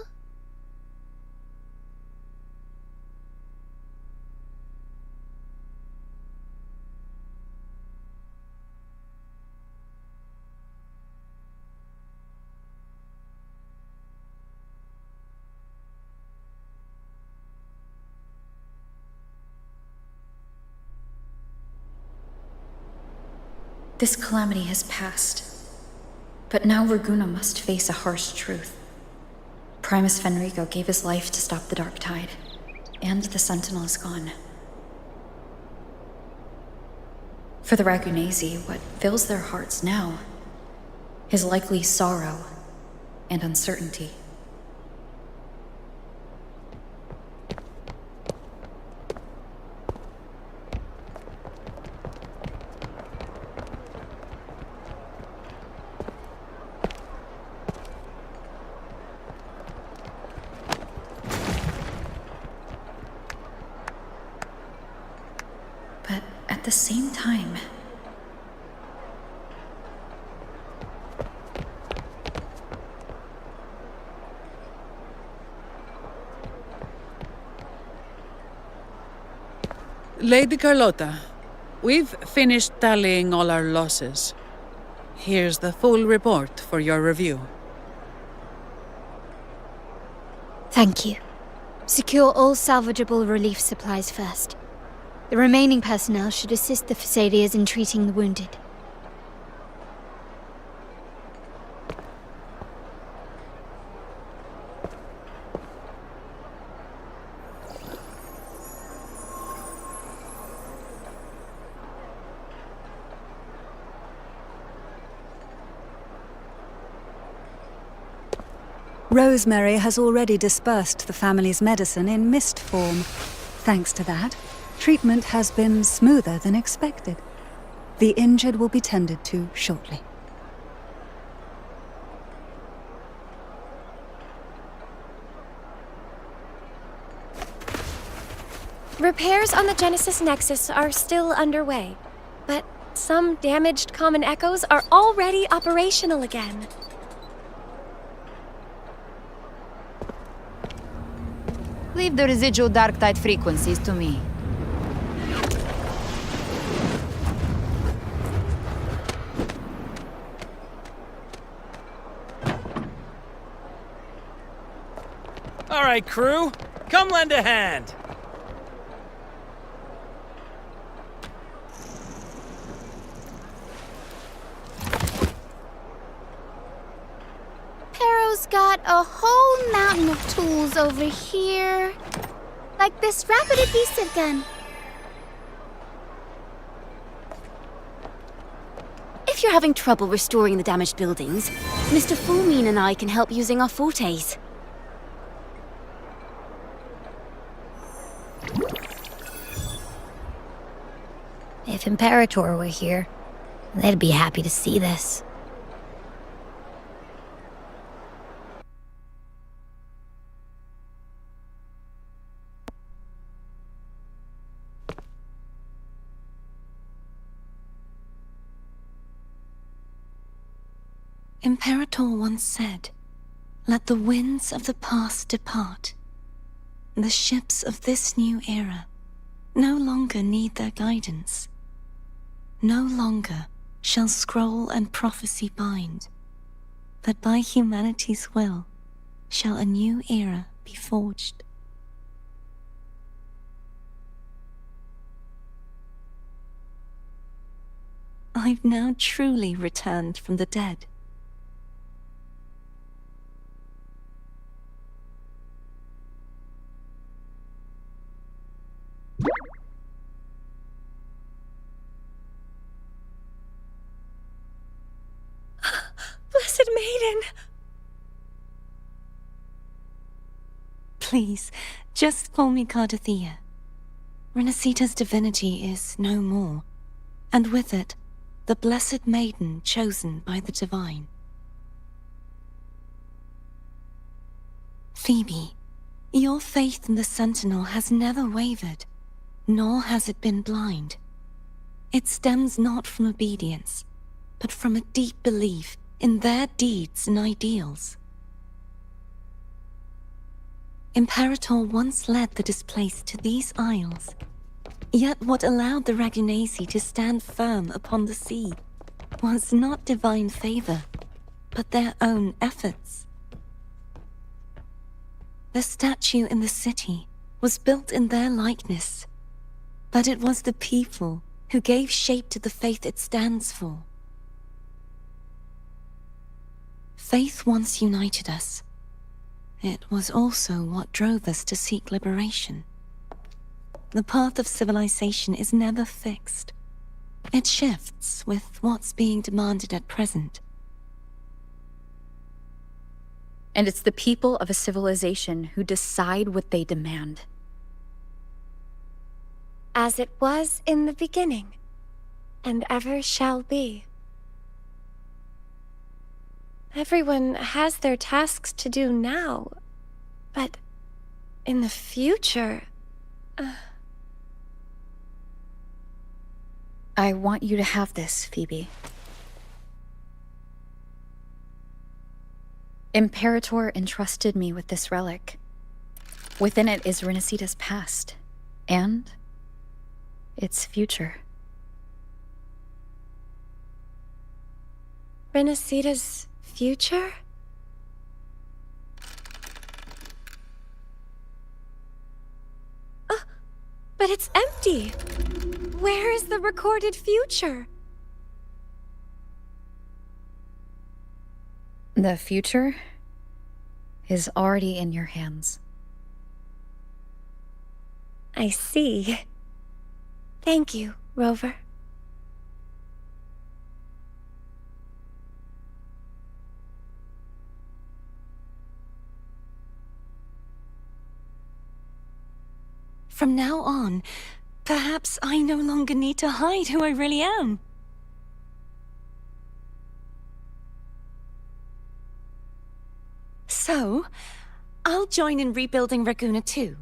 This calamity has passed, but now Raguna must face a harsh truth. Primus Fenrico gave his life to stop the Dark Tide, and the Sentinel is gone. For the Ragunesi, what fills their hearts now is likely sorrow and uncertainty. At the same time, Lady Carlotta, we've finished tallying all our losses. Here's the full report for your review. Thank you. Secure all salvageable relief supplies first. The remaining personnel should assist the Phasaelias in treating the wounded. Rosemary has already dispersed the family's medicine in mist form. Thanks to that, treatment has been smoother than expected. The injured will be tended to shortly. Repairs on the Genesis Nexus are still underway, but some damaged common echoes are already operational again. Leave the residual dark tide frequencies to me. All right, crew, come lend a hand. Pero's got a whole mountain of tools over here. Like this rapid adhesive gun. you're having trouble restoring the damaged buildings, Mr. Fullmean and I can help using our fortes. If Imperator were here, they'd be happy to see this. Imperator once said, "Let the winds of the past depart. The ships of this new era no longer need their guidance. No longer shall scroll and prophecy bind, but by humanity's will shall a new era be forged." I've now truly returned from the dead. Blessed Maiden! Please, just call me Cardathea. Renacita's divinity is no more, and with it, the Blessed Maiden chosen by the Divine. Phoebe, your faith in the Sentinel has never wavered, nor has it been blind. It stems not from obedience, but from a deep belief in their deeds and ideals. Imperator once led the displaced to these isles, yet what allowed the Ragunasi to stand firm upon the sea was not divine favor, but their own efforts. The statue in the city was built in their likeness, but it was the people who gave shape to the faith it stands for. Faith once united us. It was also what drove us to seek liberation. The path of civilization is never fixed. It shifts with what's being demanded at present. And it's the people of a civilization who decide what they demand. As it was in the beginning, and ever shall be. Everyone has their tasks to do now, but in the future... I want you to have this, Phoebe. Imperator entrusted me with this relic. Within it is Renacita's past, and its future. Renacita's future? But it's empty! Where is the recorded future? The future is already in your hands. I see. Thank you, Rover. From now on, perhaps I no longer need to hide who I really am. So, I'll join in rebuilding Raguna too.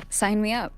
Sign me up.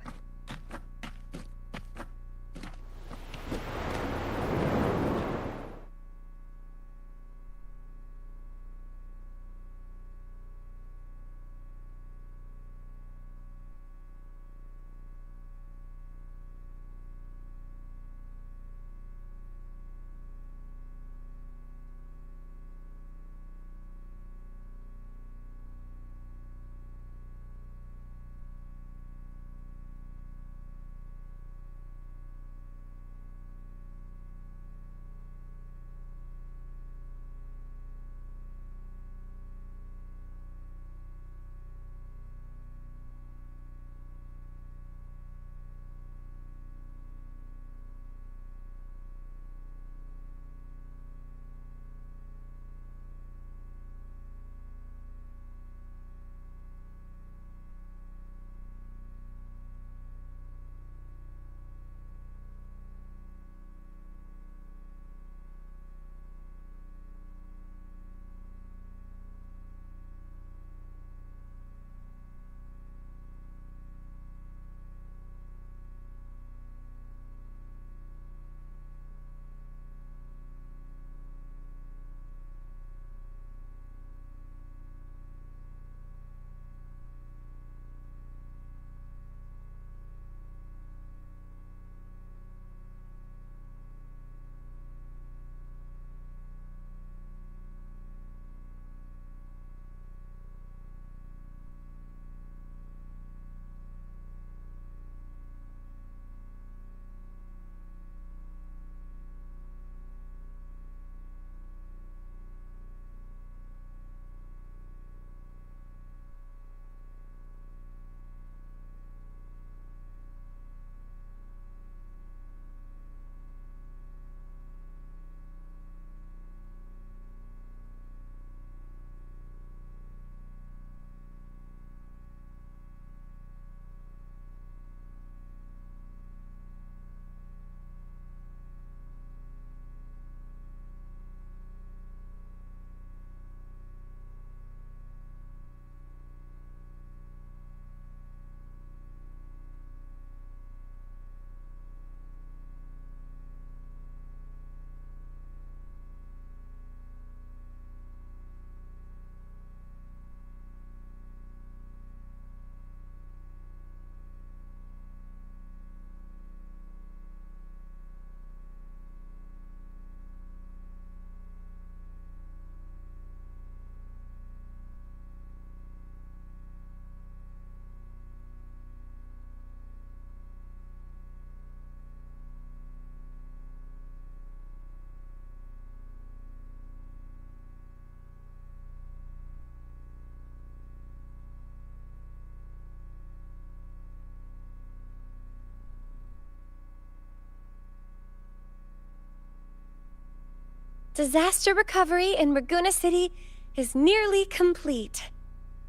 Disaster recovery in Raguna City is nearly complete.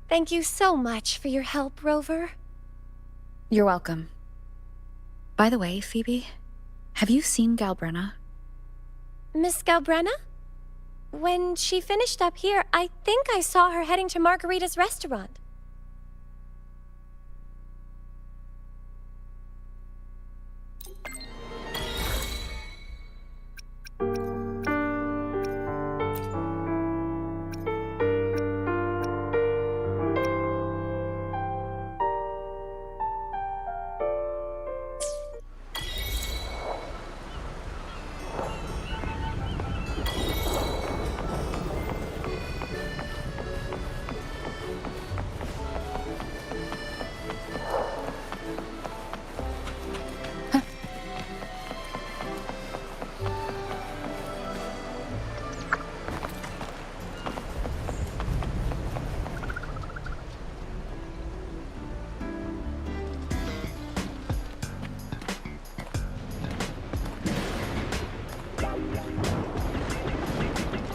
Thank you so much for your help, Rover. You're welcome. By the way, Phoebe, have you seen Galbrenna? Miss Galbrenna? When she finished up here, I think I saw her heading to Margarita's restaurant.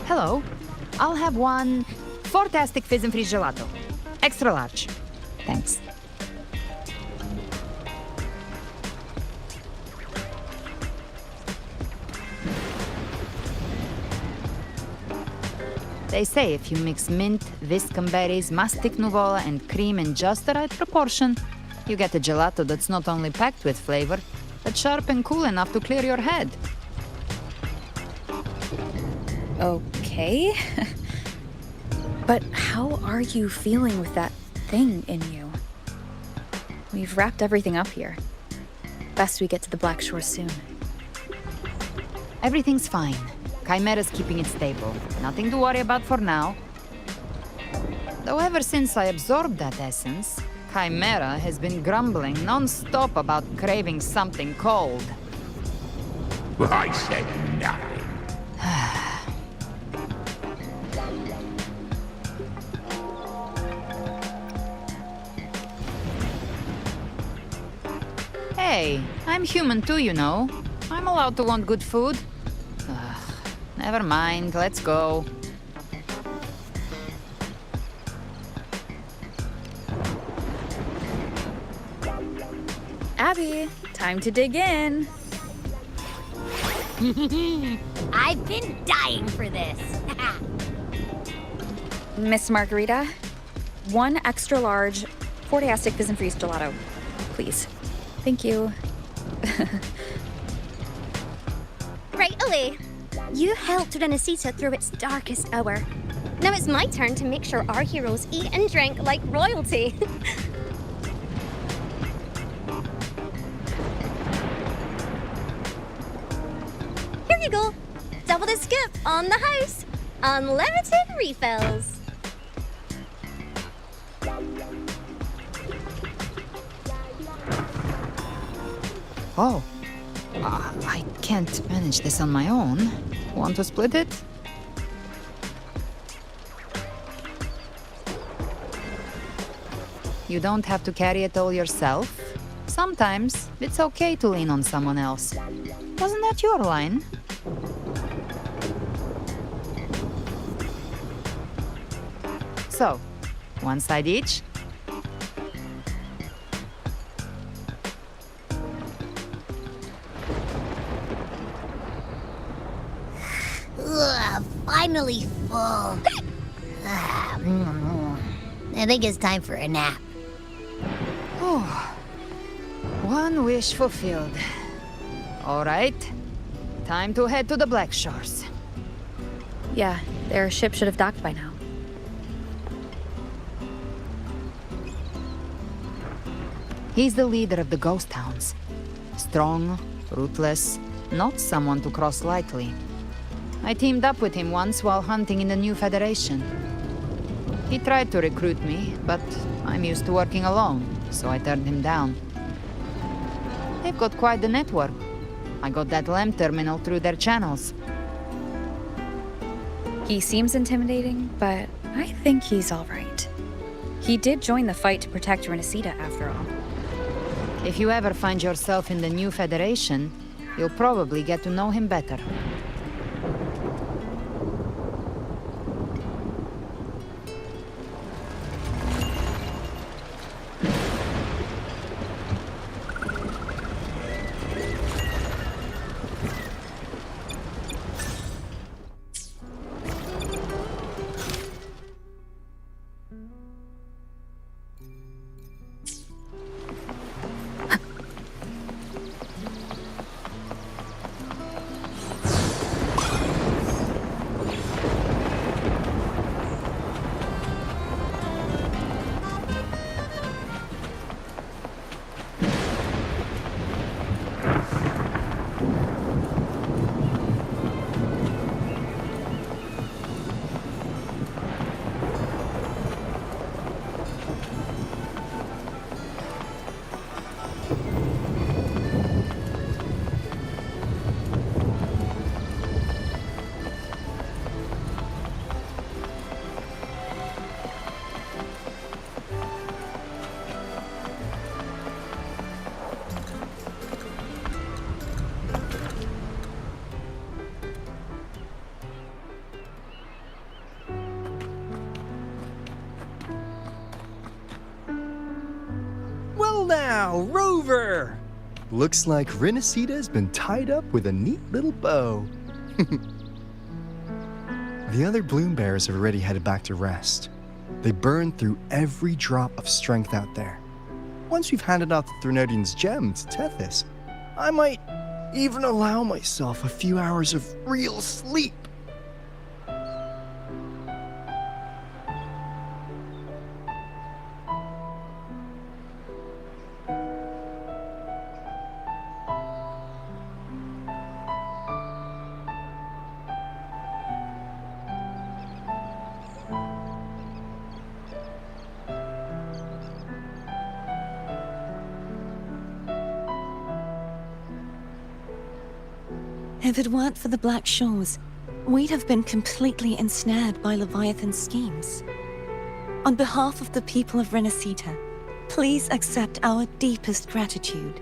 Hello. I'll have one fantastic fizz and freeze gelato. Extra large. Thanks. They say if you mix mint, viscum berries, mastic nuvola, and cream in just the right proportion, you get a gelato that's not only packed with flavor, but sharp and cool enough to clear your head. Okay. But how are you feeling with that thing in you? We've wrapped everything up here. Best we get to the Black Shore soon. Everything's fine. Chimera's keeping it stable. Nothing to worry about for now. Though ever since I absorbed that essence, Chimera has been grumbling non-stop about craving something cold. I said nothing. Hey, I'm human too, you know. I'm allowed to want good food. Never mind, let's go. Abby, time to dig in. I've been dying for this. Miss Margarita, one extra large Fortastic Fizz and Freeze gelato, please. Thank you. Right away. You helped Renesita through its darkest hour. Now it's my turn to make sure our heroes eat and drink like royalty. Here you go. Double the skip on the house. Unlimited refills. Oh. I can't manage this on my own. Want to split it? You don't have to carry it all yourself. Sometimes it's okay to lean on someone else. Wasn't that your line? So, one side each? Ugh, finally full. I think it's time for a nap. One wish fulfilled. All right. Time to head to the Black Shores. Yeah, their ship should have docked by now. He's the leader of the ghost towns. Strong, ruthless, not someone to cross lightly. I teamed up with him once while hunting in the new Federation. He tried to recruit me, but I'm used to working alone, so I turned him down. They've got quite the network. I got that LEM terminal through their channels. He seems intimidating, but I think he's all right. He did join the fight to protect Renesita, after all. If you ever find yourself in the new Federation, you'll probably get to know him better. now, Rover! Looks like Renacita's been tied up with a neat little bow. The other bloom bearers have already headed back to rest. They burned through every drop of strength out there. Once we've handed out the Threnodian's gem to Tethys, I might even allow myself a few hours of real sleep. If it weren't for the Black Shores, we'd have been completely ensnared by Leviathan's schemes. On behalf of the people of Renacita, please accept our deepest gratitude.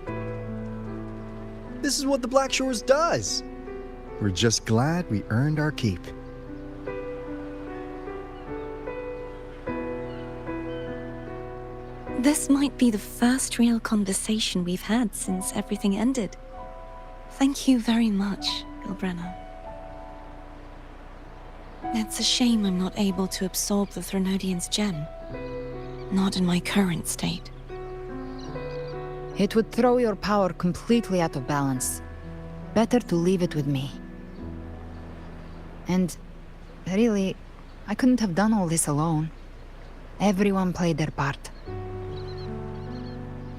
This is what the Black Shores does. We're just glad we earned our keep. This might be the first real conversation we've had since everything ended. Thank you very much, Gilbrenna. It's a shame I'm not able to absorb the Threnodian's gem. Not in my current state. It would throw your power completely out of balance. Better to leave it with me. And really, I couldn't have done all this alone. Everyone played their part.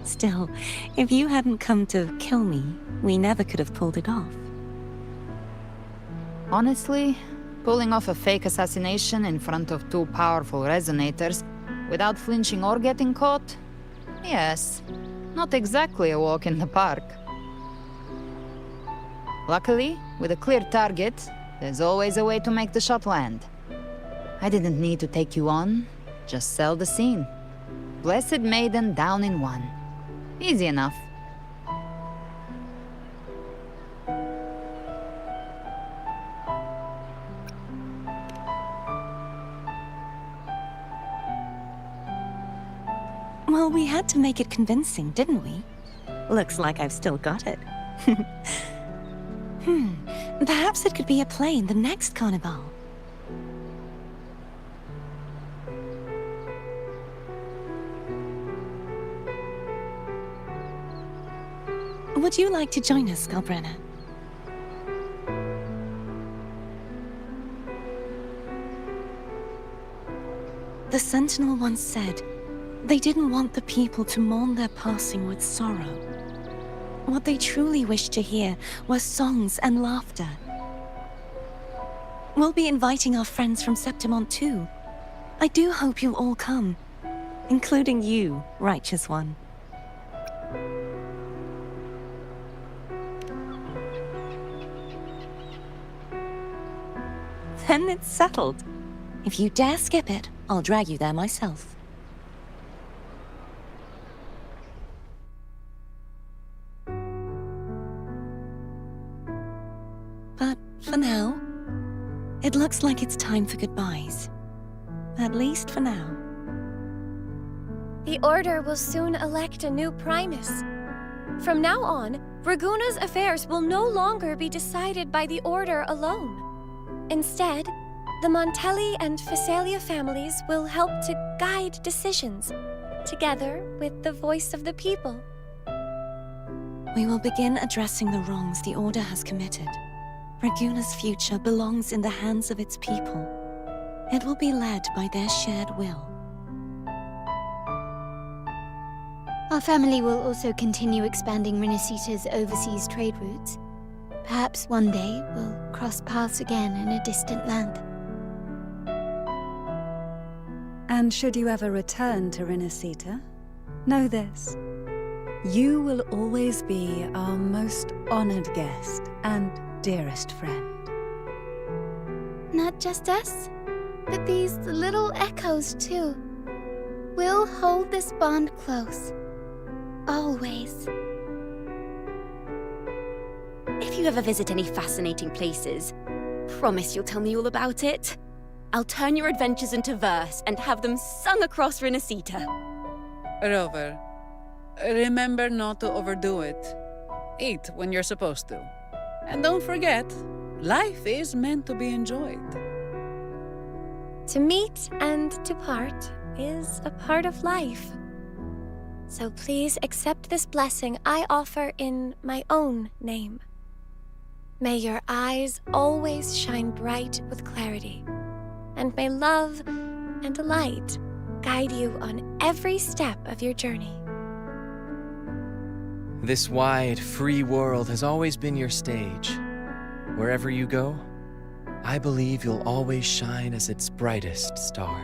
Still, if you hadn't come to kill me, we never could have pulled it off. Honestly, pulling off a fake assassination in front of two powerful resonators without flinching or getting caught? Yes, not exactly a walk in the park. Luckily, with a clear target, there's always a way to make the shot land. I didn't need to take you on, just sell the scene. Blessed Maiden down in one. Easy enough. Well, we had to make it convincing, didn't we? Looks like I've still got it. Perhaps it could be a play in the next carnival. Would you like to join us, Gilbrenna? The Sentinel once said, they didn't want the people to mourn their passing with sorrow. What they truly wished to hear were songs and laughter. We'll be inviting our friends from Septimont too. I do hope you'll all come, including you, Righteous One. Then it's settled. If you dare skip it, I'll drag you there myself. But for now, it looks like it's time for goodbyes. At least for now. The Order will soon elect a new Primus. From now on, Raguna's affairs will no longer be decided by the Order alone. Instead, the Montelli and Phasalia families will help to guide decisions, together with the voice of the people. We will begin addressing the wrongs the Order has committed. Raguna's future belongs in the hands of its people. It will be led by their shared will. Our family will also continue expanding Renacita's overseas trade routes. Perhaps one day we'll cross paths again in a distant land. And should you ever return to Renacita, know this. You will always be our most honored guest and dearest friend. Not just us, but these little echoes too. We'll hold this bond close. Always. If you ever visit any fascinating places, promise you'll tell me all about it. I'll turn your adventures into verse and have them sung across Renacita. Rover, Remember not to overdo it. Eat when you're supposed to. And don't forget, life is meant to be enjoyed. To meet and to part is a part of life. So please accept this blessing I offer in my own name. May your eyes always shine bright with clarity, and may love and light guide you on every step of your journey. This wide, free world has always been your stage. Wherever you go, I believe you'll always shine as its brightest star.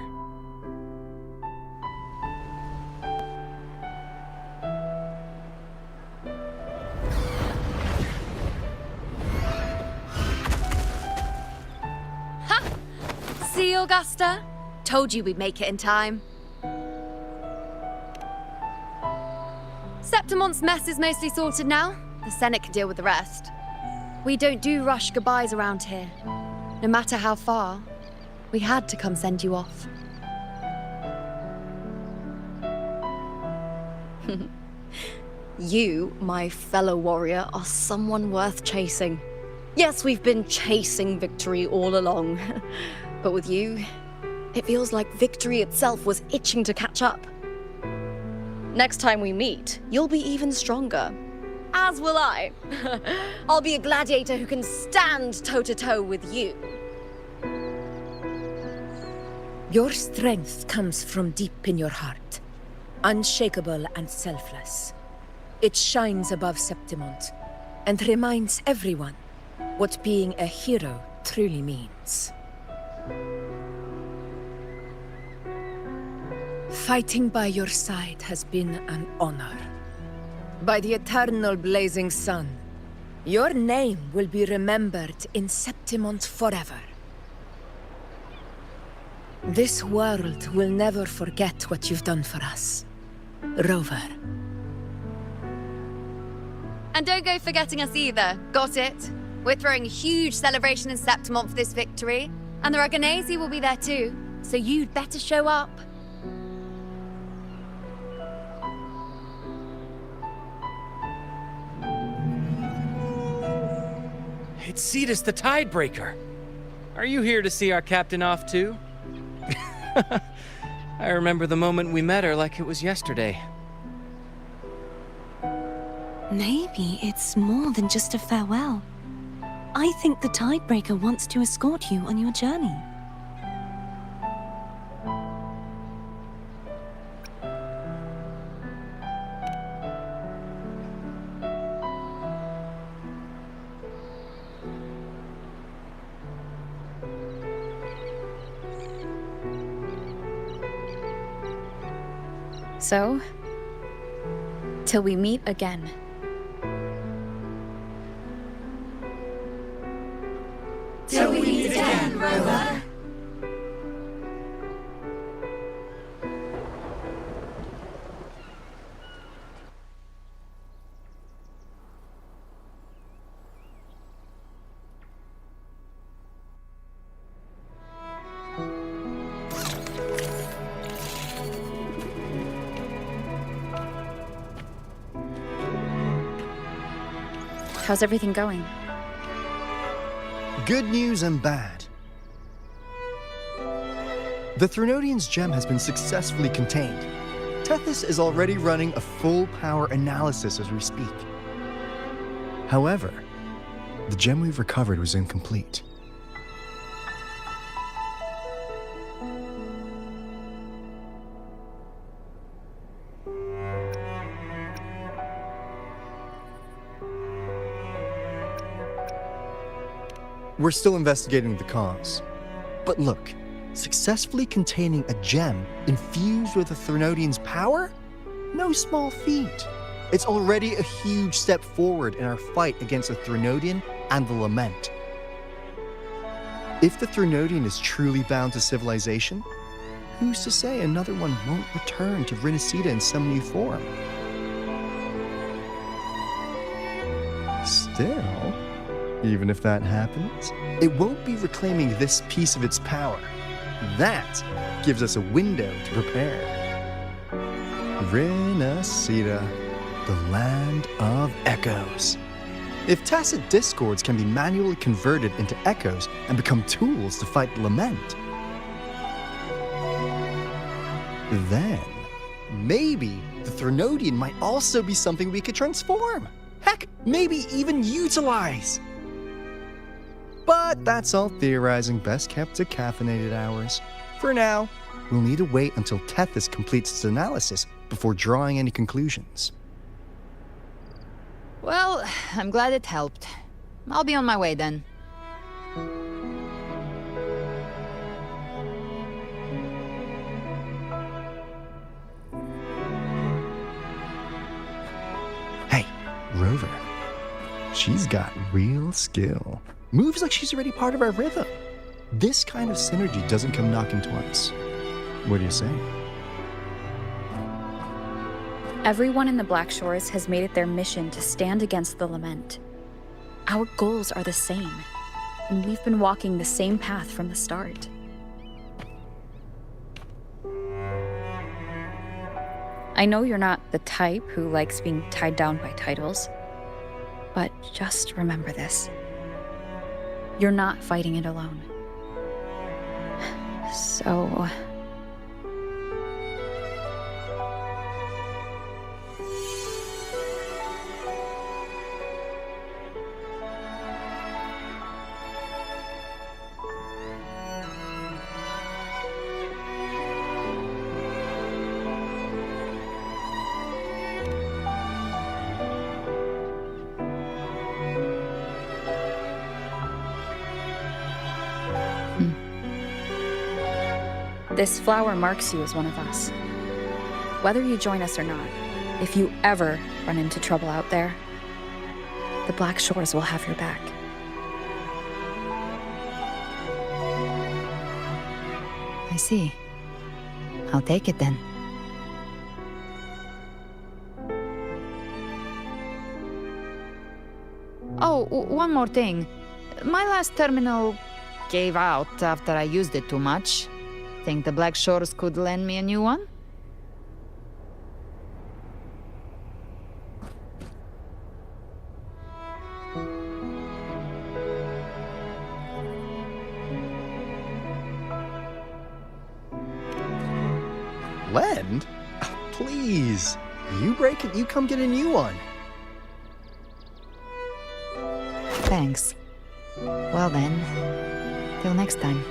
See, Augusta? Told you we'd make it in time. Septimont's mess is mostly sorted now. The Senate can deal with the rest. We don't do rush goodbyes around here. No matter how far, we had to come send you off. You, my fellow warrior, are someone worth chasing. Yes, we've been chasing victory all along. But with you, it feels like victory itself was itching to catch up. Next time we meet, you'll be even stronger. As will I. I'll be a gladiator who can stand toe-to-toe with you. Your strength comes from deep in your heart, unshakable and selfless. It shines above Septimont and reminds everyone what being a hero truly means. Fighting by your side has been an honor. By the eternal blazing sun, your name will be remembered in Septimont forever. This world will never forget what you've done for us, Rover. And don't go forgetting us either, got it? We're throwing a huge celebration in Septimont for this victory, and the Aragonese will be there too, so you'd better show up. It's Cetus the Tidebreaker. Are you here to see our captain off too? I remember the moment we met her like it was yesterday. Maybe it's more than just a farewell. I think the Tidebreaker wants to escort you on your journey. So, till we meet again. Till we meet again, Rover. How's everything going? Good news and bad. The Threnodian's gem has been successfully contained. Tethys is already running a full power analysis as we speak. However, the gem we've recovered was incomplete. We're still investigating the cause. But look, successfully containing a gem infused with the Threnodian's power? No small feat. It's already a huge step forward in our fight against the Threnodian and the Lament. If the Threnodian is truly bound to civilization, who's to say another one won't return to Rinasita in some new form? Still, even if that happens, it won't be reclaiming this piece of its power. That gives us a window to prepare. Rinasita. the land of echoes. If tacit discords can be manually converted into echoes and become tools to fight Lament, then maybe the Threnodian might also be something we could transform. Heck, maybe even utilize. But that's all theorizing best kept to caffeinated hours. For now, we'll need to wait until Tethys completes its analysis before drawing any conclusions. Well, I'm glad it helped. I'll be on my way then. Hey, Rover. She's got real skill. Moves like she's already part of our rhythm. This kind of synergy doesn't come knocking twice. What do you say? Everyone in the Black Shores has made it their mission to stand against the Lament. Our goals are the same, and we've been walking the same path from the start. I know you're not the type who likes being tied down by titles, but just remember this. You're not fighting it alone. So... This flower marks you as one of us. Whether you join us or not, if you ever run into trouble out there, the Black Shores will have your back. I see. I'll take it then. Oh, one more thing. My last terminal gave out after I used it too much. Think the Black Shores could lend me a new one? Lend? Please. You break it, you come get a new one. Thanks. Well then, till next time.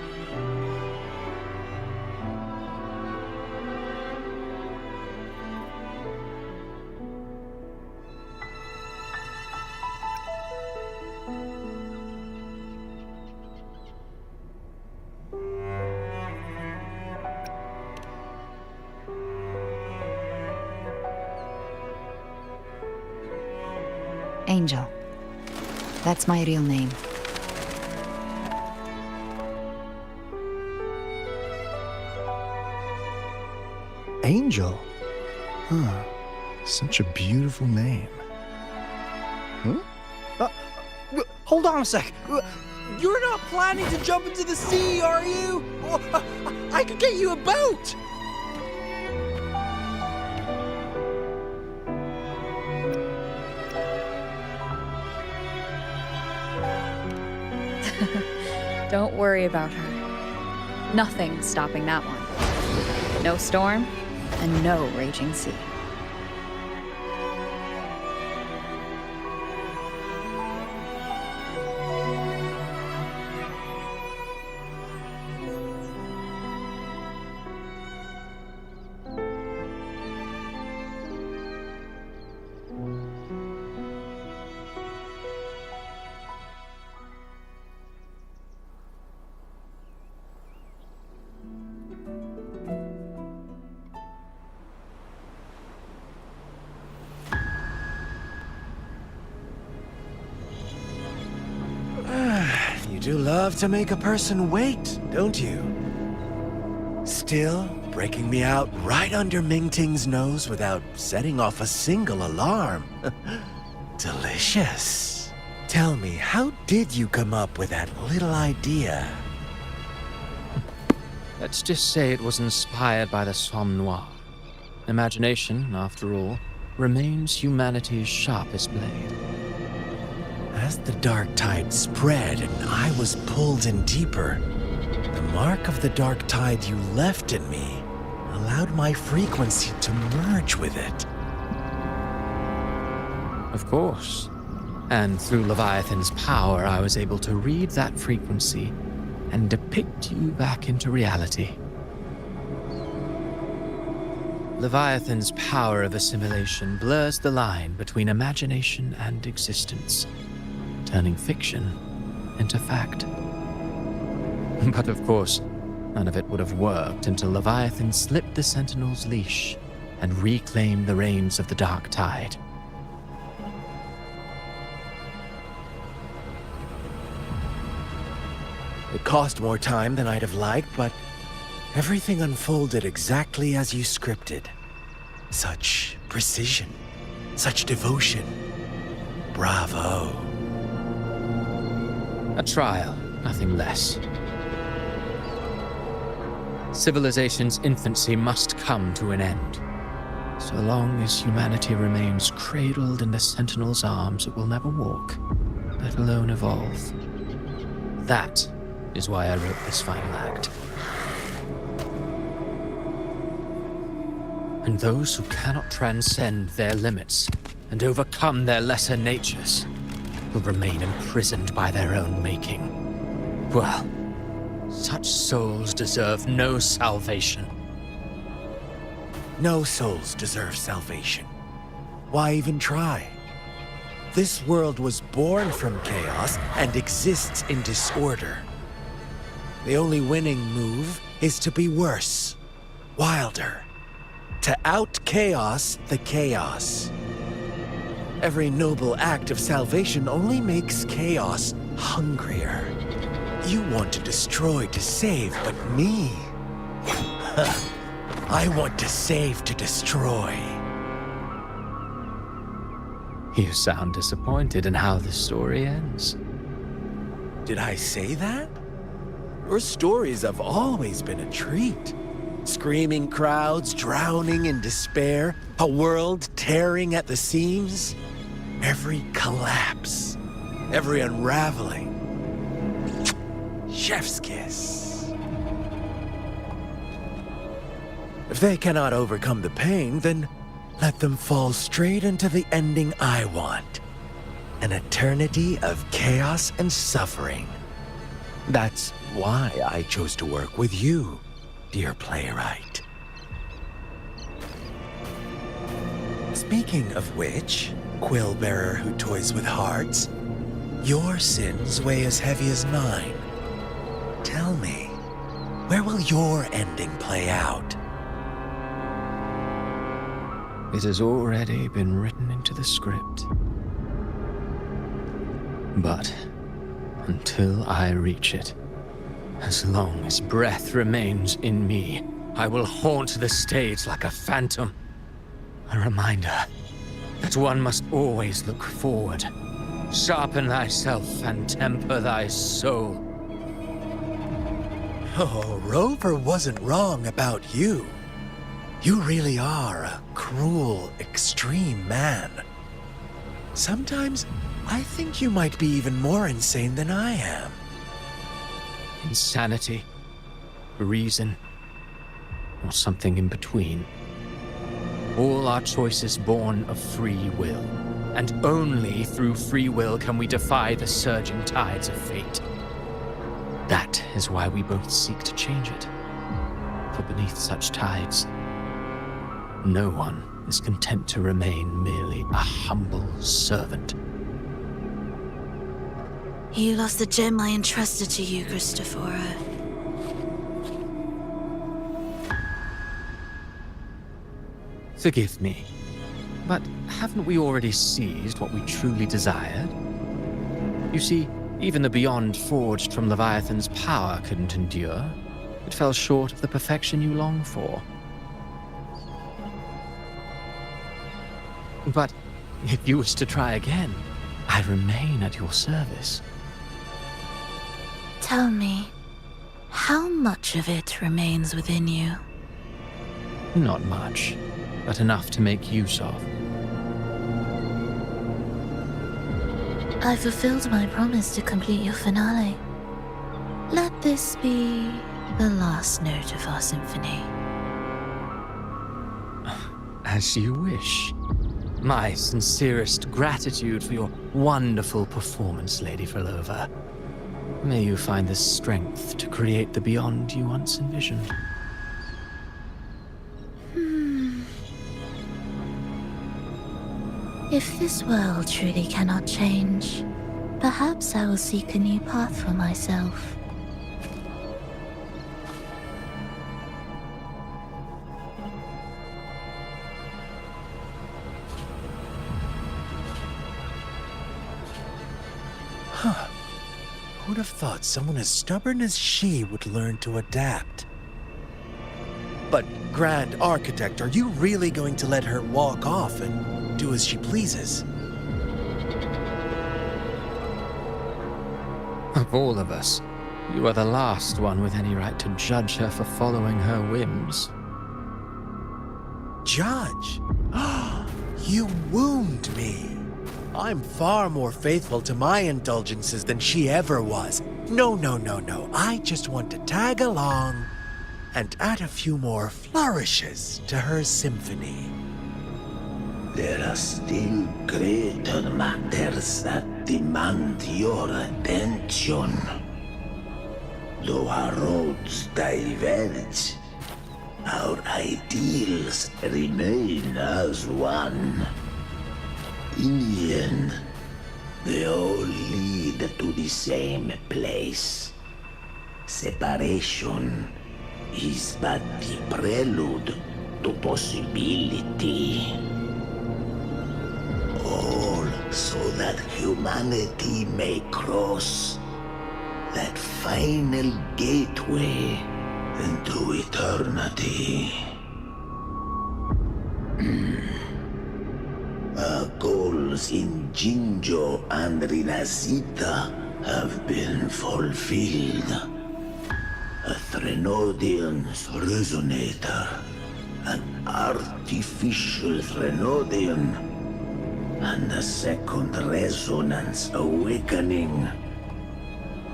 Angel. That's my real name. Angel? Huh. Such a beautiful name. Huh? Hold on a sec. You're not planning to jump into the sea, are you? I could get you a boat! Don't worry about her. Nothing's stopping that one. No storm, and no raging sea. You do love to make a person wait, don't you? Still, breaking me out right under Mingting's nose without setting off a single alarm. Delicious. Tell me, how did you come up with that little idea? Let's just say it was inspired by the Somme Noir. Imagination, after all. remains humanity's sharpest blade. As the dark tide spread and I was pulled in deeper, the mark of the dark tide you left in me allowed my frequency to merge with it. Of course. And through Leviathan's power, I was able to read that frequency and depict you back into reality. Leviathan's power of assimilation blurs the line between imagination and existence, turning fiction into fact. But of course, none of it would have worked until Leviathan slipped the Sentinel's leash and reclaimed the reins of the dark tide. It cost more time than I'd have liked, but everything unfolded exactly as you scripted. Such precision, such devotion. Bravo. A trial, nothing less. Civilization's infancy must come to an end. So long as humanity remains cradled in the Sentinel's arms, it will never walk, let alone evolve. That is why I wrote this final act. And those who cannot transcend their limits and overcome their lesser natures will remain imprisoned by their own making. Well, such souls deserve no salvation. No souls deserve salvation. Why even try? This world was born from chaos and exists in disorder. The only winning move is to be worse, wilder, to out-chaos the chaos. Every noble act of salvation only makes chaos hungrier. You want to destroy to save, but me? I want to save to destroy. You sound disappointed in how the story ends. Did I say that? Your stories have always been a treat. Screaming crowds drowning in despair, a world tearing at the seams. Every collapse, every unraveling. Chef's kiss. If they cannot overcome the pain, then let them fall straight into the ending I want. An eternity of chaos and suffering. That's why I chose to work with you, dear playwright. Speaking of which, quill-bearer who toys with hearts, your sins weigh as heavy as mine. Tell me, where will your ending play out? It has already been written into the script. But until I reach it, as long as breath remains in me, I will haunt the stage like a phantom. A reminder that one must always look forward. Sharpen thyself and temper thy soul. Oh, Rover wasn't wrong about you. You really are a cruel, extreme man. Sometimes I think you might be even more insane than I am. Insanity, reason, or something in between. All our choices born of free will, and only through free will can we defy the surging tides of fate. That is why we both seek to change it. For beneath such tides, no one is content to remain merely a humble servant. You lost the gem I entrusted to you, Christoforo. Forgive me, but haven't we already seized what we truly desired? You see, even the beyond forged from Leviathan's power couldn't endure. It fell short of the perfection you long for. But if you wish to try again, I remain at your service. Tell me, how much of it remains within you? Not much, but enough to make use of. I fulfilled my promise to complete your finale. Let this be the last note of our symphony. As you wish. My sincerest gratitude for your wonderful performance, Lady Frolova. May you find the strength to create the beyond you once envisioned. If this world truly cannot change, perhaps I will seek a new path for myself. Huh. Who'd have thought someone as stubborn as she would learn to adapt? But, Grand Architect, are you really going to let her walk off and do as she pleases? Of all of us, you are the last one with any right to judge her for following her whims. Judge? You wound me. I'm far more faithful to my indulgences than she ever was. No. I just want to tag along and add a few more flourishes to her symphony. There are still greater matters that demand your attention. Though our roads diverge, our ideals remain as one. In the end, they all lead to the same place. Separation is but the prelude to possibility. All so that humanity may cross that final gateway into eternity. Our goals in Jinjo and Rinasita have been fulfilled. A Threnodian's resonator, an artificial Threnodian, and a second resonance awakening.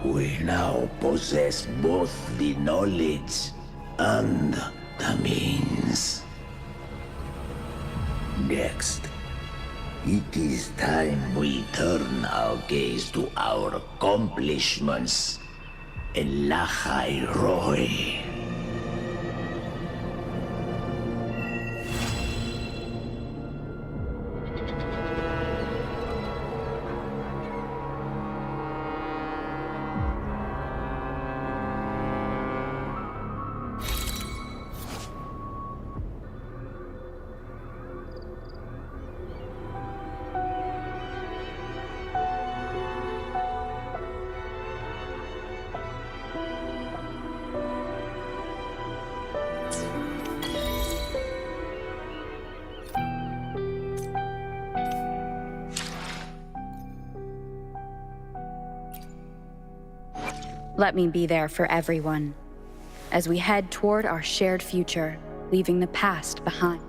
We now possess both the knowledge and the means. Next, it is time we turn our gaze to our accomplishments in Lahai Roy. Let me be there for everyone, as we head toward our shared future, leaving the past behind.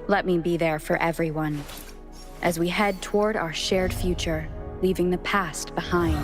Let me be there for everyone, as we head toward our shared future, leaving the past behind.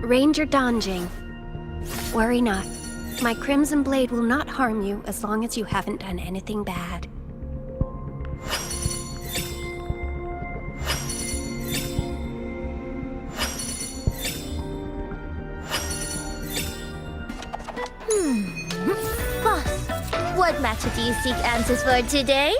Ranger Donjing. Worry not. My Crimson Blade will not harm you as long as you haven't done anything bad. Boss, what matter do you seek answers for today?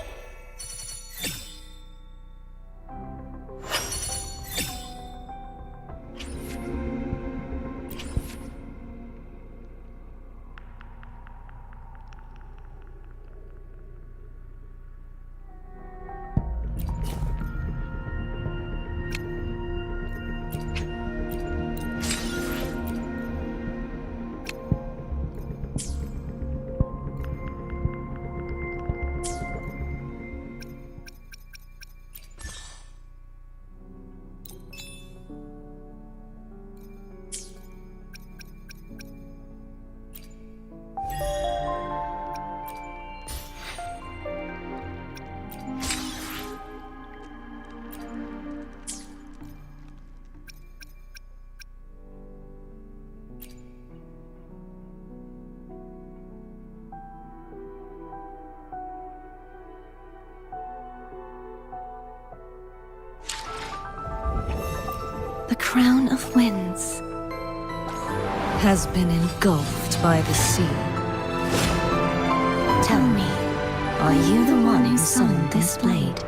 The crown of winds has been engulfed by the sea. Tell me, are you the one who summoned this blade?